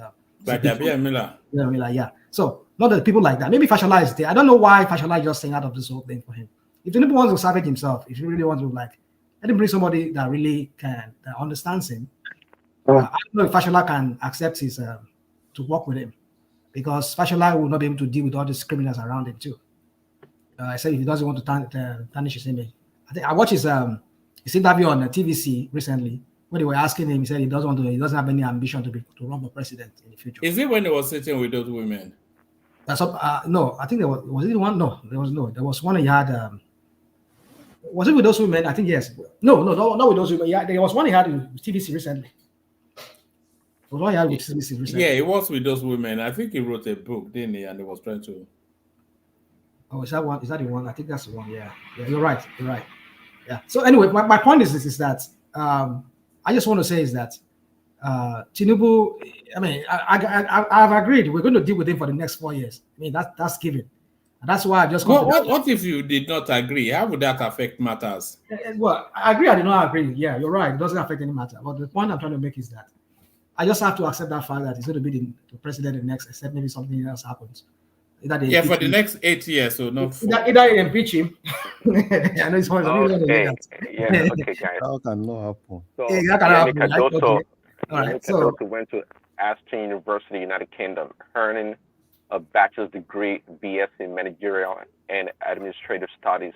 Miller. Yeah. So not that people like that. Maybe Fashola is there. I don't know why Fashola is just saying out of this whole thing for him. If Tinubu wants to savage himself, if he really wants to let him bring somebody that really that understands him. I don't know if Fashola can accept his to work with him, because Fashola will not be able to deal with all these criminals around him too. I said if he doesn't want to tarnish his image. I think I watched his interview on the TVC recently when they were asking him. He said he doesn't have any ambition to run for president in the future. Is it when he was sitting with those women? No, I think there was it one? No, there was one he had. Was it with those women? I think yes. No, not with those women. Yeah, there was one he had with TVC recently. Was one he had with TVC recently. Yeah, it was with those women. I think he wrote a book, didn't he? And he was trying to. Oh, is that one? Is that the one? I think that's the one. Yeah, you're right. Yeah. So anyway, my point is that I just want to say is that Tinubu. I've agreed we're going to deal with him for the next 4 years. That's given. And that's why I just. What if you did not agree? How would that affect matters? Well, I agree. I did not agree. Yeah, you're right. It doesn't affect any matter. But the point I'm trying to make is that I just have to accept that fact that he's going to be the president in the next, except maybe something else happens. For the next 8 years, so not. Either impeach him. I know it's hard. Okay, guys. How can that happen? So, that can happen. Kadoto went to Aston University, United Kingdom, earning a bachelor's degree, BS in managerial and administrative studies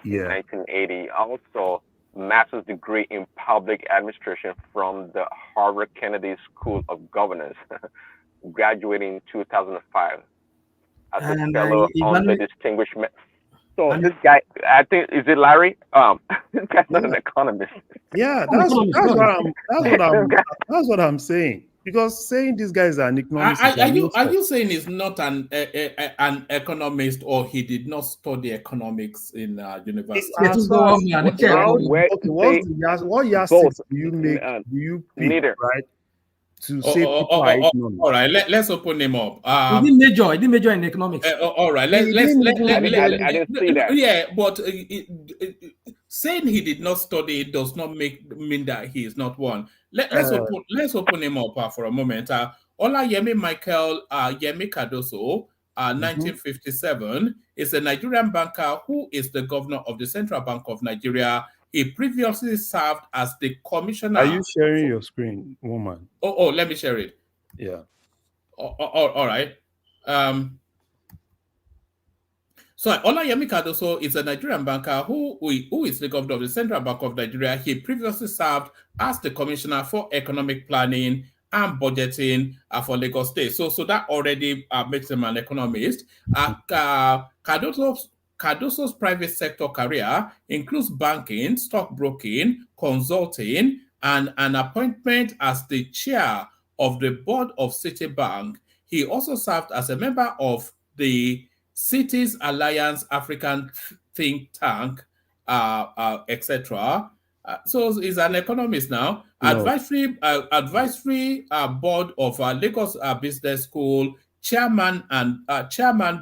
in 1980. Also master's degree in public administration from the Harvard Kennedy School of Governance, graduating in 2005 as a fellow on the distinguished. So this guy, I think, is it Larry? This guy's not an economist. Yeah, that's what I'm saying. Because saying this guy is an economist, are you saying he's not an economist, or he did not study economics in university? What yardsticks do you make? Do you pick, right? To say people are economists. All right, let's open him up. He didn't major in economics. All right, I didn't see that. Yeah, but saying he did not study does not mean that he is not one. Let's open him up for a moment. Olayemi Michael Yemi Cardoso, 1957, is a Nigerian banker who is the governor of the Central Bank of Nigeria. He previously served as the commissioner. Are you sharing your screen, woman? Oh, let me share it. Yeah. All right. So Olayemi Cardoso is a Nigerian banker who is the governor of the Central Bank of Nigeria. He previously served as the commissioner for economic planning and budgeting for Lagos State. So that already makes him an economist. Cardoso's private sector career includes banking, stockbroking, consulting, and an appointment as the chair of the board of Citibank. He also served as a member of the Cities Alliance African think tank, etc. So he's an economist now. No. Advisory board of Lagos Business School, chairman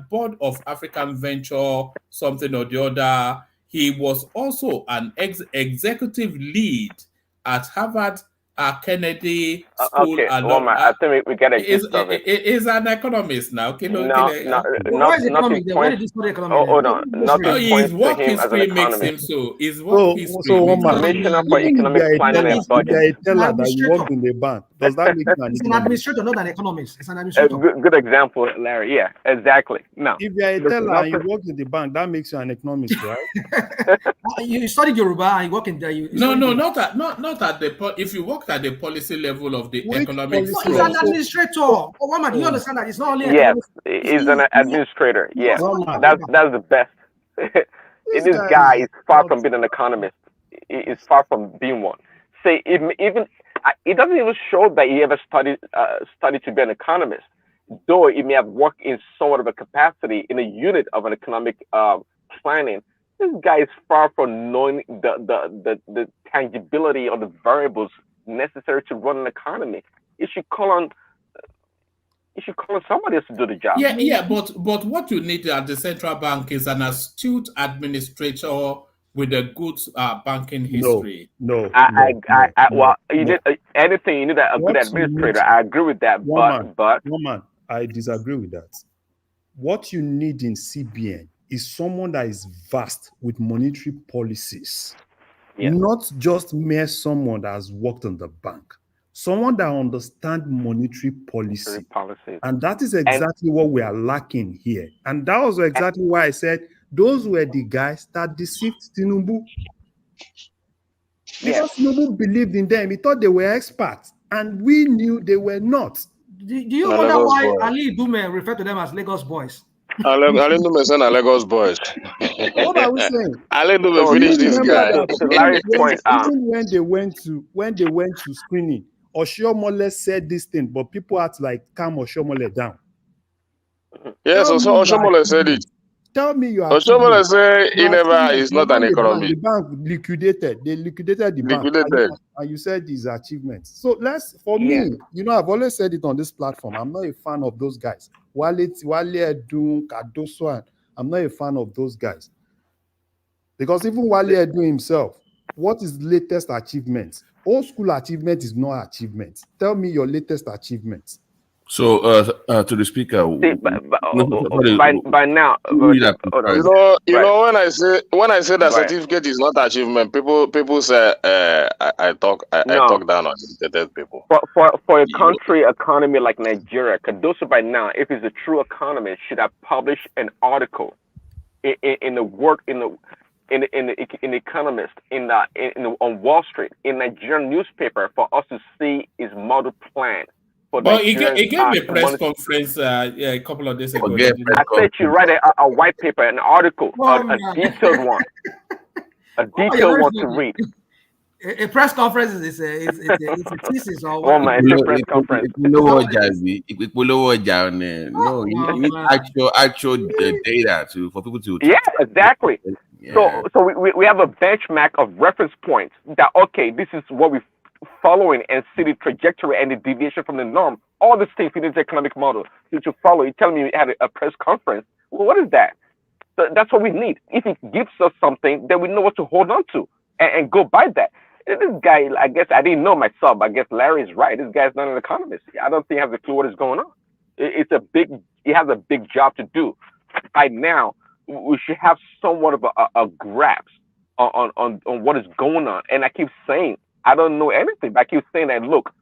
board of African Venture, something or the other. He was also an executive lead at Harvard Kennedy School. Okay, I think we get a gist of it. Is an economist now. Nothing points. Hold on. Nothing points to him as an economist. His work history. Commissioner for economic planning and budget. That you work in the bank. Does that make you an administrator, not an economist? It's an administrator. Good example, Larry. Yeah, exactly. No. If you're a teller and you work in the bank, that makes you an economist, right? You studied Yoruba and you work in there. Not at the. If you work at the policy level of the economic. He's an administrator. Oh, Wama, do you understand that it's not only? Yes, he's an administrator. Yes, that's the best. This guy is far from being an economist. He's far from being one. Say it doesn't even show that he ever studied to be an economist, though he may have worked in somewhat of a capacity in a unit of an economic planning. This guy is far from knowing the tangibility or the variables necessary to run an economy. You should call on somebody else to do the job. Yeah, but what you need at the central bank is an astute administrator with a good banking history. No. Well, you need anything. You need a good administrator. I agree with that. But I disagree with that. What you need in CBN is someone that is vast with monetary policies, not just mere someone that has worked on the bank. Someone that understands monetary policy. And that is exactly what we are lacking here. And that was exactly why I said those were the guys that deceived Tinubu. Because Tinubu believed in them. He thought they were experts. And we knew they were not. Do you wonder why Ali Dume referred to them as Lagos boys? Ali Dume said Lagos boys. What are we saying? Ali Dume finished this guy. Even when they went to screening, Oshiomhole said this thing, but people had to calm Oshiomhole down. Yes, Oshiomhole said it. Tell me you are. Oshiomhole said he never is not an economist. The bank liquidated. They liquidated the bank. And you said his achievements. So for me, I've always said it on this platform. I'm not a fan of those guys. Wale Edun, Cardoso, I'm not a fan of those guys. Because even Wale Edun himself, what is the latest achievement? Old school achievement is not achievement. Tell me your latest achievement. So, to the speaker, by now, when I say that certificate is not achievement, people say I talk down on educated people. For a country economy like Nigeria, Cardoso by now, if he's a true economist, should have published an article in the work in Economist, on Wall Street, in Nigerian newspaper for us to see his model plan for Nigerian. He gave a press conference a couple of days ago. I said you write a white paper, an article, a detailed one, a detailed one to read. A press conference is a thesis or what? Oh my, it's a press conference. No, actual data for people to. Yeah, exactly. Yeah. So we have a benchmark of reference points that, okay, this is what we're following, and see the trajectory and the deviation from the norm. All the things in this economic model to follow. You tell me you had a press conference. Well, what is that? So that's what we need. If it gives us something, then we know what to hold on to and go by that. This guy, I guess I didn't know myself. I guess Larry's right. This guy's not an economist. I don't think he has a clue what is going on. He has a big job to do. By now, we should have somewhat of a grasp on what is going on. And I keep saying, I don't know anything, but I keep saying that, look,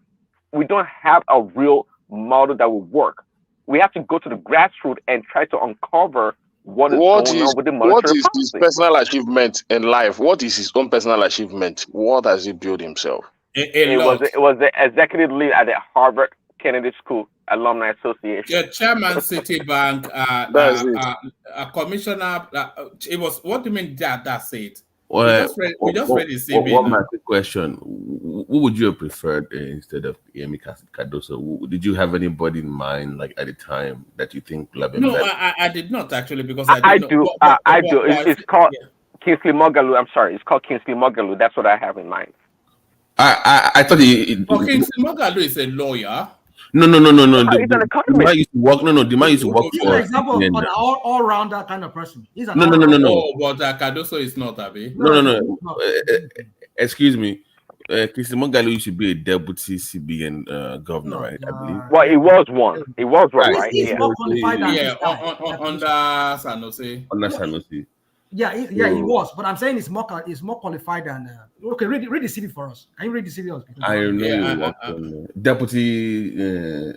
we don't have a real model that will work. We have to go to the grassroots and try to uncover what is going on with the monetary policy. What is his personal achievement in life? What is his own personal achievement? What has he built himself? It was the executive lead at the Harvard Kennedy School Alumni Association. Yeah, Chairman Citibank, Commissioner. It was. What do you mean that's it? Well, we just read the CV. One more question: who would you have preferred instead of Yemi Cardoso? Did you have anybody in mind, like at the time, that you think would have been better? I did not actually, because I do. It's called Kingsley Moghalu. I'm sorry, it's called Kingsley Moghalu. That's what I have in mind. I thought Kingsley Moghalu is a lawyer. No. He's an The man used to work. The man used to work He's for. an example of an all-rounder kind of person. He's an No. Oh, but Cardoso is not, Abi. No. Excuse me. Kingsley Moghalu used to be a deputy CBN governor, right? I believe. Well, he was one. He was one, right? He's more qualified than under Sanusi. Under Sanusi. Yeah, he was. But I'm saying he's more qualified than. Okay, read the CV for us. Can you read the CV? I know. Deputy.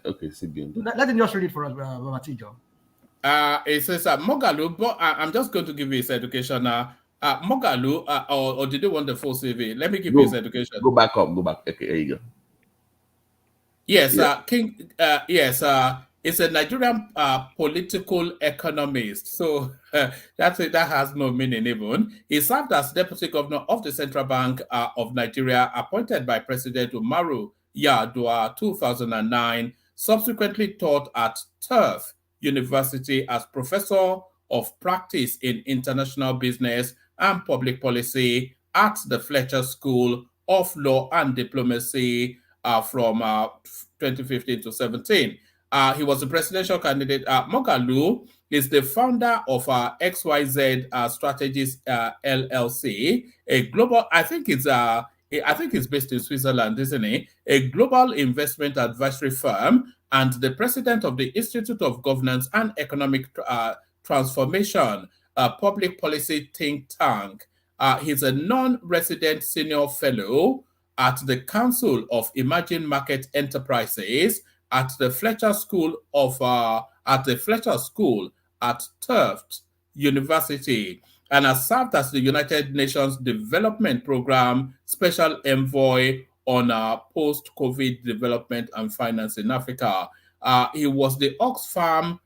Okay, CBN. Let him just read it for us, Matijo. It says Moghalu, but I'm just going to give you his education. Moghalu, or did you want the full CV? Let me give you his education. Go back up. Okay, there you go. Yes, it's a Nigerian political economist. So that's it. That has no meaning even. He served as deputy governor of the Central Bank of Nigeria, appointed by President Umaru Yar'Adua 2009. Subsequently taught at Turf University as professor of practice in international business and public policy at the Fletcher School of Law and Diplomacy from 2015 to 17. He was a presidential candidate. Moghalu is the founder of XYZ Strategies LLC, a global. I think it's based in Switzerland, isn't it? A global investment advisory firm, and the president of the Institute of Governance and Economic Transformation, a public policy think tank. He's a non-resident senior fellow at the Council of Emerging Market Enterprises at the Fletcher School at Tufts University, and has served as the United Nations Development Program Special Envoy on post-COVID development and finance in Africa. He was the Oxford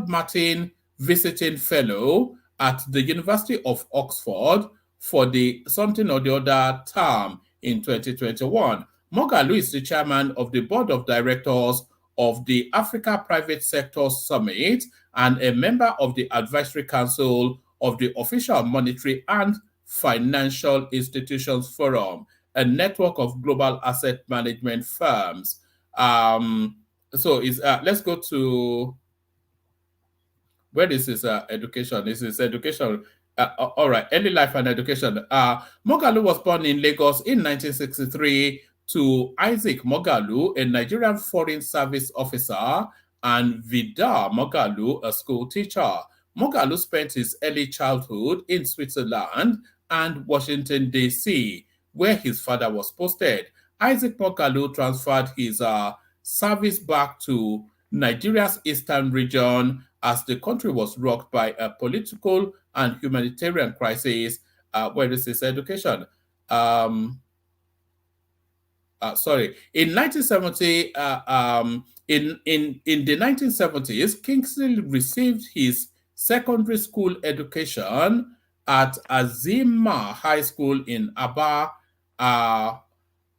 Martin Visiting Fellow at the University of Oxford for the something or the other term in 2021. Moghalu is the chairman of the board of directors of the Africa Private Sector Summit and a member of the advisory council of the Official Monetary and Financial Institutions Forum, a network of global asset management firms. Let's go to where this is education. This is education. All right, early life and education. Moghalu was born in Lagos in 1963 to Isaac Moghalu, a Nigerian Foreign Service officer, and Vida Moghalu, a school teacher. Moghalu spent his early childhood in Switzerland and Washington, D.C., where his father was posted. Isaac Moghalu transferred his service back to Nigeria's eastern region as the country was rocked by a political and humanitarian crisis. Where is this education? In 1970, in the 1970s, Kingsley received his secondary school education at Azima High School in Aba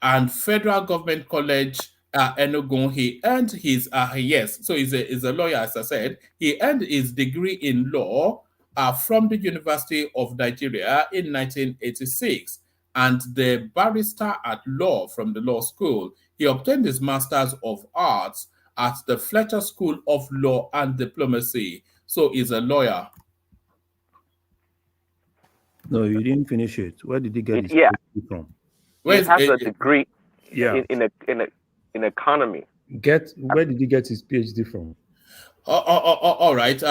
and Federal Government College Enugu. He earned his so he's a lawyer, as I said. He earned his degree in law from the University of Nigeria in 1986, and the barrister at law from the law school. He obtained his Master's of Arts at the Fletcher School of Law and Diplomacy. So he's a lawyer. No, you didn't finish it. Where did he get his Yeah. PhD from? He has a degree Yeah. in economy. Where did he get his PhD from? All right.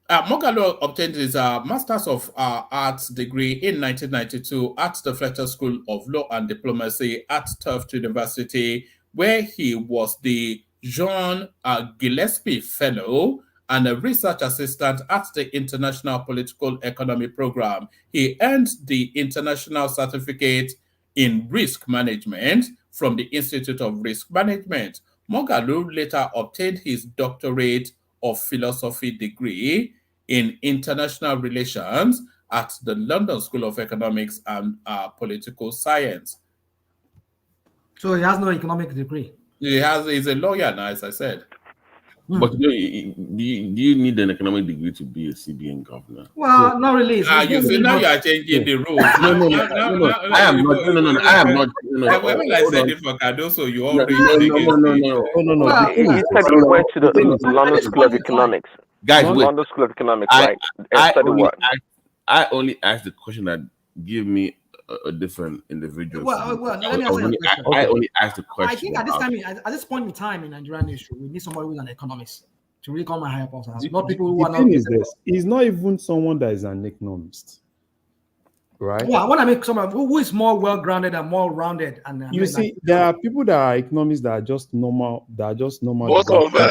Moghalu obtained his Master's of Arts degree in 1992 at the Fletcher School of Law and Diplomacy at Tufts University, where he was the John Gillespie Fellow and a research assistant at the International Political Economy Program. He earned the International Certificate in Risk Management from the Institute of Risk Management. Moghalu later obtained his doctorate of philosophy degree in international relations at the London School of Economics and Political Science. So he has no economic degree. He's a lawyer now, as I said. But do you need an economic degree to be a CBN governor? Well, not really. You see, now you are changing the rules. I am not. When I said it for Cardoso, you already No. He said he went to the London School of Economics. Guys, wait. London School of Economics, right? I only asked the question that give me a different individual. Well, let me answer your question. I only asked the question. I think at this point in time in Nigerian history, we need somebody who's an economist to really come and help us. Not people who are not. Is this? He's not even someone that is an economist, right? Yeah, I want to make someone who is more well-grounded and more rounded. And you see, there are people that are economists that are just normal. What of a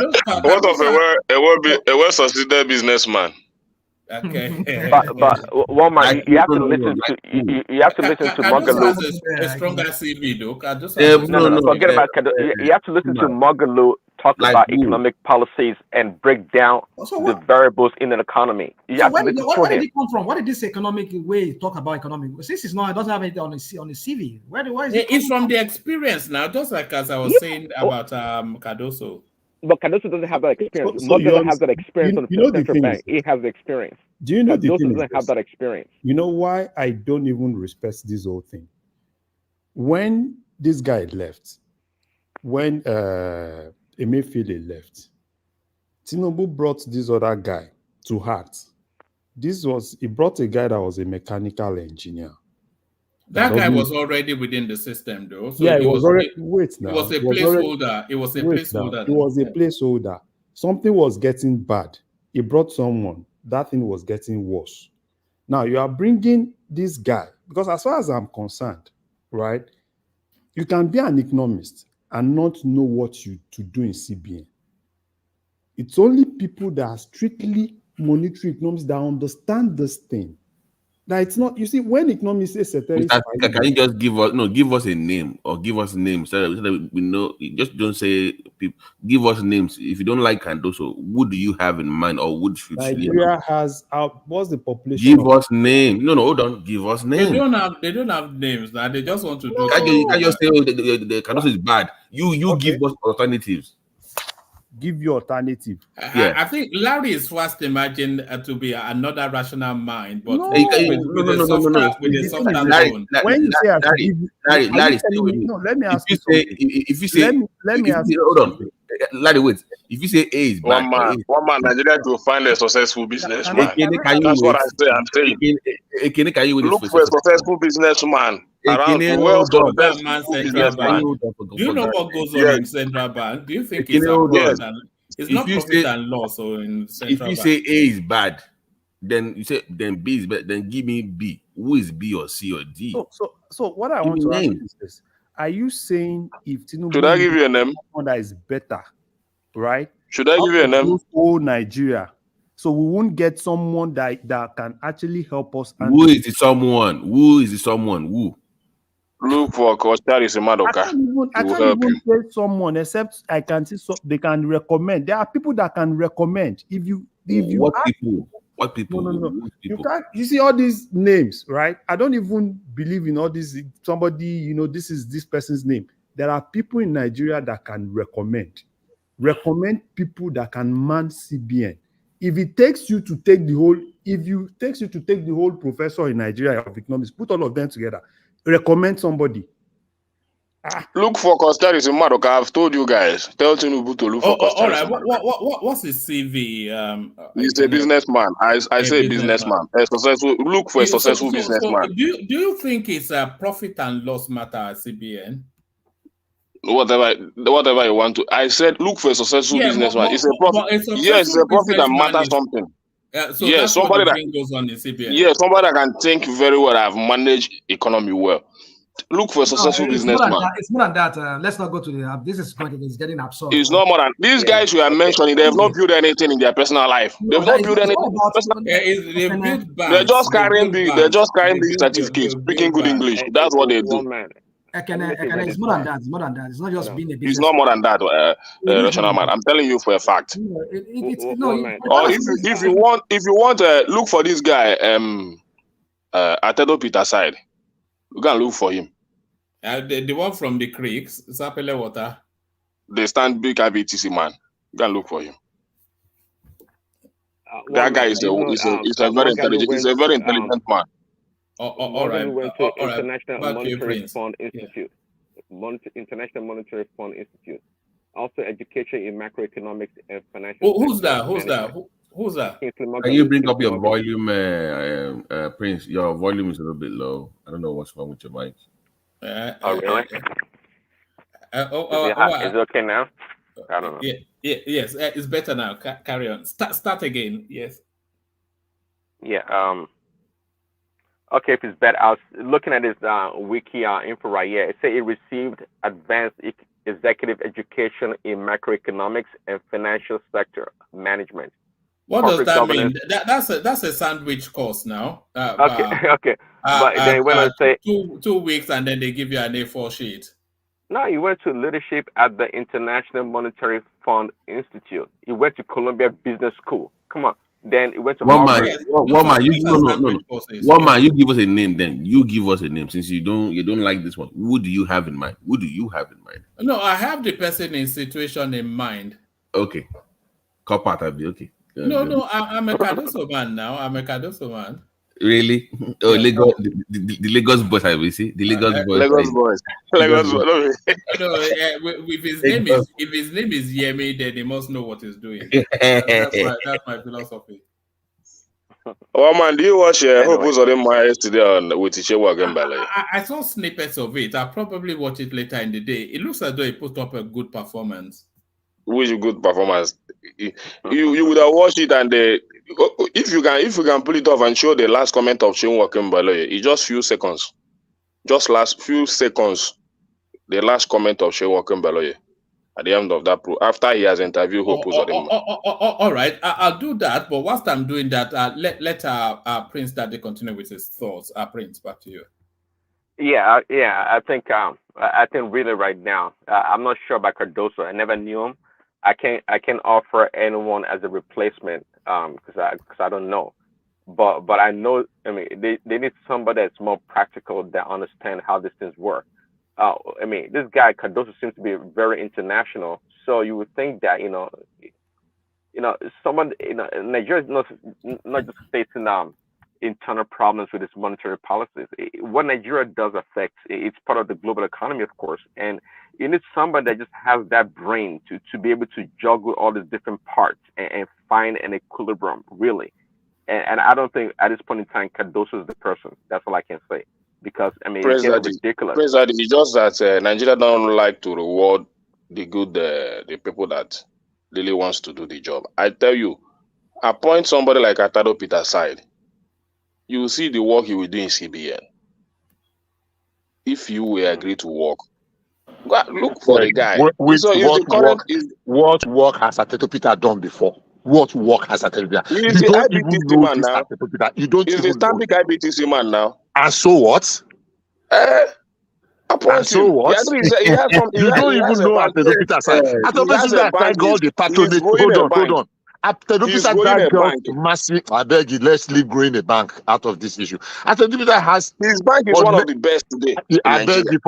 well-succeeded businessman? Okay. but one man, you have to listen to Moghalu. Has a stronger CV, though. Forget about you have to listen to Moghalu talk about economic policies and break down the variables in an economy. Where did it come from? What did this economic way talk about economic? Since it doesn't have it on the CV. Where is it? It's from the experience now, just like as I was saying about Cardoso. But Cardoso doesn't have that experience. Moghalu has that experience on the central bank. He has the experience. Do you know the thing doesn't have that experience? You know why I don't even respect this whole thing? When this guy left, when Emefiele left, Tinubu brought this other guy to heart. He brought a guy that was a mechanical engineer. That guy was already within the system, though. So yeah, he was already. Wait now. It was a placeholder. It was a placeholder. It was a placeholder. Something was getting bad. He brought someone. That thing was getting worse. Now you are bringing this guy because, as far as I'm concerned, right? You can be an economist and not know what to do in CBN. It's only people that are strictly monetary economists that understand this thing. That it's not. You see, when economists say can you just give us a name or give us names so that we know? Just don't say people. Give us names. If you don't like Cardoso, who do you have in mind, or would should Nigeria has? What's the population? Give us name. No, hold on. Give us names. They don't have names now. They just want to do. You can't just say the Cardoso is bad. You give us alternatives. Give you alternative. I think Larry is first imagined to be another rational mind, but no. with a softer tone. When you say Larry, let me ask you. If you say, let me ask you. Hold on, Larry, wait. If you say A is bad, one man, Nigeria to find a successful businessman. That's what I'm saying. Can you look for a successful businessman? Around the world, do you know what goes on in central bank? Do you think it's not profit and loss or in central bank? If you say A is bad, then you say B is bad, then give me B. Who is B or C or D? So what I want to ask is this: are you saying if Tinubu should I give you a name that is better, right? Should I give you a name? Whole Nigeria So we won't get someone that can actually help us. Who is the someone? Who is the someone? Who? Look for Costaris Madoka. I can't even say someone, except I can see they can recommend. There are people that can recommend. What people? No. You can't. You see all these names, right? I don't even believe in all this. Somebody, this is this person's name. There are people in Nigeria that can recommend people that can man CBN. If it takes you to take the whole professor in Nigeria of economics, put all of them together, recommend somebody. Look for Costaris Madoka. I've told you guys. Tell Tinubu to look for Costaris. All right. What's his CV? He's a businessman. I say businessman. A successful. Look for a successful businessman. Do you think it's a profit and loss matter at CBN? Whatever you want to. I said look for a successful businessman. It's a profit. Yes, it's a profit that matters something. Yes, somebody that goes on the CBN. Yes, somebody that can think very well. I've managed economy well. Look for a successful businessman. It's more than that. Let's not go to the. This is getting absurd. It's not more than these guys you are mentioning. They have not built anything in their personal life. They've not built anything. They're just carrying big certificates, speaking good English. That's what they do. It's more than that. It's more than that. It's not just being a business. It's not more than that, rational man. I'm telling you for a fact. Or if you want, look for this guy, Atedo Peter side. You can look for him. The one from the creeks, Sapele Water. They stand big IBTC man. You can look for him. That guy is a very intelligent. He's a very intelligent man. All right. Went to International Monetary Fund Institute. International Monetary Fund Institute. Also, education in macroeconomics and financial. Who's that? Who's that? Can you bring up your volume, Prince? Your volume is a little bit low. I don't know what's wrong with your mic. Really? Is it okay now? I don't know. Yes, it's better now. Carry on. Start again. Yes. Yeah. Okay, if it's better, I was looking at this wiki info right here. It says it received advanced executive education in macroeconomics and financial sector management. What does that mean? That's a sandwich course now. Okay. But then when I say 2 weeks and then they give you an A4 sheet. No, he went to leadership at the International Monetary Fund Institute. He went to Columbia Business School. Come on. Then it went to Harvard. You give us a name. Then you give us a name. Since you don't like this one, who do you have in mind? No, I have the person in situation in mind. Okay, okay. No, I'm a Cardoso man now. Really? Oh, Lagos, the Lagos boys, I will see. The Lagos boys. No, if his name is Yemi, then he must know what he's doing. That's my philosophy. Oh man, do you watch Hope's on my yesterday with Ishewa Gembale? I saw snippets of it. I'll probably watch it later in the day. It looks as though he put up a good performance. Which good performance? You would have watched it, and if you can pull it off and show the last comment of Shewa Gembale, it's just few seconds. Last few seconds. The last comment of Shewa Gembale at the end of that after he has interviewed Hope. All right, I'll do that. But whilst I'm doing that, let Prince Daddy continue with his thoughts. Prince, back to you. Yeah. I think really right now, I'm not sure about Cardoso. I never knew him. I can't offer anyone as a replacement because I don't know. But I know. I mean, they need somebody that's more practical that understand how these things work. I mean, this guy Cardoso seems to be very international, so you would think that someone Nigeria is not just facing internal problems with its monetary policies. What Nigeria does affect, it's part of the global economy, of course, and you need somebody that just has that brain to be able to juggle all these different parts and find an equilibrium, really. And I don't think at this point in time Cardoso is the person. That's all I can say. Because I mean, it's ridiculous. It's just that Nigeria don't like to reward the good, the people that really wants to do the job. I tell you, appoint somebody like Atado Peter side. You will see the work he will do in CBN. If you will agree to work, look for the guy. What work has Atado Peter done before? what work has Atedopeita. He's You the don't even IBTC know man this now. Atedopeita. You don't He's the even know. Stanbic IBTC man now. And so what? Appoint And so him. what? He has some. You don't He has even a know bank. Atedopeita side. He has a Atedopeita bank. side got the He's patronage. growing a Hold bank. on. He's Atedopeita growing side a got bank. massive. I beg you, let's leave growing a bank out of this issue. Atedopeita has his bank is one of the best today in I beg Nigeria. you,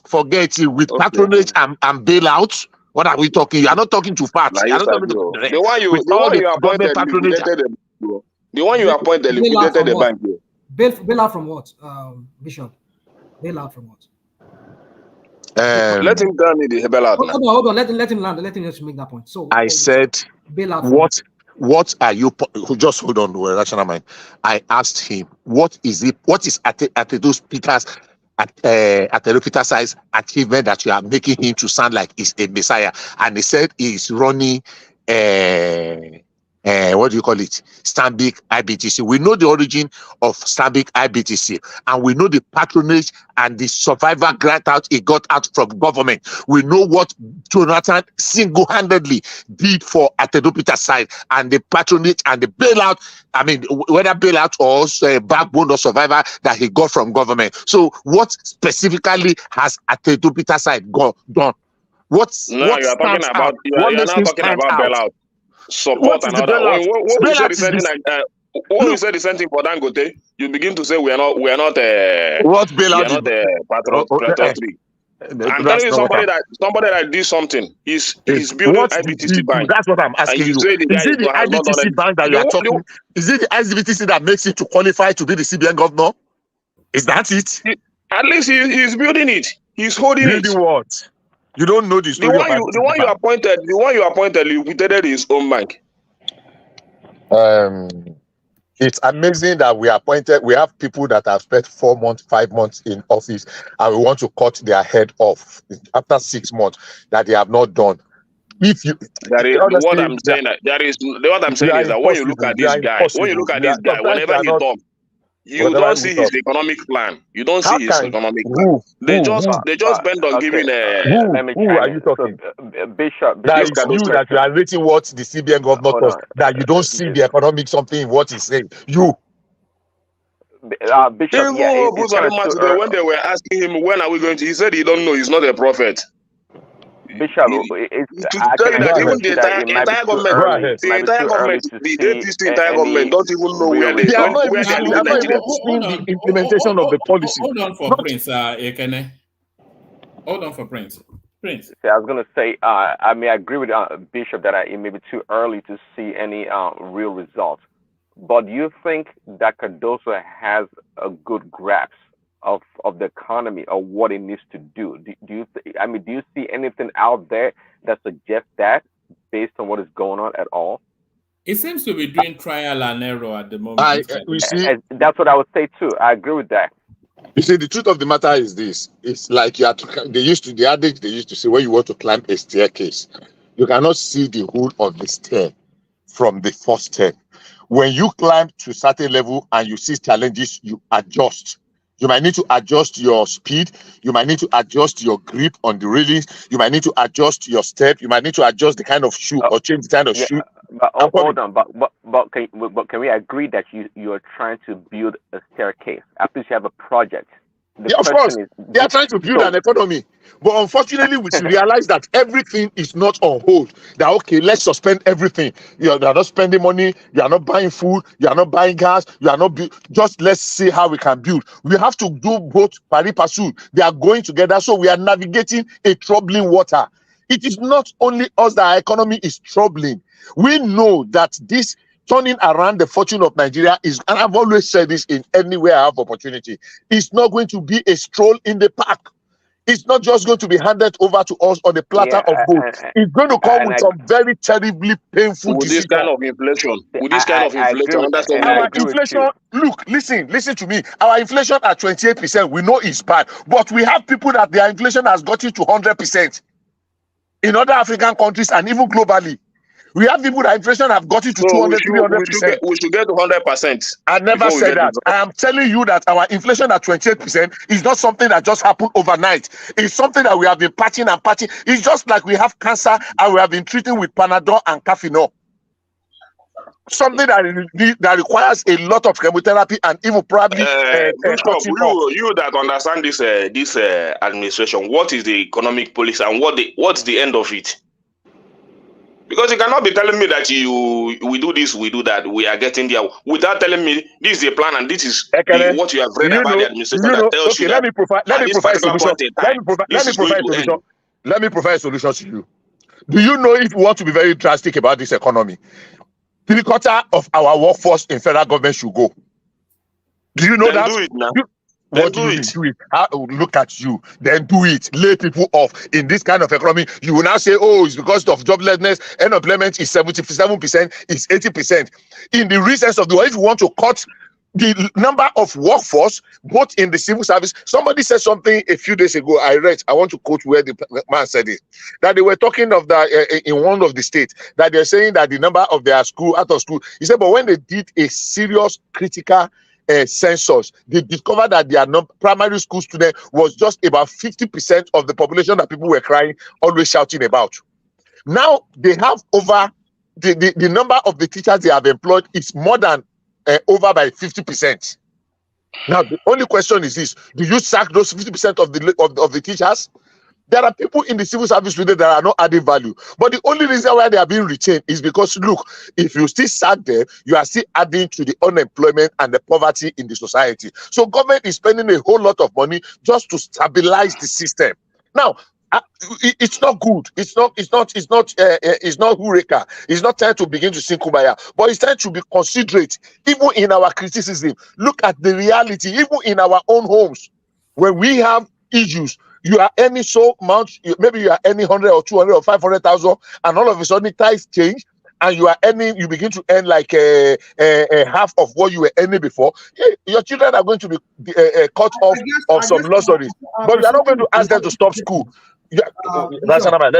forget it. With patronage and bailout. What are we talking? You are not talking to parts. You are not talking to The one you government appointed patronage. liquidated the bank. The one you appointed liquidated the bank. Bailout from what, Bishop? Bailout from what? Let him tell me the bailout now. Hold on. Let him land. Let him just make that point. So I said, bailout. What are you? Just hold on, rational mind. I asked him, what is it? What is Atedopeita's size achievement that you are making him to sound like he's a messiah? And he said he's running. What do you call it? Stanbic IBTC. We know the origin of Stanbic IBTC, and we know the patronage and the survivor grant out he got out from government. We know what Jonathan single-handedly did for Atedopeita side, and the patronage and the bailout. I mean, whether bailout or backbone or survivor that he got from government. So, what specifically has Atedopeita side done? You're now talking about bailout. Support and all that. When we say the same thing, when we say the same thing for Dangote, you begin to say we are not what bailout? Patron. I'm telling you, somebody that did something. He's building IBTC bank. That's what I'm asking you. Is it the IBTC bank that you are talking? Is it the IBTC that makes him to qualify to be the CBN governor? Is that it? At least he's building it. He's holding it. Building what? You don't know the story. The one you appointed liquidated his own bank. It's amazing that we have people that have spent 4 months, 5 months in office, and we want to cut their head off after 6 months that they have not done. What I'm saying is that when you look at this guy, whenever he talks, you don't see his economic plan. You don't see his economic plan. They just bend on giving who are you talking? Bishop. That is you that you are rating what the CBN governor does. That you don't see the economic something in what he's saying. You. Bishop. When they were asking him when are we going to, he said he don't know. He's not a prophet. Bishop, the entire government, the APC entire government don't even know where they are not even seeing the implementation of the policy. Hold on for Prince, Ekene. Hold on for Prince. Prince. I was going to say, I agree with Bishop that it may be too early to see any real results. But do you think that Cardoso has a good grasp of the economy or what it needs to do? Do you see anything out there that suggests that based on what is going on at all? It seems to be doing trial and error at the moment. That's what I would say too. I agree with that. You see, the truth of the matter is this: it's like the adage they used to say, when you want to climb a staircase, you cannot see the whole of the stair from the first step. When you climb to a certain level and you see challenges, you adjust. You might need to adjust your speed. You might need to adjust your grip on the railings. You might need to adjust your step. You might need to adjust the kind of shoe or change the kind of shoe. But hold on. But can we agree that you are trying to build a staircase? At least you have a project. Of course, they are trying to build an economy. But unfortunately, we should realize that everything is not on hold. That, okay, let's suspend everything. You are not spending money. You are not buying food. You are not buying gas. You are not just let's see how we can build. We have to do both pari passu. They are going together. So we are navigating a troubling water. It is not only us that our economy is troubling. We know that this turning around the fortune of Nigeria is, and I've always said this in anywhere I have opportunity, it's not going to be a stroll in the park. It's not just going to be handed over to us on a platter of gold. It's going to come with some very terribly painful decisions. This kind of inflation. Our inflation, look, listen to me. Our inflation at 28%, we know it's bad, but we have people that their inflation has gotten to 100% in other African countries and even globally. We have people that inflation have gotten to 200, 300%. We should get to 100%. I never said that. I am telling you that our inflation at 28% is not something that just happened overnight. It's something that we have been patching and patching. It's just like we have cancer and we have been treating with Panadol and Kafinol. something that requires a lot of chemotherapy and even probably Bishop, you that understand this administration, what is the economic policy and what's the end of it? Because you cannot be telling me that we do this, we do that, we are getting there without telling me this is the plan and this is what you have read about the administration that tells you that. Let me provide a solution. Let me provide a solution to you. Do you know, if you want to be very drastic about this economy, 3/4 of our workforce in federal government should go? Do you know that? Do it now. What do you mean do it? Look at you. Then do it. Lay people off in this kind of economy. You will now say, oh, it's because of joblessness. Unemployment is 77%, it's 80%. In the recent of the world, if you want to cut the number of workforce, both in the civil service, somebody said something a few days ago. I want to quote where the man said it, that they were talking of that in one of the states, that they're saying that the number of their out of school. He said, but when they did a serious critical census, they discovered that their primary school student was just about 50% of the population that people were crying, always shouting about. Now they have over the number of the teachers they have employed is more than over by 50%. Now the only question is this: do you sack those 50% of the teachers? There are people in the civil service today that are not adding value. But the only reason why they are being retained is because, look, if you still sack them, you are still adding to the unemployment and the poverty in the society. So government is spending a whole lot of money just to stabilize the system. Now, it's not good. It's not Hurricane. It's not time to begin to sing Kumbaya, but it's time to be considerate, even in our criticism. Look at the reality, even in our own homes, when we have issues. You are earning so much, maybe you are earning 100 or 200 or 500,000, and all of a sudden ties change, and you begin to earn like a half of what you were earning before. Your children are going to be cut off of some luxuries, but you are not going to ask them to stop school. Let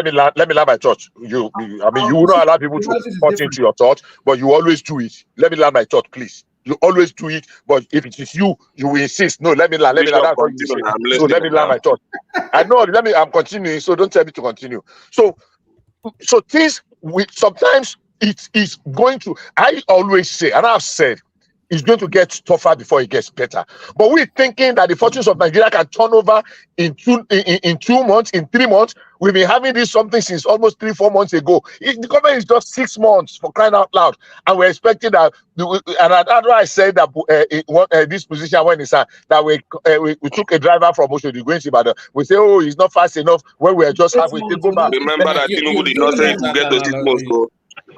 me land my thought. You will not allow people to cut into your thought, but you always do it. Let me land my thought, please. You always do it, but if it is you will insist. No, let me land. So let me land my thought. I know. I'm continuing. So don't tell me to continue. So things sometimes it is going to. I always say, and I've said, it's going to get tougher before it gets better. But we're thinking that the fortunes of Nigeria can turn over in 2 months, in 3 months. We've been having this something since almost 3-4 months ago. The government is just 6 months, for crying out loud, and we're expecting that. And that's why I said that this position when it's that we took a driver from Oshodi going to Ibadan. We say, oh, he's not fast enough when we're just halfway. Remember that Tinubu did not say to get to 6 months ago.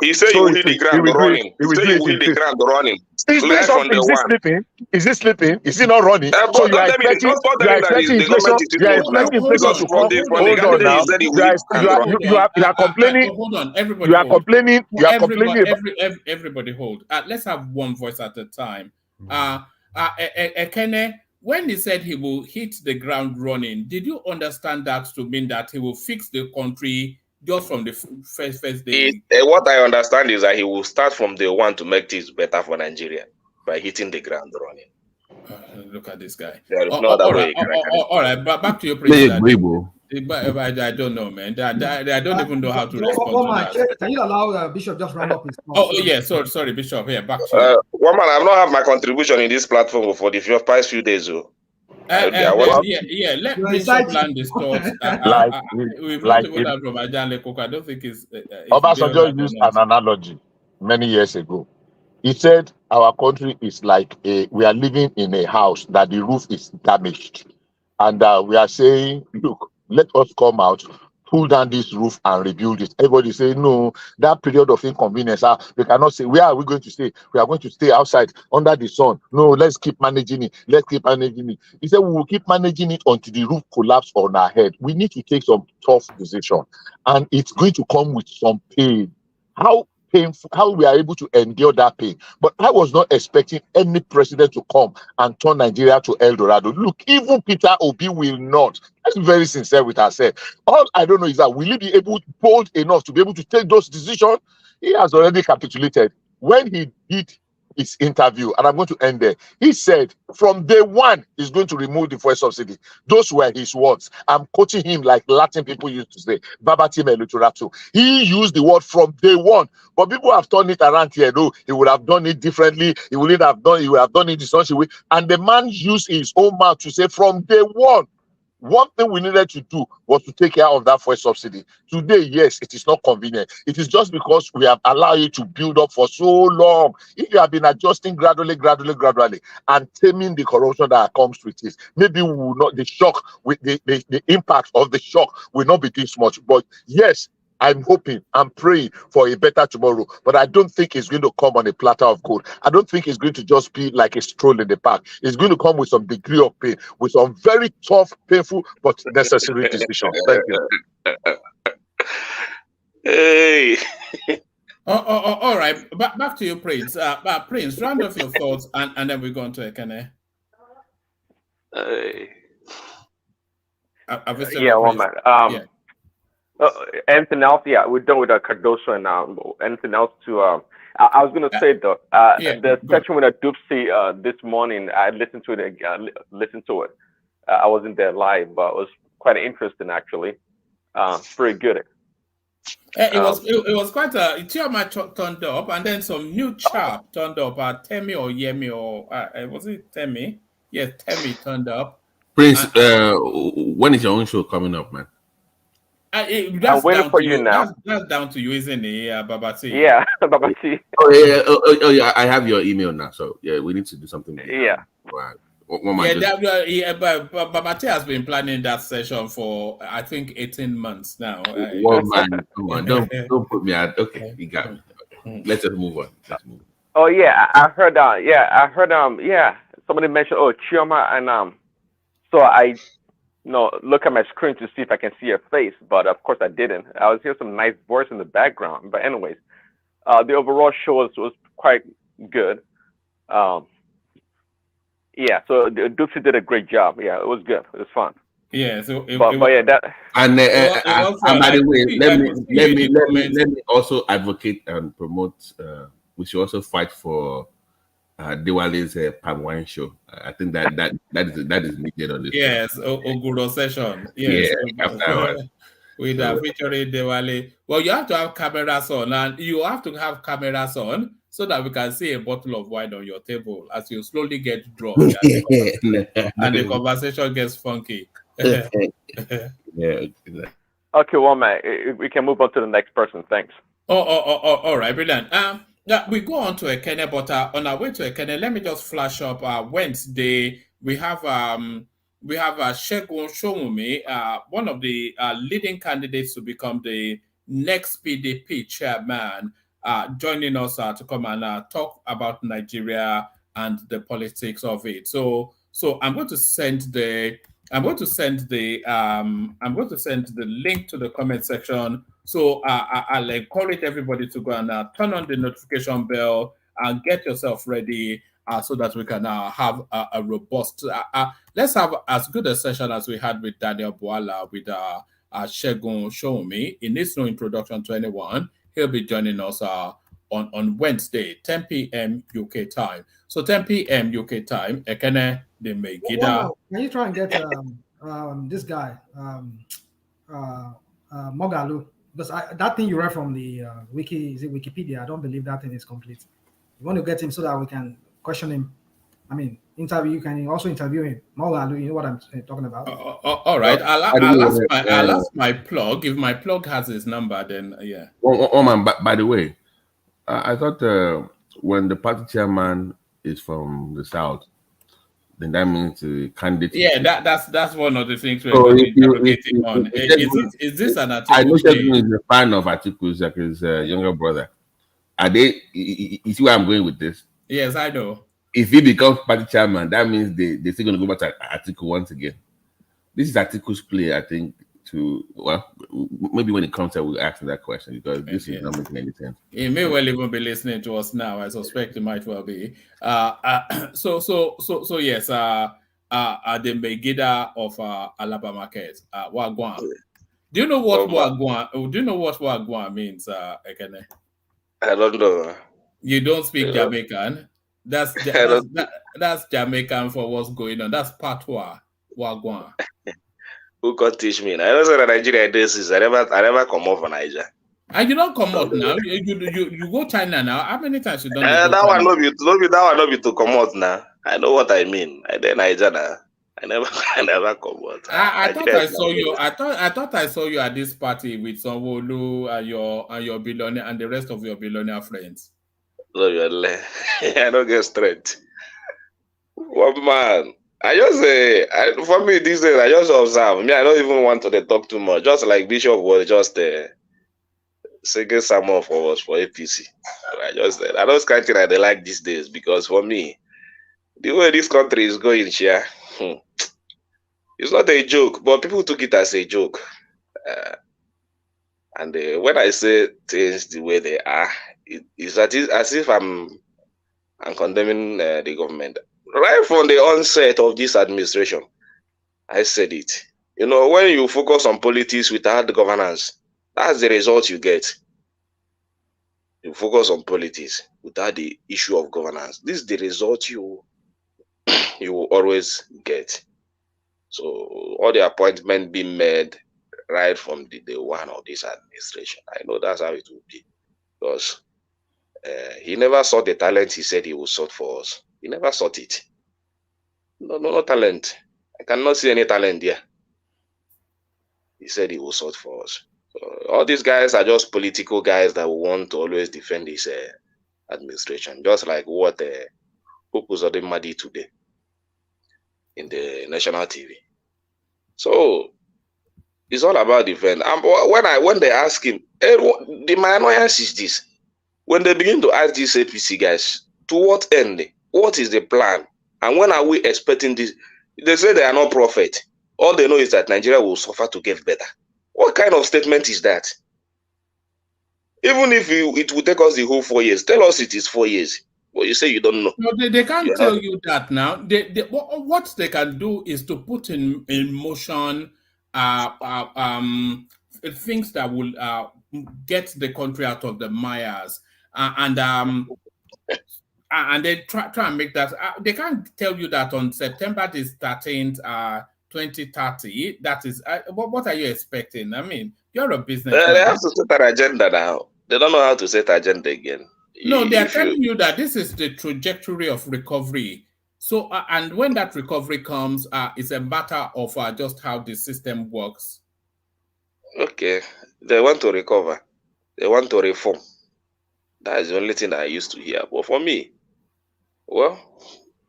He said he will hit the ground running. He said he will hit the ground running. Is this something? Is he sleeping? Is he sleeping? Is he not running? So you are expecting inflation. You are expecting inflation to come. Hold on now. You are complaining. Hold on, everybody. You are complaining. You are complaining. Everybody hold. Let's have one voice at a time. Ekene, when he said he will hit the ground running, did you understand that to mean that he will fix the country just from the first day? What I understand is that he will start from day one to make things better for Nigeria by hitting the ground running. Look at this guy. There is no other way. All right, but back to your president. I don't know, man. I don't even know how to respond to that. Can you allow Bishop just round up his thoughts? Oh, yeah. Sorry, Bishop. Here, back to you. Woman, I've not had my contribution in this platform for the past few days, though. Let Bishop land his thoughts. We've not even heard from Ajan Lekoko. I don't think it's Obasanjo used an analogy many years ago. He said our country is like we are living in a house that the roof is damaged, and we are saying, look, let us come out, pull down this roof and rebuild it. Everybody say, no, that period of inconvenience, we cannot say, where are we going to stay? We are going to stay outside under the sun. No, let's keep managing it. Let's keep managing it. He said, we will keep managing it until the roof collapses on our head. We need to take some tough decision, and it's going to come with some pain. How painful, how we are able to endure that pain. But I was not expecting any president to come and turn Nigeria to El Dorado. Look, even Peter Obi will not. Let's be very sincere with ourselves. All I don't know is that will he be bold enough to be able to take those decisions? He has already capitulated. When he did his interview, and I'm going to end there. He said from day one he's going to remove the fuel subsidy. Those were his words. I'm quoting him like Latin people used to say, "Babatim eluterato." He used the word from day one, but people have turned it around here. No, he would have done it differently. He would have done it this way. And the man used his own mouth to say from day one. One thing we needed to do was to take care of that fuel subsidy. Today, yes, it is not convenient. It is just because we have allowed it to build up for so long. If you have been adjusting gradually, and taming the corruption that comes with it, maybe we will not, the shock, with the impact of the shock will not be this much. But yes, I'm hoping, I'm praying for a better tomorrow, but I don't think it's going to come on a platter of gold. I don't think it's going to just be like a stroll in the park. It's going to come with some degree of pain, with some very tough, painful, but necessary decisions. Thank you. Hey. All right. Back to you, Prince. Prince, round off your thoughts, and then we go on to Ekene. Yeah, well, man. Yeah. Anything else? Yeah, we're done with Cardoso and anything else to I was gonna say though, the section with Dupsy this morning, I listened to it. I wasn't there live, but it was quite interesting actually. Pretty good. It was quite a Chioma turned up, and then some new chap turned up. Temi or Yemi or was it Temi? Yes, Temi turned up. Prince, when is your own show coming up, man? I'm waiting for you now. That's down to you, isn't it, Babati? Yeah, Babati. Oh yeah, I have your email now. So yeah, we need to do something. Yeah. Right. Babati has been planning that session for I think 18 months now. Man, come on, don't put me out. Okay, you got me. Okay. Let's just move on. Oh yeah, I heard. Yeah, somebody mentioned Chioma, and so I. Look at my screen to see if I can see her face, but of course I didn't. I was hearing some nice voice in the background. But anyways, the overall show was quite good. So Dupsy did a great job. Yeah, it was good. It was fun. Yeah. So by the way, let me also advocate and promote. We should also fight for Diwali's palm wine show. I think that is needed on this. Yes, Oguro session. Yes, with featuring Diwali. Well, you have to have cameras on, and you have to have cameras on so that we can see a bottle of wine on your table as you slowly get drunk, and the conversation gets funky. Yeah. Okay, well, man, we can move on to the next person. Thanks. All right, brilliant. Yeah, we go on to Ekene, but on our way to Ekene, let me just flash up. Wednesday, we have Shegun Showumi, one of the leading candidates to become the next PDP chairman, joining us to come and talk about Nigeria and the politics of it. So I'm going to send the link to the comment section. So I'll encourage everybody to go and turn on the notification bell and get yourself ready so that we can have a robust. Let's have as good a session as we had with Daniel Bwala with Shegun Showumi. He needs no introduction to anyone. He'll be joining us on Wednesday, 10 p.m. UK time. So 10 p.m. UK time, Ekene de Megida. Can you try and get this guy, Mogalu? Because that thing you read from the Wikipedia, I don't believe that thing is complete. You want to get him so that we can question him. I mean, interview. You can also interview him. Mogalu, you know what I'm talking about? All right. I'll ask my plug. If my plug has his number, then yeah. Oh man, by the way, I thought when the party chairman is from the south, then that means the candidate. Yeah, that's one of the things we're going to interrogating on. Is this an article? I know Shegun is a fan of articles like his younger brother. Are they? You see where I'm going with this? Yes, I know. If he becomes party chairman, that means they're still going to go back to article once again. This is article's play, I think. Maybe when it comes to, we'll ask him that question because this is not making any sense. He may well even be listening to us now. I suspect he might well be. So yes. The Megida of Alabama case. Wagwan. Do you know what Wagwan? Do you know what Wagwan means, Ekene? I don't know. You don't speak Jamaican? That's Jamaican for what's going on. That's patois. Wagwan. Who can teach me? I don't say that Nigeria this is. I never come off on Nigeria. And you don't come out now. You go China now. How many times you done? That one no be to come out now. I know what I mean. I did Nigeria now. I never come out. I thought I saw you. I thought I saw you at this party with Sanwo-Olu and your billionaire and the rest of your billionaire friends. So I don't get straight. What man? I just say for me these days I just observe. Me, I don't even want to talk too much. Just like Bishop was just singing sermon for us for APC. I don't kind of thing I like these days because for me, the way this country is going, here, it's not a joke, but people took it as a joke. And when I say things the way they are, it's as if I'm condemning the government. Right from the onset of this administration, I said it. You know, when you focus on politics without governance, that's the result you get. You focus on politics without the issue of governance. This is the result you will always get. So all the appointments being made right from the day one of this administration, I know that's how it will be. Because he never saw the talent he said he would sort for us. He never sought it. No talent. I cannot see any talent here. He said he will sort for us. So all these guys are just political guys that want to always defend his administration. Just like what Uzodinma did today in the national TV. So it's all about defense. And when they ask him, my annoyance is this. When they begin to ask these APC guys, to what end? What is the plan? And when are we expecting this? They say they are not prophet. All they know is that Nigeria will suffer to get better. What kind of statement is that? Even if it will take us the whole 4 years, tell us it is 4 years. But you say you don't know. No, they can't tell you that now. What they can do is to put in motion things that will get the country out of the mires and then try and make that. They can't tell you that on September the 13th, 2030. That is what are you expecting? I mean, you're a business. They have to set an agenda now. They don't know how to set agenda again. No, they are telling you that this is the trajectory of recovery. So, and when that recovery comes, it's a matter of just how the system works. Okay, they want to recover. They want to reform. That is the only thing that I used to hear. But for me, well,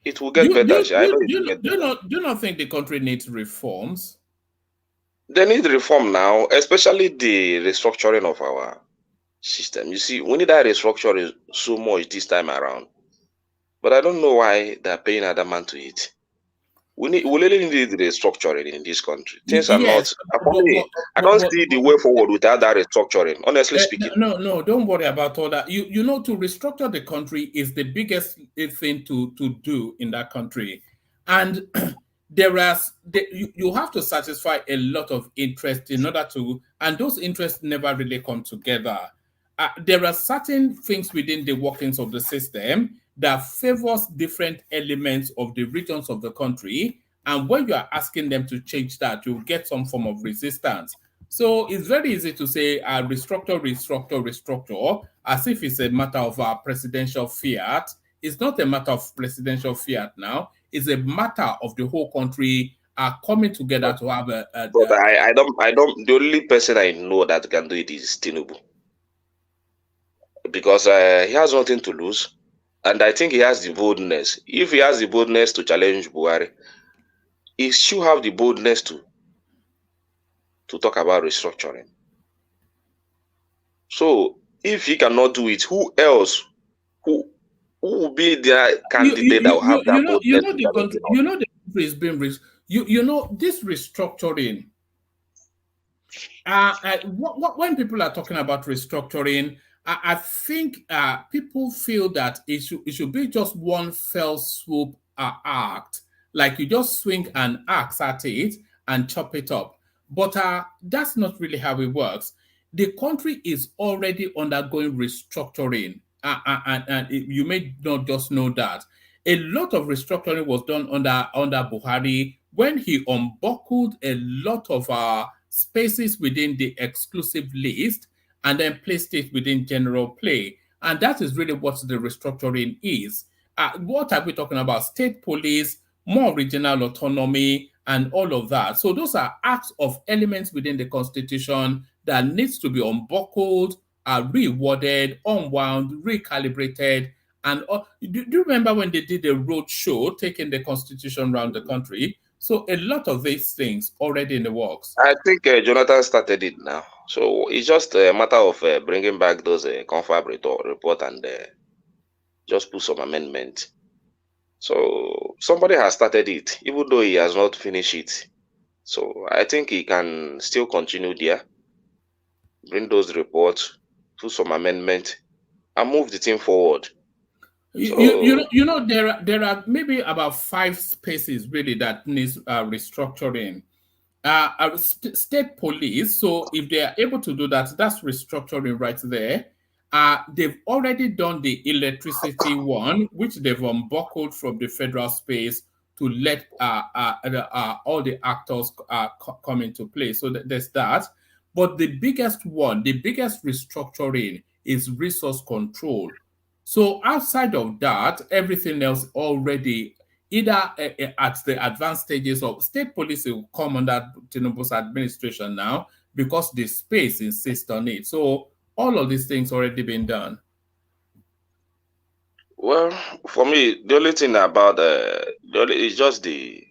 it will get better. Do you not think the country needs reforms? They need reform now, especially the restructuring of our system. You see, we need that restructuring so much this time around. But I don't know why they're paying adamant to it. We really need the restructuring in this country. Things are not. I don't see the way forward without that restructuring, honestly speaking. No, don't worry about all that. You know, to restructure the country is the biggest thing to do in that country. And you have to satisfy a lot of interest in order to, and those interests never really come together. There are certain things within the workings of the system that favors different elements of the regions of the country. And when you are asking them to change that, you'll get some form of resistance. So it's very easy to say restructure, as if it's a matter of presidential fiat. It's not a matter of presidential fiat now. It's a matter of the whole country coming together to have a but I don't. The only person I know that can do it is Tinubu, because he has nothing to lose. And I think he has the boldness. If he has the boldness to challenge Buhari, he should have the boldness to talk about restructuring. So if he cannot do it, who else? Who will be the candidate that will have that boldness? The country is being this restructuring. When people are talking about restructuring, I think people feel that it should be just one fell swoop act, like you just swing an axe at it and chop it up. But that's not really how it works. The country is already undergoing restructuring. and you may not just know that, a lot of restructuring was done under Buhari when he unbuckled a lot of spaces within the exclusive list and then placed it within general play. And that is really what the restructuring is. What are we talking about? State police, more regional autonomy, and all of that. So those are acts of elements within the Constitution that needs to be unbuckled, reworded, unwound, recalibrated. And do you remember when they did a road show taking the Constitution around the country? So a lot of these things already in the works. I think Jonathan started it now. So it's just a matter of bringing back those confab report and just put some amendment. So somebody has started it, even though he has not finished it. So I think he can still continue there, bring those reports, do some amendment, and move the thing forward. You know, there are maybe about 5 spaces really that needs restructuring. State police, so if they are able to do that, that's restructuring right there. They've already done the electricity one, which they've unbuckled from the federal space to let all the actors come into play. So there's that. But the biggest one, the biggest restructuring is resource control. So outside of that, everything else already either at the advanced stages of state police will come under Tinubu's administration now because the space insists on it. So all of these things already been done. Well, for me, the only thing about is just the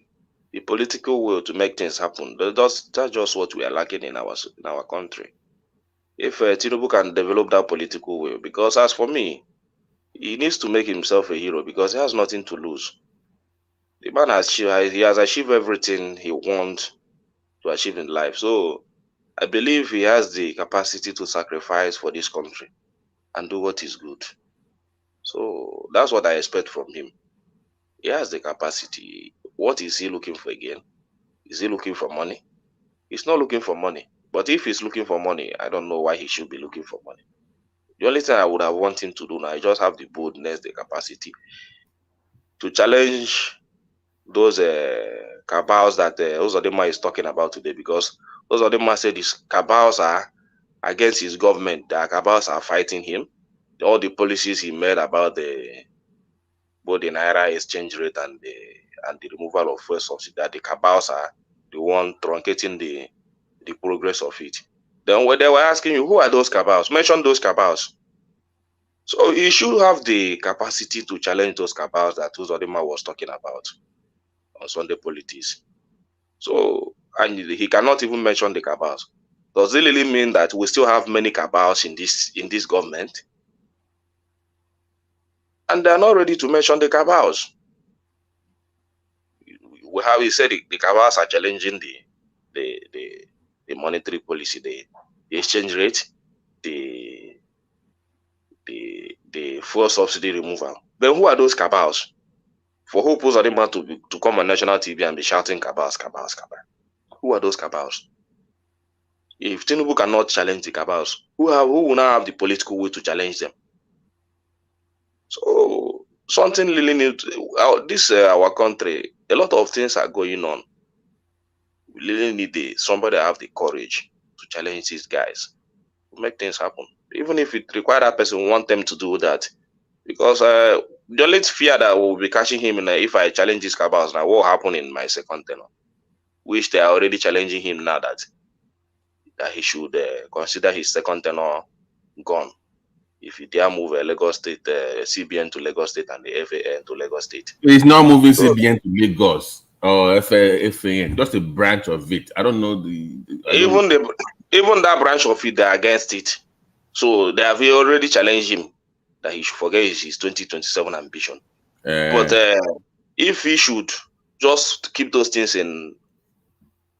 political will to make things happen. That's just what we are lacking in our country. If Tinubu can develop that political will, because as for me, he needs to make himself a hero because he has nothing to lose. The man has achieved everything he wants to achieve in life. So I believe he has the capacity to sacrifice for this country and do what is good. So that's what I expect from him. He has the capacity. What is he looking for again? Is he looking for money? He's not looking for money. But if he's looking for money, I don't know why he should be looking for money. The only thing I would have wanted him to do now is just have the boldness, the capacity to challenge those cabals that Uzodinma is talking about today, because Uzodinma said these cabals are against his government. The cabals are fighting him. All the policies he made about both the Naira exchange rate and the removal of fuel subsidy, that the cabals are the one truncating the progress of it. Then when they were asking you, who are those cabals? Mention those cabals. So he should have the capacity to challenge those cabals that Uzodinma was talking about on Sunday Politics. So, and he cannot even mention the cabals. Does it really mean that we still have many cabals in this government? And they are not ready to mention the cabals. He said the cabals are challenging the monetary policy, the exchange rate, the fuel subsidy removal. Then who are those cabals? For who pose a man to come on national TV and be shouting cabals, cabals, cabals? Who are those cabals? If Tinubu cannot challenge the cabals, who will now have the political will to challenge them? So something really needs our country. A lot of things are going on. We really need somebody to have the courage to challenge these guys, to make things happen. Even if it requires that person want them to do that, because the only fear that will be catching him if I challenge these cabals now, what will happen in my second tenure? Which they are already challenging him now that he should consider his second tenure gone. If he dare move Lagos State, CBN to Lagos State and the FAN to Lagos State. He's not moving CBN to Lagos or FAN, just a branch of it. I don't know even that branch of it, they're against it. So they have already challenged him that he should forget his 2027 ambition. But if he should just keep those things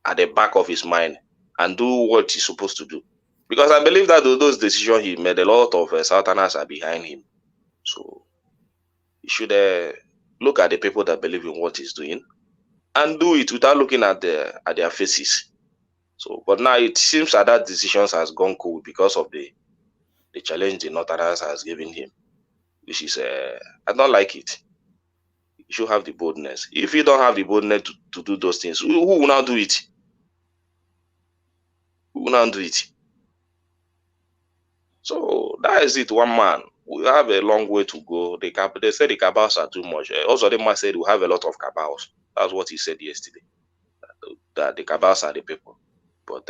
at the back of his mind and do what he's supposed to do. Because I believe that those decisions he made, a lot of Southerners are behind him. So he should look at the people that believe in what he's doing and do it without looking at their faces. So, but now it seems that decision has gone cold because of the challenge the Northerners has given him. which is I don't like it. You should have the boldness. If you don't have the boldness to do those things, who will now do it? Who will now do it? So that is it, one man. We have a long way to go. They say the cabals are too much. Also, the man said we have a lot of cabals. That's what he said yesterday. That the cabals are the people. But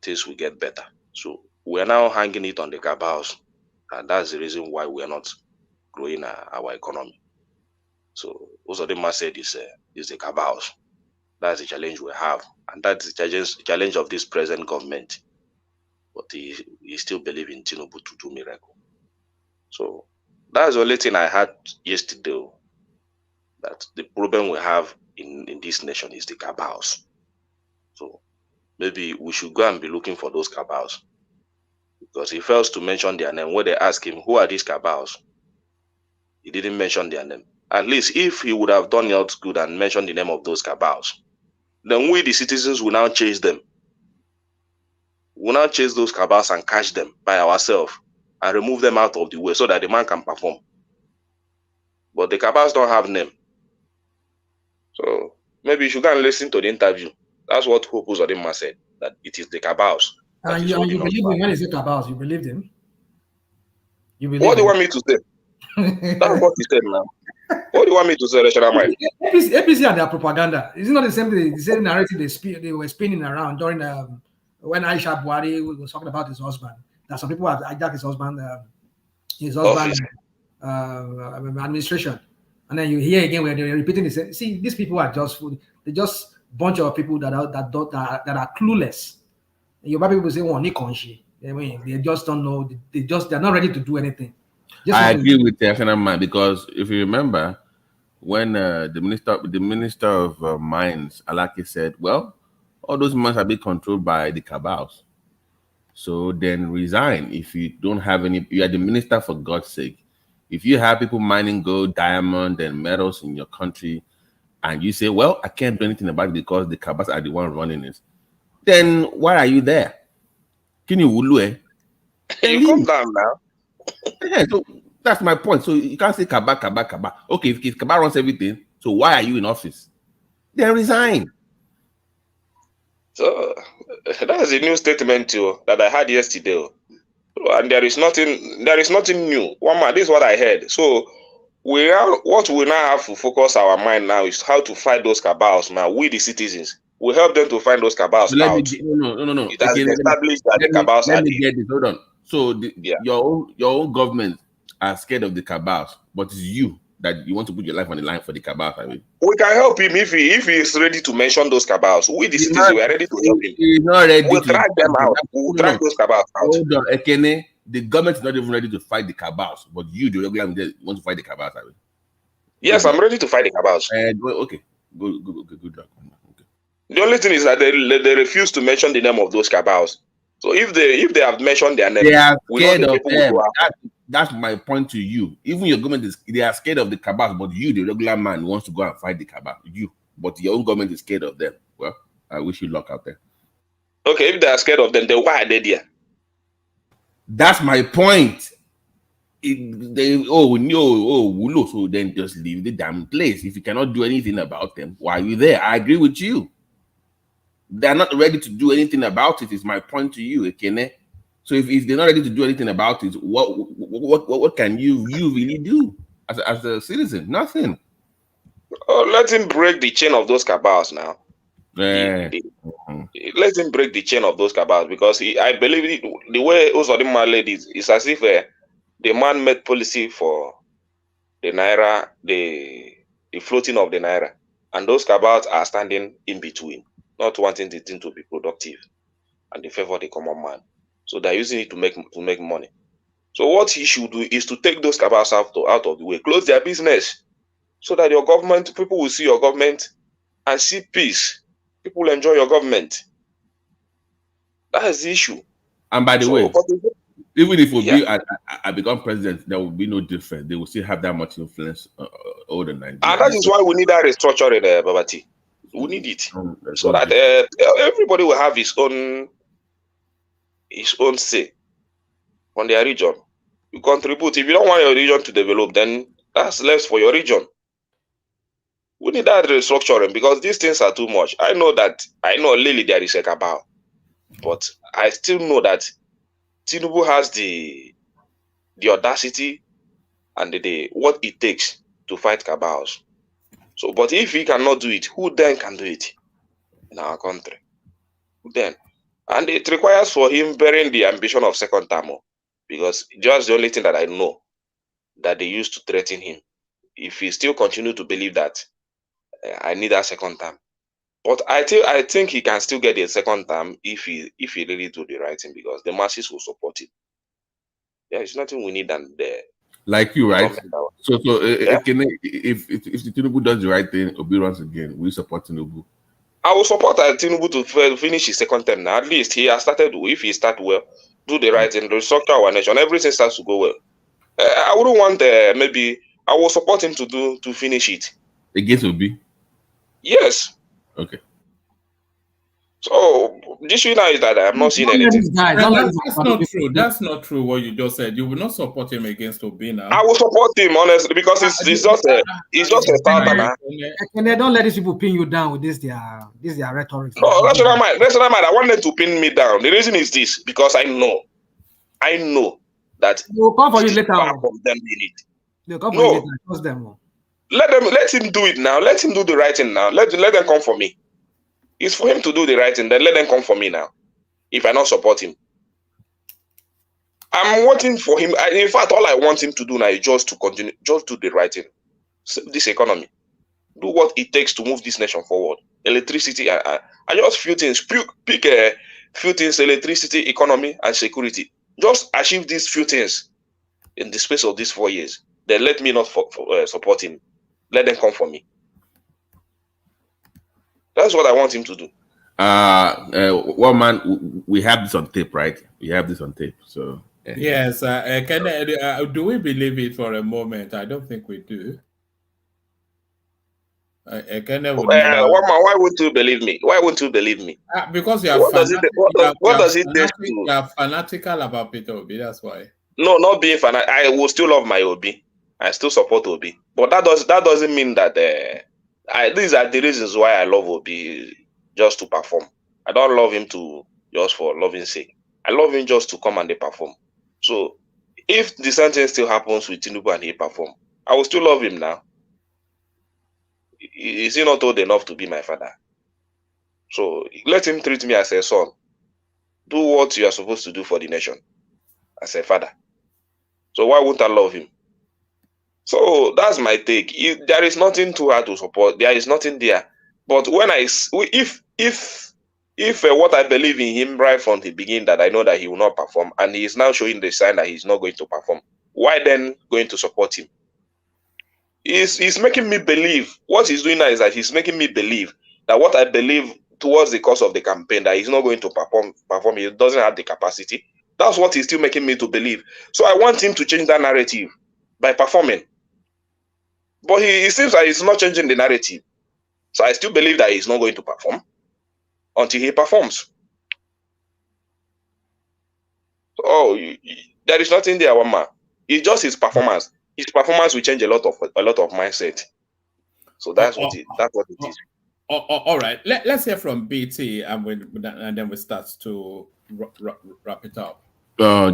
things will get better. So we are now hanging it on the cabals. And that's the reason why we are not growing our economy. So also the man said is the cabals. That's the challenge we have. And that's the challenge of this present government. But he still believes in Tinubu to do miracle. So that's the only thing I had yesterday. That the problem we have in this nation is the cabals. So maybe we should go and be looking for those cabals. Because he fails to mention their name. When they ask him, who are these cabals? He didn't mention their name. At least if he would have done it good and mentioned the name of those cabals, then we, the citizens, will now chase them. We'll now chase those cabals and catch them by ourselves and remove them out of the way so that the man can perform. But the cabals don't have name. So maybe you should go and listen to the interview. That's what Hope Uzodinma said, that it is the cabals. And you believe him when he said cabals? You believed him? What do you want me to say? That's what he said now. What do you want me to say, Rachel Mike? APC and their propaganda. Is it not the same narrative they were spinning around during when Aisha Buhari was talking about his husband? That some people have hijacked his husband administration. And then you hear again where they're repeating the same. See, these people are just bunch of people that are clueless. Yoruba people say, "Oh, they just don't know. They're not ready to do anything." I agree with the National Man, because if you remember, when the minister of mines, Alaki, said, "Well, all those mines are being controlled by the cabals, so then resign if you don't have any. You are the minister, for God's sake. If you have people mining gold, diamond, and metals in your country, and you say, well, I can't do anything about it because the cabals are the one running it, then why are you there? Can you wulu? You calm down now." Yeah, so that's my point. So you can't say kaba. Okay, if kaba runs everything, so why are you in office? Then resign. So that's a new statement too that I had yesterday. And there is nothing new. One man, this is what I heard. So what we now have to focus our mind now is how to fight those cabals. Now, we the citizens, we help them to find those cabals out. No. It has been established that the cabals are there. Let me get this. Hold on. So your own government are scared of the cabals, but it's you that you want to put your life on the line for the cabals. I mean, we can help him if he is ready to mention those cabals. We the citizens, we are ready to help him. He's not ready. We'll track them out. We'll track those cabals out. Hold on, Ekene. The government is not even ready to fight the cabals, but you, the regular media, want to fight the cabals. I mean. Yes, I'm ready to fight the cabals. Okay, good. Okay. The only thing is that they refuse to mention the name of those cabals. So if they have mentioned their name, they are scared of them. That's my point to you. Even your government they are scared of the cabals, but you, the regular man, wants to go and fight the cabal. But your own government is scared of them. Well, I wish you luck out there. Okay, if they are scared of them, then why are they there? That's my point. So then just leave the damn place. If you cannot do anything about them, why are you there? I agree with you. They're not ready to do anything about it, is my point to you, Ekene. So if they're not ready to do anything about it, what can you really do as a citizen? Nothing. Oh, let him break the chain of those cabals now. Let him break the chain of those cabals, because I believe the way Uzodinma led is as if the man made policy for the naira, the floating of the naira, and those cabals are standing in between, not wanting the thing to be productive, and they favor the common man. So they're using it to make money. So what he should do is to take those cabals out of the way, close their business, so that your government, people will see your government and see peace. People will enjoy your government. That is the issue. And by the way, even if I become president, there will be no difference. They will still have that much influence over Nigeria. And that is why we need that restructuring, Babati. We need it so that everybody will have his own say on their region. You contribute. If you don't want your region to develop, then that's less for your region. We need that restructuring because these things are too much. I know Lily there is a cabal, but I still know that Tinubu has the audacity and the what it takes to fight cabals. So, but if he cannot do it, who then can do it in our country? Who then? And it requires for him bearing the ambition of second term, because just the only thing that I know that they used to threaten him. If he still continue to believe that I need a second term, but I think he can still get a second term if he really do the right thing, because the masses will support it. There is nothing we need than the like you, right? So yeah? if the Tinubu does the right thing, Obi runs again, we support Tinubu. I will support Tinubu to finish his second term now. At least he has started. If he start well, do the right thing, restructure our nation, everything starts to go well. I wouldn't want maybe I will support him to finish it. Against Obi? Yes. Okay. So the issue now is that I have not seen anything. That's not true. That's not true. What you just said. You will not support him against Obi now. I will support him honestly because it's just a starter. And they don't let these people pin you down with this their rhetoric. No, that's what I mind. That's what I mind. I want them to pin me down. The reason is this, because I know that they'll come for you later. They'll come for you later. Trust them. Let him do it now. Let him do the right thing now. Let them come for me. It's for him to do the right thing. Then let them come for me now. If I not support him, I'm waiting for him. In fact, all I want him to do now is just to continue, just do the right thing. Save this economy. Do what it takes to move this nation forward. Electricity, I just few things. Pick a few things: electricity, economy, and security. Just achieve these few things in the space of these 4 years. Then let me not support him. Let them come for me. That's what I want him to do. Well, man, we have this on tape, right? We have this on tape. So yes, do we believe it for a moment? I don't think we do. Why wouldn't you believe me? Why wouldn't you believe me? Because you are what does it take to? You are fanatical about Peter Obi. That's why. No, not being fanatical. I will still love my Obi. I still support Obi, but that doesn't mean that these are the reasons why I love Obi, just to perform. I don't love him just for loving sake. I love him just to come and they perform. So if the same thing still happens with Tinubu and he perform, I will still love him now. Is he not old enough to be my father? So let him treat me as a son. Do what you are supposed to do for the nation as a father. So why wouldn't I love him? So that's my take. There is nothing too hard to support. There is nothing there. But if what I believe in him right from the beginning, that I know that he will not perform, and he is now showing the sign that he's not going to perform, why then going to support him? He's making me believe. What he's doing now is that he's making me believe that what I believe towards the course of the campaign, that he's not going to perform. He doesn't have the capacity. That's what he's still making me to believe. So I want him to change that narrative by performing. But he seems like he's not changing the narrative. So I still believe that he's not going to perform until he performs. Oh, there is nothing there, one man. It's just his performance. His performance will change a lot of mindset. So that's what it is. All right. Let's hear from BT, and then we start to wrap it up.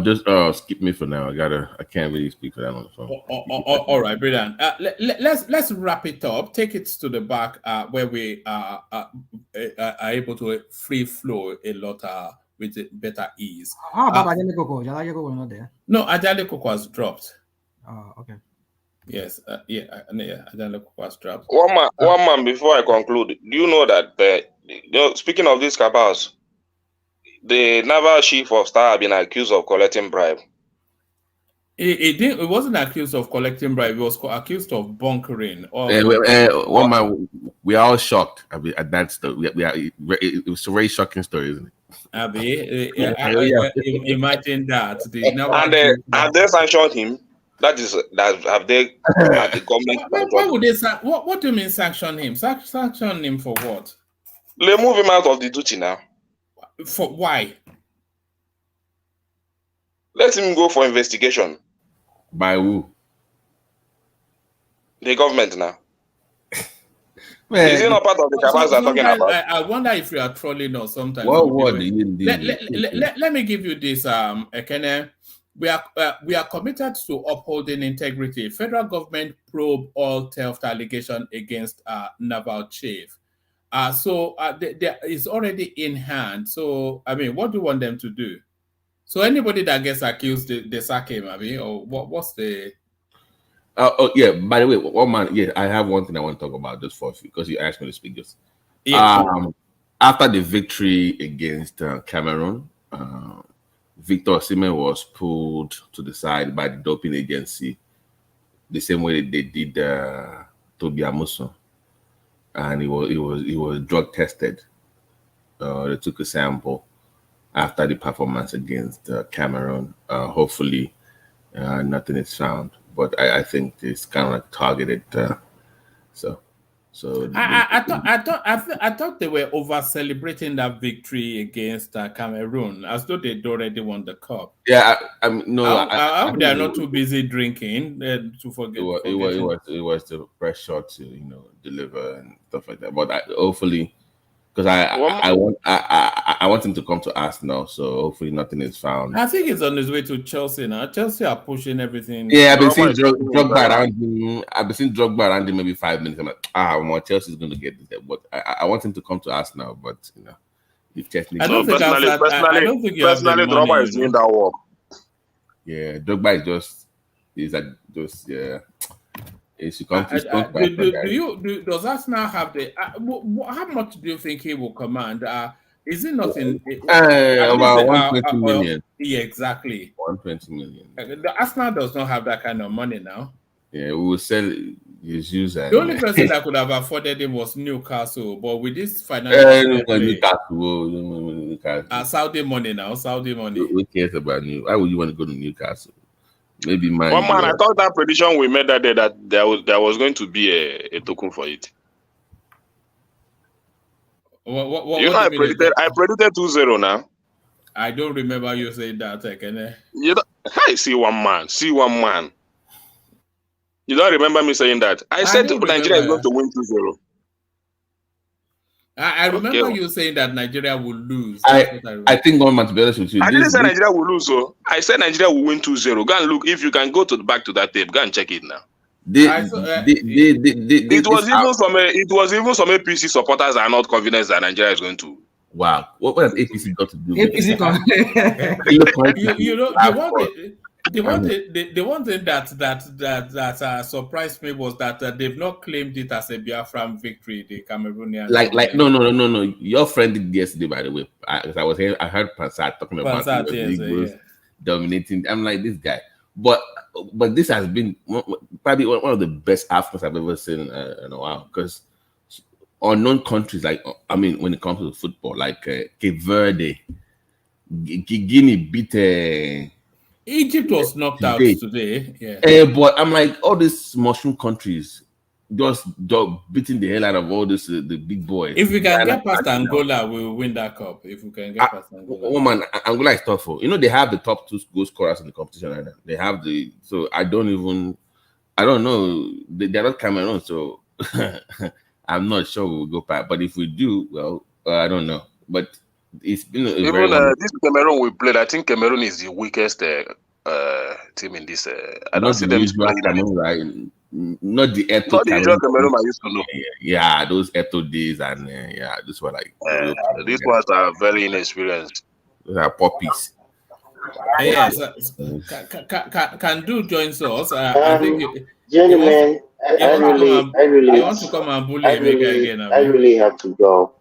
Just skip me for now. I can't really speak for that on the phone. All right, brilliant. Let's wrap it up. Take it to the back where we are able to free flow a lot with better ease. How about Ajale Koko? Ajale Koko not there. No, Ajale Koko was dropped. Oh, okay. Yes, Ajale Koko was dropped. One man. Before I conclude, do you know that speaking of these cabals, the naval chief of staff have been accused of collecting bribe? It wasn't accused of collecting bribe. It was accused of bunkering. One man, we are all shocked at that story. It was a very shocking story, isn't it? Imagine that. And they sanctioned him. That have they the government? Why would they? What do you mean sanction him? Sanction him for what? They move him out of the duty now. For why? Let him go for investigation. By who? The government now. Man, is it not part of the cabals they're talking about? I wonder if you are trolling us sometimes. What word let me give you this, Ekene. We are committed to upholding integrity. Federal government probe all theft allegation against Naval chief. So there is already in hand. So I mean, what do you want them to do? So anybody that gets accused, they sack him. I mean, or what's the? Oh yeah. By the way, one man. Yeah, I have one thing I want to talk about just for because you asked me to speak just. Yes. After the victory against Cameroon, Victor Osimhen was pulled to the side by the doping agency, the same way they did Tobi Amusan, and he was drug tested. They took a sample after the performance against Cameroon. Hopefully, nothing is found, but I think it's kind of like targeted. So I thought they were over celebrating that victory against Cameroon as though they'd already won the cup. Yeah, I mean, no, I hope they are not too busy drinking to forget. It was the press shot to deliver and stuff like that. But hopefully, because I want him to come to us now, so hopefully nothing is found. I think he's on his way to Chelsea now. Chelsea are pushing everything. Yeah, I've been seeing Drogba around him. I've been seeing Drogba around him maybe 5 minutes. I'm like, more Chelsea's going to get this. But I want him to come to us now. But if technically, I don't think Drogba is doing that work. Yeah, Drogba It should come to does Arsenal have the? How much do you think he will command? Is it nothing? About 120 million. Yeah, exactly. 120 million. The Arsenal does not have that kind of money now. Yeah, we will sell his user. The only person that could have afforded him was Newcastle, but with this financial Newcastle. Saudi money now, Saudi money. Who cares about Newcastle? Why would you want to go to Newcastle? Maybe one man. I thought that prediction we made that day that there was going to be a token for it. I predicted 2-0 now. I don't remember you saying that, Ekene. I see one man. You don't remember me saying that? I said Nigeria is going to win 2-0. I remember you saying that Nigeria will lose. I think one man, to be honest with you. I didn't say Nigeria will lose, so I said Nigeria will win 2-0. Go and look. If you can go back to that tape, go and check it now. It was even some APC supporters are not confident that Nigeria is going to. Wow, what has APC got to do with APC? The one thing that surprised me was that they've not claimed it as a Biafran victory. The Cameroonians, no. Your friend did yesterday, by the way. I was here. I heard Pansat talking about Igbos dominating. I'm like, this guy, but this has been probably one of the best Africans I've ever seen in a while, because unknown countries, like, I mean, when it comes to football, like Cape Verde, Guinea beat. Egypt was knocked out today. Yeah. But I'm like, all these mushroom countries just beating the hell out of all this the big boys. If we can get past Angola, we will win that cup. If we can get past Angola. Woman, Angola is tough. They have the top 2 goal scorers in the competition right now. They have so I don't know. They're not Cameroon, so I'm not sure we will go past. But if we do, well, I don't know. But it's been this Cameroon we played. I think Cameroon is the weakest team in this. I don't see them Cameroon, right? Not the Eto. Not the usual Cameroon I used to know. Yeah, those Eto days and this were like these ones are very inexperienced. Those are puppies. Yes, can do joins us. I think gentlemen, I really want to come and bully again. I really have to go.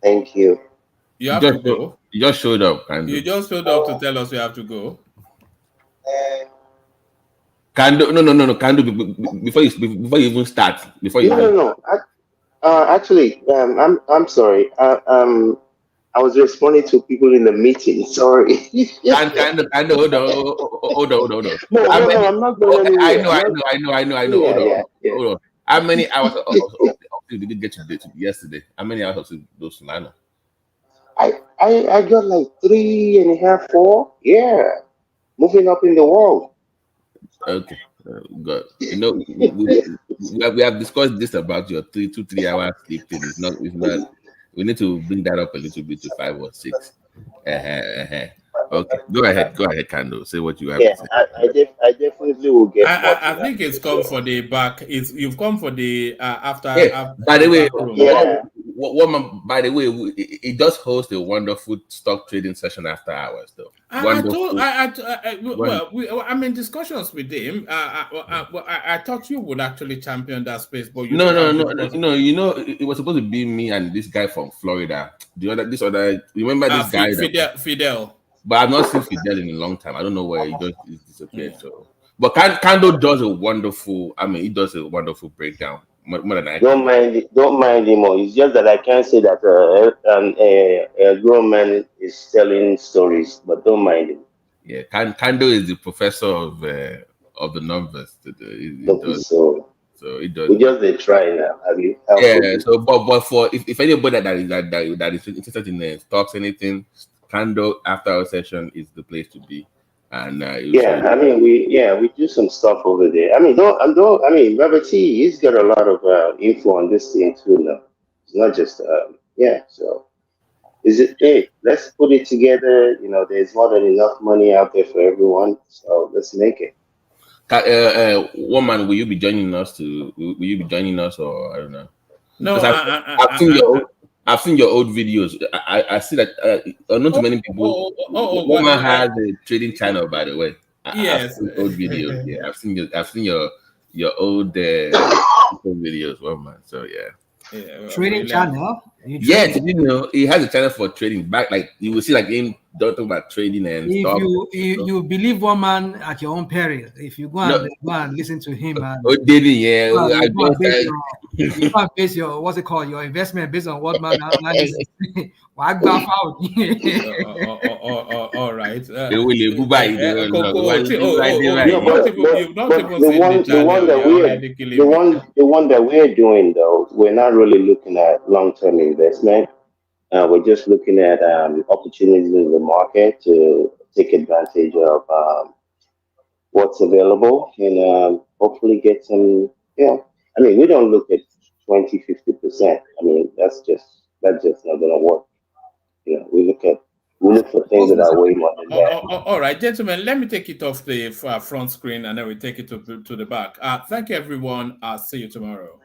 Thank you. You have to go. You just showed up. You just showed up to tell us you have to go. No. Can do before you even start. No. Actually, I'm sorry. I was responding to people in the meeting. Sorry. Hold on. No, I'm not going anywhere. I know. Hold on. How many hours did you get to yesterday? How many hours of those Solana? I got like 3.5, 4. Yeah. Moving up in the world. Okay, good. You know, we have discussed this about your 3 to 3 hour sleep thing. It's not. We need to bring that up a little bit to 5 or 6. Okay, go ahead, Kando. Say what you have to say. I definitely will get more to I that. think it's come for the back. You've come for the after. Yeah, by the way, yeah. By the way, it does host a wonderful stock trading session after hours, though. I'm in discussions with him. I thought you would actually champion that space, but you no. You know, it was supposed to be me and this guy from Florida. Remember this guy? Fidel. But I've not seen Fidel in a long time. I don't know where he just disappeared. Yeah. So, but Kando does a wonderful. I mean, he does a wonderful breakdown. More than I don't mind him more. It's just that I can't say that a grown man is telling stories, but don't mind him. Yeah, Kando is the professor of the numbers. So it does. We just try now. Have you? Yeah. So, but for if anybody that is interested in stocks, anything, Kando after our session is the place to be. And we do some stuff over there. I mean, Robert T, he's got a lot of info on this thing too now. It's not just so let's put it together. You know, there's more than enough money out there for everyone, so let's make it. Woman, will you be joining us or I don't know? No, I've seen your old videos. I see that not too many people. Woman has a trading channel, by the way. Yes, I've seen old videos. Yeah, I've seen your old videos, Woman. So yeah. Trading channel. Yes, you know, he has a channel for trading. Back, like you will see, like him talking about trading and stuff. You believe one man at your own peril. If you go and listen to him, you can't base your what's it called, your investment based on what man analysis. All right. The one that we're doing though, we're not really looking at long-term investment. We're just looking at opportunities in the market to take advantage of what's available and hopefully get some. I mean, we don't look at 20, 50%. I mean, that's just not going to work. You know, we look for things that are way more than that. All right, gentlemen, let me take it off the front screen and then we take it to the back. Thank you, everyone. I'll see you tomorrow.